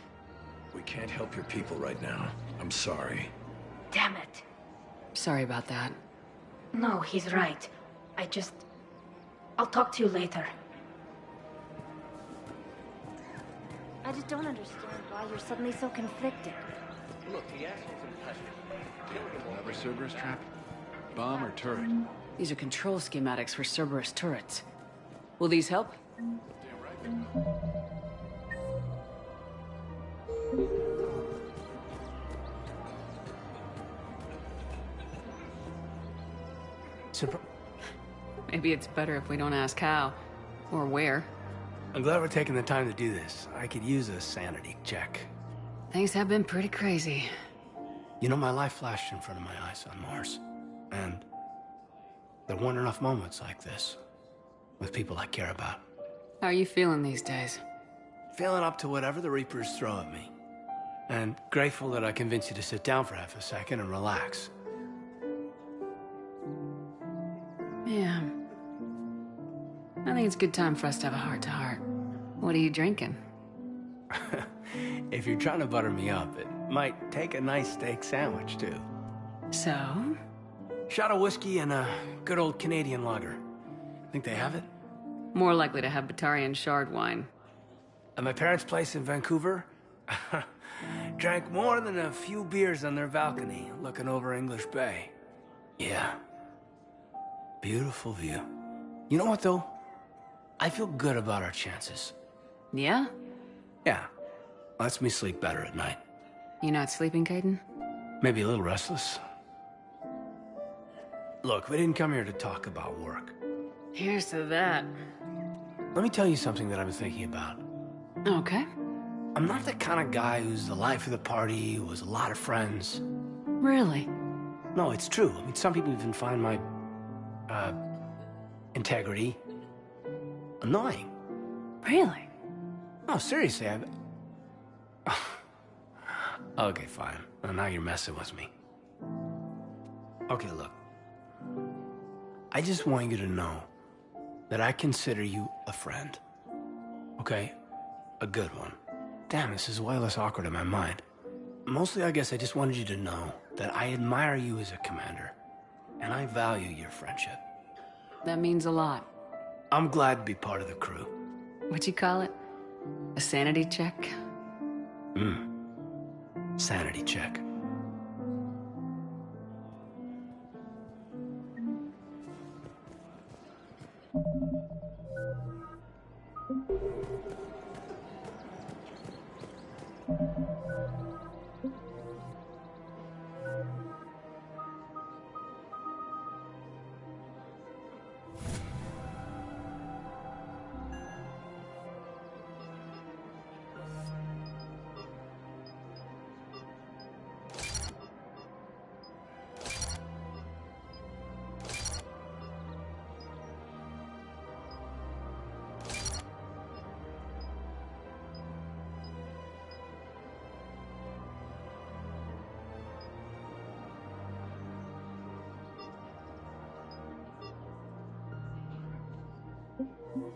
We can't help your people right now. I'm sorry. Damn it. Sorry about that. No, he's right. I'll talk to you later. I just don't understand why you're suddenly so conflicted. Look, the asshole's impressive. Another Cerberus trap? Bomb or turret? These are control schematics for Cerberus turrets. Will these help? Damn right. Maybe it's better if we don't ask how. Or where. I'm glad we're taking the time to do this. I could use a sanity check. Things have been pretty crazy. You know, my life flashed in front of my eyes on Mars. And there weren't enough moments like this. With people I care about. How are you feeling these days? Feeling up to whatever the Reapers throw at me. And grateful that I convinced you to sit down for half a second and relax. Yeah. I think it's a good time for us to have a heart-to-heart. What are you drinking? If you're trying to butter me up, it might take a nice steak sandwich, too. So? Shot of whiskey and a good old Canadian lager. Think they have it? More likely to have Batarian shard wine. At my parents' place in Vancouver, drank more than a few beers on their balcony, looking over English Bay. Yeah. Beautiful view. You know what, though? I feel good about our chances. Yeah? Yeah. Lets me sleep better at night. You not sleeping, Caden? Maybe a little restless. Look, we didn't come here to talk about work. Here's to that. Let me tell you something that I've been thinking about. Okay. I'm not the kind of guy who's the life of the party, who has a lot of friends. Really? No, it's true. I mean, some people even find my, integrity annoying. Really? No, seriously, Okay, fine. Well, now you're messing with me. Okay, look. I just want you to know that I consider you a friend. Okay? A good one. Damn, this is way less awkward in my mind. Mostly, I guess I just wanted you to know that I admire you as a commander, and I value your friendship. That means a lot. I'm glad to be part of the crew. What'd you call it? A sanity check? Sanity check. No,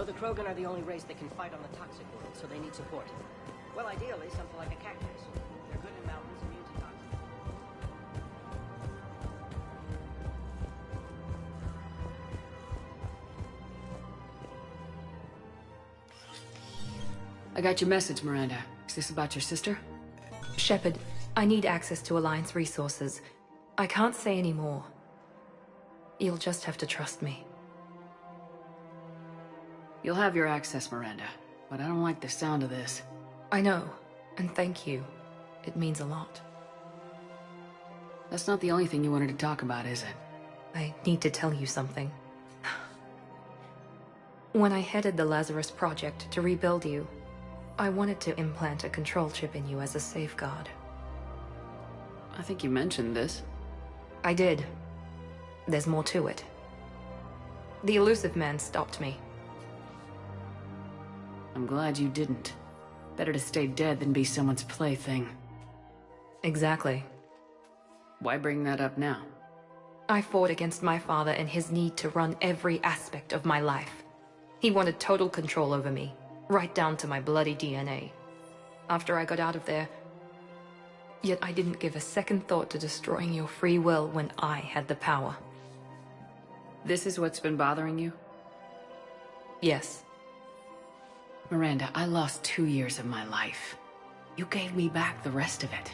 the Krogan are the only race that can fight on the toxic world, so they need support. Well, ideally, something like a cactus. They're good in mountains, immune to toxins. I got your message, Miranda. Is this about your sister? Sheperd, I need access to Alliance resources. I can't say any more. You'll just have to trust me. You'll have your access, Miranda, but I don't like the sound of this. I know, and thank you. It means a lot. That's not the only thing you wanted to talk about, is it? I need to tell you something. When I headed the Lazarus Project to rebuild you, I wanted to implant a control chip in you as a safeguard. I think you mentioned this. I did. There's more to it. The elusive man stopped me. I'm glad you didn't. Better to stay dead than be someone's plaything. Exactly. Why bring that up now? I fought against my father and his need to run every aspect of my life. He wanted total control over me, right down to my bloody DNA. After I got out of there, yet I didn't give a second thought to destroying your free will when I had the power. This is what's been bothering you? Yes. Miranda, I lost 2 years of my life. You gave me back the rest of it.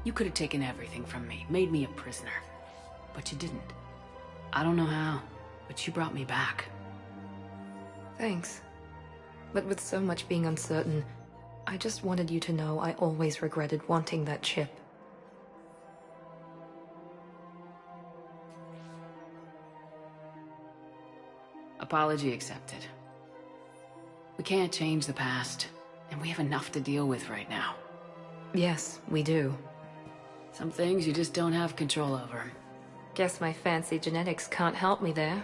You could have taken everything from me, made me a prisoner. But you didn't. I don't know how, but you brought me back. Thanks. But with so much being uncertain, I just wanted you to know I always regretted wanting that chip. Apology accepted. We can't change the past, and we have enough to deal with right now. Yes, we do. Some things you just don't have control over. Guess my fancy genetics can't help me there.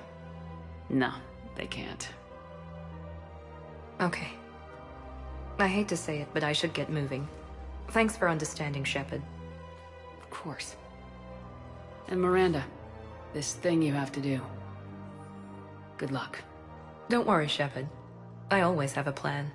No, they can't. Okay. I hate to say it, but I should get moving. Thanks for understanding, Sheperd. Of course. And Miranda, this thing you have to do. Good luck. Don't worry, Sheperd. I always have a plan.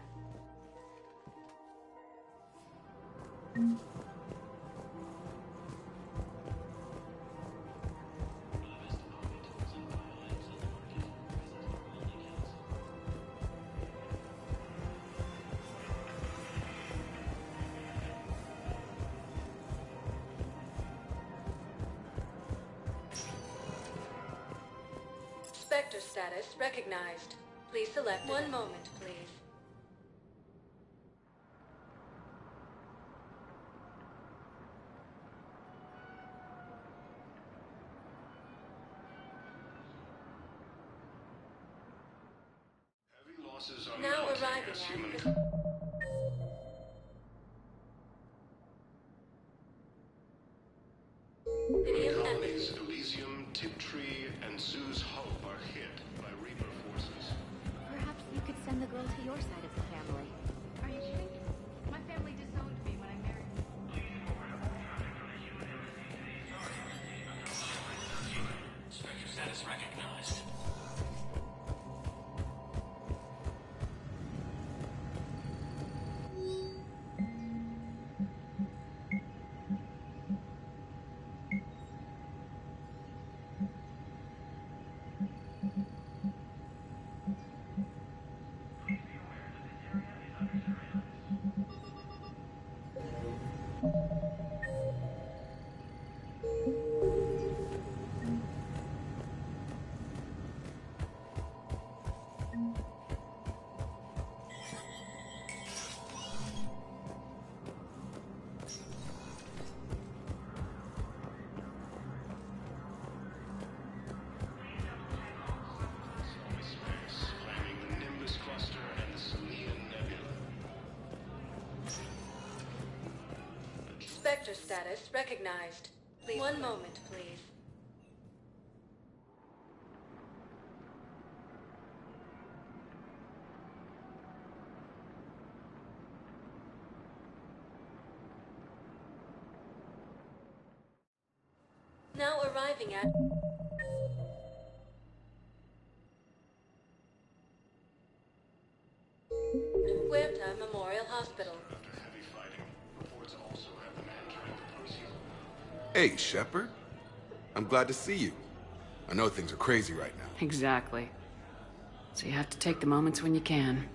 Spectre status recognized. Please select one moment, please. Heavy losses are Now mounting arriving as at human... Colonies Elysium, Tiptree, and Zoo's Hope are hit by Reaper forces. Perhaps you could send the girl to your side of the family. Are you kidding? My family disowned me when I married. Spectre status recognized. Spectre status recognized. Please. One moment, please. arriving at... Huerta Memorial Hospital. Hey, Sheperd. I'm glad to see you. I know things are crazy right now. Exactly. So you have to take the moments when you can.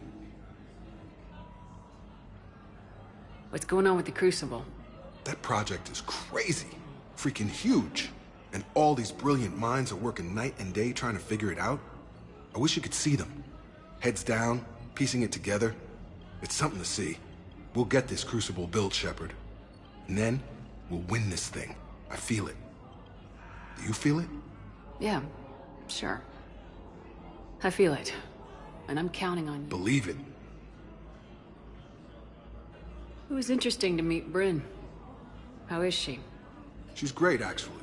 What's going on with the Crucible? That project is crazy. Freaking huge. And all these brilliant minds are working night and day trying to figure it out. I wish you could see them. Heads down, piecing it together. It's something to see. We'll get this Crucible built, Sheperd. And then, we'll win this thing. I feel it. Do you feel it? Yeah, sure. I feel it. And I'm counting on you. Believe it. It was interesting to meet Bryn. How is she? She's great, actually.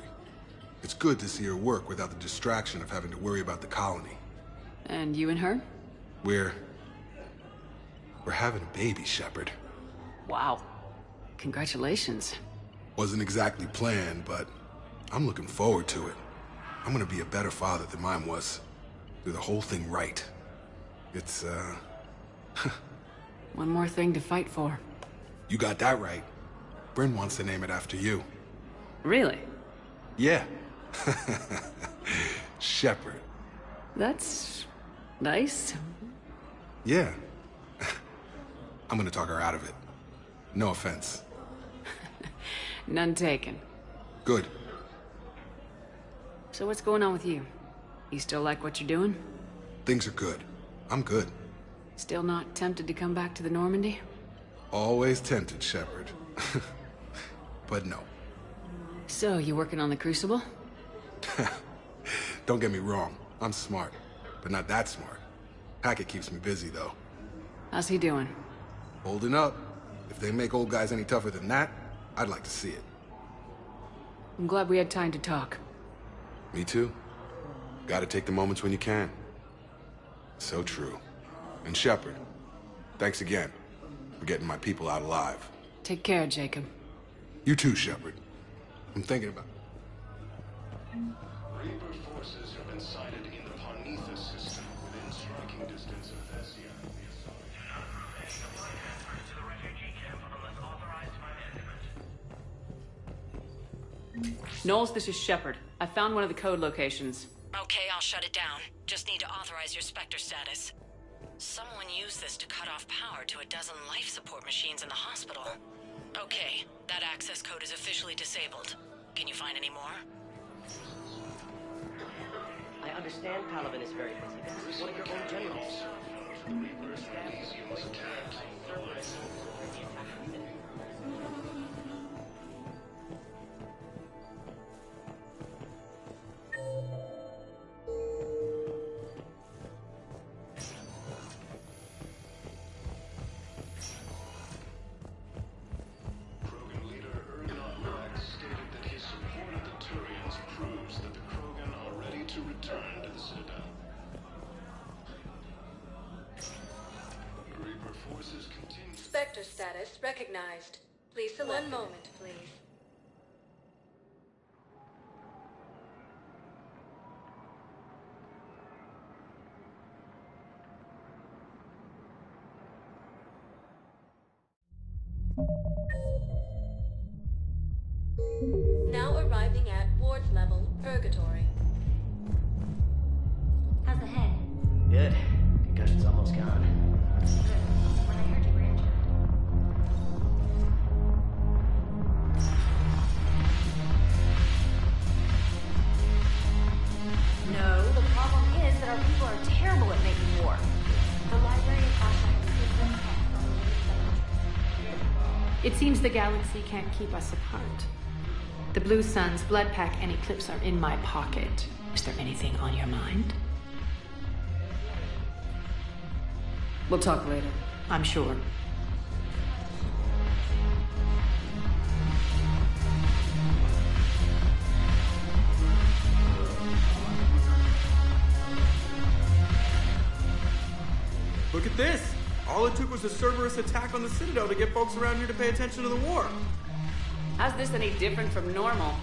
It's good to see her work without the distraction of having to worry about the colony. And you and her? We're having a baby, Sheperd. Wow. Congratulations. Wasn't exactly planned, but I'm looking forward to it. I'm gonna be a better father than mine was. Do the whole thing right. It's, One more thing to fight for. You got that right. Bryn wants to name it after you. Really? Yeah. Sheperd. That's... nice. Yeah. I'm gonna talk her out of it. No offense. None taken. Good. So what's going on with you? You still like what you're doing? Things are good. I'm good. Still not tempted to come back to the Normandy? Always tempted, Sheperd. But no. So, you working on the Crucible? Don't get me wrong. I'm smart. But not that smart. Hackett keeps me busy, though. How's he doing? Holding up. If they make old guys any tougher than that, I'd like to see it. I'm glad we had time to talk. Me too. Gotta take the moments when you can. So true. And Sheperd, thanks again for getting my people out alive. Take care, Jacob. You too, Sheperd. I'm thinking about... Reaper forces have been sighted in the Parnitha system within striking distance of Thessia. Knowles, this is Sheperd. I found one of the code locations. Okay, I'll shut it down. Just need to authorize your Spectre status. Someone used this to cut off power to a dozen life support machines in the hospital. Okay, that access code is officially disabled. Can you find any more? I understand Paladin is very busy. This is one of your own generals. Reaper's Elysium was attacked. Spectre status recognized. Please select... One moment, please. Now arriving at ward level, Purgatory. How's the head? Good. Concussion's almost gone. When I heard you were injured. No, the problem is that our people are terrible at making war. The library of Asha has different texts on the wasteland. It seems the galaxy can't keep us apart. The Blue Suns, Blood Pack, and Eclipse are in my pocket. Is there anything on your mind? We'll talk later. I'm sure. Look at this! All it took was a Cerberus attack on the Citadel to get folks around here to pay attention to the war. How's this any different from normal?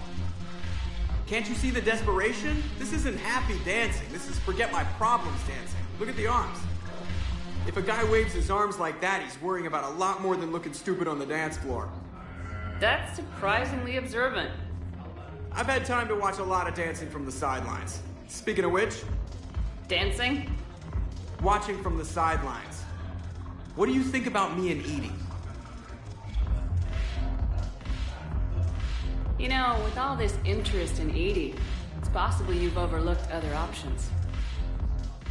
Can't you see the desperation? This isn't happy dancing. This is forget my problems dancing. Look at the arms. If a guy waves his arms like that, he's worrying about a lot more than looking stupid on the dance floor. That's surprisingly observant. I've had time to watch a lot of dancing from the sidelines. Speaking of which... Dancing? Watching from the sidelines. What do you think about me and Edie? You know, with all this interest in Edie, it's possible you've overlooked other options.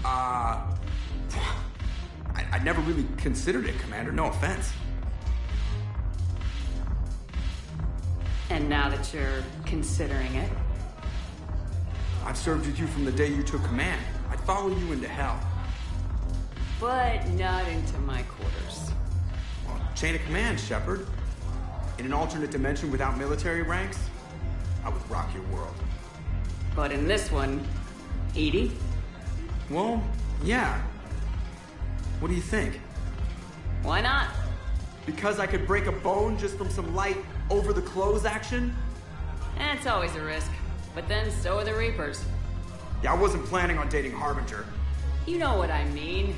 I never really considered it, Commander. No offense. And now that you're considering it? I've served with you from the day you took command. I'd follow you into hell. But not into my quarters. Well, chain of command, Sheperd. In an alternate dimension without military ranks, I would rock your world. But in this one, Edie? Well, yeah. What do you think? Why not? Because I could break a bone just from some light over-the-clothes action? It's always a risk. But then so are the Reapers. Yeah, I wasn't planning on dating Harbinger. You know what I mean.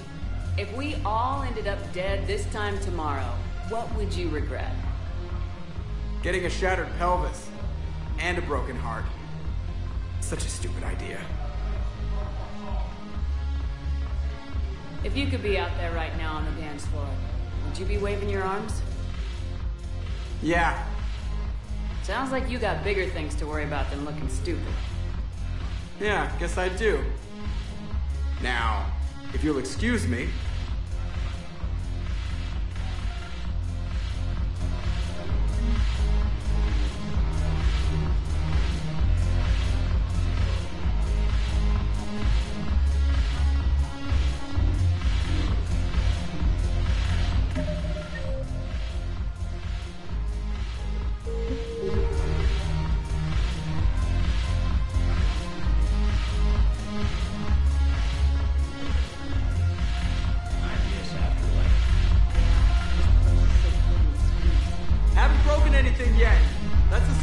If we all ended up dead this time tomorrow, what would you regret? Getting a shattered pelvis. And a broken heart. Such a stupid idea. If you could be out there right now on the dance floor, would you be waving your arms? Yeah. Sounds like you got bigger things to worry about than looking stupid. Yeah, guess I do. Now, if you'll excuse me... anything yet. That's a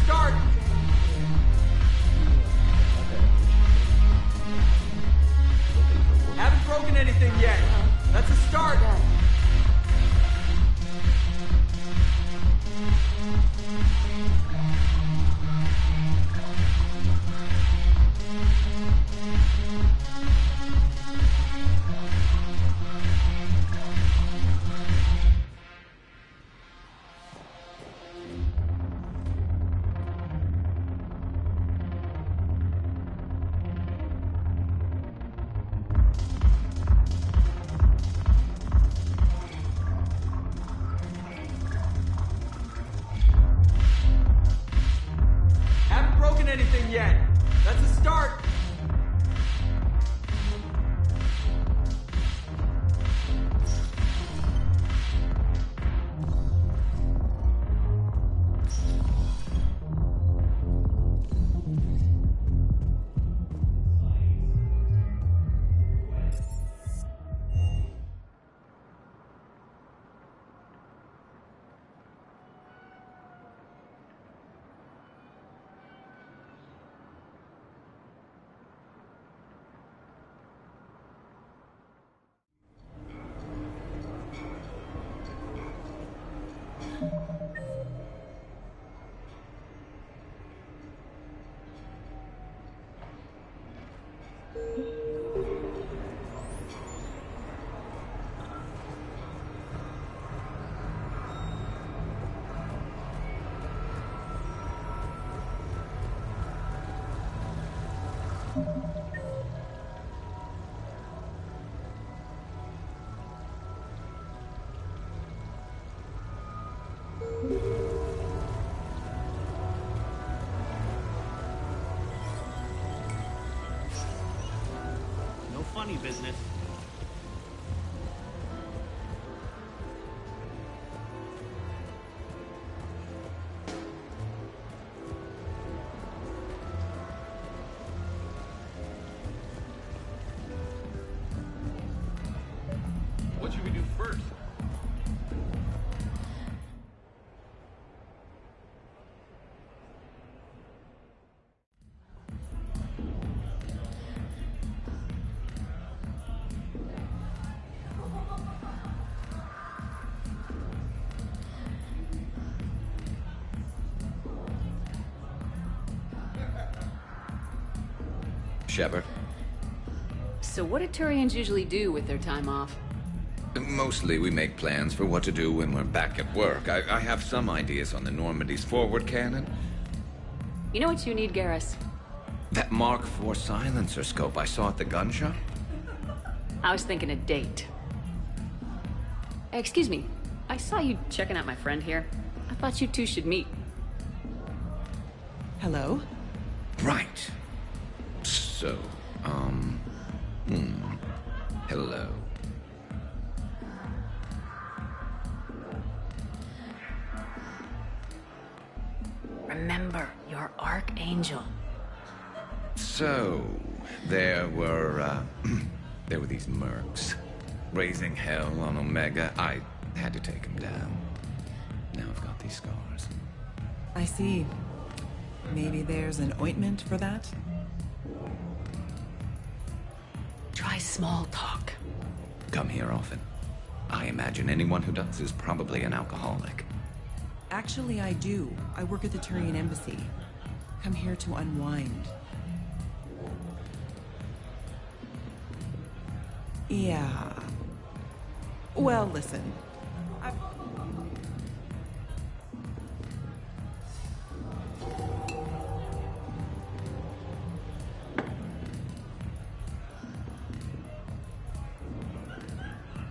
start. No funny business. What should we do first? Sheperd. So what do Turians usually do with their time off? Mostly we make plans for what to do when we're back at work. I have some ideas on the Normandy's forward cannon. You know what you need, Garrus? That Mark IV silencer scope I saw at the gun shop? I was thinking a date. Hey, excuse me. I saw you checking out my friend here. I thought you two should meet. Hello? Right. So, hello. Remember, you're Archangel. So, there were these mercs. Raising hell on Omega. I had to take them down. Now I've got these scars. I see. Maybe there's an ointment for that? Try small talk. Come here often. I imagine anyone who does is probably an alcoholic. Actually, I do. I work at the Turian embassy. Come here to unwind. Yeah. Well, listen.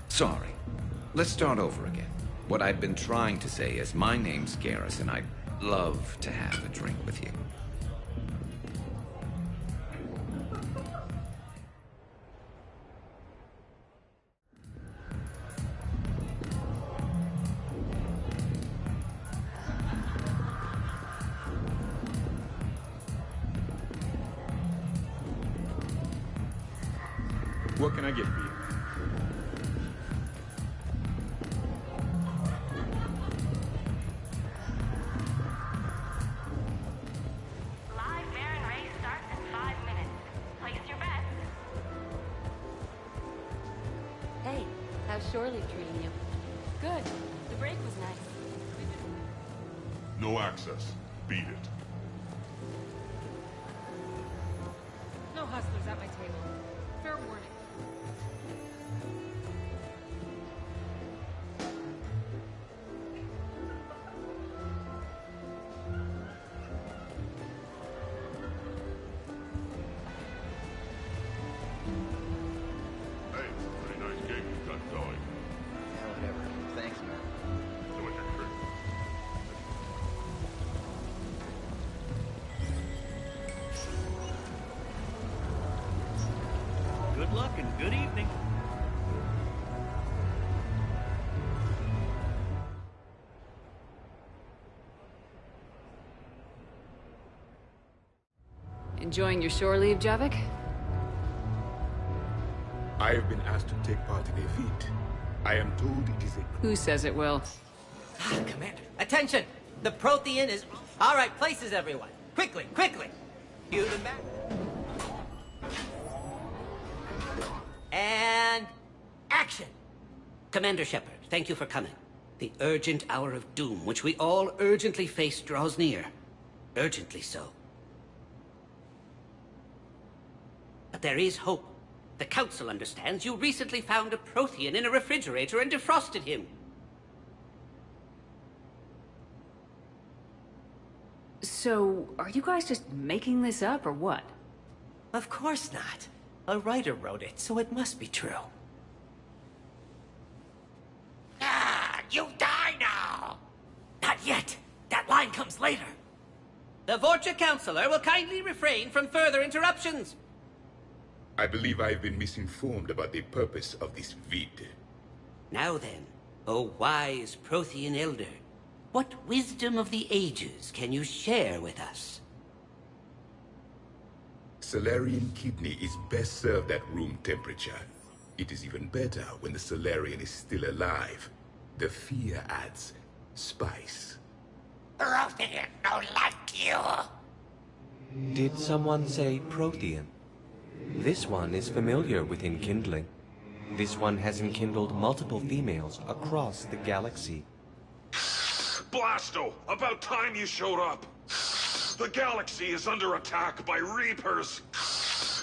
Sorry. Let's start over again. What I'd been trying to say is my name's Garrus and I'd love to have a drink with you. What can I get for you? Live Baron race starts in 5 minutes. Place your bets. Hey, how's Shore Leave treating you? Good. The break was nice. No access. Beat it. No hustlers at my table. Fair warning. Hey, pretty nice game you've got going. Yeah, whatever. Thanks, man. Doing your trick. Good luck and good evening. Enjoying your shore leave, Javik? I have been asked to take part in a feat. I am told it is a... Who says it will? Commander, attention! The Prothean is... All right, places, everyone. Quickly, quickly! Cue the map. And... action! Commander Sheperd, thank you for coming. The urgent hour of doom, which we all urgently face, draws near. Urgently so. But there is hope. The Council understands you recently found a Prothean in a refrigerator and defrosted him. So, are you guys just making this up, or what? Of course not. A writer wrote it, so it must be true. Ah, you die now! Not yet. That line comes later. The Vorcha Counselor will kindly refrain from further interruptions. I believe I have been misinformed about the purpose of this vid. Now then, O wise Prothean Elder, what wisdom of the ages can you share with us? Salarian kidney is best served at room temperature. It is even better when the Salarian is still alive. The fear adds spice. Prothean don't like you. Did someone say Prothean? This one is familiar with enkindling. This one has enkindled multiple females across the galaxy. Blasto! About time you showed up! The galaxy is under attack by Reapers!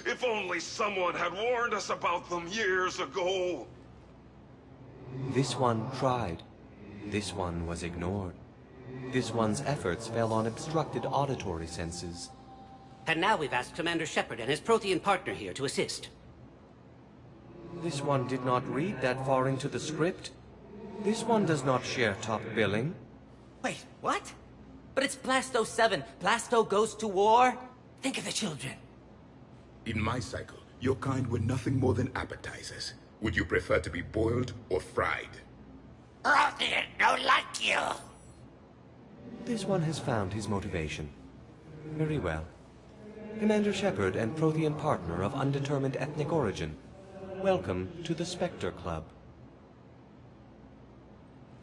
If only someone had warned us about them years ago. This one tried. This one was ignored. This one's efforts fell on obstructed auditory senses. And now we've asked Commander Sheperd and his Prothean partner here to assist. This one did not read that far into the script. This one does not share top billing. Wait, what? But it's Blasto 7. Blasto goes to war? Think of the children. In my cycle, your kind were nothing more than appetizers. Would you prefer to be boiled or fried? Prothean don't like you. This one has found his motivation. Very well. Commander Sheperd and Prothean partner of undetermined ethnic origin. Welcome to the Spectre Club.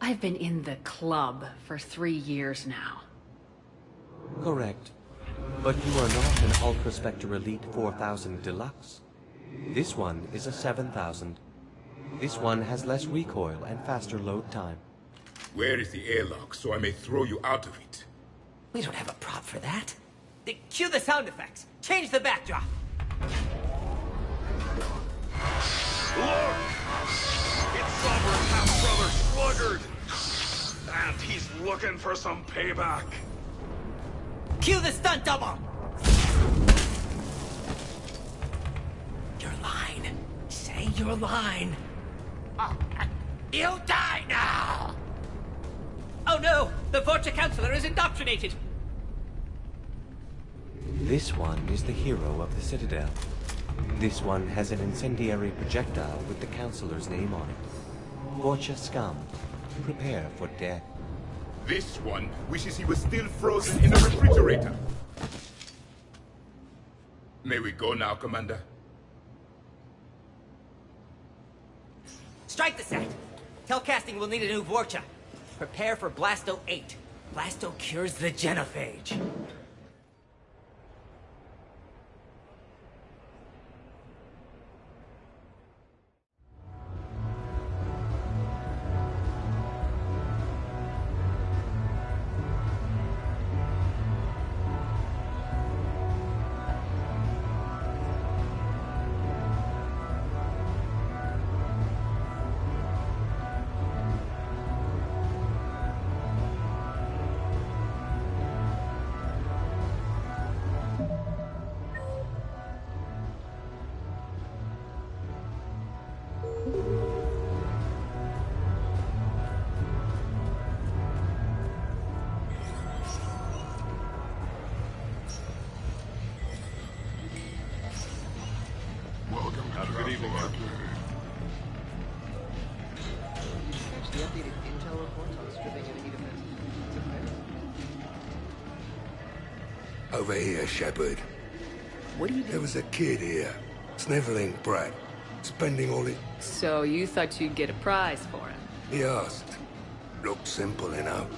I've been in the club for 3 years now. Correct. But you are not an Ultra Spectre Elite 4000 Deluxe. This one is a 7000. This one has less recoil and faster load time. Where is the airlock so I may throw you out of it? We don't have a prop for that. Cue the sound effects. Change the backdrop. Look! It's Sovereign half-brother Sluggard! And he's looking for some payback. Cue the stunt double! Your line. Say your line. You die now! Oh no! The Vorcha Counselor is indoctrinated! This one is the hero of the Citadel. This one has an incendiary projectile with the Counselor's name on it. Vorcha scum. Prepare for death. This one wishes he was still frozen in the refrigerator. May we go now, Commander? Strike the set! Telcasting will need a new Vorcha. Prepare for Blasto 8. Blasto cures the genophage. Good evening, Captain. Catch the updated intel reports on stripping enemy defenses. Over here, Sheperd. What are you doing? There was a kid here, sniveling brat, spending all his... So you thought you'd get a prize for him? He asked. Looked simple enough.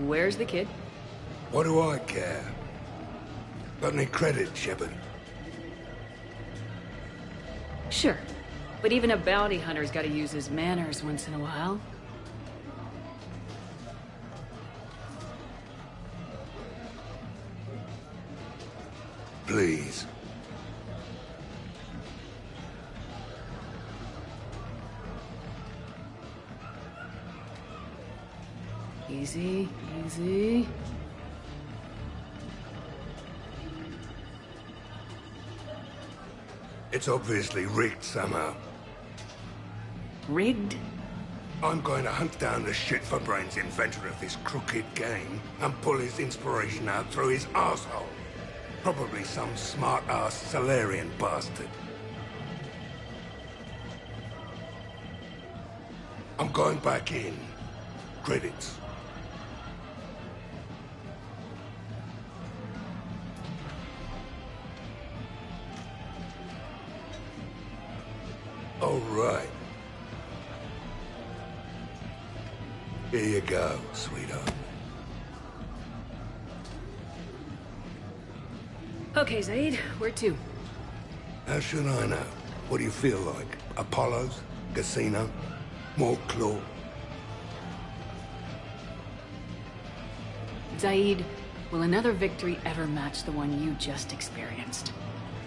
Where's the kid? What do I care? Got any credit, Sheperd? Sure. But even a bounty hunter's gotta use his manners once in a while. Please. Easy, easy. It's obviously rigged somehow. Rigged? I'm going to hunt down the shit-for-brains inventor of this crooked game and pull his inspiration out through his arsehole. Probably some smart-ass Salarian bastard. I'm going back in. Credits. All right. Here you go, sweetheart. Okay, Zaid, where to? How should I know? What do you feel like? Apollo's? Casino? More claw? Zaid, will another victory ever match the one you just experienced?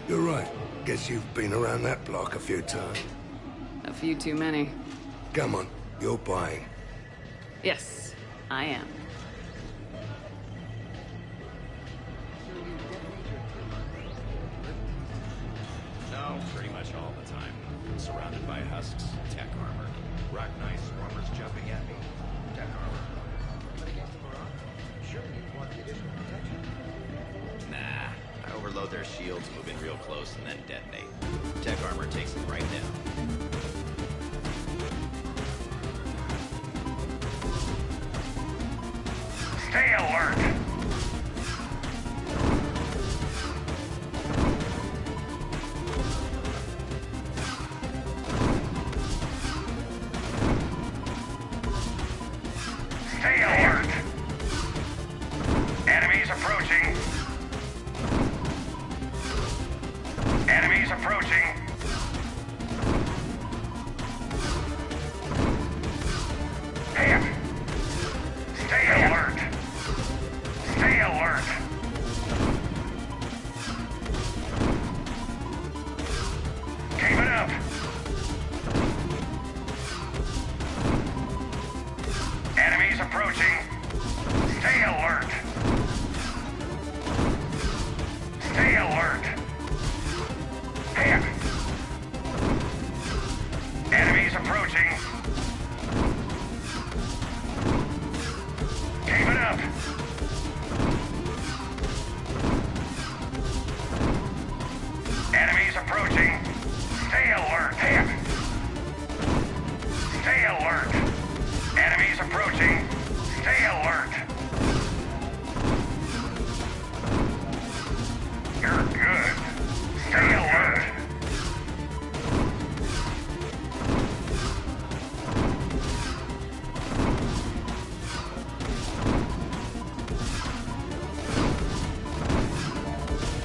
You're right. Guess you've been around that block a few times. A few too many. Come on, you're buying. Yes, I am. No, pretty much all the time. Surrounded by husks, tech armor. Rock knife swarmers jumping at me. Tech armor. Nah, I overload their shields, move in real close, and then detonate. Tech armor takes them right down. Stay alert! Stay alert! Enemies approaching. Enemies approaching. Damn! Stay alert! Stay alert! Keep it up! Enemies approaching. Stay alert! Stay alert! Damn! Enemies approaching. Keep it up! Enemies approaching. Stay alert. Damn! Stay alert. Enemies approaching. Stay alert. You're good. Stay alert.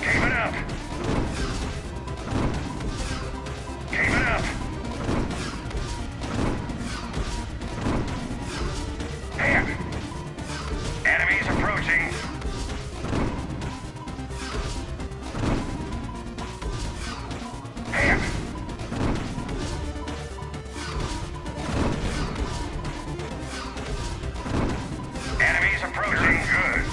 Keep it up. Keep it up. Damn. Enemies approaching. Damn. Enemies approaching. Good.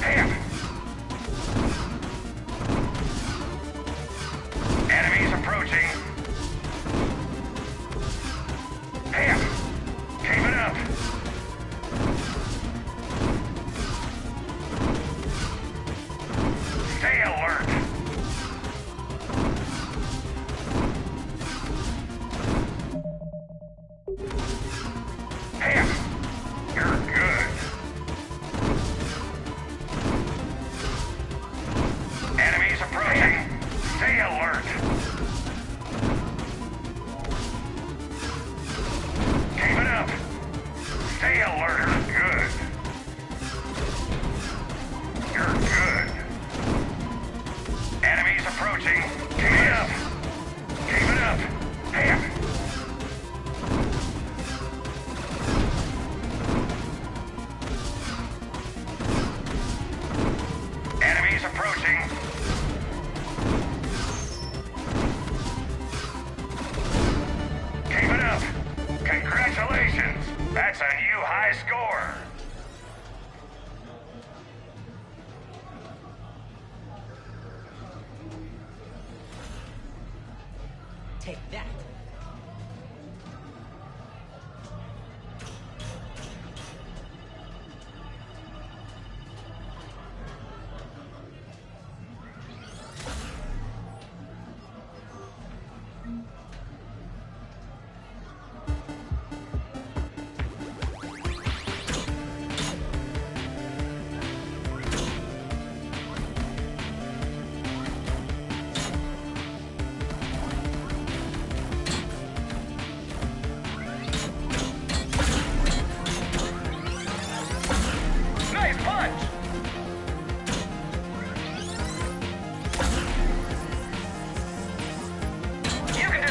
Damn. Enemies approaching. Damn. Keep it up. Stay alert. Damn. You're good. Enemies approaching. Stay alert. Keep it up. Stay alert. Good. You're good. Enemies approaching. Keep it up. Keep it up. Damn. Enemies approaching. Keep it up. Congratulations. That's a new high score. Take that.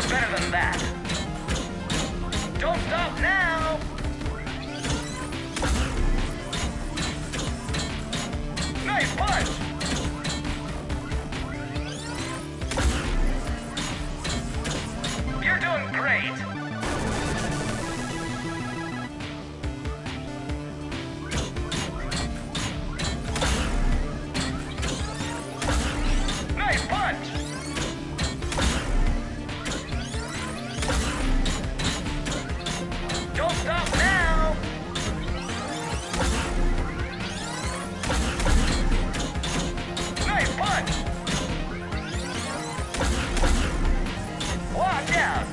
Better than that. Don't stop now! Nice punch! You're doing great! Nice punch! Don't stop now! Nice punch! Watch out!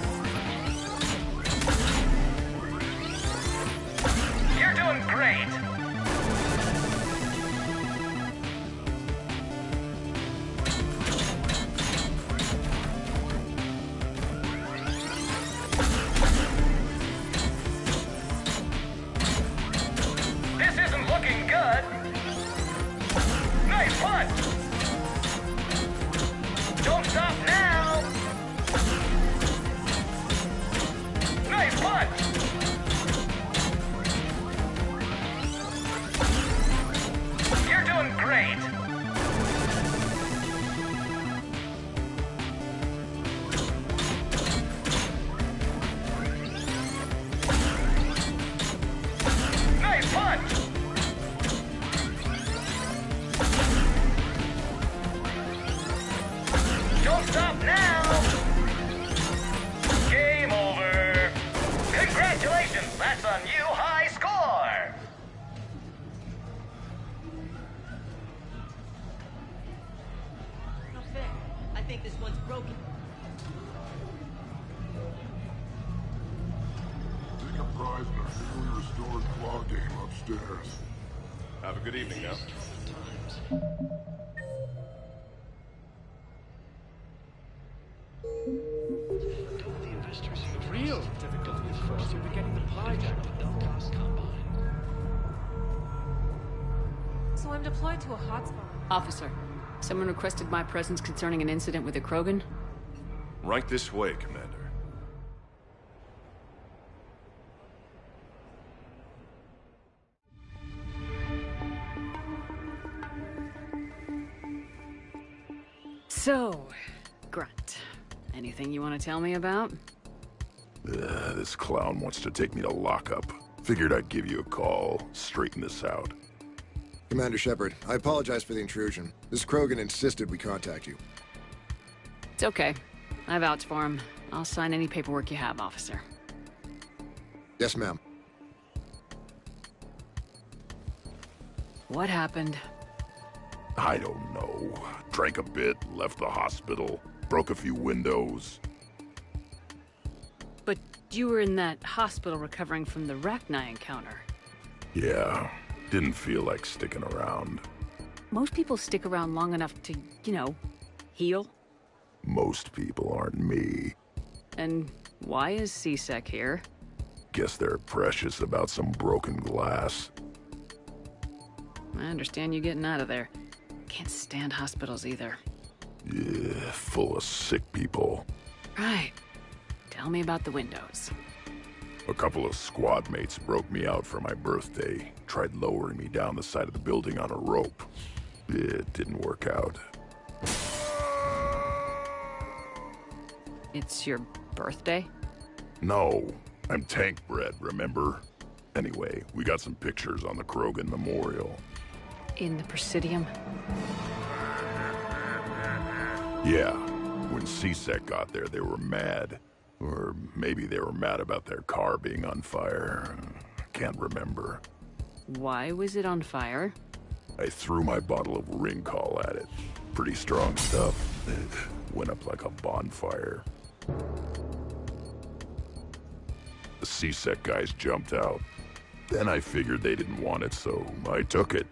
You're doing great! This isn't looking good! Nice punch! Don't stop now! Nice punch! You're doing great! Nice punch! Don't stop now! Game over! Congratulations! That's a new high score! Not fair. I think this one's broken. Take a prize in our newly restored claw game upstairs. Have a good evening now. The real difficulty, of course, will be getting the pie back. So I'm deployed to a hotspot. Officer, someone requested my presence concerning an incident with a Krogan. Right this way, Commander. So, Grunt, anything you want to tell me about? This clown wants to take me to lockup. Figured I'd give you a call, straighten this out. Commander Sheperd, I apologize for the intrusion. This Krogan insisted we contact you. It's okay. I vouch for him. I'll sign any paperwork you have, officer. Yes, ma'am. What happened? I don't know. Drank a bit, left the hospital, broke a few windows. But you were in that hospital recovering from the Rachni encounter. Yeah, didn't feel like sticking around. Most people stick around long enough to, you know, heal. Most people aren't me. And why is C-Sec here? Guess they're precious about some broken glass. I understand you getting out of there. Can't stand hospitals either. Yeah, full of sick people. Right. Tell me about the windows. A couple of squad mates broke me out for my birthday. Tried lowering me down the side of the building on a rope. It didn't work out. It's your birthday? No, I'm tank bred, remember? Anyway, we got some pictures on the Krogan Memorial. In the Presidium? Yeah, when C-Sec got there, they were mad. Or maybe they were mad about their car being on fire. Can't remember. Why was it on fire? I threw my bottle of Ringcall at it. Pretty strong stuff. It went up like a bonfire. The C-Sec guys jumped out. Then I figured they didn't want it, so I took it.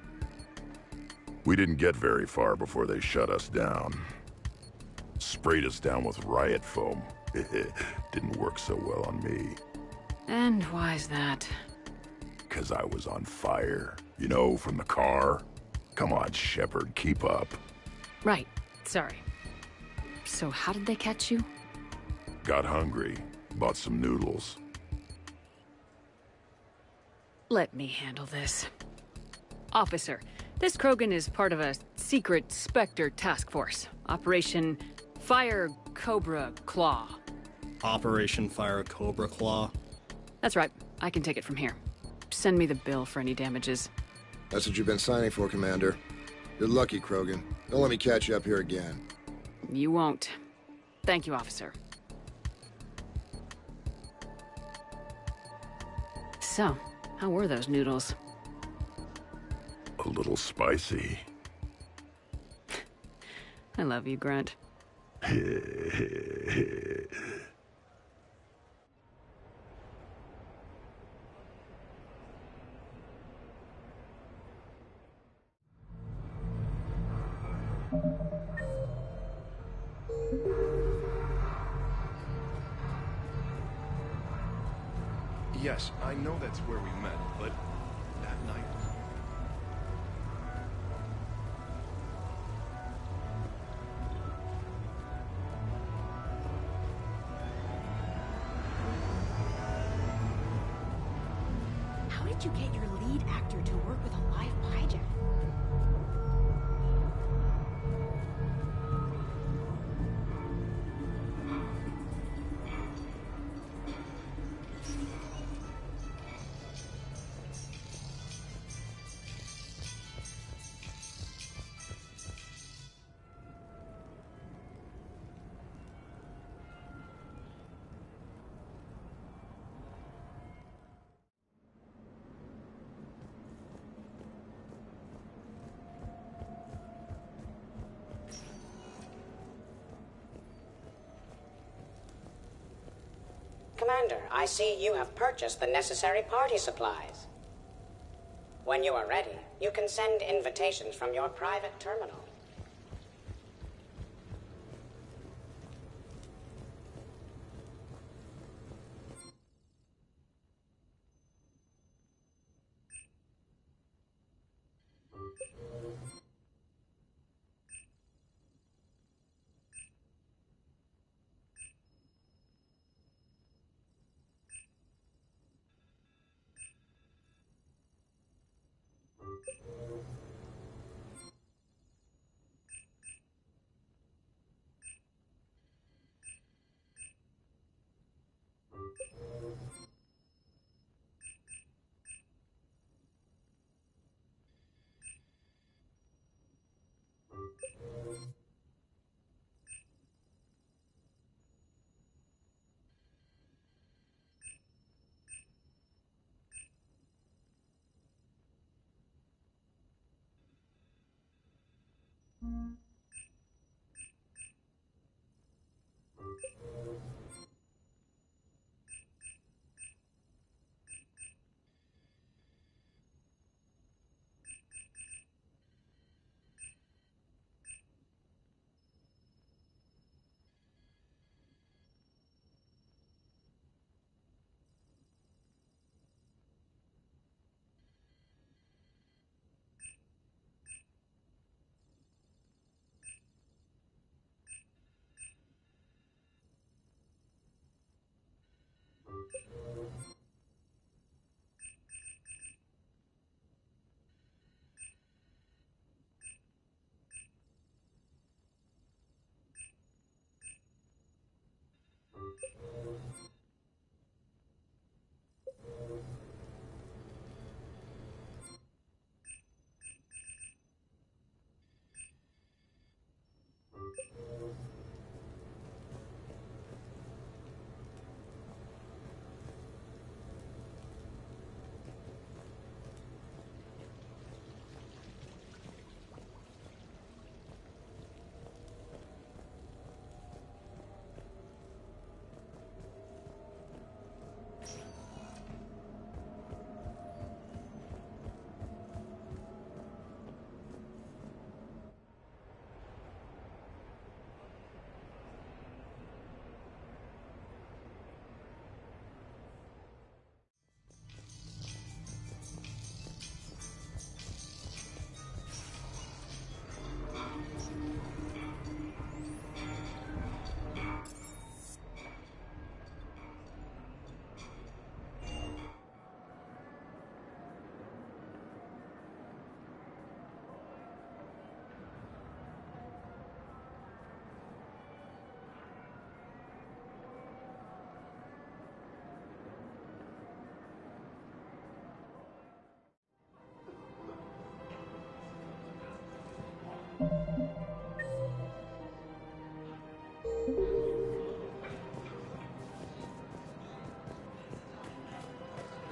We didn't get very far before they shut us down. Sprayed us down with riot foam. Didn't work so well on me. And why's that? 'Cause I was on fire. You know, from the car. Come on, Sheperd, keep up. Right. Sorry. So how did they catch you? Got hungry. Bought some noodles. Let me handle this. Officer, this Krogan is part of a secret Spectre task force. Operation Fire Cobra Claw. Operation Fire Cobra Claw? That's right. I can take it from here. Send me the bill for any damages. That's what you've been signing for, Commander. You're lucky, Krogan. Don't let me catch you up here again. You won't. Thank you, officer. So, how were those noodles? A little spicy. I love you, Grunt. Yes, I know that's where we met, but that night... How did you get your lead actor to work with a live hijack? Commander, I see you have purchased the necessary party supplies. When you are ready, you can send invitations from your private terminal.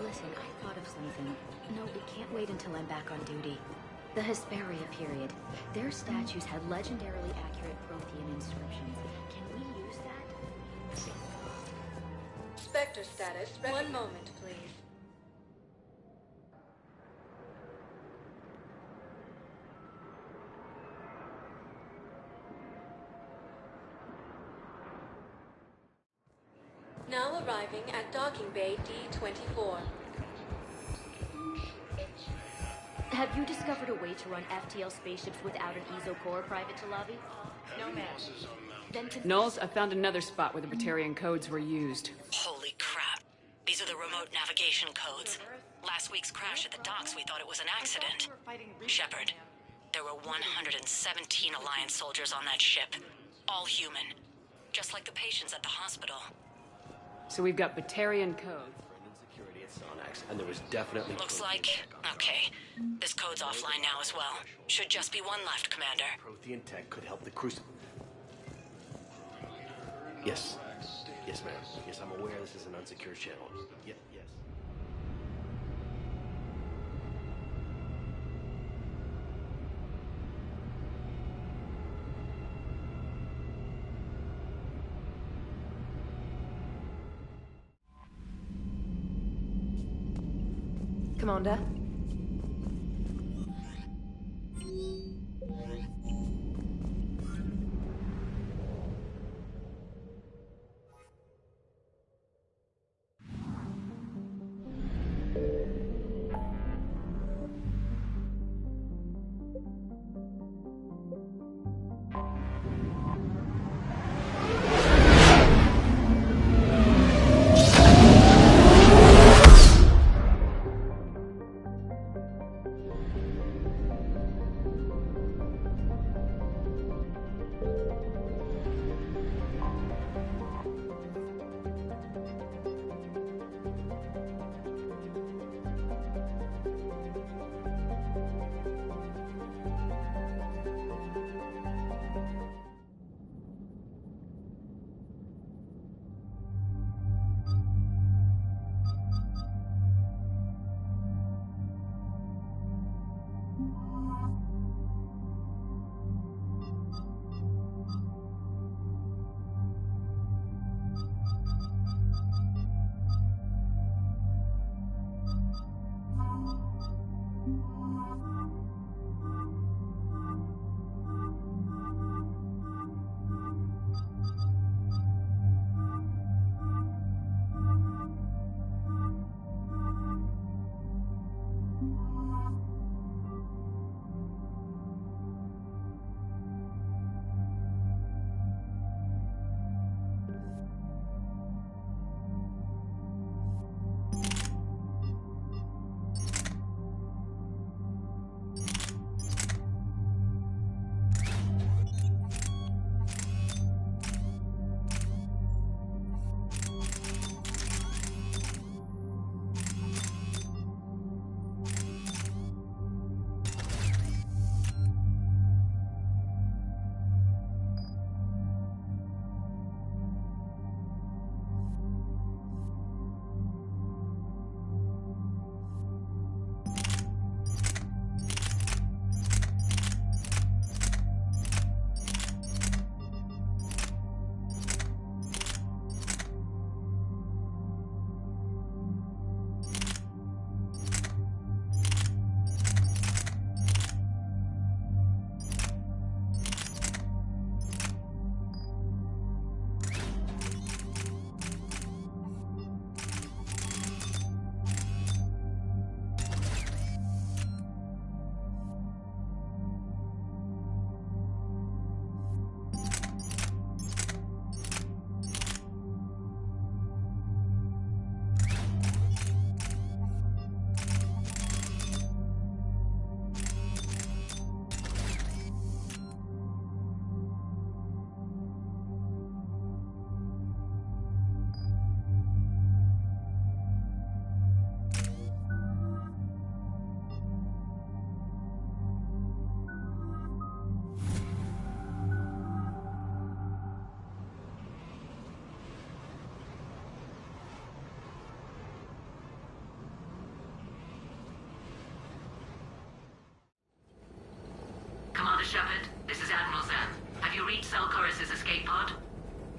Listen, I thought of something. No, we can't wait until I'm back on duty. The Hesperia period. Their statues had legendarily accurate Prothean inscriptions. Can we use that? Spectre status. One moment, please. Now arriving at docking bay D-24. Have you discovered a way to run FTL spaceships without an ESO core, Private Talavi? No, ma'am. Then Knowles, I found another spot where the Batarian codes were used. Holy crap. These are the remote navigation codes. Last week's crash at the docks, we thought it was an accident. Sheperd, there were 117 Alliance soldiers on that ship. All human. Just like the patients at the hospital. So we've got Batarian codes. Security at Sonax, and there was definitely... Looks like... Okay. This code's offline now as well. Should just be one left, Commander. Prothean tech could help the Crucible. Yes. Yes, ma'am. Yes, I'm aware this is an unsecured channel. Yes. Commander?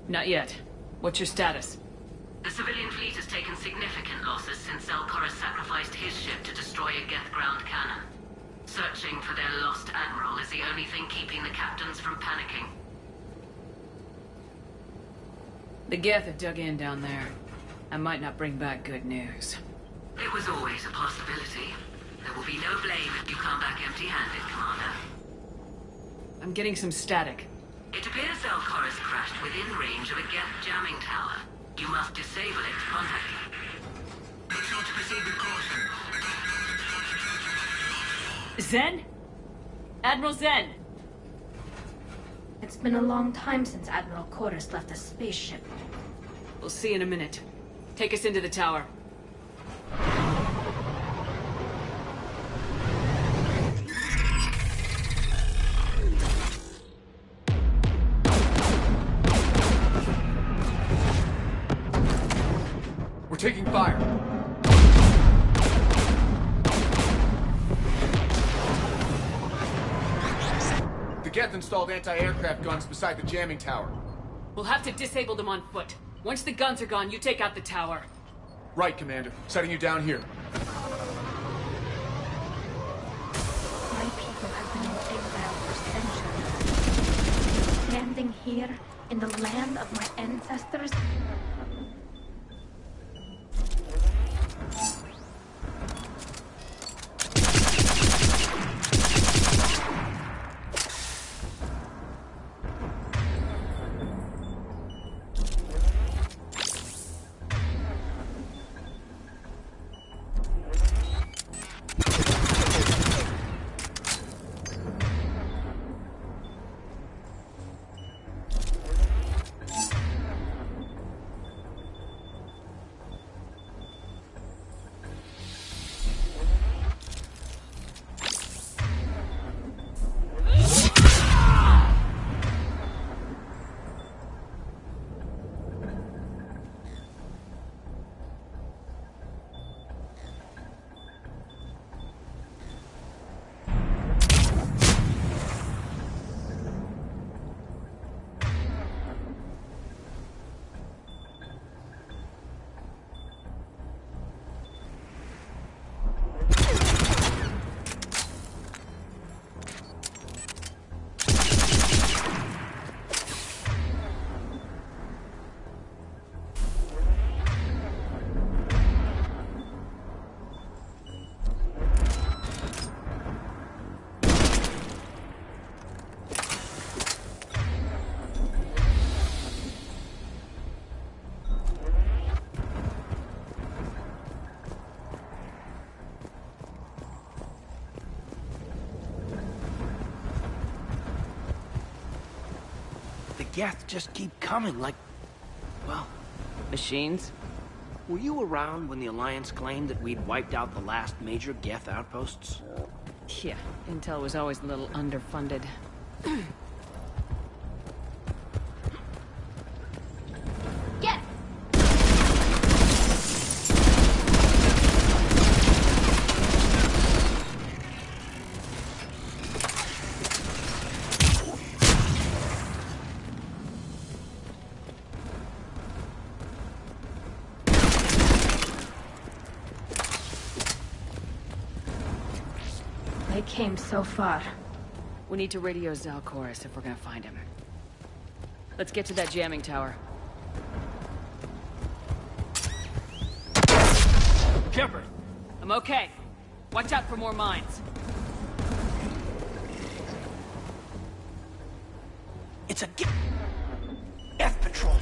Not yet. What's your status? The civilian fleet has taken significant losses since Zelkoris sacrificed his ship to destroy a Geth ground cannon. Searching for their lost admiral is the only thing keeping the captains from panicking. The Geth have dug in down there. I might not bring back good news. It was always a possibility. There will be no blame if you come back empty-handed, Commander. I'm getting some static. It appears Zelkoris crashed within range of a Geth jamming tower. You must disable it to contact you. Be sure to proceed with caution. Zen? Admiral Zen! It's been a long time since Admiral Chorus left a spaceship. We'll see in a minute. Take us into the tower. We're taking fire. The Geth installed anti-aircraft guns beside the jamming tower. We'll have to disable them on foot. Once the guns are gone, you take out the tower. Right, Commander. Setting you down here. My people have been in exile for centuries. Standing here in the land of my ancestors. Geth just keep coming like, well... Machines? Were you around when the Alliance claimed that we'd wiped out the last major Geth outposts? Yeah, Intel was always a little underfunded. Get! They came so far. We need to radio Zelkoris if we're gonna find him. Let's get to that jamming tower. Sheperd! I'm okay. Watch out for more mines. It's a Geth patrol!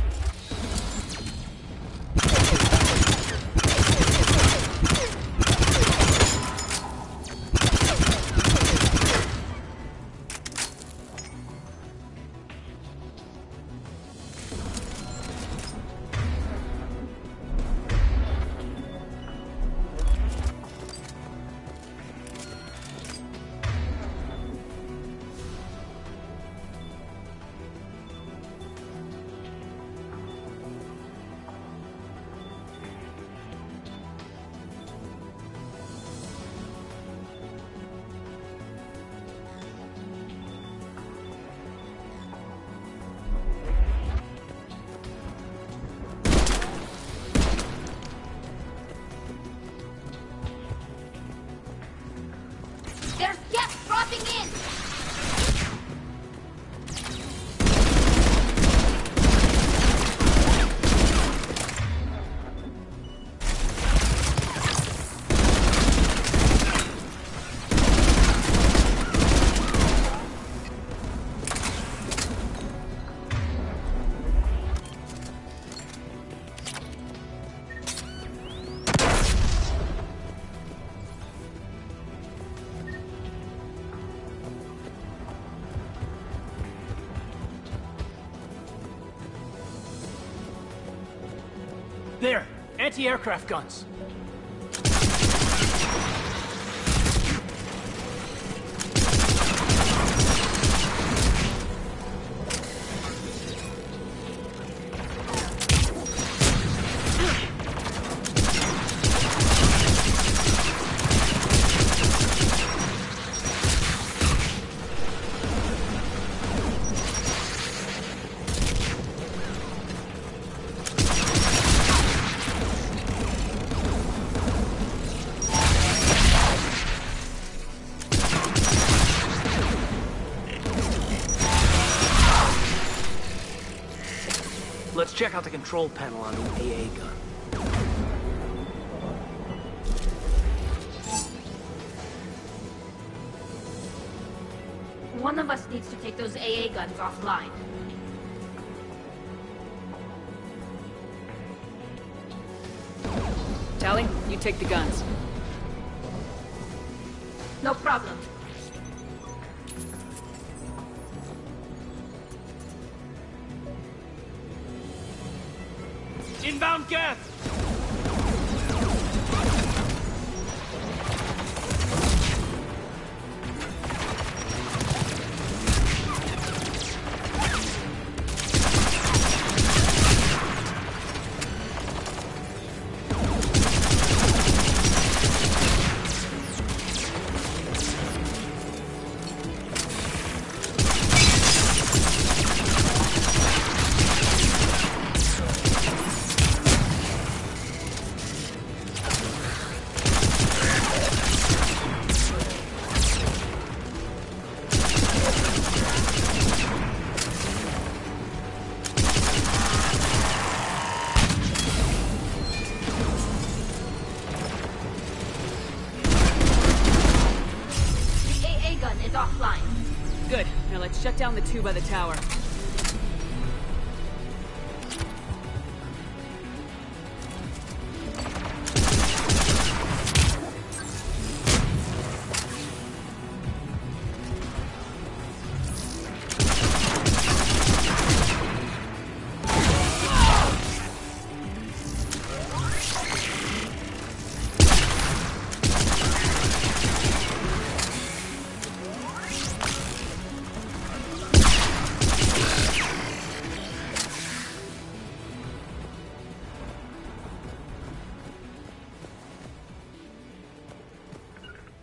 There! Anti-aircraft guns! Let's check out the control panel on the AA gun. One of us needs to take those AA guns offline. Tally, you take the guns. No problem. Inbound gas! Good. Now let's shut down the two by the tower.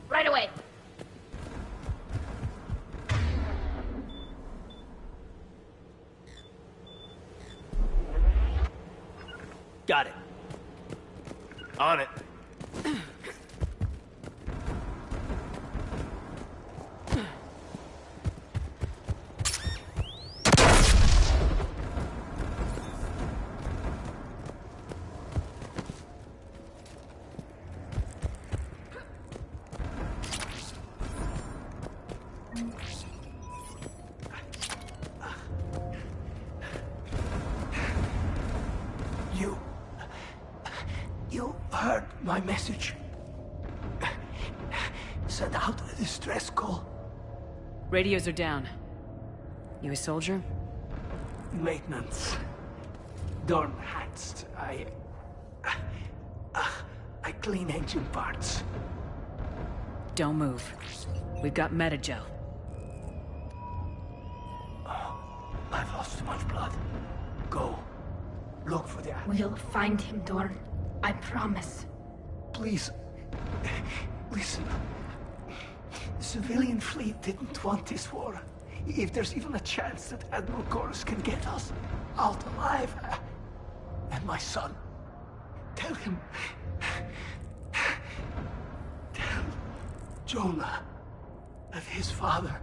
Right away. Got it. On it. You heard my message. Send out a distress call. Radios are down. You a soldier? Maintenance. Dorn hats. I clean engine parts. Don't move. We've got Metagel. I've lost too much blood. Go. Look for the... We'll find him, Dorn. I promise. Please. Listen. The civilian fleet didn't want this war. If there's even a chance that Admiral Gorus can get us out alive... And my son. Tell him... Tell Jonah that his father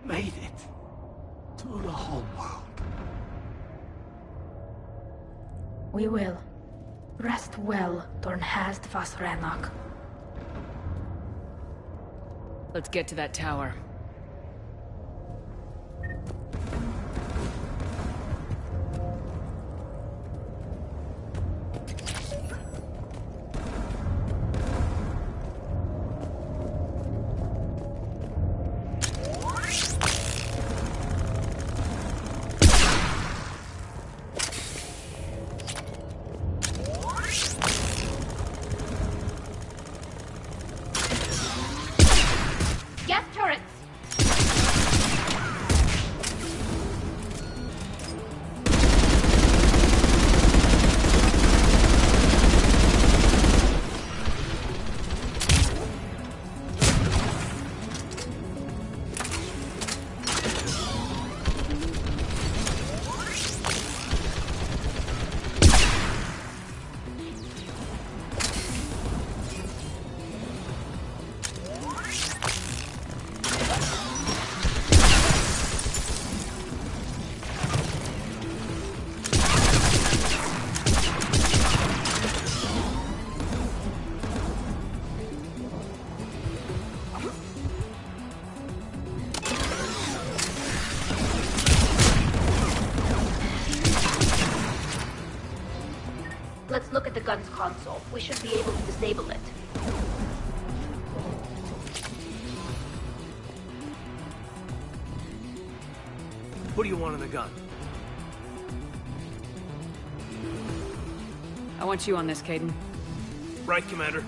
made it to the home world. We will. Rest well, Dorn Hast vas Rannoch. Let's get to that tower. let's look at the gun's console. We should be able to disable it. What do you want in the gun? I want you on this, Caden. Right, Commander.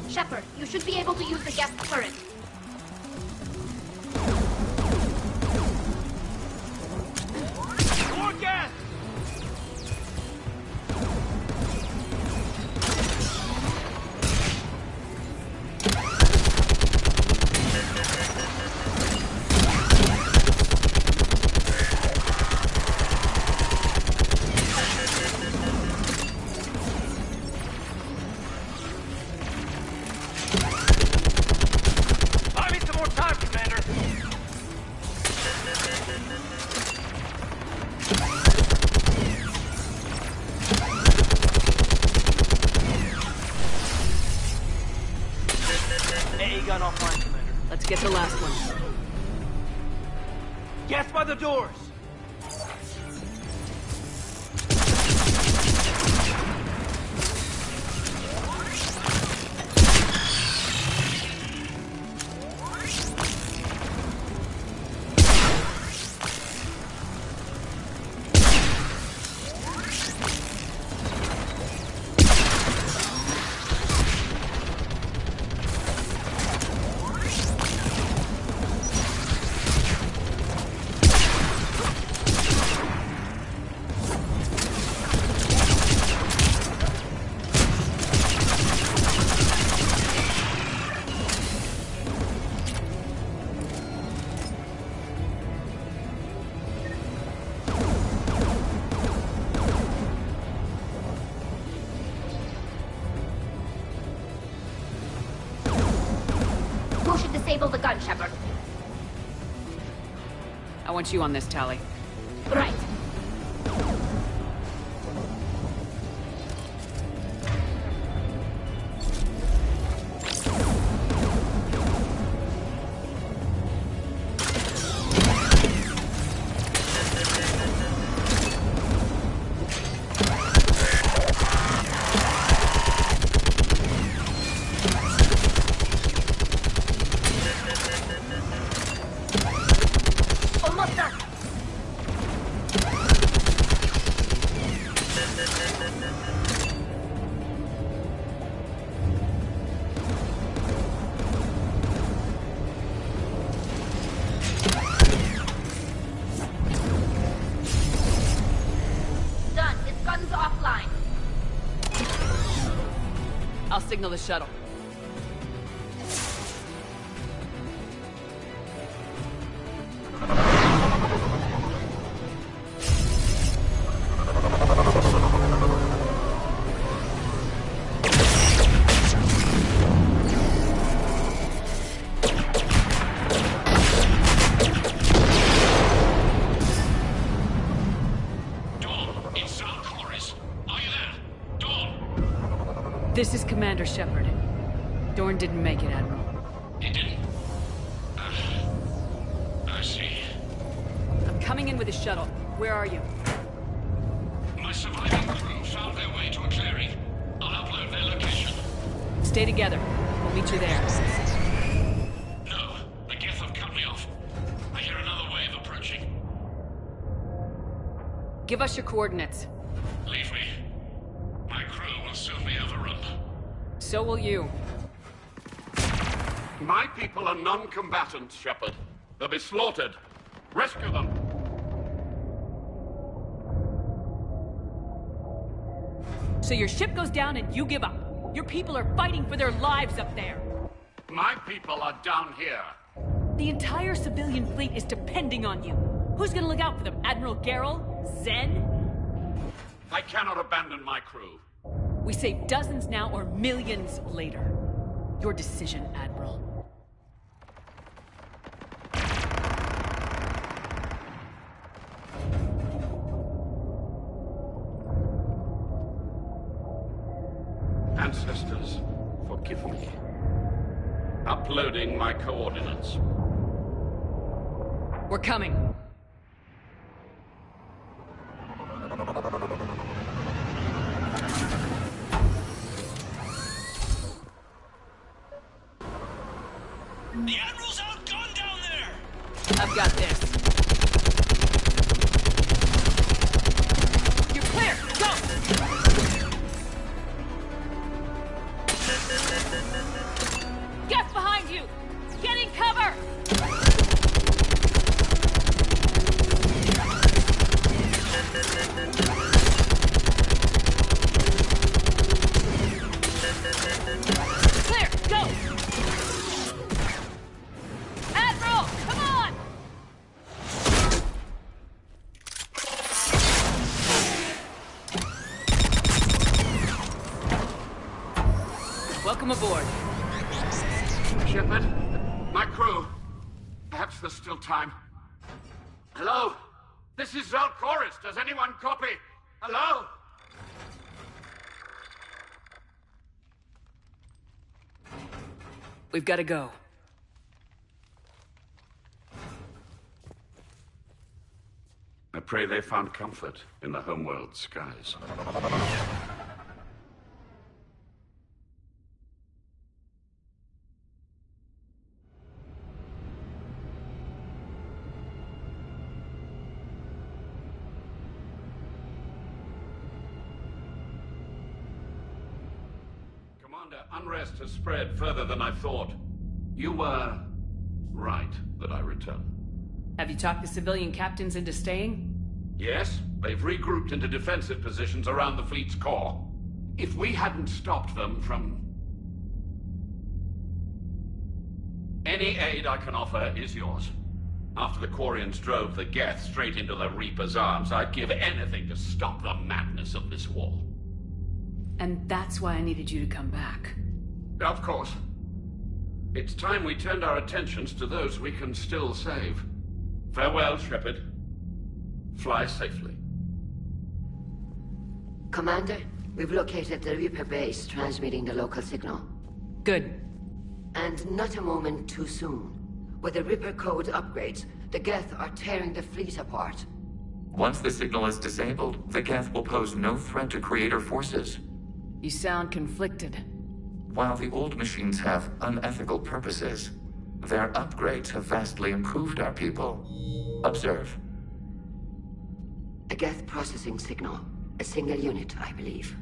Sheperd, you should be able to use the gas turret. More gas! Gun offline, Commander. Let's get the last one. Gas by the doors! Disable the gun, Sheperd. I want you on this, Tally. Right. I'll signal the shuttle. This is Commander Sheperd. Dorn didn't make it, Admiral. He didn't? I see. I'm coming in with a shuttle. Where are you? My surviving crew found their way to a clearing. I'll upload their location. Stay together. We'll meet you there. No, the Geth have cut me off. I hear another wave approaching. Give us your coordinates. Leave me. My crew will soon be overrun. So will you. My people are non-combatants, Sheperd. They'll be slaughtered. Rescue them. So your ship goes down and you give up. Your people are fighting for their lives up there. My people are down here. The entire civilian fleet is depending on you. Who's gonna look out for them? Admiral Gerrel? Zen? I cannot abandon my crew. We save dozens now or millions later. Your decision, Admiral. Ancestors, forgive me. Uploading my coordinates. We're coming. The Admiral's outgunned down there! I've got this. You're clear! Go! Get behind you! Get in cover! Clear! Go! Admiral! Come on! Welcome aboard. Sheperd, my crew. Perhaps there's still time. Hello? This is Zalcoris. Does anyone copy? Hello? We've got to go. I pray they found comfort in the homeworld skies. Commander, unrest has spread further than I thought. You were right that I return. Have you talked the civilian captains into staying? Yes, they've regrouped into defensive positions around the fleet's core. If we hadn't stopped them from... Any aid I can offer is yours. After the Quarians drove the Geth straight into the Reaper's arms, I'd give anything to stop the madness of this war. And that's why I needed you to come back. Of course. It's time we turned our attentions to those we can still save. Farewell, Sheperd. Fly safely. Commander, we've located the Reaper base transmitting the local signal. Good. And not a moment too soon. With the Reaper code upgrades, the Geth are tearing the fleet apart. Once the signal is disabled, the Geth will pose no threat to Creator forces. You sound conflicted. While the old machines have unethical purposes, their upgrades have vastly improved our people. Observe. A Geth processing signal. A single unit, I believe.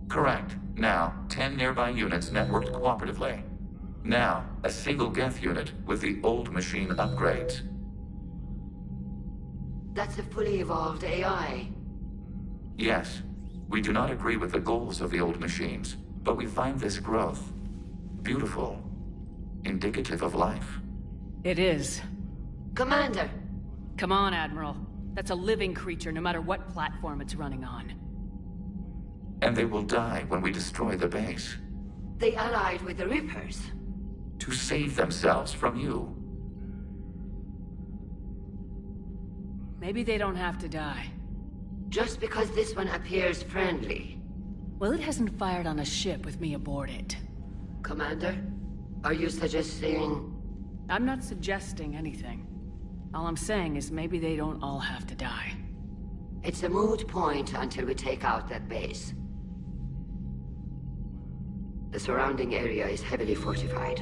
Correct. Now, 10 nearby units networked cooperatively. Now, a single Geth unit with the old machine upgrades. That's a fully evolved AI. Yes. We do not agree with the goals of the old machines, but we find this growth beautiful, indicative of life. It is. Commander! Come on, Admiral. That's a living creature, no matter what platform it's running on. And they will die when we destroy the base. They allied with the Reapers. To save themselves from you. Maybe they don't have to die. Just because this one appears friendly. Well, it hasn't fired on a ship with me aboard it. Commander, are you suggesting... I'm not suggesting anything. All I'm saying is maybe they don't all have to die. It's a moot point until we take out that base. The surrounding area is heavily fortified,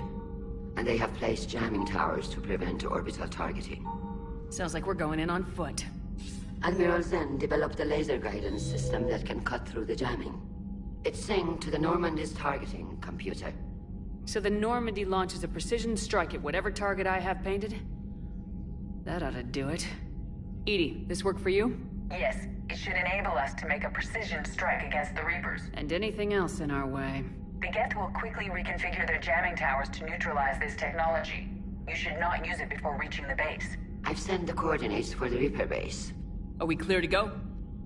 and they have placed jamming towers to prevent orbital targeting. Sounds like we're going in on foot. Admiral Zen developed a laser guidance system that can cut through the jamming. It's synced to the Normandy's targeting computer. So the Normandy launches a precision strike at whatever target I have painted? That ought to do it. Edie, this work for you? Yes, it should enable us to make a precision strike against the Reapers. And anything else in our way. The Geth will quickly reconfigure their jamming towers to neutralize this technology. You should not use it before reaching the base. I've sent the coordinates for the Reaper base. Are we clear to go?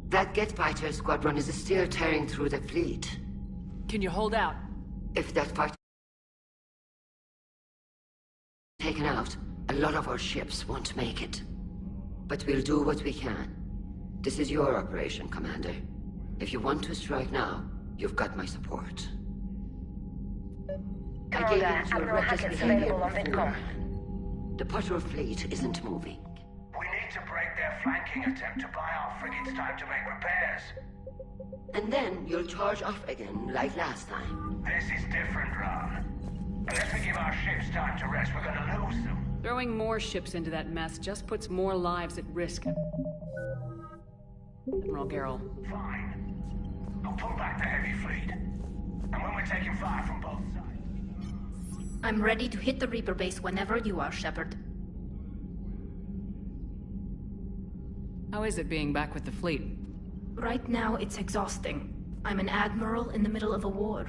That Geth fighter squadron is still tearing through the fleet. Can you hold out? If that fighter is taken out, a lot of our ships won't make it. But we'll do what we can. This is your operation, Commander. If you want to strike now, you've got my support. Commander, Admiral Hackett's available on VidCom. The patrol fleet isn't moving. We need to break their flanking attempt to buy our frigates time to make repairs. And then you'll charge off again, like last time. This is different, Ron. Unless we give our ships time to rest, we're gonna lose them. Throwing more ships into that mess just puts more lives at risk. Admiral Garrel. Fine. I'll pull back the heavy fleet. And when we're taking fire from both sides... I'm ready to hit the Reaper base whenever you are, Sheperd. How is it being back with the fleet? Right now, it's exhausting. I'm an admiral in the middle of a war.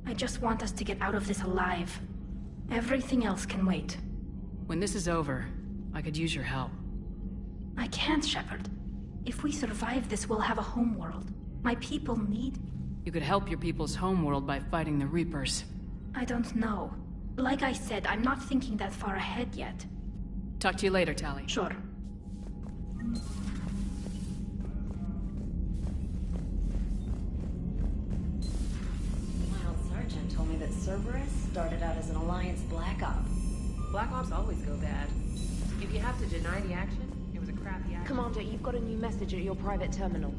I just want us to get out of this alive. Everything else can wait. When this is over, I could use your help. I can't, Sheperd. If we survive this, we'll have a homeworld. My people need... You could help your people's homeworld by fighting the Reapers. I don't know. Like I said, I'm not thinking that far ahead yet. Talk to you later, Tali. Sure. Sergeant told me that Cerberus started out as an Alliance Black Op. Black Ops always go bad. If you have to deny the action, it was a crappy action. Commander, you've got a new message at your private terminal.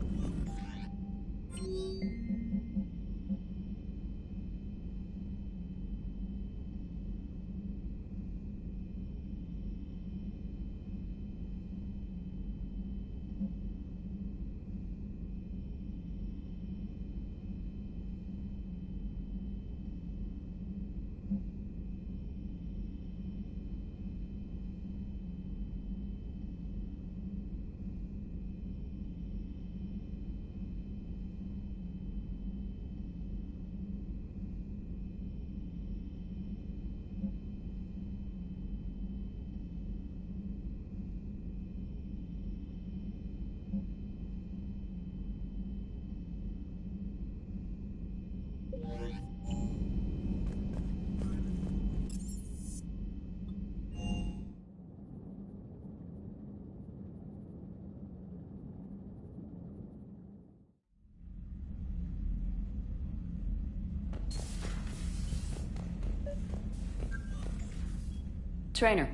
Trainer,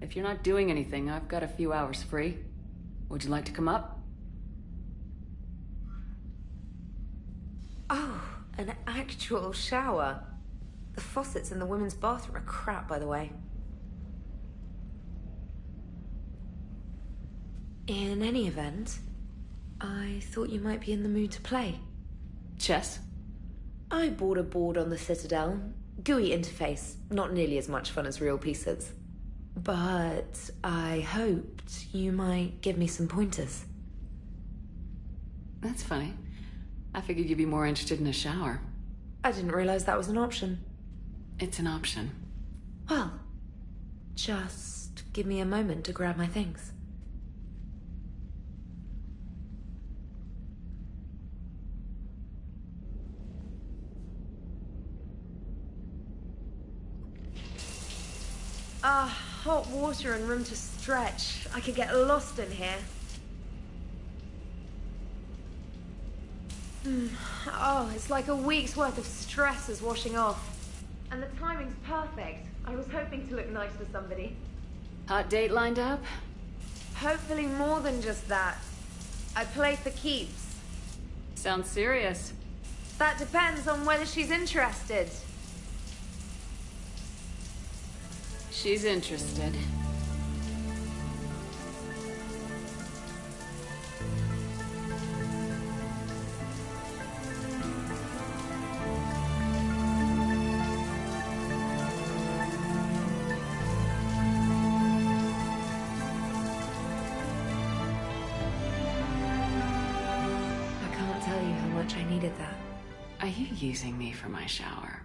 if you're not doing anything, I've got a few hours free. Would you like to come up? Oh, an actual shower. The faucets in the women's bathroom are crap, by the way. In any event, I thought you might be in the mood to play. Chess? I bought a board on the Citadel. GUI interface, not nearly as much fun as real pieces. But I hoped you might give me some pointers. That's funny. I figured you'd be more interested in a shower. I didn't realize that was an option. It's an option. Well, just give me a moment to grab my things. Hot water and room to stretch. I could get lost in here. Oh, it's like a week's worth of stress is washing off. And the timing's perfect. I was hoping to look nice to somebody. Hot date lined up? Hopefully more than just that. I play for keeps. Sounds serious. That depends on whether she's interested. She's interested. I can't tell you how much I needed that. Are you using me for my shower?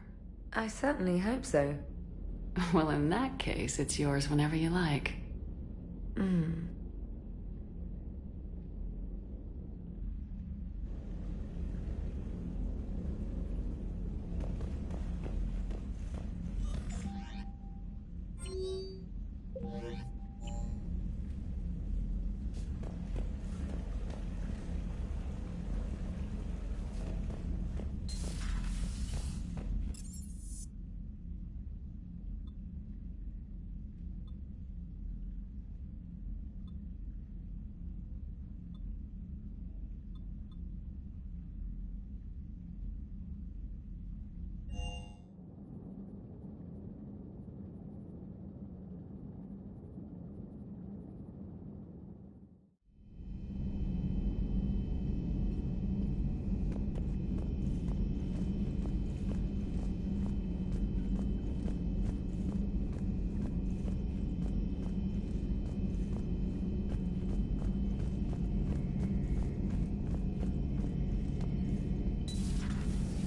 I certainly hope so. Well, in that case, it's yours whenever you like.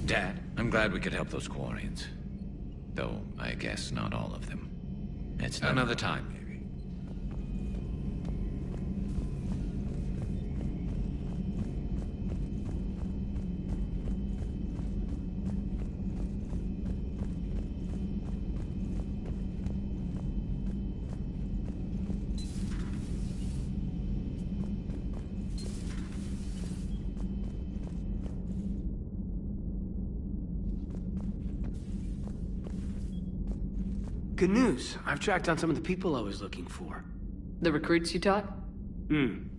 Dad, I'm glad we could help those Quarians. Though, I guess not all of them. It's another time, maybe. Good news. I've tracked down some of the people I was looking for. The recruits you taught?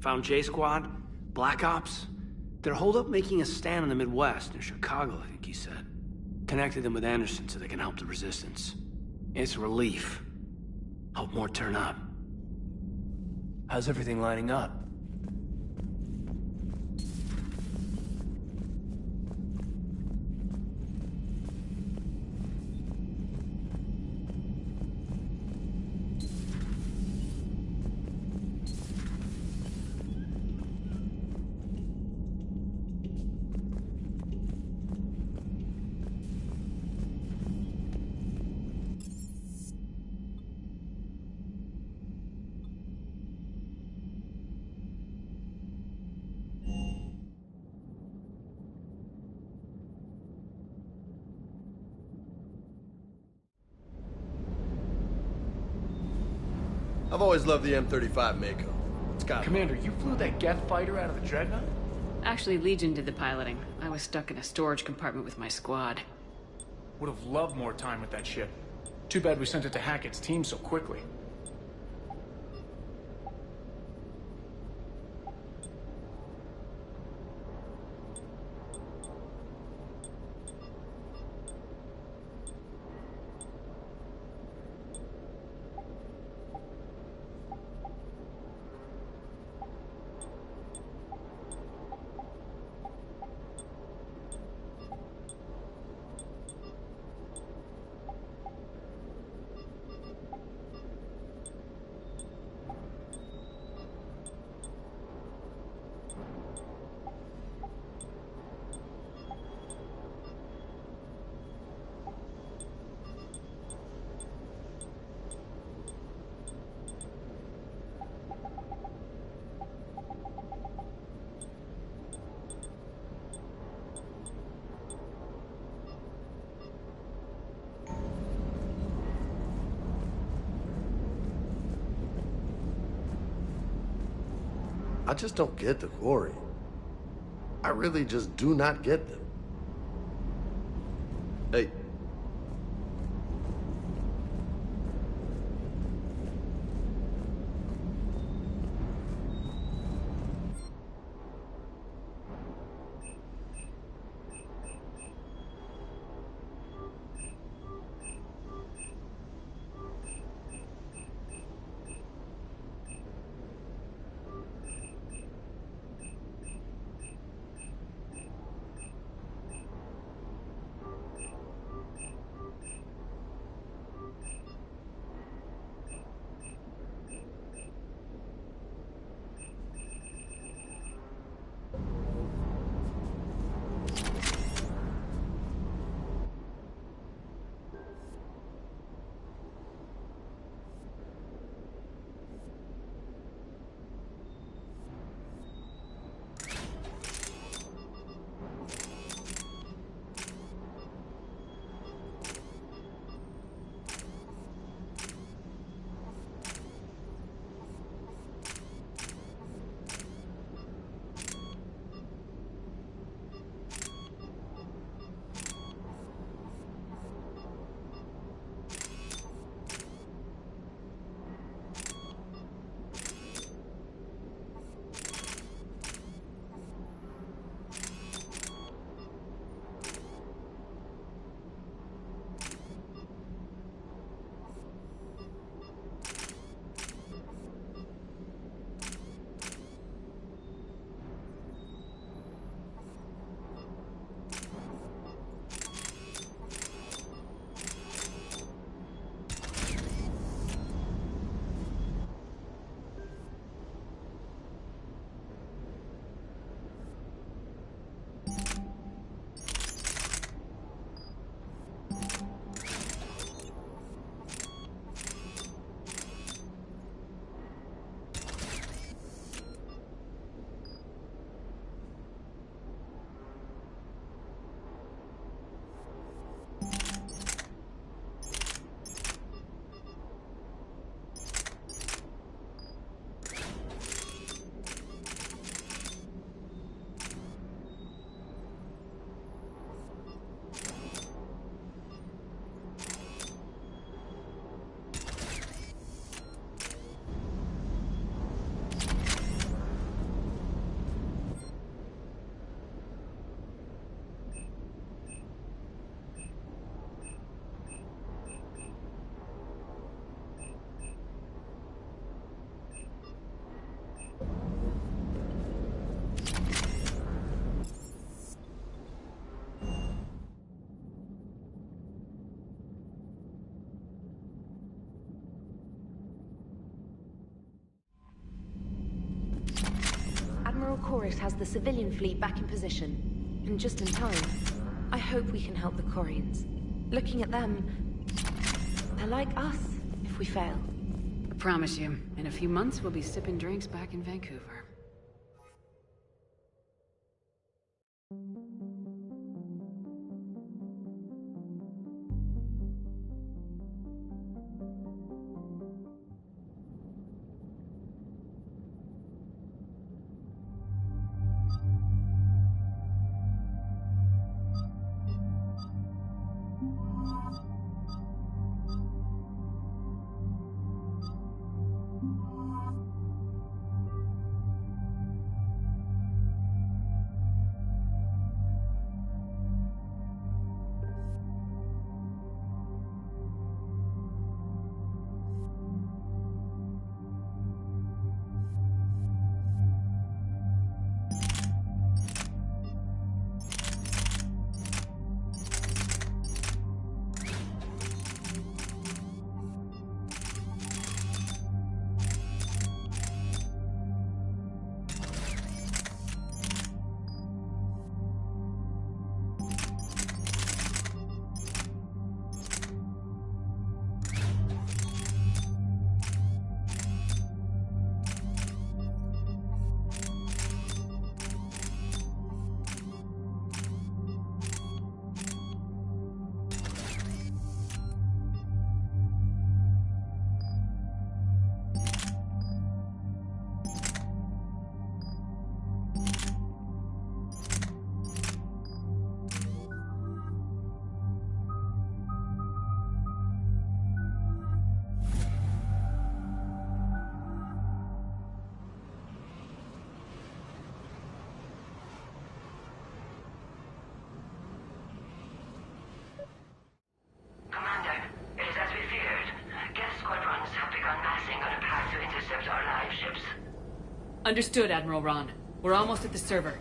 Found J Squad, Black Ops. They're holed up making a stand in the Midwest, near Chicago, I think he said. Connected them with Anderson so they can help the Resistance. It's relief. Hope more turn up. How's everything lining up? I've always loved the M35 Mako. It's got... Commander, you flew that Geth fighter out of the Dreadnought? Actually, Legion did the piloting. I was stuck in a storage compartment with my squad. Would have loved more time with that ship. Too bad we sent it to Hackett's team so quickly. I just don't get the Quarry. I really just do not get them. Hey. Chorus has the civilian fleet back in position. And just in time. I hope we can help the Quarians. Looking at them, they're like us if we fail. I promise you, in a few months we'll be sipping drinks back in Vancouver. Understood, Admiral Ron. We're almost at the server.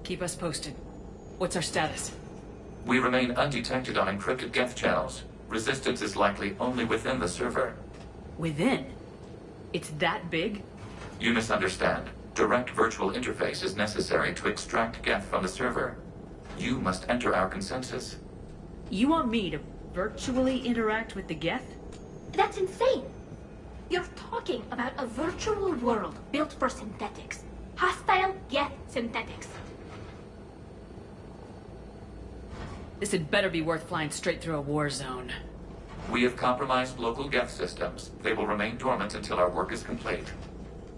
Keep us posted. What's our status? We remain undetected on encrypted Geth channels. Resistance is likely only within the server. Within? It's that big? You misunderstand. Direct virtual interface is necessary to extract Geth from the server. You must enter our consensus. You want me to virtually interact with the Geth? That's insane! You're talking about a virtual world built for synthetics. Hostile Geth synthetics. This had better be worth flying straight through a war zone. We have compromised local Geth systems. They will remain dormant until our work is complete.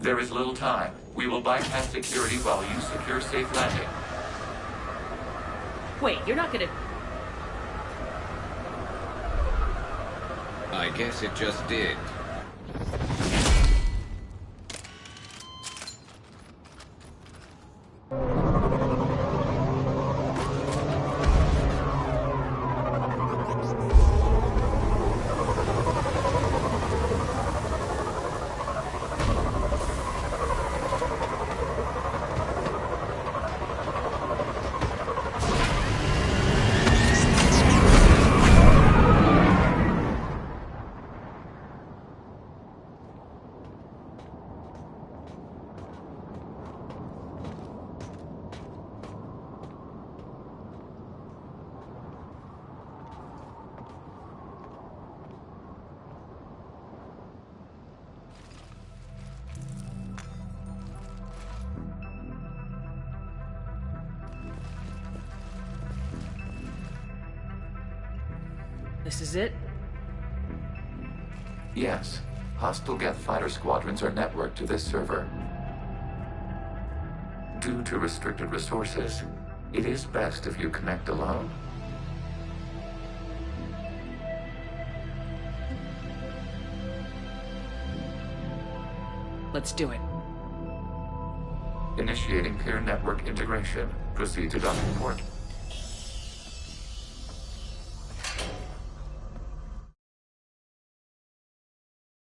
There is little time. We will bypass security while you secure safe landing. Wait, you're not gonna... I guess it just did. This is it? Yes. Hostile Geth fighter squadrons are networked to this server. Due to restricted resources, it is best if you connect alone. Let's do it. Initiating peer network integration. Proceed to docking port.